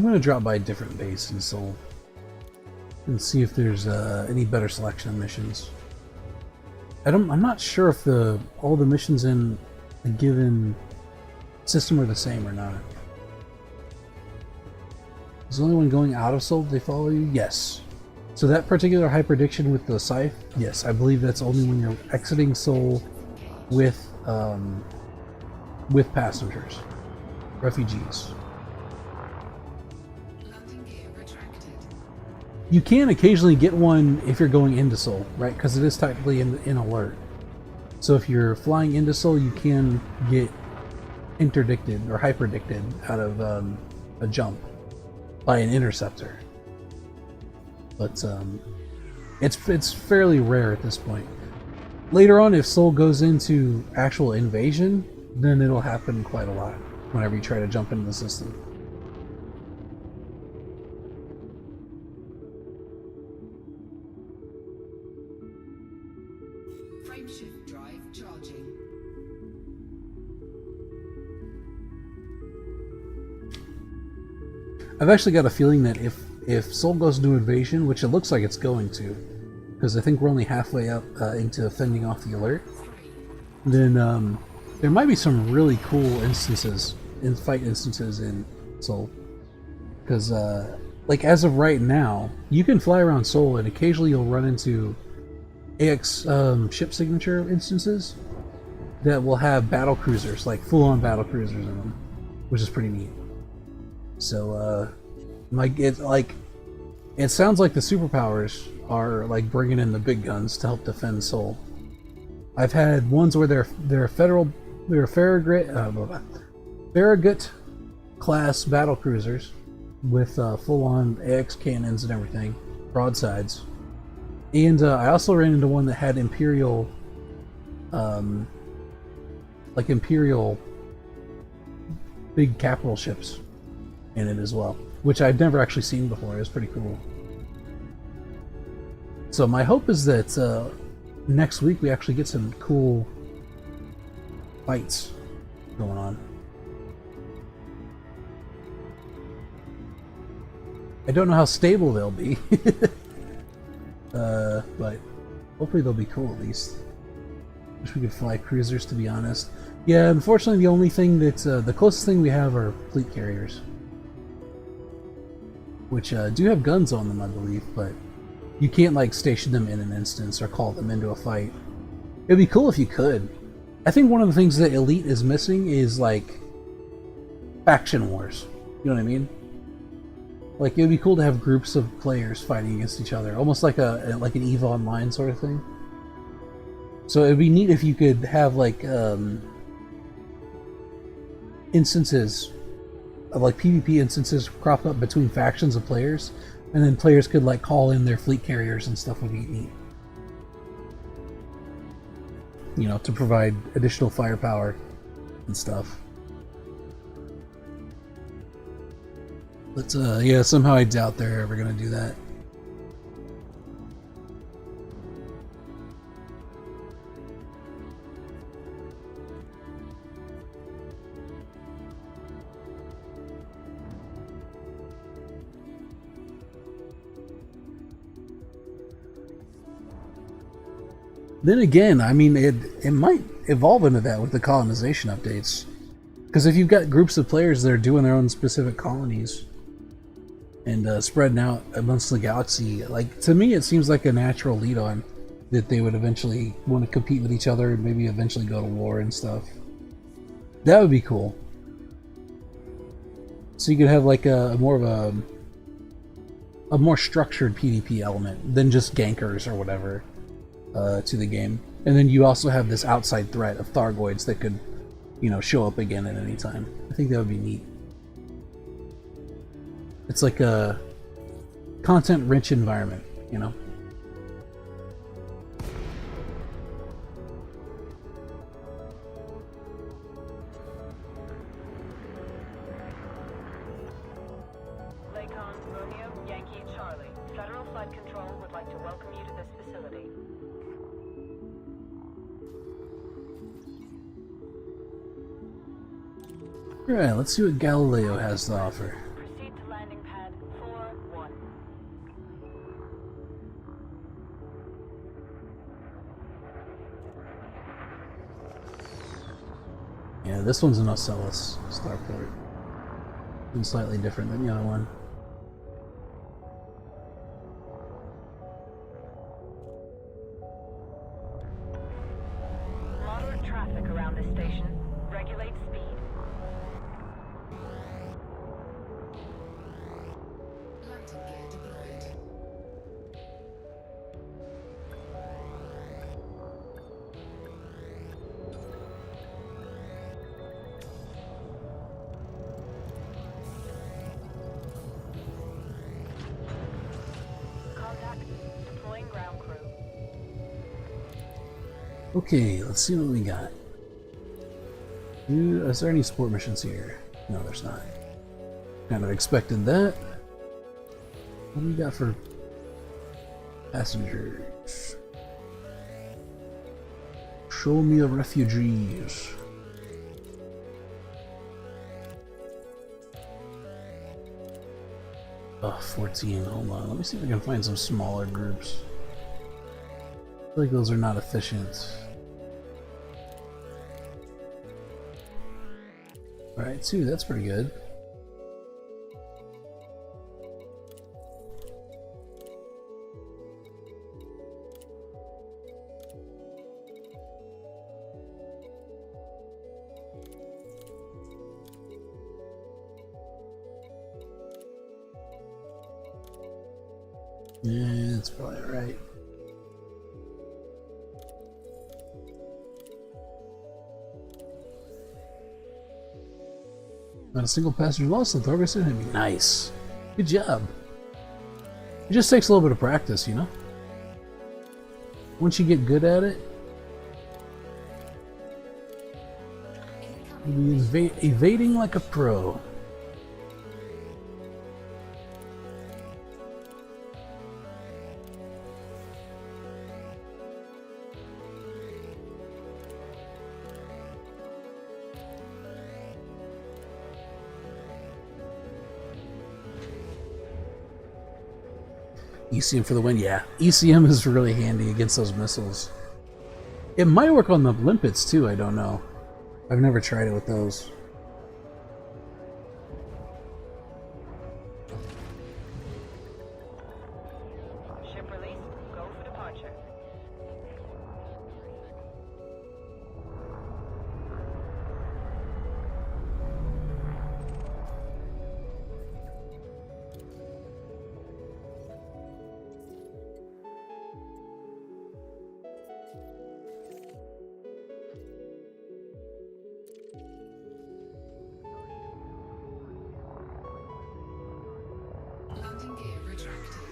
gonna drop by a different base in Seoul and see if there's any better selection of missions. I'm not sure if all the missions in a given system are the same or not. Is the only one going out of Seoul, they follow you? Yes. So that particular high prediction with the scythe, yes, I believe that's only when you're exiting Seoul with passengers, refugees. Landing gear retracted. You can occasionally get one if you're going into Seoul, right? Because it is technically in alert. So if you're flying into Seoul, you can get interdicted or hyperdicted out of a jump by an interceptor. But it's fairly rare at this point. Later on, if Seoul goes into actual invasion, then it'll happen quite a lot whenever you try to jump into the system. Frameshift drive charging. I've actually got a feeling that if Seoul goes into invasion, which it looks like it's going to, because I think we're only halfway up into fending off the alert, then there might be some really cool instances, fight instances in Seoul. Because, like, as of right now, you can fly around Seoul and occasionally you'll run into AX ship signature instances that will have battle cruisers, like full-on battle cruisers in them, which is pretty neat. So, it sounds like the superpowers are like bringing in the big guns to help defend Seoul. I've had ones where they're Farragut class battle cruisers with full-on AX cannons and everything, broadsides. And I also ran into one that had Imperial big capital ships in it as well, which I've never actually seen before. It was pretty cool. So my hope is that next week we actually get some cool fights going on. I don't know how stable they'll be, but hopefully they'll be cool at least. Wish we could fly cruisers, to be honest. Yeah, unfortunately the only thing that's the closest thing we have are fleet carriers, which do have guns on them, I believe, but you can't like station them in an instance or call them into a fight. It'd be cool if you could. I think one of the things that Elite is missing is like faction wars. You know what I mean? Like, it'd be cool to have groups of players fighting against each other, almost like an EVE Online sort of thing. So it'd be neat if you could have like instances of like PvP instances crop up between factions of players, and then players could like call in their fleet carriers and stuff would be neat. You know, to provide additional firepower and stuff. But yeah, somehow I doubt they're ever gonna do that. Then again, I mean, it might evolve into that with the colonization updates. Because if you've got groups of players that are doing their own specific colonies and spreading out amongst the galaxy, like, to me it seems like a natural lead-on that they would eventually want to compete with each other and maybe eventually go to war and stuff. That would be cool. So you could have like a more structured PvP element than just gankers or whatever to the game. And then you also have this outside threat of Thargoids that could, you know, show up again at any time. I think that would be neat. It's like a content-rich environment, you know? Lakon, Romeo, Yankee, Charlie. Federal Flight Control would like to welcome you to this facility. Alright, let's see what Galileo has to offer. Proceed to landing pad 4-1. Yeah, this one's an Ocellus starport. And slightly different than the other one. Moderate traffic around this station. Regulate speed. Landing gear deployed. Okay, let's see what we got. Is there any sport missions here? No, there's not. Kind of expected that. What do we got for passengers? Show me a refugees. Oh, 14. Hold on. Let me see if I can find some smaller groups. I feel like those are not efficient. Alright, 2. That's pretty good. Yeah, that's probably right. Not a single passenger lost. The target said him. Nice. Good job. It just takes a little bit of practice, you know? Once you get good at it, you'll be evading like a pro. ECM for the win, yeah. ECM is really handy against those missiles. It might work on the limpets too, I don't know. I've never tried it with those. Ship release. Go for departure. Landing gear retracted.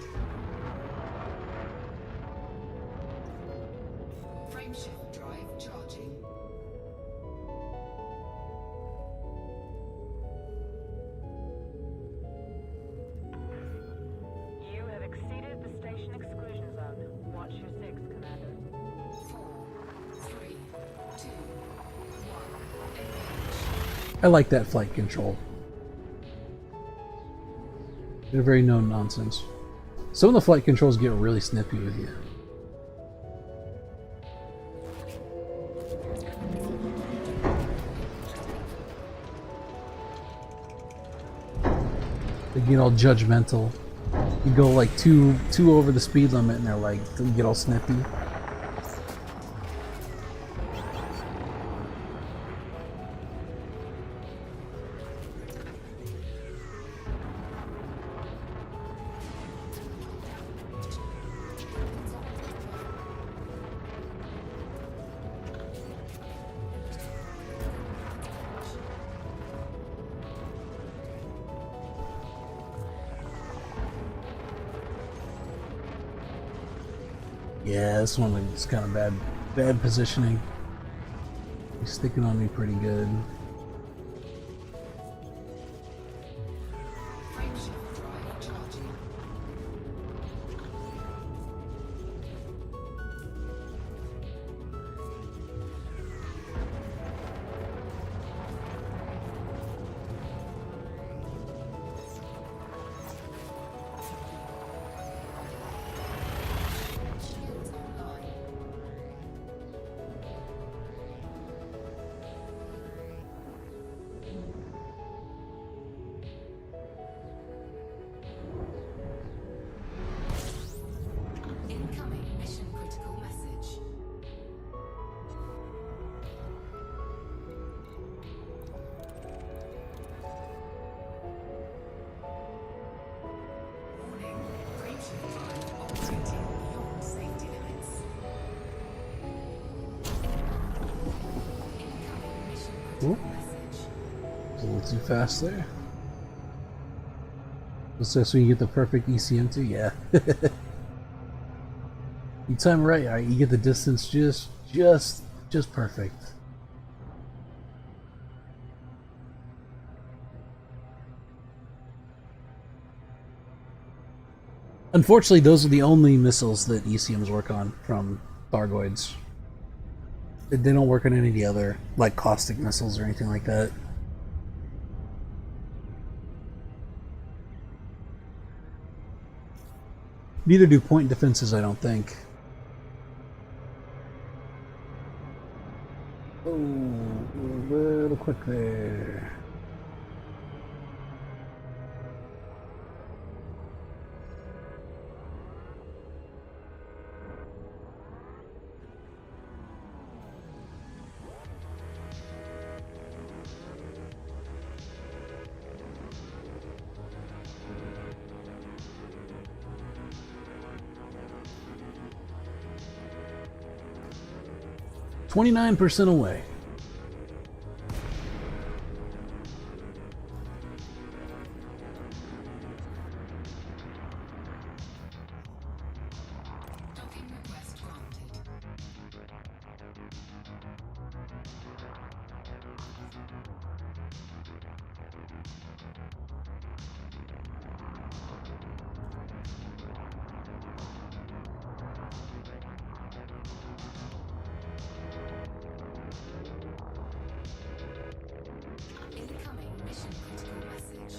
Frameshift drive charging. You have exceeded the station exclusion zone. Watch your 6, Commander. 4, 3, 2, 1. Engage. I like that flight control. They're very no nonsense. Some of the flight controls get really snippy with you. They get all judgmental. You go like two over the speed limit and they're like, they get all snippy. Yeah, this one is kind of bad positioning. He's sticking on me pretty good. Frameshift drive charging. Shields online. Incoming mission critical message. Warning, frameshift drive operating beyond safety limits. Incoming mission critical Ooh. message. It's a little too fast there. So you get the perfect ECM too? Yeah. You time it right, you get the distance just perfect. Unfortunately, those are the only missiles that ECMs work on from Thargoids. They don't work on any of the other, like caustic missiles or anything like that. Neither do point defenses, I don't think. Oh, a little quick there. %29 away. Docking request granted. Incoming mission critical message.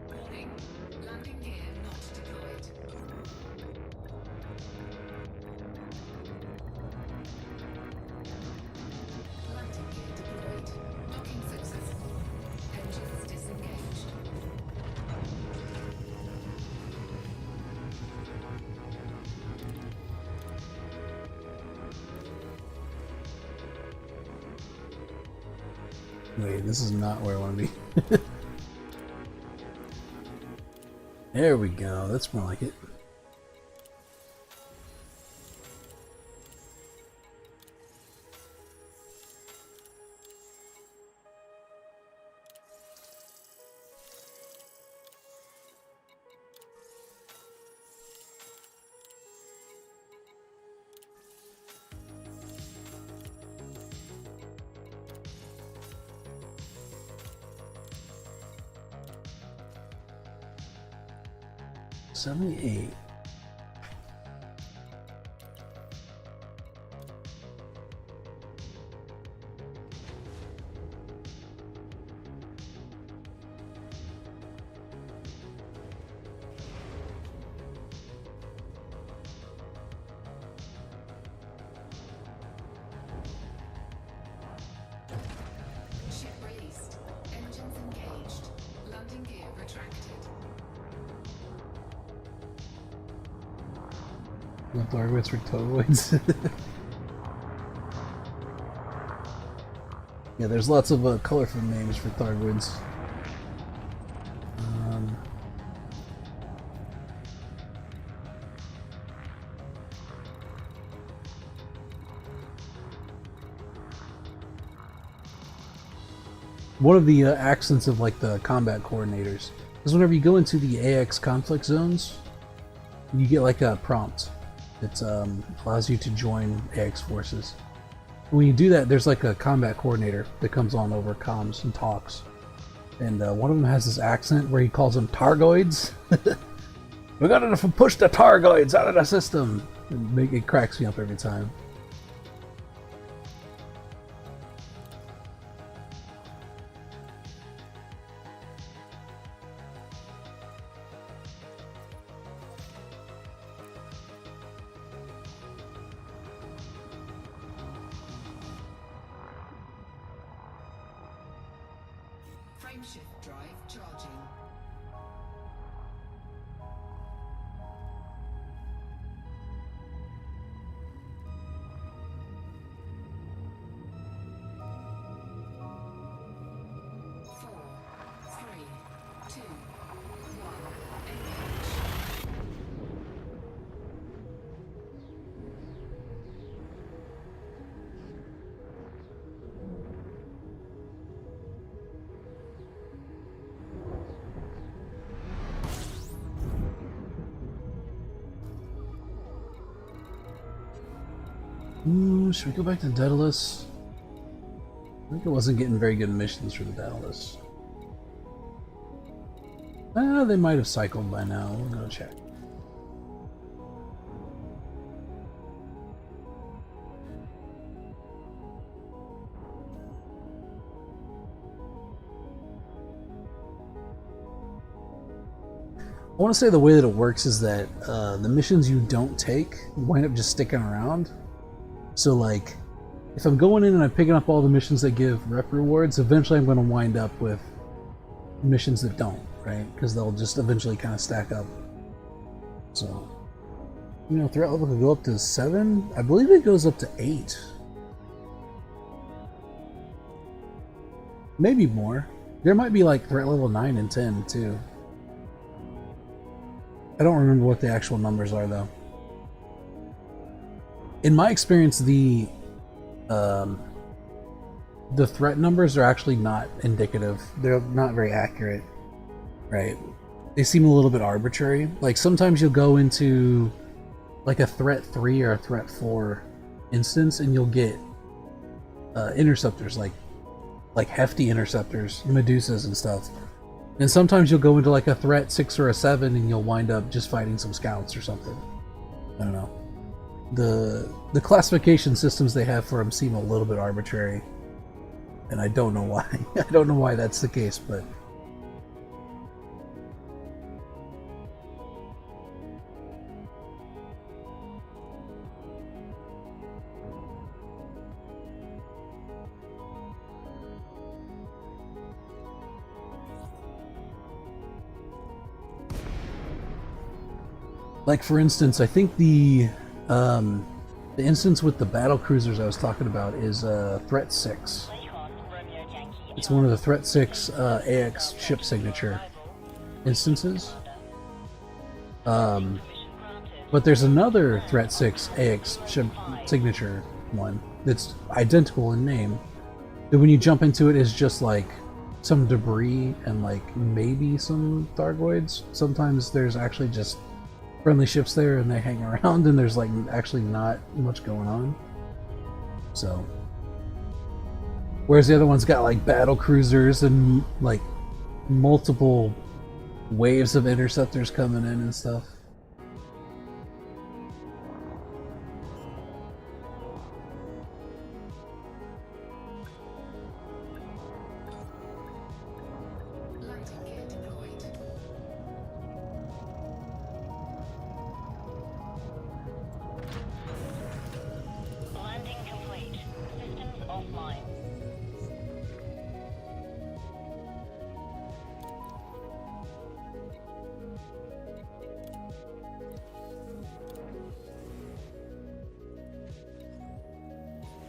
Warning. Landing gear not deployed. Landing gear deployed. Docking successful. Engines disengaged. Wait, this is not where I want to be. There we go, that's more like it. $78. Ship released. Engines engaged. Landing gear retracted. Not Thargoids for Togoids. Yeah, there's lots of colorful names for Thargoids. One of the accents of like the combat coordinators is whenever you go into the AX conflict zones, you get like a prompt that allows you to join AX forces. When you do that, there's like a combat coordinator that comes on over comms and talks, and one of them has this accent where he calls them Targoids. We gotta push the Targoids out of the system. It cracks me up every time. Frameshift drive charging. Four, three, two, one. Engage. Should we go back to Daedalus? I think it wasn't getting very good missions for the Daedalus. They might have cycled by now. We'll go check. I want to say the way that it works is that the missions you don't take wind up just sticking around. So like, if I'm going in and I'm picking up all the missions that give rep rewards, eventually I'm going to wind up with missions that don't, right? Because they'll just eventually kind of stack up. So, you know, threat level could go up to 7. I believe it goes up to 8. Maybe more. There might be like threat level 9 and 10 too. I don't remember what the actual numbers are though. In my experience, the threat numbers are actually not indicative. They're not very accurate, right? They seem a little bit arbitrary. Like sometimes you'll go into like a threat 3 or a threat 4 instance and you'll get interceptors, like hefty interceptors, Medusas and stuff. And sometimes you'll go into like a threat 6 or a 7 and you'll wind up just fighting some scouts or something. I don't know. The classification systems they have for them seem a little bit arbitrary. And I don't know why. I don't know why that's the case, but... Like for instance, I think the instance with the battle cruisers I was talking about is Threat 6. It's one of the Threat 6 AX ship signature instances. But there's another Threat 6 AX ship signature one that's identical in name. That when you jump into it is just like some debris and like maybe some Thargoids. Sometimes there's actually just friendly ships there and they hang around and there's like actually not much going on. So whereas the other one's got like battle cruisers and like multiple waves of interceptors coming in and stuff. Landing gear deployed. Landing complete. Systems offline.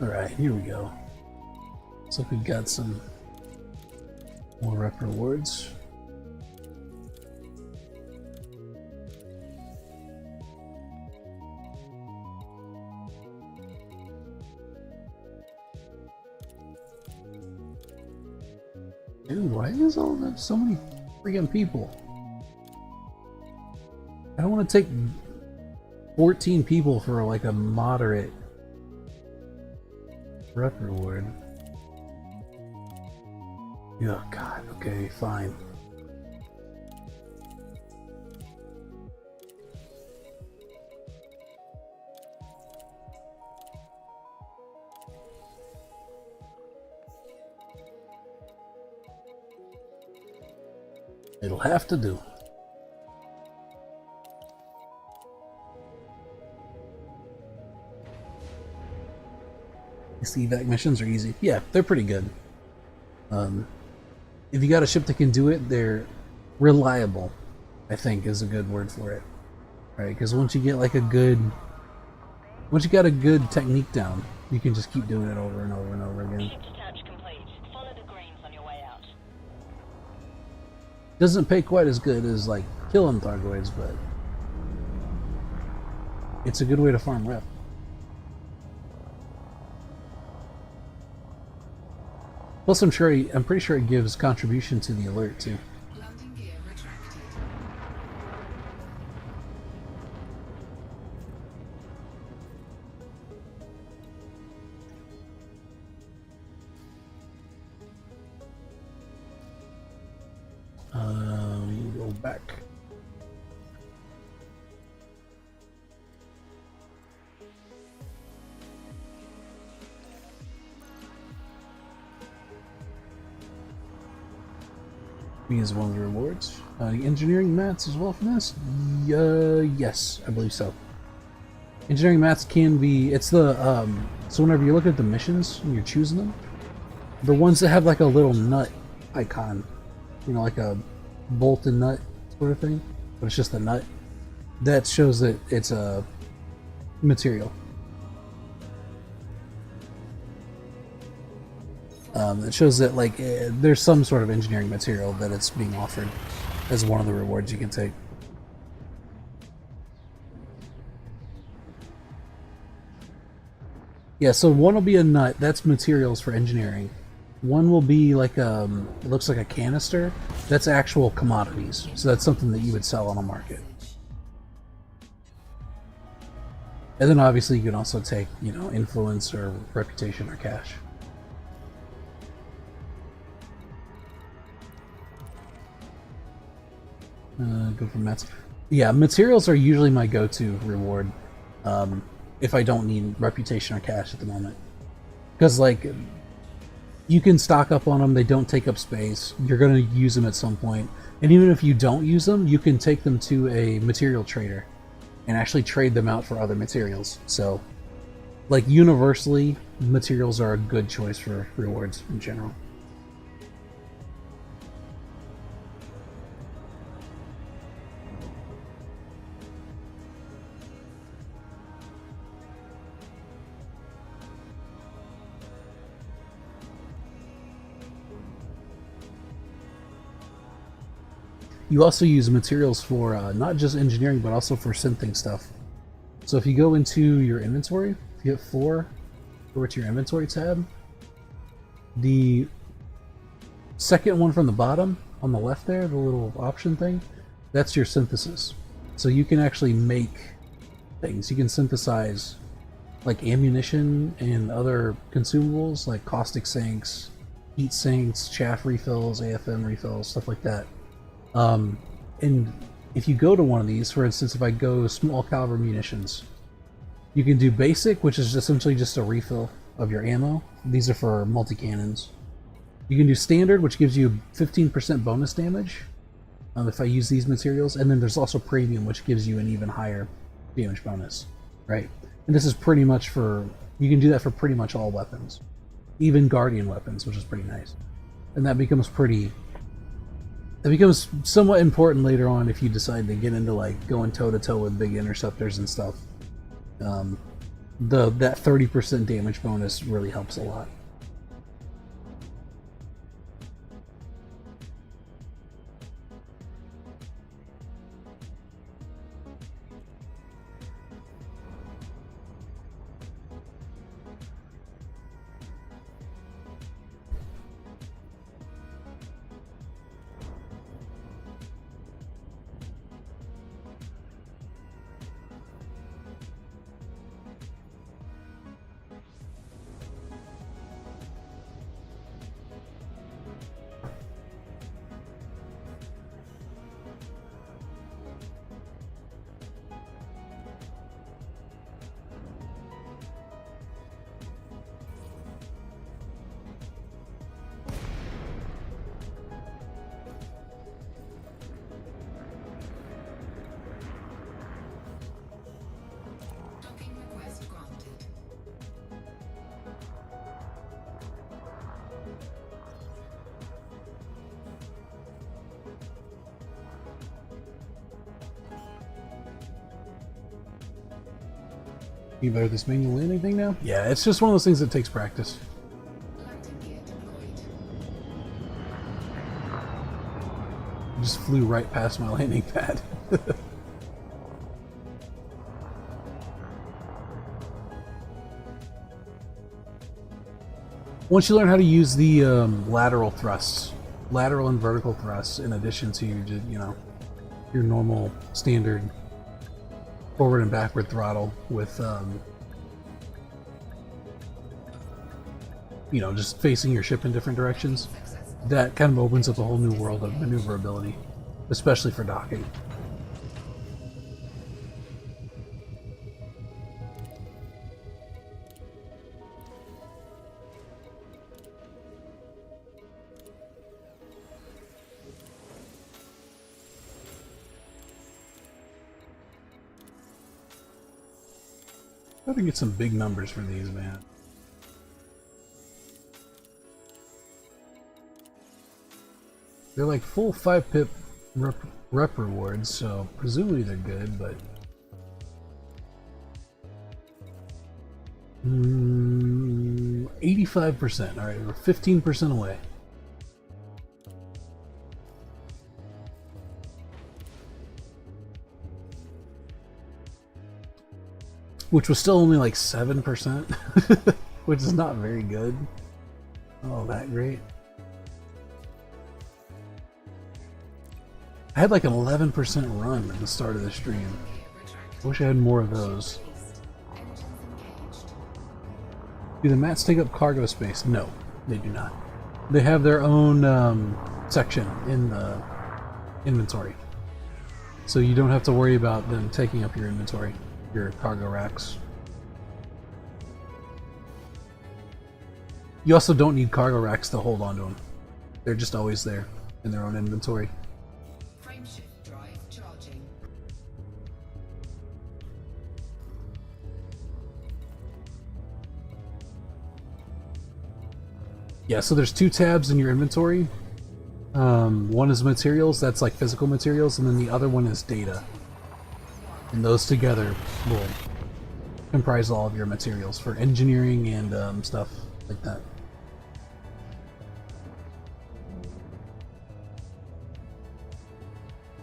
Alright, here we go. Looks like we've got some more rep rewards. Dude, why is all that so many freaking people? I don't want to take 14 people for like a moderate rep reward. Oh god, okay, fine. It'll have to do. These evac missions are easy. Yeah, they're pretty good. If you got a ship that can do it, they're reliable, I think is a good word for it. Right? Because once you get like once you got a good technique down, you can just keep doing it over and over and over again. Ship detach complete. Follow the greens on your way out. Doesn't pay quite as good as like killing Thargoids, but it's a good way to farm rep. Plus, I'm pretty sure it gives contribution to the alert too. Landing gear retracted. back. Me is one of the rewards. The engineering mats as well from this? Yes, I believe so. Engineering mats can be, it's the, so whenever you look at the missions and you're choosing them, the ones that have like a little nut icon, you know, like a bolt and nut sort of thing, but it's just a nut, that shows that it's a material. It shows that like there's some sort of engineering material that it's being offered as one of the rewards you can take. Yeah, so one will be a nut, that's materials for engineering. One will be like it looks like a canister, that's actual commodities. So that's something that you would sell on a market. And then obviously you can also take, you know, influence or reputation or cash. Go for mats. Yeah, materials are usually my go-to reward if I don't need reputation or cash at the moment. Because, like, you can stock up on them, they don't take up space, you're going to use them at some point. And even if you don't use them, you can take them to a material trader and actually trade them out for other materials. So, like, universally, materials are a good choice for rewards in general. You also use materials for not just engineering, but also for synthing stuff. So if you go into your inventory, if you hit 4, go to your inventory tab, the second one from the bottom, on the left there, the little option thing, that's your synthesis. So you can actually make things. You can synthesize like ammunition and other consumables like caustic sinks, heat sinks, chaff refills, AFM refills, stuff like that. And if you go to one of these, for instance, if I go small caliber munitions, you can do basic, which is essentially just a refill of your ammo. These are for multi-cannons. You can do standard, which gives you 15% bonus damage if I use these materials. And then there's also premium, which gives you an even higher damage bonus, right? And this is pretty much for, you can do that for pretty much all weapons, even Guardian weapons, which is pretty nice. And that becomes somewhat important later on if you decide to get into like going toe-to-toe with big interceptors and stuff. That 30% damage bonus really helps a lot. Docking request granted. You better this manual landing thing now? Yeah, it's just one of those things that takes practice. Landing gear deployed. I just flew right past my landing pad. Once you learn how to use the lateral thrusts, lateral and vertical thrusts, in addition to your normal standard forward and backward throttle with just facing your ship in different directions, that kind of opens up a whole new world of maneuverability. especially for docking. I gotta get some big numbers for these, man. They're like full 5-pip rep rewards, so presumably they're good, but... 85%, alright, we're 15% away. Which was still only like 7%, which is not very good. Oh, that great. I had like an 11% run at the start of the stream. I wish I had more of those. Do the mats take up cargo space? No, they do not. They have their own section in the inventory. So you don't have to worry about them taking up your inventory, your cargo racks. You also don't need cargo racks to hold onto them. They're just always there in their own inventory. Frameshift drive charging. Yeah, so there's two tabs in your inventory. One is materials, that's like physical materials, and then the other one is data. And those together will comprise all of your materials for engineering and stuff like that.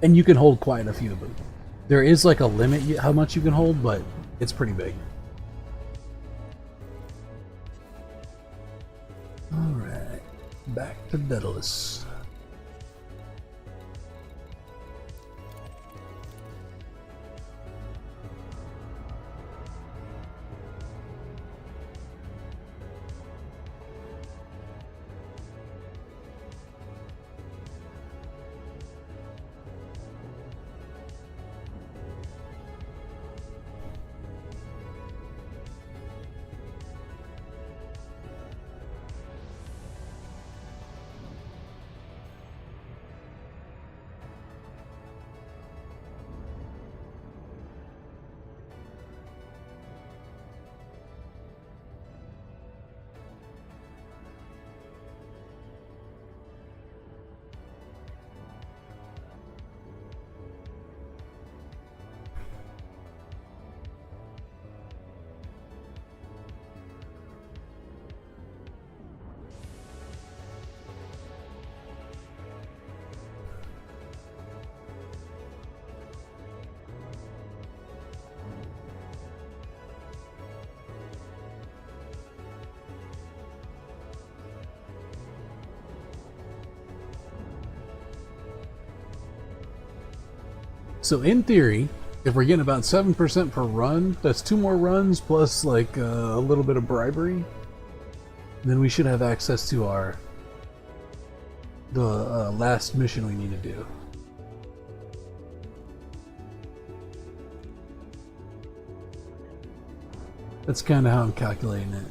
And you can hold quite a few of them. There is like a limit how much you can hold, but it's pretty big. Alright, back to Daedalus. So in theory, if we're getting about 7% per run, that's 2 more runs plus like a little bit of bribery, then we should have access to the last mission we need to do. That's kind of how I'm calculating it.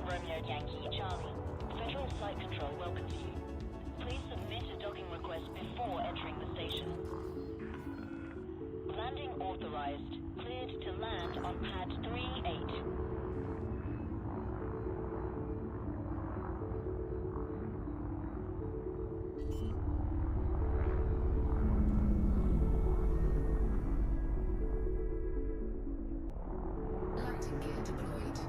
Romeo Yankee Charlie. Federal Site Control welcomes you. Please submit a docking request before entering the station. Landing authorized. Cleared to land on pad 38. Landing gear deployed.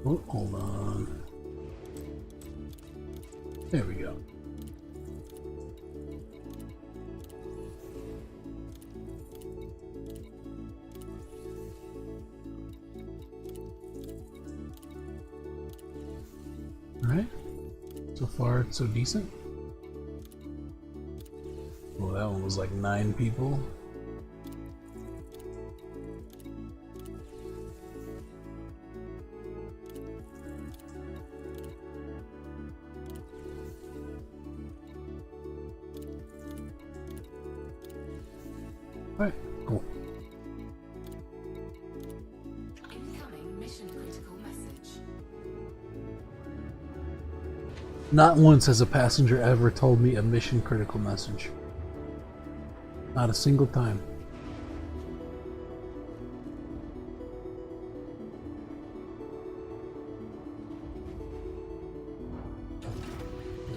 Oh, hold on. There we go. Alright. So far, so decent. Well, that one was like 9 people. Alright, cool. Incoming mission critical message. Not once has a passenger ever told me a mission critical message. Not a single time.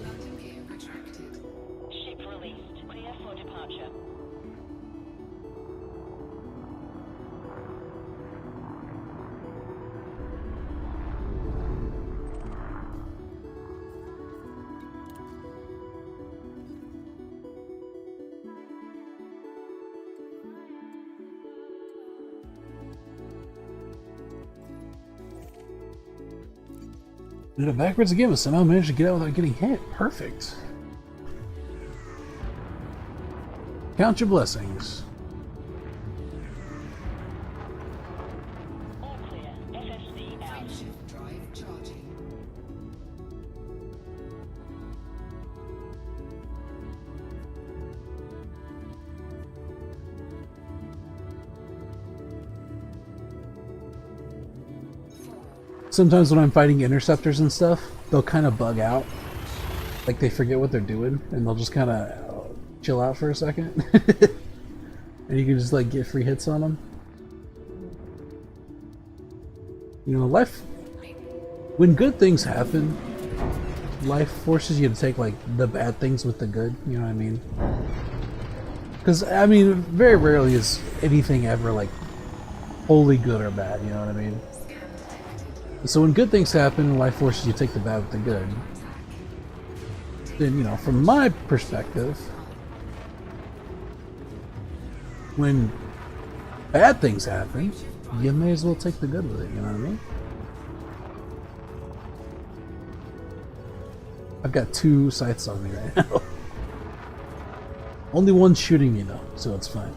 Landing gear retracted. Ship released. Clear for departure. Did it backwards again, but somehow managed to get out without getting hit. Perfect. Count your blessings. All clear. FSV out. Frameshift drive charging. Sometimes when I'm fighting interceptors and stuff, they'll kind of bug out. Like they forget what they're doing, and they'll just kind of chill out for a second. And you can just like get free hits on them. You know, life... When good things happen, life forces you to take like the bad things with the good, you know what I mean? Because, I mean, very rarely is anything ever like wholly good or bad, you know what I mean? So when good things happen, life forces you to take the bad with the good. Then, you know, from my perspective, when bad things happen, you may as well take the good with it, you know what I mean? I've got 2 sights on me right now. Only one's shooting me though, so it's fine.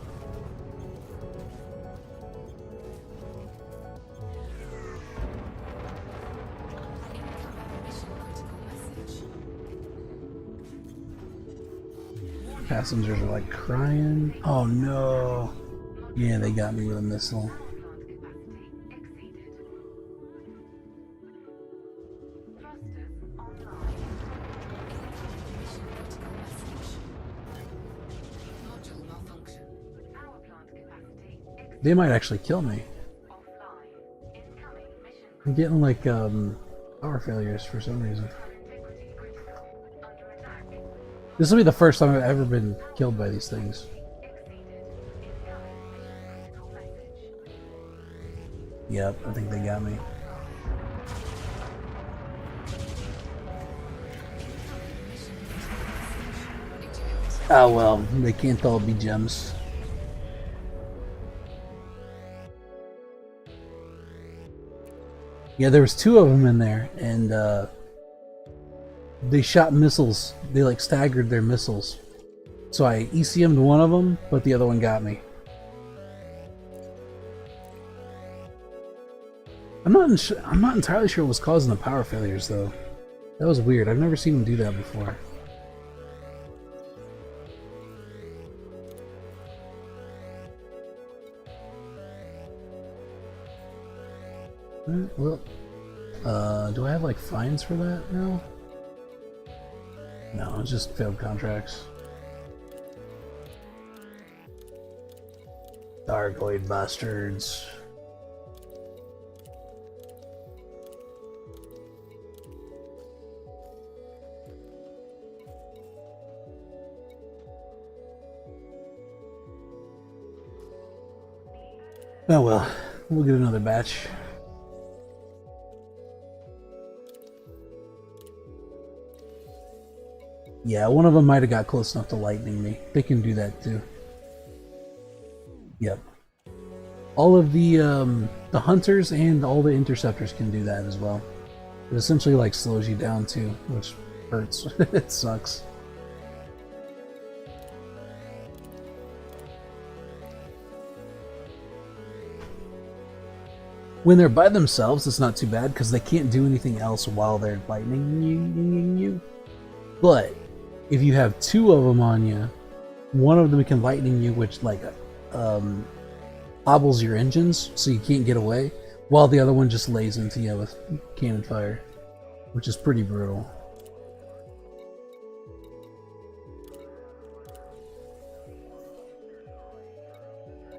Incoming mission critical message. Passengers are like crying. Oh no. Yeah, they got me with a missile. Module malfunction. They might actually kill me. I'm getting like power failures for some reason. This will be the first time I've ever been killed by these things. Yep, I think they got me. Oh well, they can't all be gems. Yeah, there was 2 of them in there, and they shot missiles. They like staggered their missiles. So I ECM'd one of them, but the other one got me. I'm not entirely sure what was causing the power failures though. That was weird. I've never seen them do that before. Well, do I have like fines for that now? No, it's just failed contracts. Dargoid bastards. Oh well, we'll get another batch. Yeah, one of them might have got close enough to lightning me. They can do that too. Yep. All of the hunters and all the interceptors can do that as well. It essentially like slows you down too, which hurts. It sucks. When they're by themselves, it's not too bad because they can't do anything else while they're lightning you. But if you have two of them on you, one of them can lightning you, which like hobbles your engines so you can't get away, while the other one just lays into you with cannon fire, which is pretty brutal.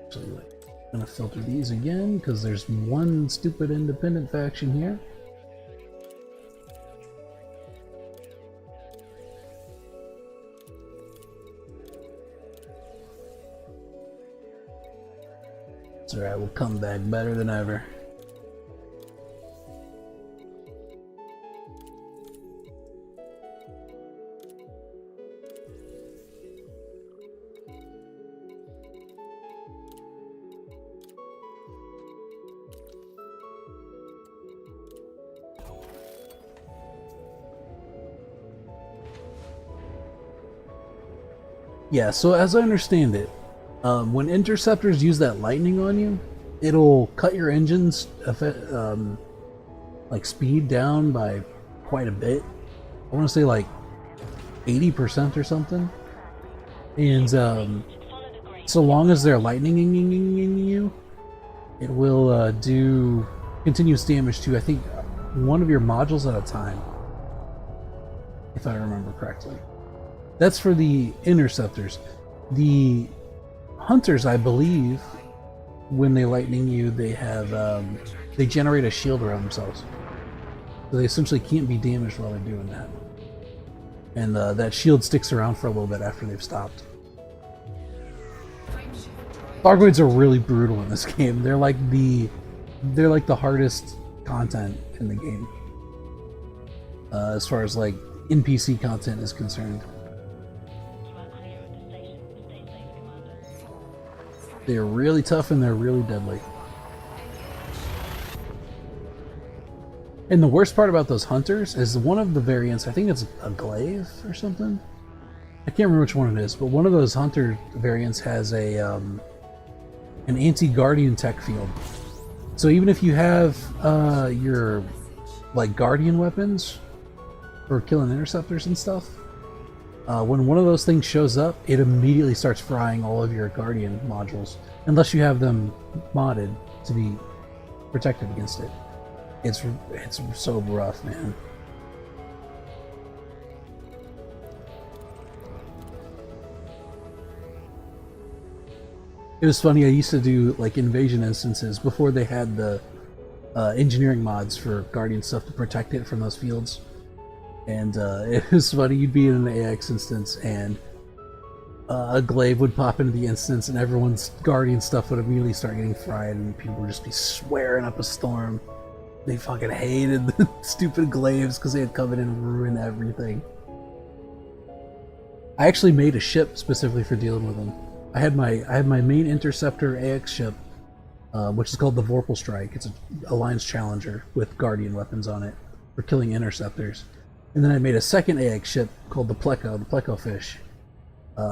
So I'm gonna filter these again because there's one stupid independent faction here. It's alright, we'll come back better than ever. Yeah, so as I understand it, when interceptors use that lightning on you, it'll cut your engine's like speed down by quite a bit. I want to say like 80% or something. And so long as they're lightninging you, it will do continuous damage to, I think, one of your modules at a time, if I remember correctly. That's for the interceptors. The hunters, I believe, when they lightning you, they have they generate a shield around themselves, so they essentially can't be damaged while they're doing that. And that shield sticks around for a little bit after they've stopped. Thargoids are really brutal in this game. They're like the hardest content in the game, as far as like NPC content is concerned. They're really tough and they're really deadly. And the worst part about those hunters is one of the variants, I think it's a glaive or something. I can't remember which one it is, but one of those hunter variants has a an anti-guardian tech field. So even if you have your like guardian weapons for killing interceptors and stuff, when one of those things shows up, it immediately starts frying all of your guardian modules, unless you have them modded to be protected against it. It's so rough, man. It was funny, I used to do like invasion instances before they had the engineering mods for guardian stuff to protect it from those fields. And it was funny, you'd be in an AX instance and a glaive would pop into the instance and everyone's guardian stuff would immediately start getting fried and people would just be swearing up a storm. They fucking hated the stupid glaives because they had come in and ruined everything. I actually made a ship specifically for dealing with them. I had my main interceptor AX ship, which is called the Vorpal Strike. It's an Alliance Challenger with guardian weapons on it for killing interceptors. And then I made a second AX ship called the Pleco Fish,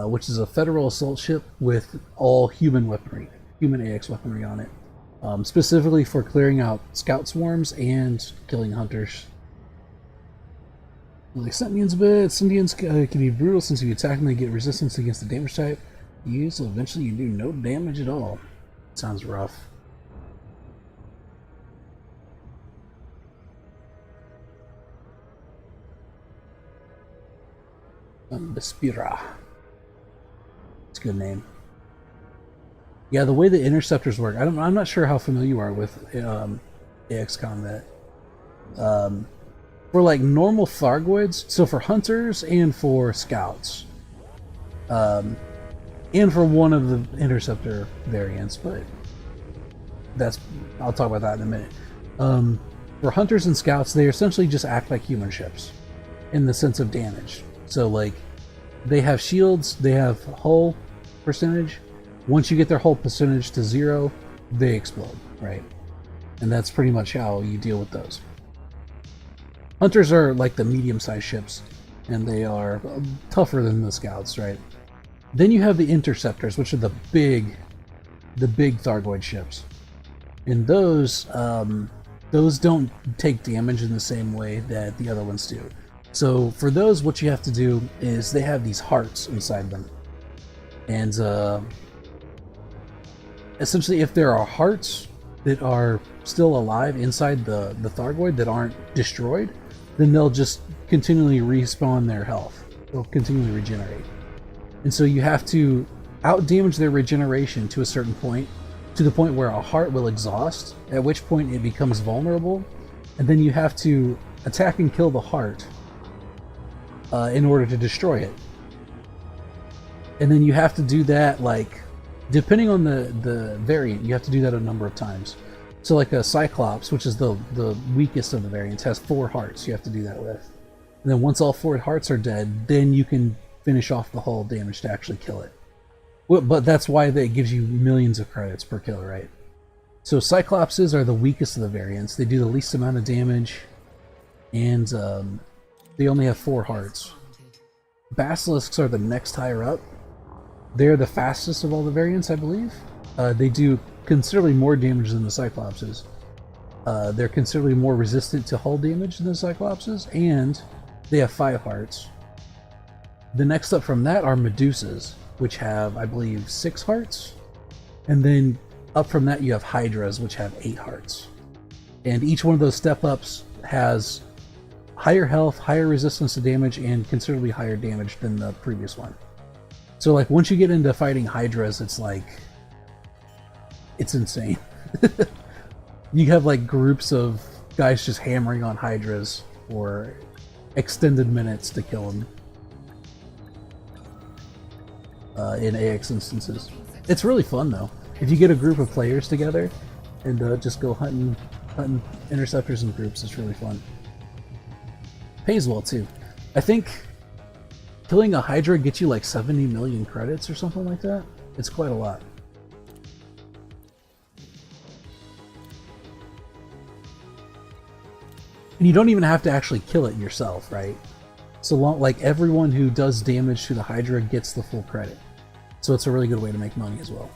which is a Federal assault ship with all human weaponry, human AX weaponry on it, specifically for clearing out scout swarms and killing hunters. Like Sentients can be brutal since if you attack them, they get resistance against the damage type you use, so eventually you do no damage at all. Sounds rough. Bespira. It's a good name. Yeah, the way the interceptors work, I'm not sure how familiar you are with AX Combat. For like normal Thargoids, so for hunters and for scouts, and for one of the interceptor variants, but I'll talk about that in a minute. For hunters and scouts, they essentially just act like human ships in the sense of damage. So like, they have shields, they have hull percentage. Once you get their hull percentage to 0, they explode, right? And that's pretty much how you deal with those. Hunters are like the medium-sized ships, and they are tougher than the scouts, right? Then you have the interceptors, which are the big Thargoid ships, and those don't take damage in the same way that the other ones do. So for those, what you have to do is they have these hearts inside them, and essentially, if there are hearts that are still alive inside the Thargoid that aren't destroyed, then they'll just continually respawn their health. They'll continually regenerate. And so you have to out-damage their regeneration to a certain point, to the point where a heart will exhaust, at which point it becomes vulnerable, and then you have to attack and kill the heart in order to destroy it. And then you have to do that, like, depending on the variant, you have to do that a number of times. So like a Cyclops, which is the weakest of the variants, has 4 hearts you have to do that with. And then once all 4 hearts are dead, then you can finish off the hull damage to actually kill it. But that's why it gives you millions of credits per kill, right? So Cyclopses are the weakest of the variants. They do the least amount of damage, and they only have 4 hearts. Basilisks are the next higher up. They're the fastest of all the variants, I believe. They do considerably more damage than the Cyclopses. They're considerably more resistant to hull damage than the Cyclopses, and they have 5 hearts. The next up from that are Medusas, which have, I believe, 6 hearts. And then up from that you have Hydras, which have 8 hearts. And each one of those step-ups has higher health, higher resistance to damage, and considerably higher damage than the previous one. So like, once you get into fighting Hydras, it's like, it's insane. You have like groups of guys just hammering on Hydras for extended minutes to kill them in AX instances. It's really fun though. If you get a group of players together and just go hunting interceptors in groups, it's really fun. Pays well too. I think killing a Hydra gets you like 70 million credits or something like that. It's quite a lot. And you don't even have to actually kill it yourself, right? So long, like, everyone who does damage to the Hydra gets the full credit. So it's a really good way to make money as well.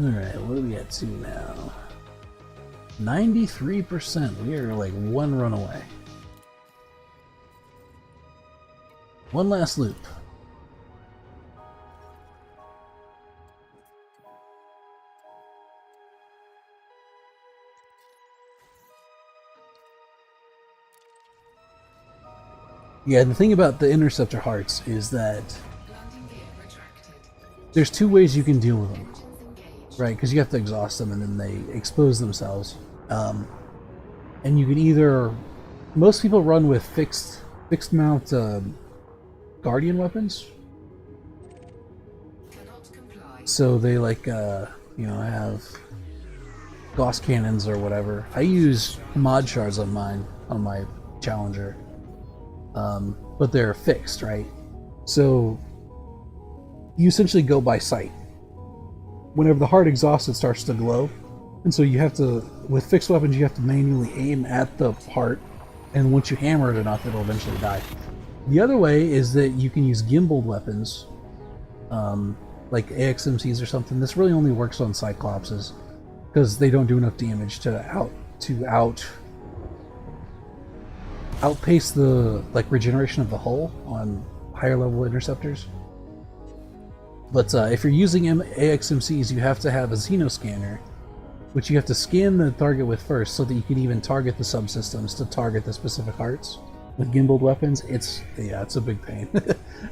Alright, what are we at to now? 93%. We are like 1 run away. One last loop. Yeah, the thing about the interceptor hearts is that there's 2 ways you can deal with them. Right, because you have to exhaust them and then they expose themselves. And you can either... Most people run with fixed mount guardian weapons. So they like, you know, have Gauss cannons or whatever. I use mod shards on mine, on my Challenger. But they're fixed, right? So you essentially go by sight. Whenever the heart exhausts, it starts to glow. And so you have to, with fixed weapons, you have to manually aim at the heart, and once you hammer it enough, it'll eventually die. The other way is that you can use gimbaled weapons, like AXMCs or something. This really only works on Cyclopses, because they don't do enough damage to outpace the regeneration of the hull on higher level interceptors. But if you're using AXMCs, you have to have a Xenoscanner, which you have to scan the target with first so that you can even target the subsystems to target the specific hearts. With gimbaled weapons, it's a big pain.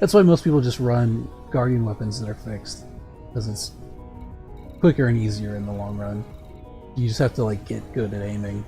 That's why most people just run Guardian weapons that are fixed, because quicker and easier in the long run. You just have to like get good at aiming.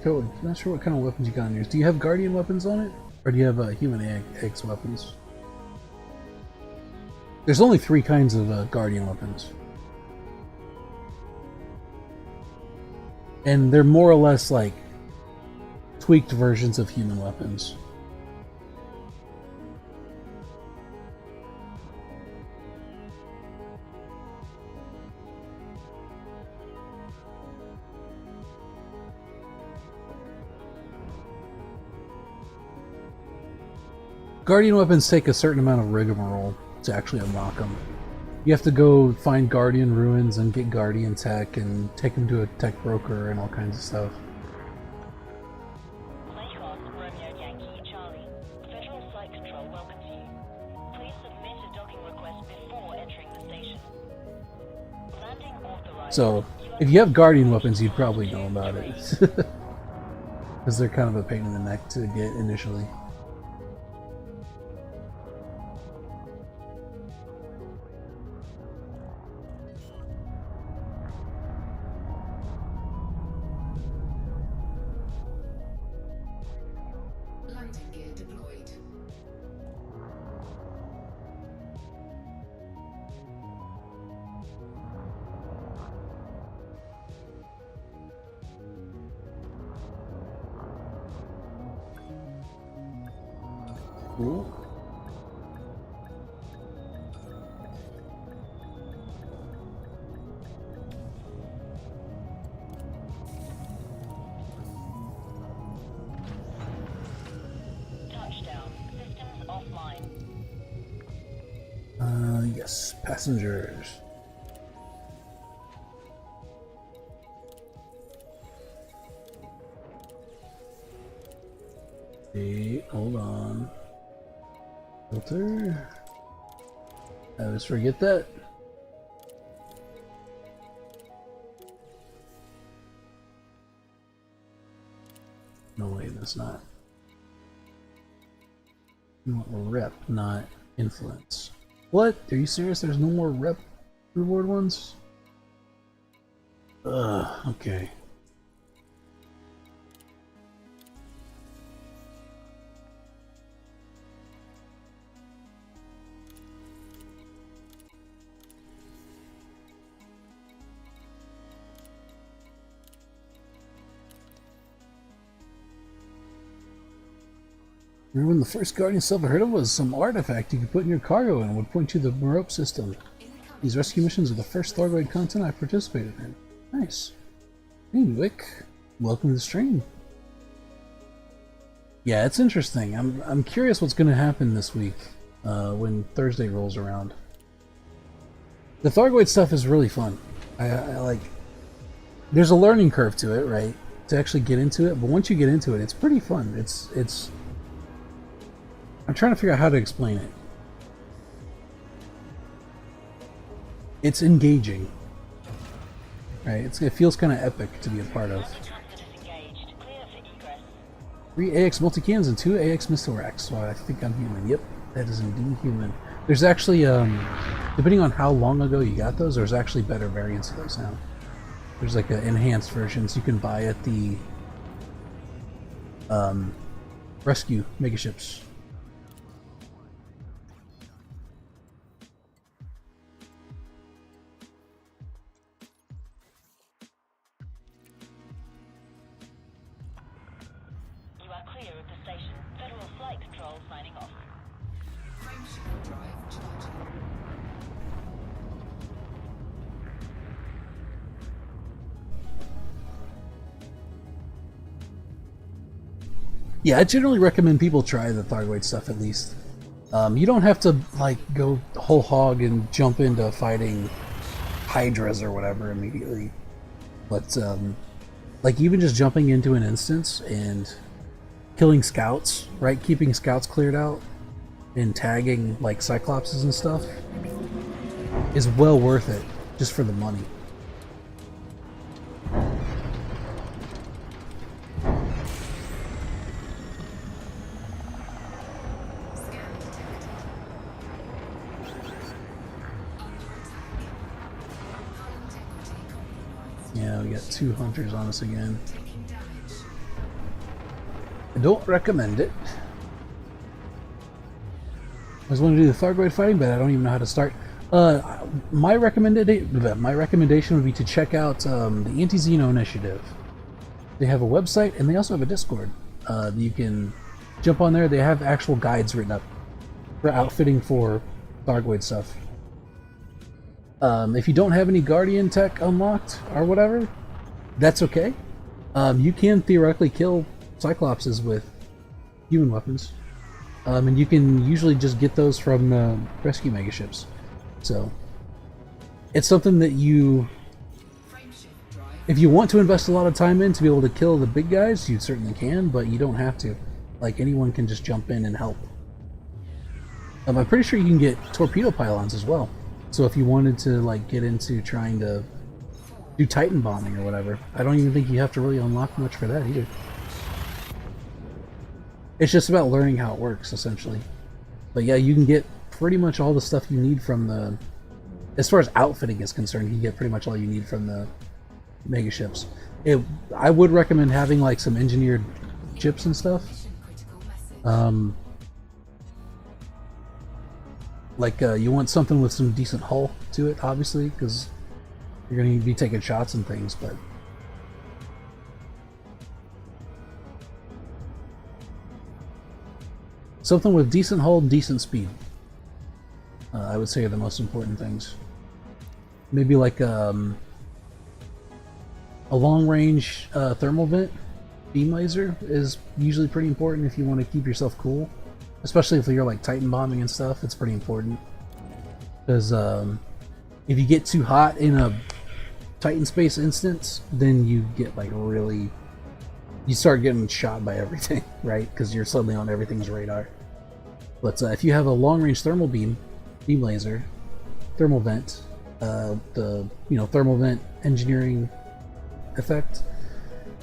I'm not sure what kind of weapons you got on yours. Do you have Guardian weapons on it? Or do you have human eggs weapons? There's only 3 kinds of Guardian weapons. And they're more or less like tweaked versions of human weapons. Guardian weapons take a certain amount of rigmarole to actually unlock them. You have to go find Guardian ruins and get Guardian tech and take them to a tech broker and all kinds of stuff. Lakehorse, Romeo Yankee, Charlie. Federal Flight Control welcomes you. Please submit a docking request before entering the station. Landing authorized. So, if you have Guardian weapons, you'd probably know about it. Because they're kind of a pain in the neck to get initially. Landing gear deployed. Cool. Touchdown. Systems offline. Yes, passengers. Hey, hold on. Filter. I always forget that. No way, that's not. You want rep, not influence. What? Are you serious? There's no more rep reward ones? Ugh, okay. Remember when the first Guardian stuff I heard of was some artifact you could put in your cargo and would point you to the rope system. These rescue missions are the first Thargoid content I participated in. Nice. Hey, Wick. Welcome to the stream. Yeah, it's interesting. I'm curious what's going to happen this week when Thursday rolls around. The Thargoid stuff is really fun. I like. There's a learning curve to it, right? To actually get into it, but once you get into it, it's pretty fun. It's. I'm trying to figure out how to explain it. It's engaging, right? It feels kind of epic to be a part of. Transit is engaged. Clear for egress. 3 AX multi-cans and 2 AX missile racks. So I think I'm human. Yep, that is indeed human. There's actually, depending on how long ago you got those, there's actually better variants of those now. There's like an enhanced versions you can buy at the rescue megaships. Yeah, I generally recommend people try the Thargoid stuff at least. You don't have to like go whole hog and jump into fighting Hydras or whatever immediately, but like even just jumping into an instance and killing scouts, right? Keeping scouts cleared out and tagging like Cyclopses and stuff is well worth it just for the money. Yeah, we got 2 hunters on us again. I don't recommend it. I was wanting to do the Thargoid fighting, but I don't even know how to start. My recommendation would be to check out the Anti-Xeno Initiative. They have a website and they also have a Discord. You can jump on there. They have actual guides written up for outfitting for Thargoid stuff. If you don't have any Guardian tech unlocked or whatever, that's okay. You can theoretically kill Cyclopses with human weapons. And you can usually just get those from rescue megaships. So, it's something that you, if you want to invest a lot of time in to be able to kill the big guys, you certainly can, but you don't have to. Like, anyone can just jump in and help. I'm pretty sure you can get torpedo pylons as well. So if you wanted to, like, get into trying to do Titan bombing or whatever, I don't even think you have to really unlock much for that either. It's just about learning how it works, essentially. But yeah, you can get pretty much all the stuff you need from the... As far as outfitting is concerned, you can get pretty much all you need from the megaships. I would recommend having, like, some engineered ships and stuff. You want something with some decent hull to it, obviously, because you're going to be taking shots and things, but... Something with decent hull and decent speed, I would say, are the most important things. Maybe like a long-range thermal vent beam laser is usually pretty important if you want to keep yourself cool. Especially if you're like Titan bombing and stuff, it's pretty important. Because if you get too hot in a Titan space instance, then you get like really... You start getting shot by everything, right? Because you're suddenly on everything's radar. But if you have a long-range thermal beam laser, thermal vent, the thermal vent engineering effect,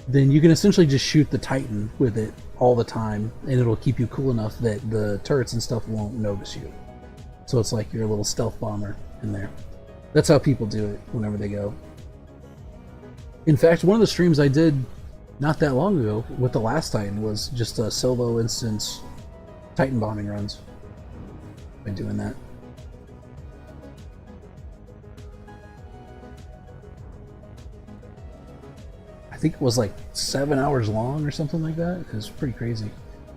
then you can essentially just shoot the Titan with it all the time, and it'll keep you cool enough that the turrets and stuff won't notice you. So it's like you're a little stealth bomber in there. That's how people do it whenever they go. In fact, one of the streams I did not that long ago with the last Titan was just a solo instance Titan bombing runs. By doing that. I think it was like 7 hours long or something like that. It was pretty crazy.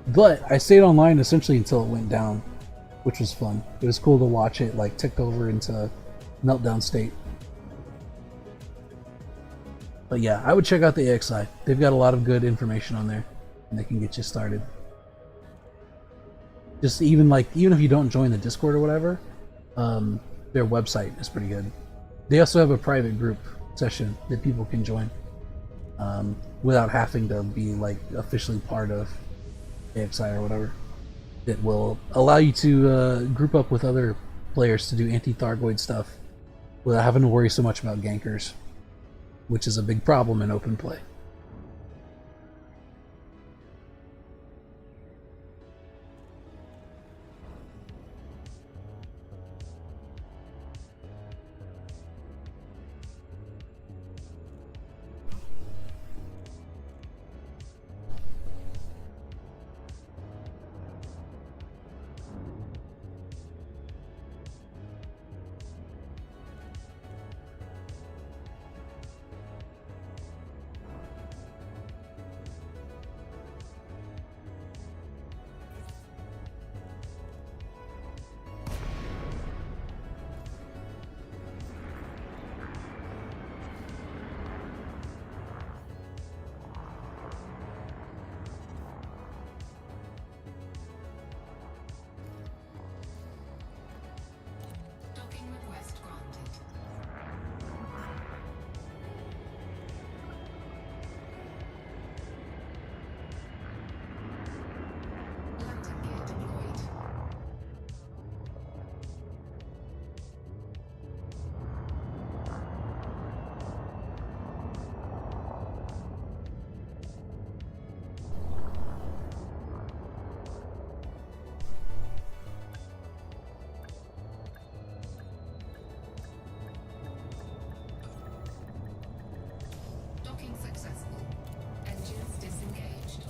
But I stayed online essentially until it went down, which was fun. It was cool to watch it like tick over into meltdown state. But yeah, I would check out the AXI. They've got a lot of good information on there, and they can get you started. Just even if you don't join the Discord or whatever, their website is pretty good. They also have a private group session that people can join without having to be like officially part of AXI or whatever. It will allow you to group up with other players to do anti-Thargoid stuff without having to worry so much about gankers, which is a big problem in open play.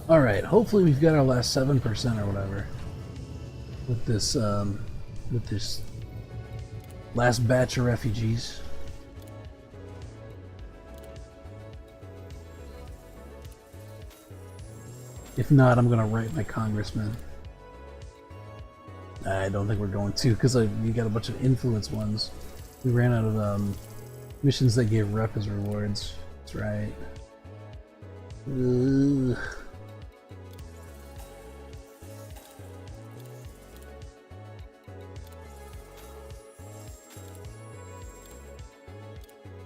Alright, hopefully we've got our last 7% or whatever with this last batch of refugees. If not, I'm gonna write my congressman. I don't think we're going to, because you got a bunch of influence ones. We ran out of missions that gave rep as rewards. That's right. Ugh.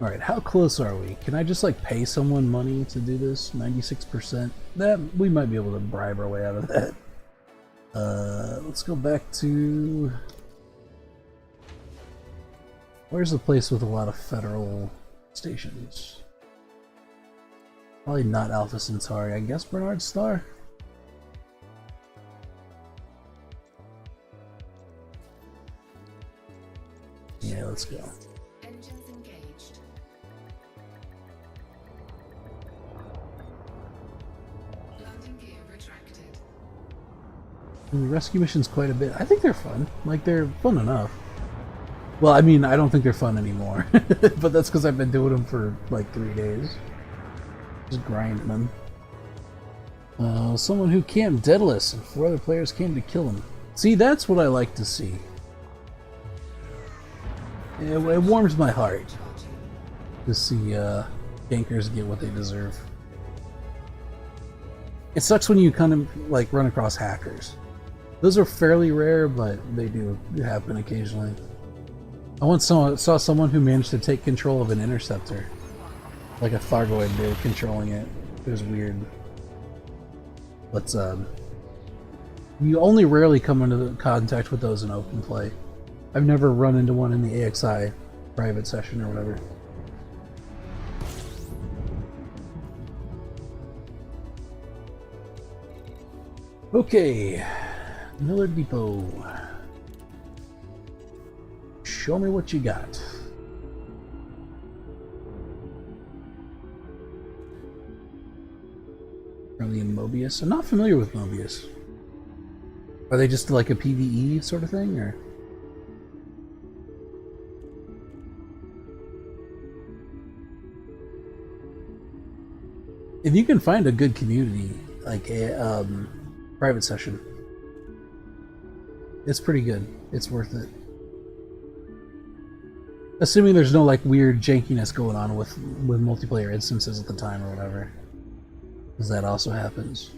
Alright, how close are we? Can I just like pay someone money to do this? 96%? That we might be able to bribe our way out of that. Let's go back to... Where's the place with a lot of federal stations? Probably not Alpha Centauri. I guess Bernard Star? Yeah, let's go. Engines engaged. Landing gear retracted. And rescue missions quite a bit. I think they're fun. Like, they're fun enough. Well, I mean, I don't think they're fun anymore. But that's because I've been doing them for like 3 days. Just grinding them. Someone who camped deadless and 4 other players came to kill him. See, that's what I like to see. It warms my heart to see gankers get what they deserve. It sucks when you kind of like run across hackers. Those are fairly rare, but they do happen occasionally. I once saw someone who managed to take control of an interceptor. Like a Thargoid did, controlling it. It was weird. But you only rarely come into contact with those in open play. I've never run into one in the AXI private session or whatever. Okay, Miller Depot. Show me what you got. Currently in Mobius. I'm not familiar with Mobius. Are they just like a PvE sort of thing, or? If you can find a good community, like a private session, it's pretty good. It's worth it. Assuming there's no like weird jankiness going on with multiplayer instances at the time or whatever, because that also happens.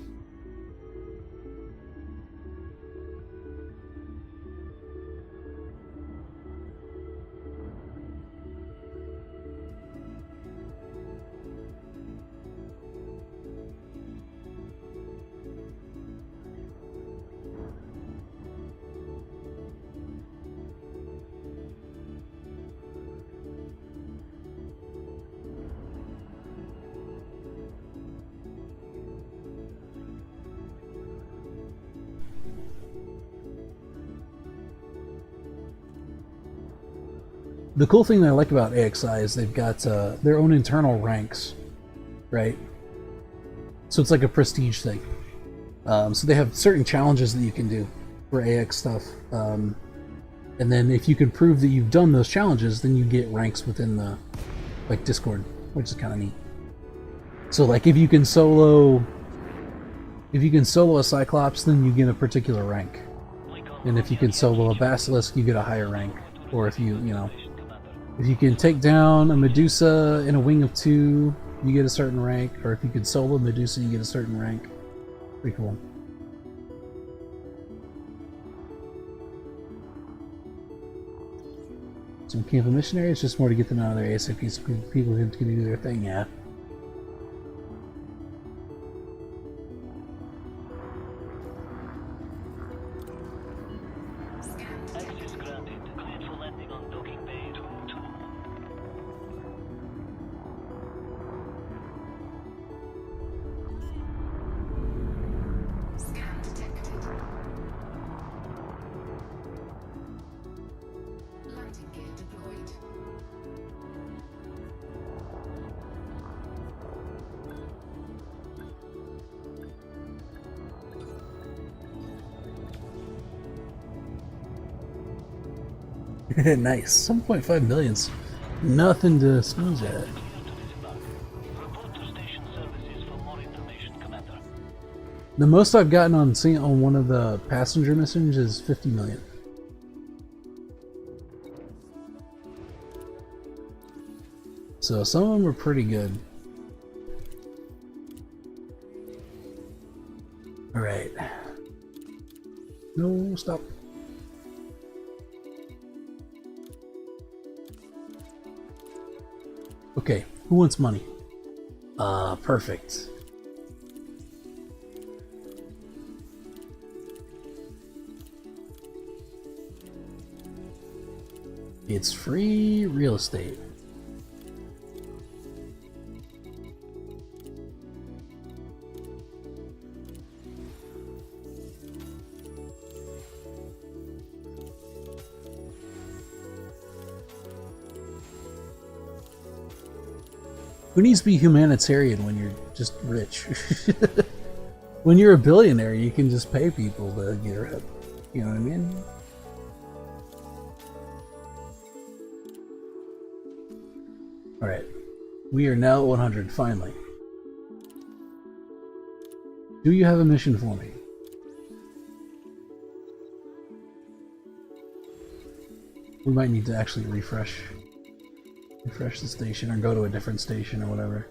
The cool thing that I like about AXI is they've got their own internal ranks, right? So it's like a prestige thing. So they have certain challenges that you can do for AX stuff. And then if you can prove that you've done those challenges, then you get ranks within the like Discord, which is kind of neat. So like if you can solo a Cyclops, then you get a particular rank. And if you can solo a Basilisk, you get a higher rank. Or if you know, if you can take down a Medusa in a wing of 2, you get a certain rank. Or if you can solo Medusa, you get a certain rank. Pretty cool. Some camp of missionaries, just more to get them out of their ASAP so people can do their thing, yeah. Access granted. Cleared for landing on docking bay 2-2. Scan detected. Landing gear deployed. Nice. 7.5 millions. Nothing to sneeze at. Report to station services for more information, Commander. The most I've gotten on one of the passenger missions is 50 million. So some of them are pretty good. Alright. No, stop. Okay, who wants money? Perfect. It's free real estate. Who needs to be humanitarian when you're just rich? When you're a billionaire, you can just pay people to get rid. You know what I mean? Alright. We are now at 100, finally. Do you have a mission for me? We might need to actually refresh the station or go to a different station or whatever.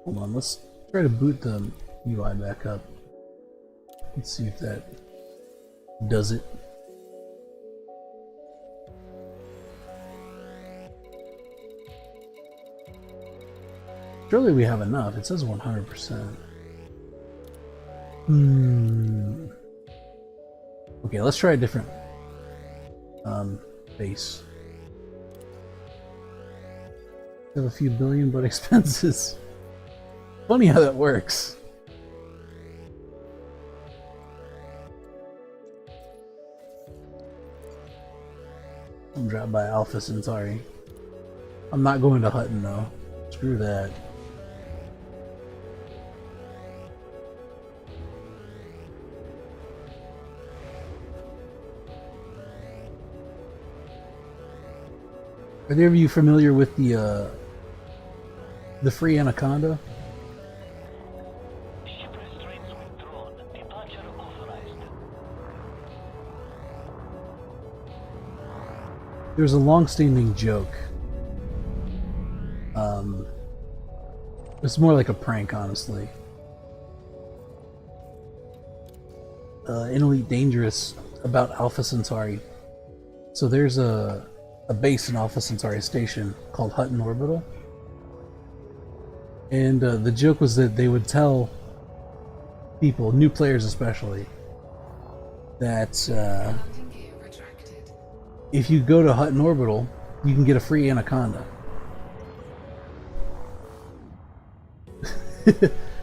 Hold on, let's try to boot the UI back up. Let's see if that does it. Surely we have enough. It says 100%. Okay, let's try a different base. Have a few billion, but expenses. Funny how that works. I'm dropped by Alpha Centauri. I'm not going to Hutton though. Screw that. Are any of you familiar with the free Anaconda? Ship restraints withdrawn. Departure authorized. There's a long-standing joke. It's more like a prank, honestly. In Elite Dangerous about Alpha Centauri. So there's a base in Alpha Centauri Station called Hutton Orbital. And the joke was that they would tell people, new players especially, that Landing gear retracted. if you go to Hutton Orbital, you can get a free Anaconda.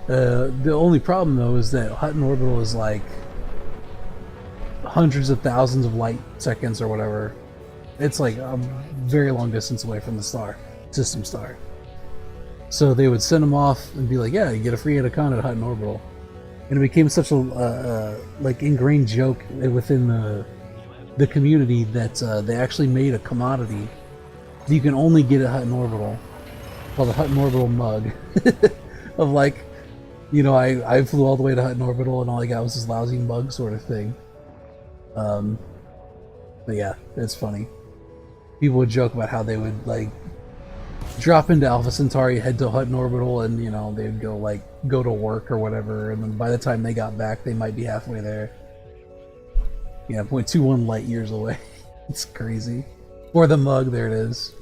The only problem though is that Hutton Orbital is like hundreds of thousands of light seconds or whatever. It's like a very long distance away from the system star. So they would send them off and be like, yeah, you get a free Anaconda at Hutton Orbital. And it became such a like ingrained joke within the community that they actually made a commodity that you can only get at Hutton Orbital called the Hutton Orbital mug. Of like, you know, I flew all the way to Hutton Orbital and all I got was this lousy mug sort of thing. But yeah, it's funny. People would joke about how they would like drop into Alpha Centauri, head to Hutton Orbital, and you know they'd go to work or whatever, and then by the time they got back, they might be halfway there. Yeah, 0.21 light years away. It's crazy. Or the mug, there it is.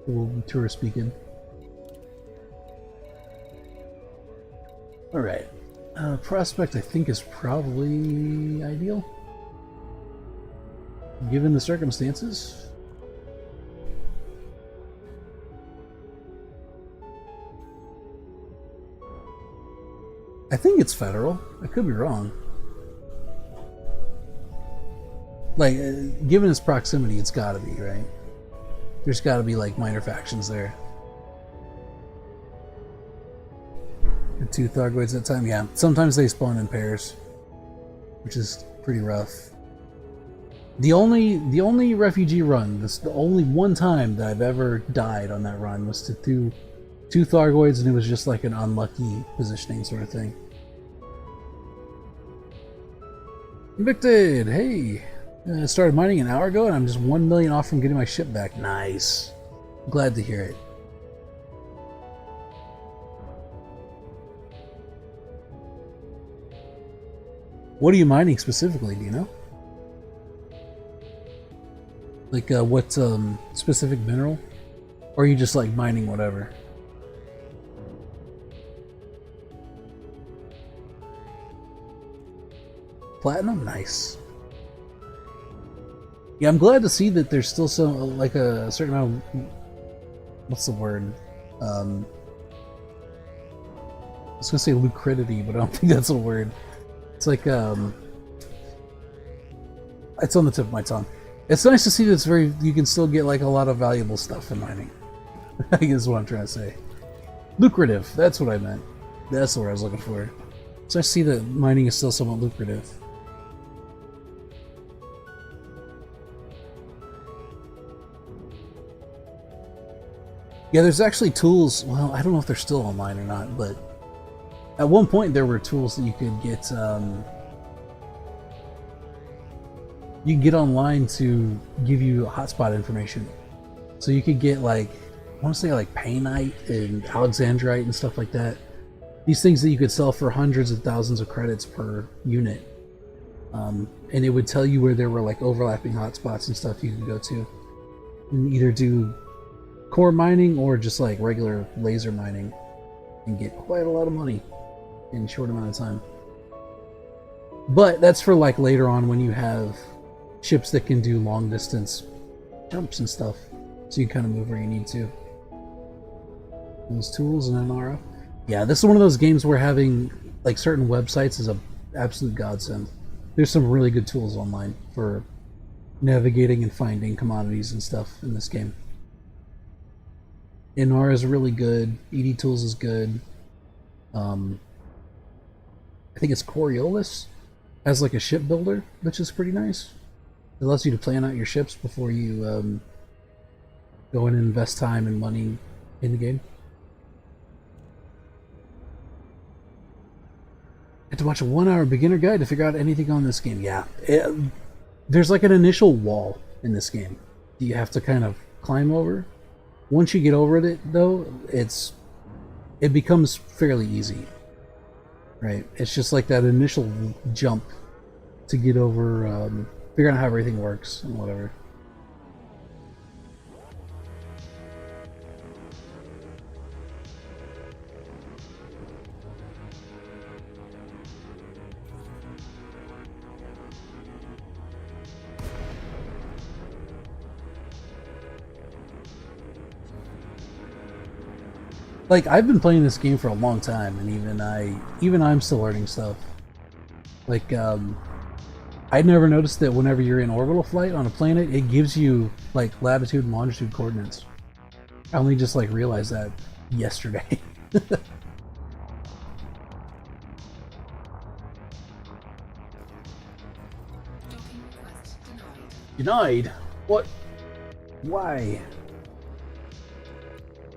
A little tour speaking. All right, prospect I think is probably ideal, given the circumstances. I think it's federal. I could be wrong. Like, given its proximity, it's gotta be, right? There's gotta be, like, minor factions there. And 2 Thargoids at a time, yeah. Sometimes they spawn in pairs, which is pretty rough. The only refugee run, this the only one time that I've ever died on that run was to two Thargoids, and it was just like an unlucky positioning sort of thing. Convicted! Hey! I started mining an hour ago and I'm just 1 million off from getting my ship back. Nice. Glad to hear it. What are you mining specifically, do you know? Like, what specific mineral? Or are you just like mining whatever? Platinum? Nice. Yeah, I'm glad to see that there's still some, like a certain amount of, what's the word? I was gonna say lucridity, but I don't think that's a word. It's like, it's on the tip of my tongue. It's nice to see that it's you can still get like a lot of valuable stuff in mining. I guess is what I'm trying to say. Lucrative, that's what I meant. That's the word I was looking for. So I see that mining is still somewhat lucrative. Yeah, there's actually tools, well, I don't know if they're still online or not, but at one point there were tools that you could get, you can get online to give you hotspot information. So you could get like, I want to say like Painite and Alexandrite and stuff like that. These things that you could sell for hundreds of thousands of credits per unit. And it would tell you where there were like overlapping hotspots and stuff you could go to. And either do core mining or just like regular laser mining and get quite a lot of money in a short amount of time. But that's for like later on when you have ships that can do long distance jumps and stuff, so you can kind of move where you need to. Those tools and NRO. Yeah, this is one of those games where having like certain websites is a absolute godsend. There's some really good tools online for navigating and finding commodities and stuff in this game. NR is really good. ED Tools is good. I think it's Coriolis has like a ship builder, which is pretty nice. It allows you to plan out your ships before you go in and invest time and money in the game. I had to watch a 1-hour beginner guide to figure out anything on this game. Yeah, there's like an initial wall in this game that you have to kind of climb over. Once you get over it, though, it becomes fairly easy, right? It's just like that initial jump to get over, figure out how everything works and whatever. Like, I've been playing this game for a long time, and even I'm still learning stuff. Like, I'd never noticed that whenever you're in orbital flight on a planet, it gives you like latitude and longitude coordinates. I only just like realized that yesterday. Docking request denied. Denied? What? Why?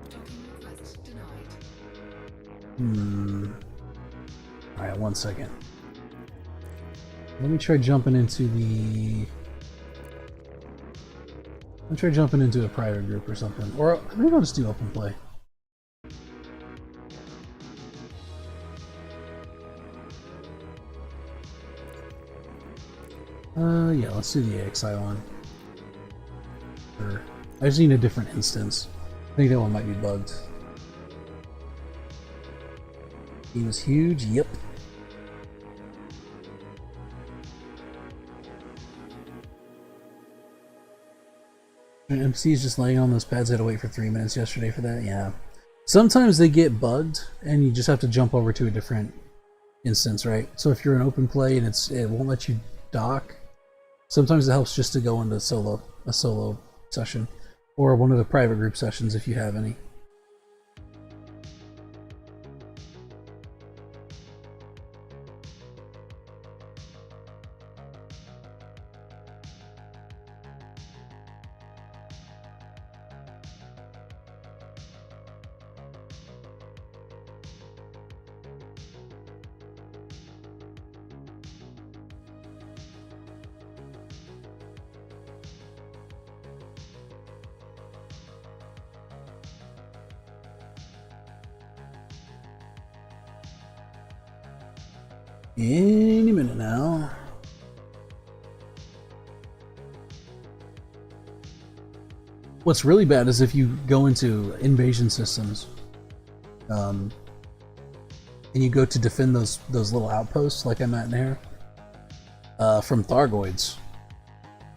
Docking request denied. Alright, 1 second. Let me try jumping into the... Let me try jumping into a private group or something. Or maybe I'll just do open play. Yeah, let's do the AXI one. Sure. I just need a different instance. I think that one might be bugged. He was huge, yep. MC's just laying on those pads. I had to wait for 3 minutes yesterday for that. Yeah. Sometimes they get bugged, and you just have to jump over to a different instance, right? So if you're in open play and it won't let you dock, sometimes it helps just to go into a solo session, or one of the private group sessions if you have any. Any minute now. What's really bad is if you go into invasion systems, and you go to defend those little outposts like I'm at there, from Thargoids,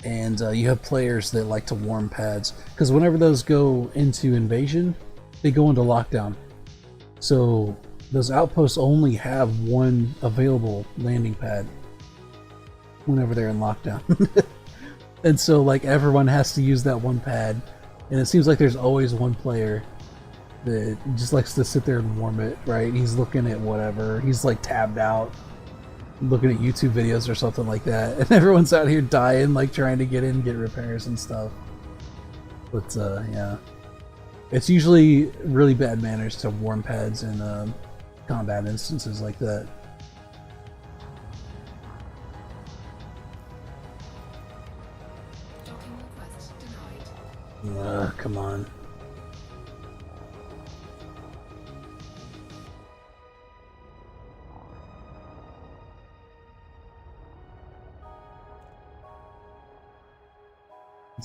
and you have players that like to warm pads, because whenever those go into invasion, they go into lockdown. So those outposts only have one available landing pad whenever they're in lockdown. And so like everyone has to use that one pad, and it seems like there's always one player that just likes to sit there and warm it, right? He's looking at whatever, he's like tabbed out looking at YouTube videos or something like that, and everyone's out here dying, like trying to get in, get repairs and stuff. But yeah, it's usually really bad manners to warm pads in combat instances like that. Docking request denied. Come on.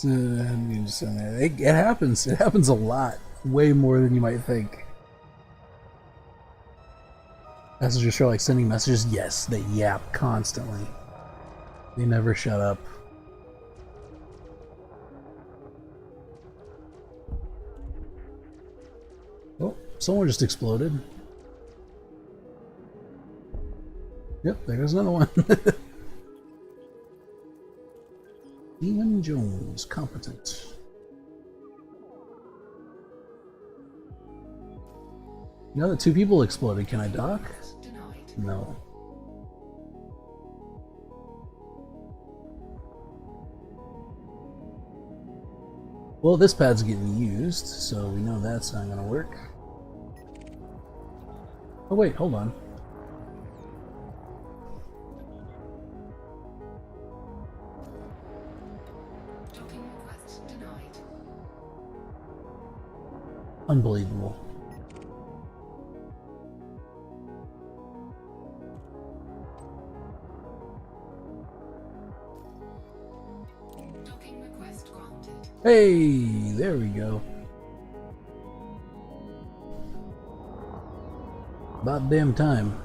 It happens. It happens a lot. Way more than you might think. Messengers are like sending messages. Yes, they yap constantly. They never shut up. Oh, someone just exploded. Yep, there goes another one. Ian Jones, competent. Now that 2 people exploded, can I dock? Denied. No. Well, this pad's getting used, so we know that's not gonna work. Oh wait, hold on. Docking request denied. Unbelievable. Docking request granted. Hey, there we go. About damn time.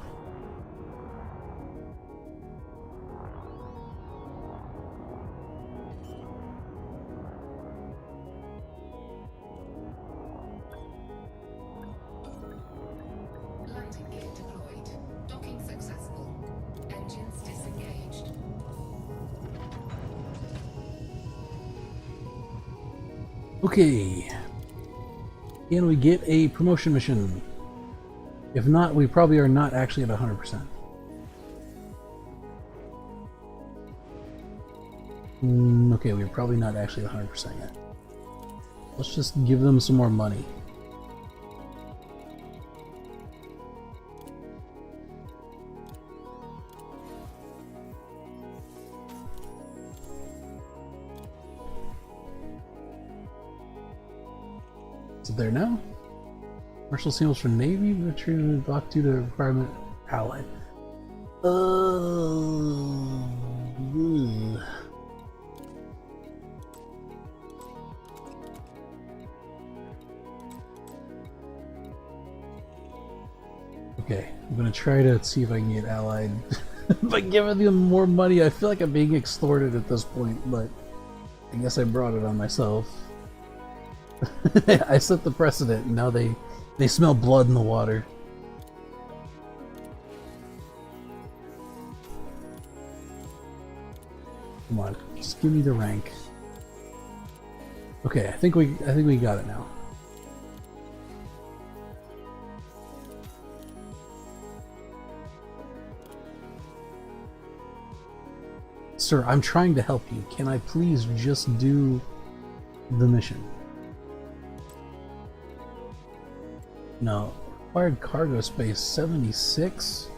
Landing gear deployed. Docking successful. Engines disengaged. Okay. Can we get a promotion mission? If not, we probably are not actually at 100%. Okay, we're probably not actually at 100% yet. Let's just give them some more money. Is it there now? Commercial signals for Navy retrieved block due to requirement allied. Okay, I'm gonna try to see if I can get allied by giving them more money. I feel like I'm being extorted at this point, but I guess I brought it on myself. I set the precedent, and now they smell blood in the water. Come on, just give me the rank. Okay, I think we got it now. Sir, I'm trying to help you. Can I please just do the mission? No. Required cargo space 76?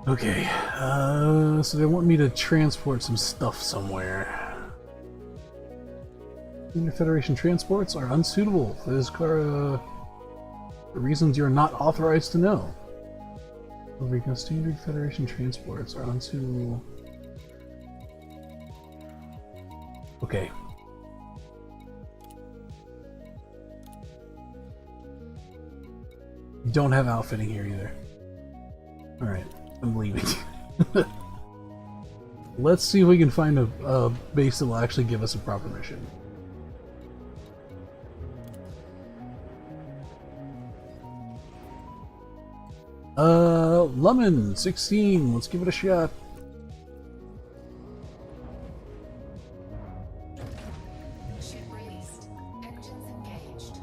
Okay, so they want me to transport some stuff somewhere. Standard Federation transports are unsuitable for this car for reasons you are not authorized to know. Standard Federation transports are unsuitable. Okay. You don't have outfitting here either. Alright, I'm leaving. Let's see if we can find a base that will actually give us a proper mission. Lemon 16. Let's give it a shot. Ship released. Engines engaged.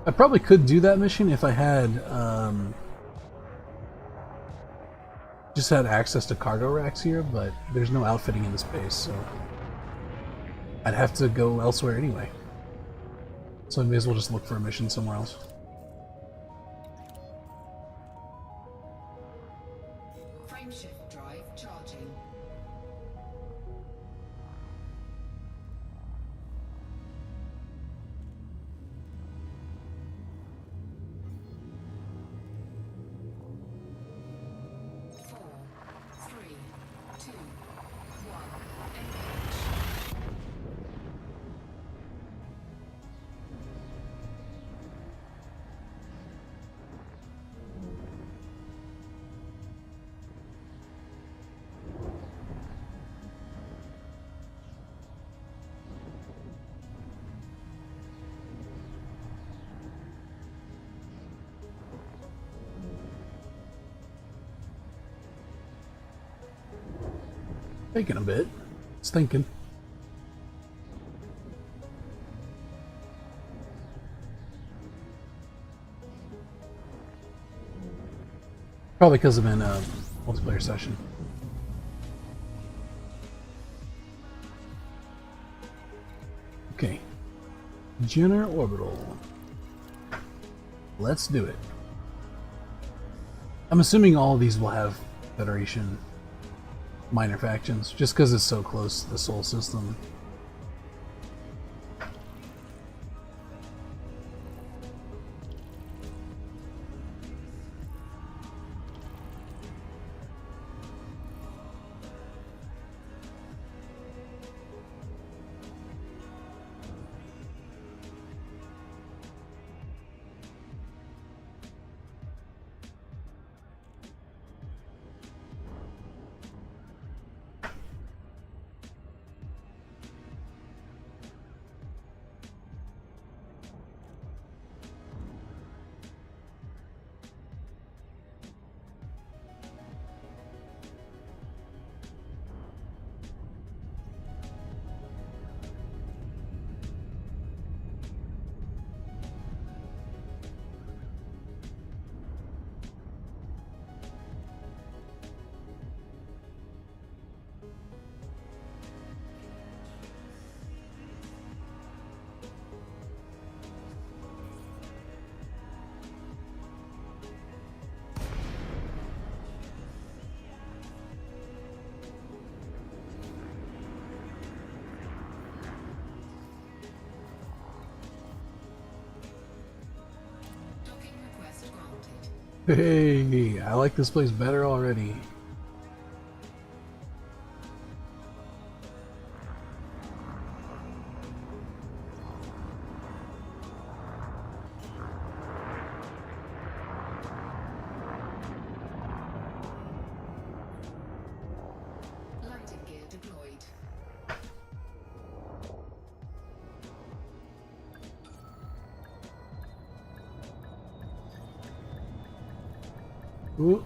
I probably could do that mission if I had just had access to cargo racks here, but there's no outfitting in this base, so I'd have to go elsewhere anyway. So I may as well just look for a mission somewhere else. Frameshift drive charging. Four, three, two, one. Engage. Taking a bit. It's thinking. Probably because I'm in a multiplayer session. Okay. Jenner Orbital. Let's do it. I'm assuming all of these will have Federation minor factions, just because it's so close to the Sol system. Docking request granted. Hey, I like this place better already. Landing gear deployed. Ooh,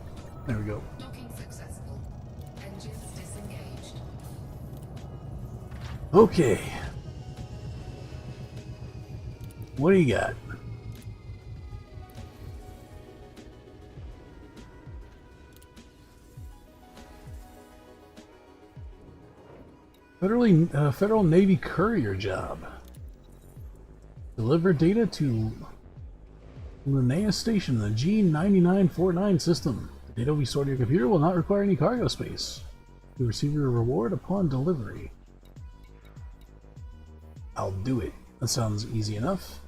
there we go. Docking successful. Engines disengaged. Okay. What do you got? Federal Navy courier job. Deliver data to Linnea Station, the G9949 system. The data will be stored in your computer will not require any cargo space. You receive your reward upon delivery. I'll do it. That sounds easy enough.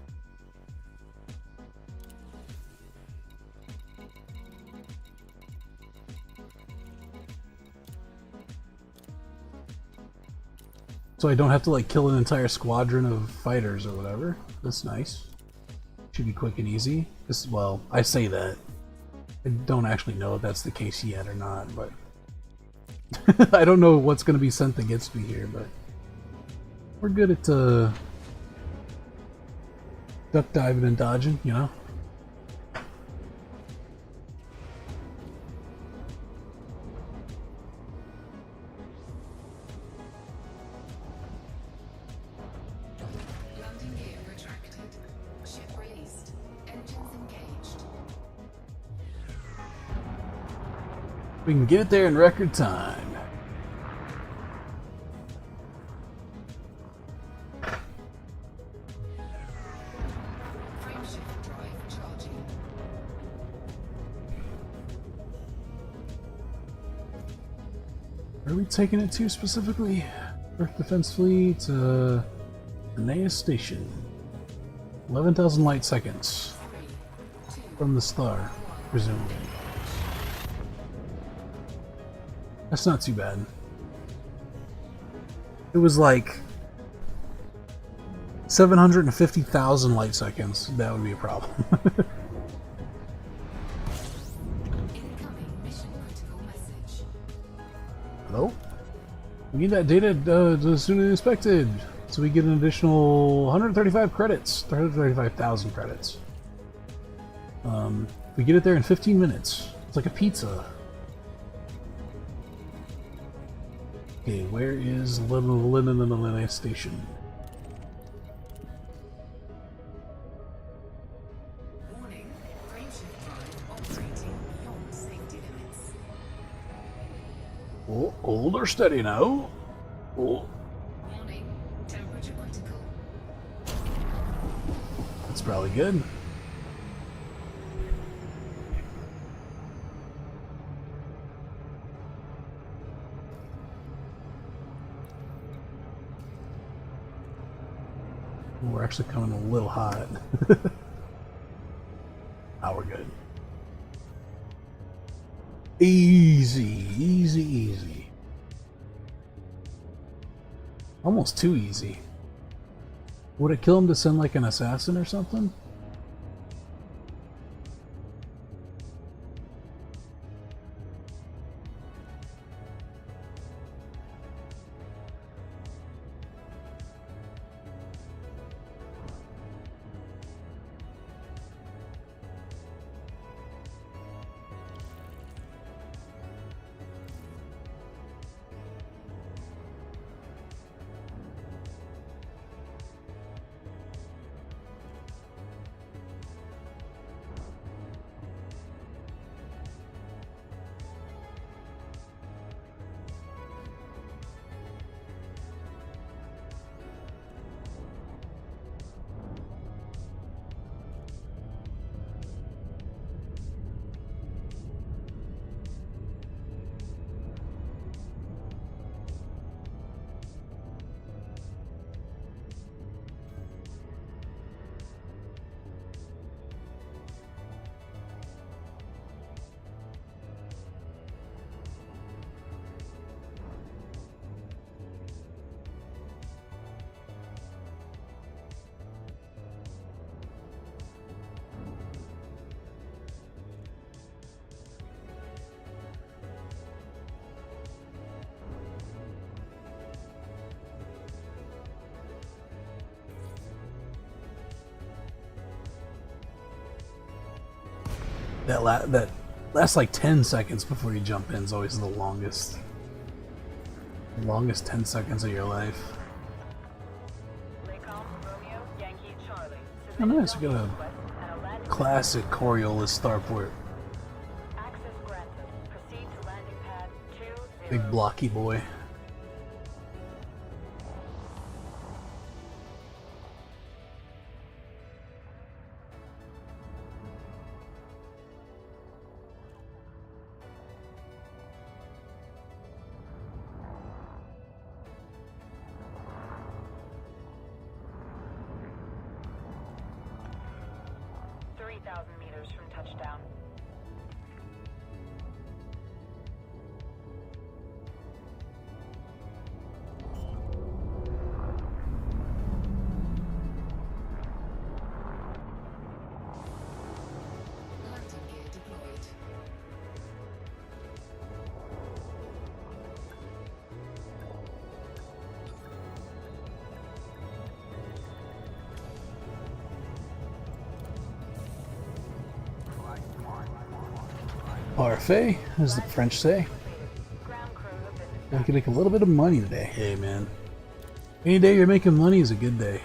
So I don't have to like kill an entire squadron of fighters or whatever. That's nice. Should be quick and easy. This, well, I say that. I don't actually know if that's the case yet or not, but I don't know what's going to be sent against me here, but we're good at duck diving and dodging, you know? Landing gear retracted. Ship released. Engines engaged. We can get there in record time. Frameshift drive charging. Where are we taking it to specifically? Earth Defense Fleet, Anea Station. 11,000 light seconds from the star, presumably. That's not too bad. It was like 750,000 light seconds. That would be a problem. Incoming mission critical message. Hello? We need that data as soon as expected. So we get an additional 135 credits. 135,000 credits. We get it there in 15 minutes. It's like a pizza. Okay, where is Linen Station? Warning. Frameshift drive operating beyond safety limits. Oh, hold or steady now. Oh, Warning. Temperature critical. that's probably good. We're actually coming a little hot. Now we're good. Easy, easy, easy. Almost too easy. Would it kill him to send like an assassin or something? That last like 10 seconds before you jump in is always the longest. Longest 10 seconds of your life. Oh nice, we got a classic Coriolis starport. Big blocky boy. 3,000 meters from touchdown. Landing gear deployed. Parfait, as the French say. Ground crew have been I can make a little bit of money today. Hey, man. Any day you're making money is a good day.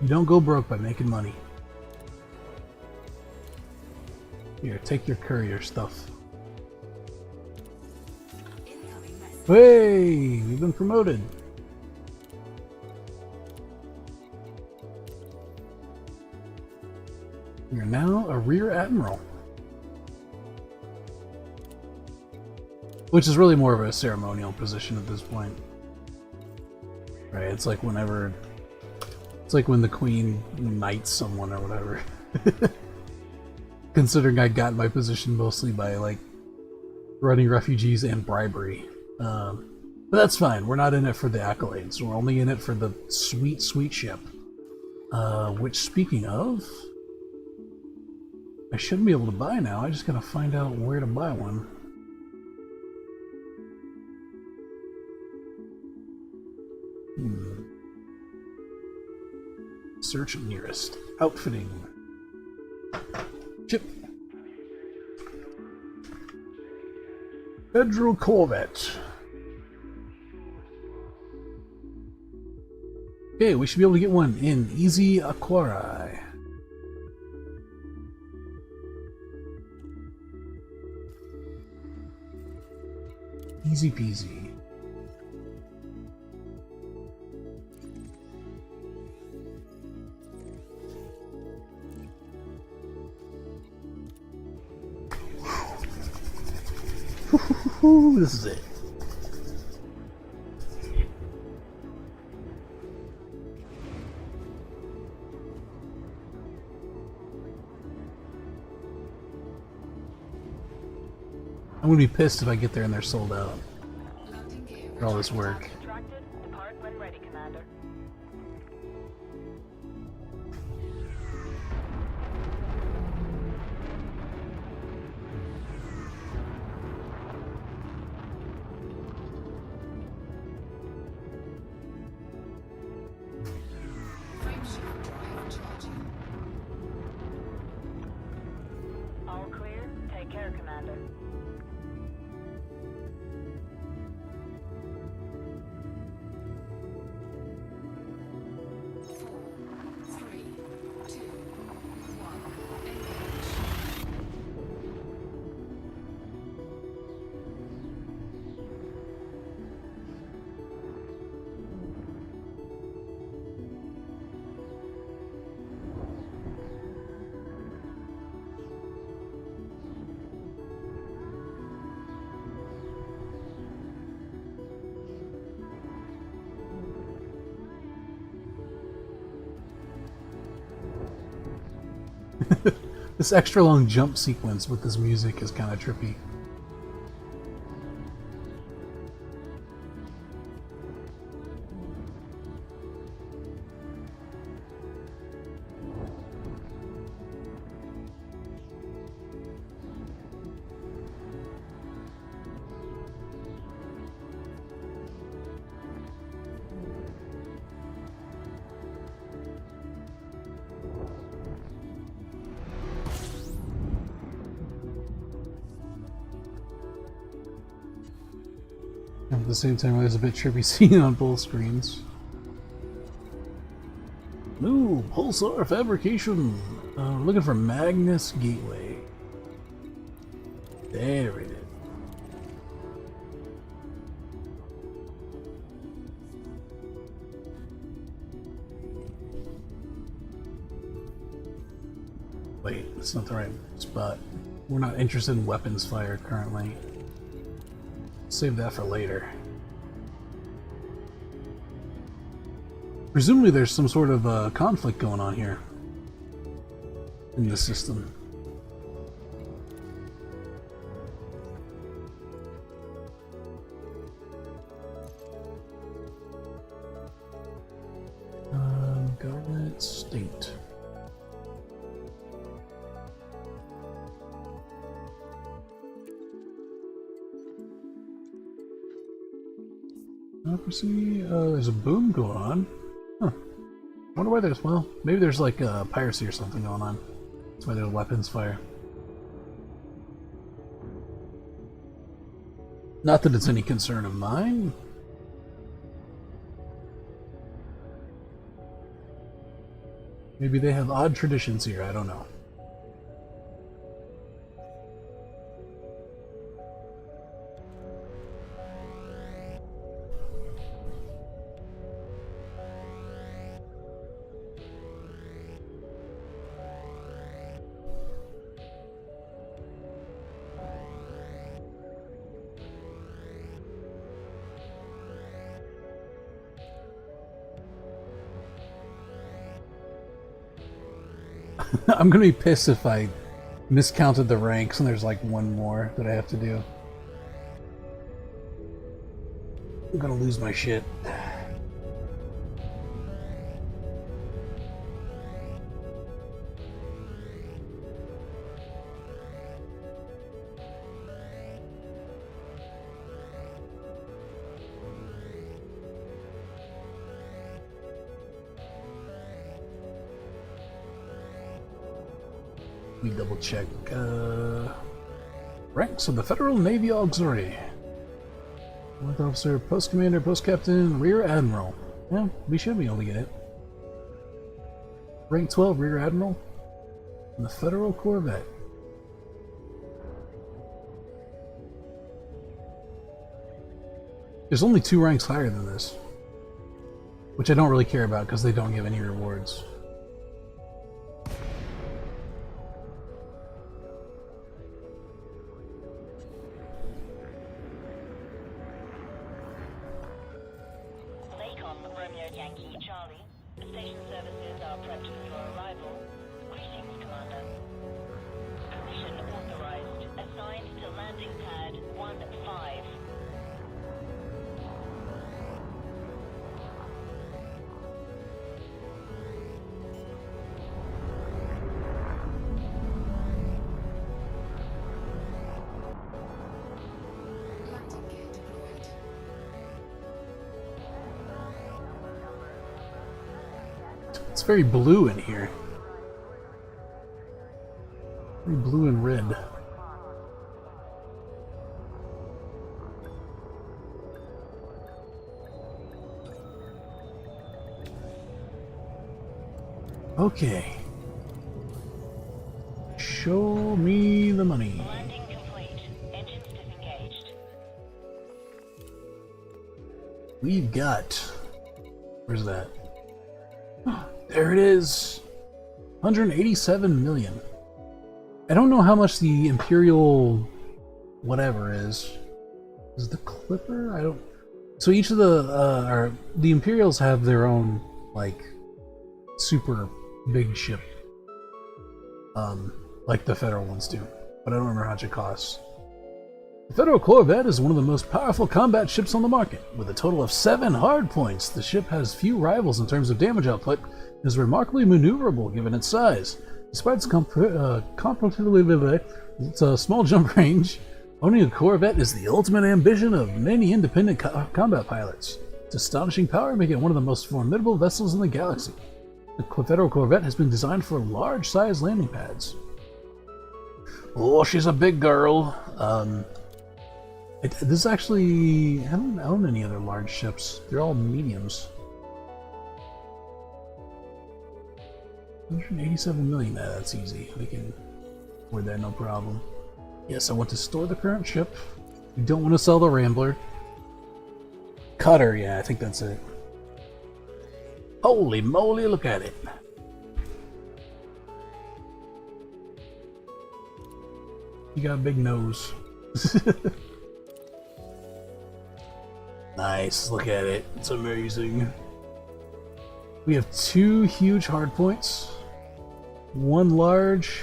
You don't go broke by making money. Here, take your courier stuff. Incoming message. Hey, we've been promoted. You're now a rear admiral. Which is really more of a ceremonial position at this point. Right, it's like whenever... It's like when the queen knights someone or whatever. Considering I got my position mostly by, like, running refugees and bribery. But that's fine, we're not in it for the accolades. We're only in it for the sweet, sweet ship. Which, speaking of... I shouldn't be able to buy now, I just gotta find out where to buy one. Search nearest. Outfitting. Chip. Federal Corvette. Okay, we should be able to get one in Easy Aquarai. Easy peasy. This is it. I'm gonna be pissed if I get there and they're sold out Landing gear. for all this work. extracted. Depart when ready, Commander. Frameshift drive charging. All clear. Take care, Commander. Four, three, two, one. Engage. This extra long jump sequence with this music is kind of trippy. At the same time, it was a bit trippy seeing on both screens. Ooh, Pulsar Fabrication! Looking for Magnus Gateway. There it is. Wait, that's not the right spot. We're not interested in weapons fire currently. Save that for later. Presumably there's some sort of conflict going on here. in the system. Government, state. Democracy, there's a boom going on. Huh. Wonder why there's, well, maybe there's like piracy or something going on. That's why there's weapons fire. Not that it's any concern of mine. Maybe they have odd traditions here, I don't know. I'm gonna be pissed if I miscounted the ranks and there's like one more that I have to do. I'm gonna lose my shit. Let me double check. Ranks of the Federal Navy Auxiliary. 4th Officer, Post Commander, Post Captain, Rear Admiral. Yeah, we should be able to get it. Rank 12, Rear Admiral. And the Federal Corvette. There's only 2 ranks higher than this. Which I don't really care about because they don't give any rewards. Romeo Yankee Charlie. Station services are prepped for your arrival. Greetings, Commander. Permission authorized. Assigned to landing pad 1-5. Landing gear deployed. It's very blue in here. Very blue and red. Okay. Show me the money. Landing complete. Engines disengaged. We've got... Where's that? There it is! 187 million. I don't know how much the Imperial whatever is. Is the Clipper? I don't... So each of the Imperials have their own, like, super big ship. Like the Federal ones do. But I don't remember how much it costs. The Federal Corvette is one of the most powerful combat ships on the market. With a total of 7 hard points, the ship has few rivals in terms of damage output and is remarkably maneuverable given its size. Despite its comparatively small jump range, owning a Corvette is the ultimate ambition of many independent combat pilots. Its astonishing power makes it one of the most formidable vessels in the galaxy. The Federal Corvette has been designed for large-sized landing pads. Oh, she's a big girl. This actually... I don't own any other large ships. They're all mediums. 187 million. Nah, that's easy. We can afford that, no problem. Yes, I want to store the current ship. We don't want to sell the Rambler. Cutter, yeah, I think that's it. Holy moly, look at it. You got a big nose. Nice, look at it. It's amazing. We have 2 huge hardpoints. 1 large,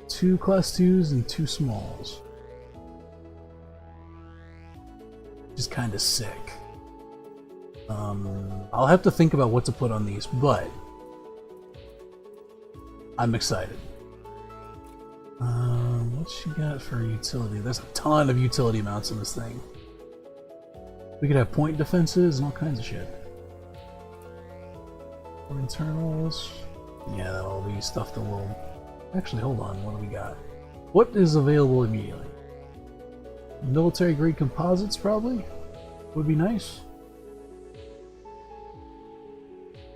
2 class 2s, and 2 smalls. Which is kind of sick. I'll have to think about what to put on these, but I'm excited. What she got for utility? There's a ton of utility mounts in this thing. We could have point defenses and all kinds of shit. For internals. Yeah, that'll be stuff that will... Actually, hold on. What do we got? What is available immediately? Military grade composites, probably? Would be nice.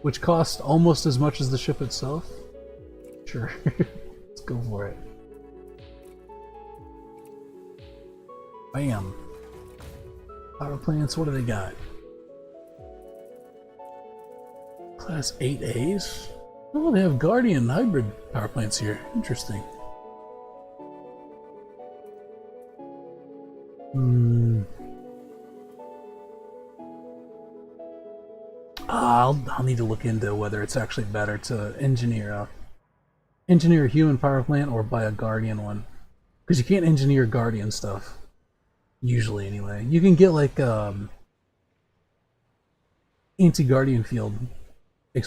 Which cost almost as much as the ship itself? Sure. Let's go for it. Bam. Power plants, what do they got? Class 8As? Oh, they have Guardian hybrid power plants here. Interesting. I'll need to look into whether it's actually better to engineer a human power plant or buy a Guardian one. Because you can't engineer Guardian stuff. Usually, anyway. You can get, like, anti-Guardian field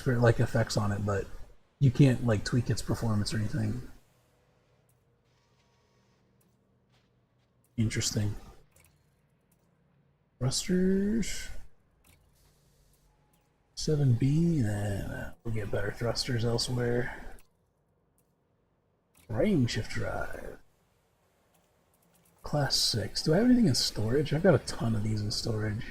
like effects on it, but you can't, like, tweak its performance or anything. Interesting. Thrusters. 7B, then we'll get better thrusters elsewhere. Frame shift drive. Class 6. Do I have anything in storage? I've got a ton of these in storage.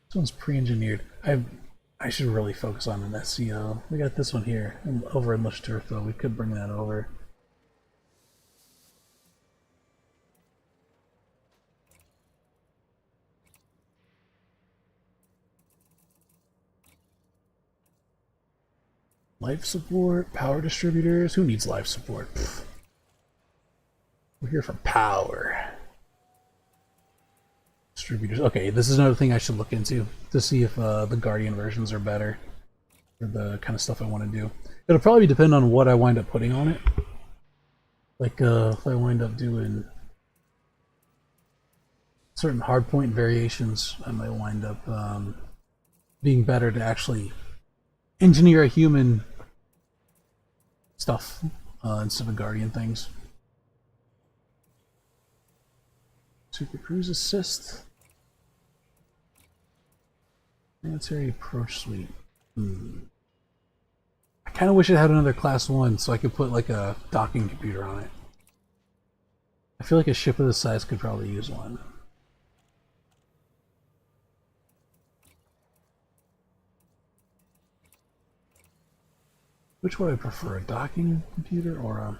This one's pre-engineered. I should really focus on an SCO. We got this one here, over in Lush Turf though. We could bring that over. Life support, power distributors. Who needs life support? Pfft. We're here for power. Distributors. Okay, this is another thing I should look into to see if the Guardian versions are better for the kind of stuff I want to do. It'll probably depend on what I wind up putting on it. Like if I wind up doing certain hardpoint variations, I might wind up being better to actually engineer a human stuff instead of Guardian things. Super Cruise Assist. Military Approach Suite. I kind of wish it had another Class 1 so I could put like a docking computer on it. I feel like a ship of this size could probably use one. Which would I prefer, a docking computer or a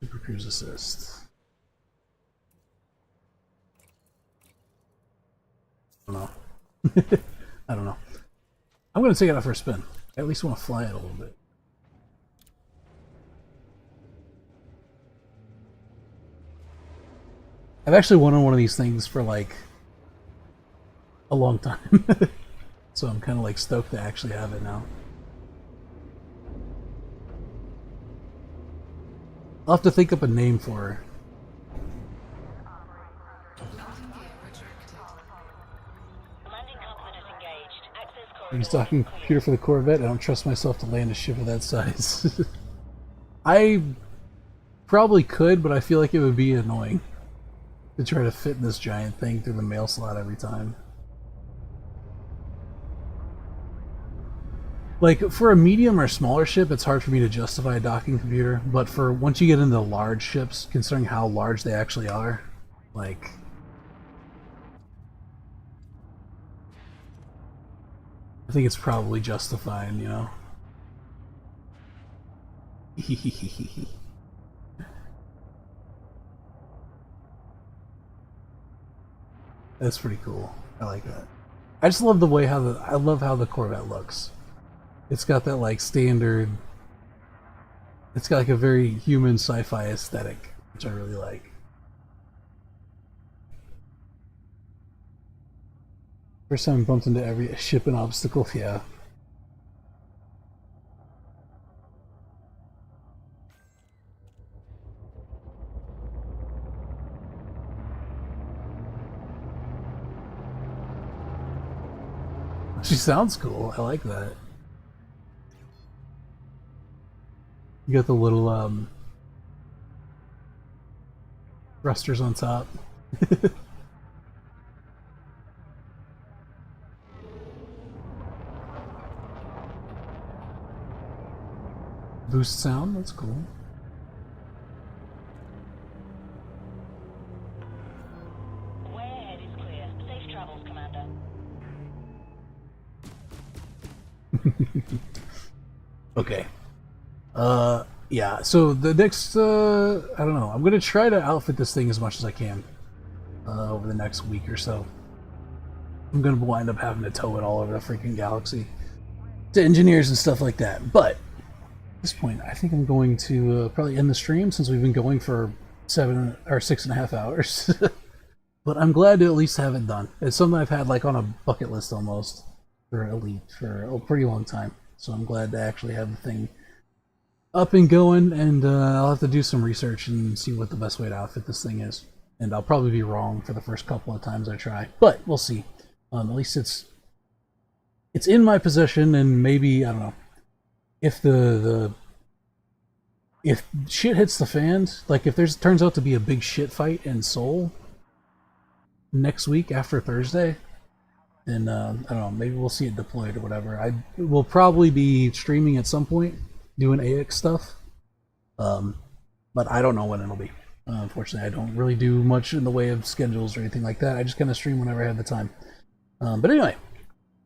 Super Cruise Assist? I don't know. I don't know. I'm going to take it out for a spin. I at least want to fly it a little bit. I've actually wanted one of these things for like a long time. So I'm kind of like stoked to actually have it now. I'll have to think up a name for her. Landing complement is engaged. Access He's corridor. docking computer for the Corvette. I don't trust myself to land a ship of that size. I probably could, but I feel like it would be annoying to try to fit this giant thing through the mail slot every time. Like, for a medium or smaller ship, it's hard for me to justify a docking computer, but for once you get into large ships, considering how large they actually are, like... I think it's probably justified, you know? That's pretty cool. I like that. I just love the way I love how the Corvette looks. It's got that like standard. It's got like a very human sci-fi aesthetic, which I really like. First time I bumped into every ship and obstacle, yeah. She sounds cool. I like that. You got the little thrusters on top. Boost sound, that's cool. Way ahead is clear. Safe travels, Commander. Okay. Yeah, so the next, I don't know, I'm gonna try to outfit this thing as much as I can over the next week or so. I'm gonna wind up having to tow it all over the freaking galaxy to engineers and stuff like that. But at this point, I think I'm going to probably end the stream since we've been going for 7 or 6.5 hours. But I'm glad to at least have it done. It's something I've had like on a bucket list almost for Elite for a pretty long time. So I'm glad to actually have the thing up and going, and I'll have to do some research and see what the best way to outfit this thing is. And I'll probably be wrong for the first couple of times I try, but we'll see. At least it's in my possession, and maybe, I don't know, if if shit hits the fan, like if there's turns out to be a big shit fight in Seoul next week after Thursday, then I don't know, maybe we'll see it deployed or whatever. I will probably be streaming at some point, doing AX stuff, but I don't know when it'll be. Unfortunately, I don't really do much in the way of schedules or anything like that. I just kind of stream whenever I have the time. But anyway,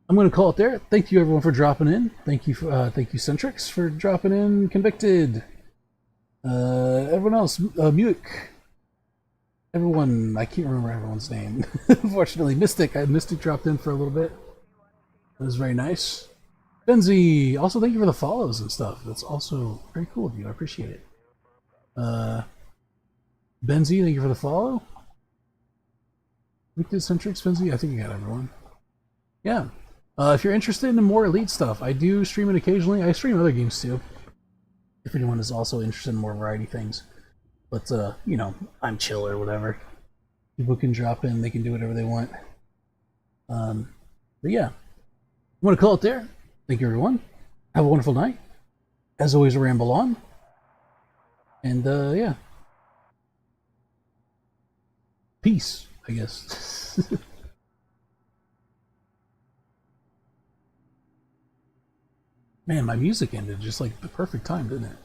I'm going to call it there. Thank you everyone for dropping in. Thank you, Centrix, for dropping in. Convicted. Everyone else, Muick. Everyone, I can't remember everyone's name. Unfortunately, Mystic dropped in for a little bit. That was very nice. Benzie, also thank you for the follows and stuff. That's also very cool of you. I appreciate it. Benzie, thank you for the follow. Wicked Centrix, Benzie, I think you got everyone. Yeah. If you're interested in more Elite stuff, I do stream it occasionally. I stream other games too, if anyone is also interested in more variety things. But, you know, I'm chill or whatever. People can drop in, they can do whatever they want. But yeah, I'm going to call it there. Thank you, everyone. Have a wonderful night. As always, ramble on. And, yeah. Peace, I guess. Man, my music ended just like the perfect time, didn't it?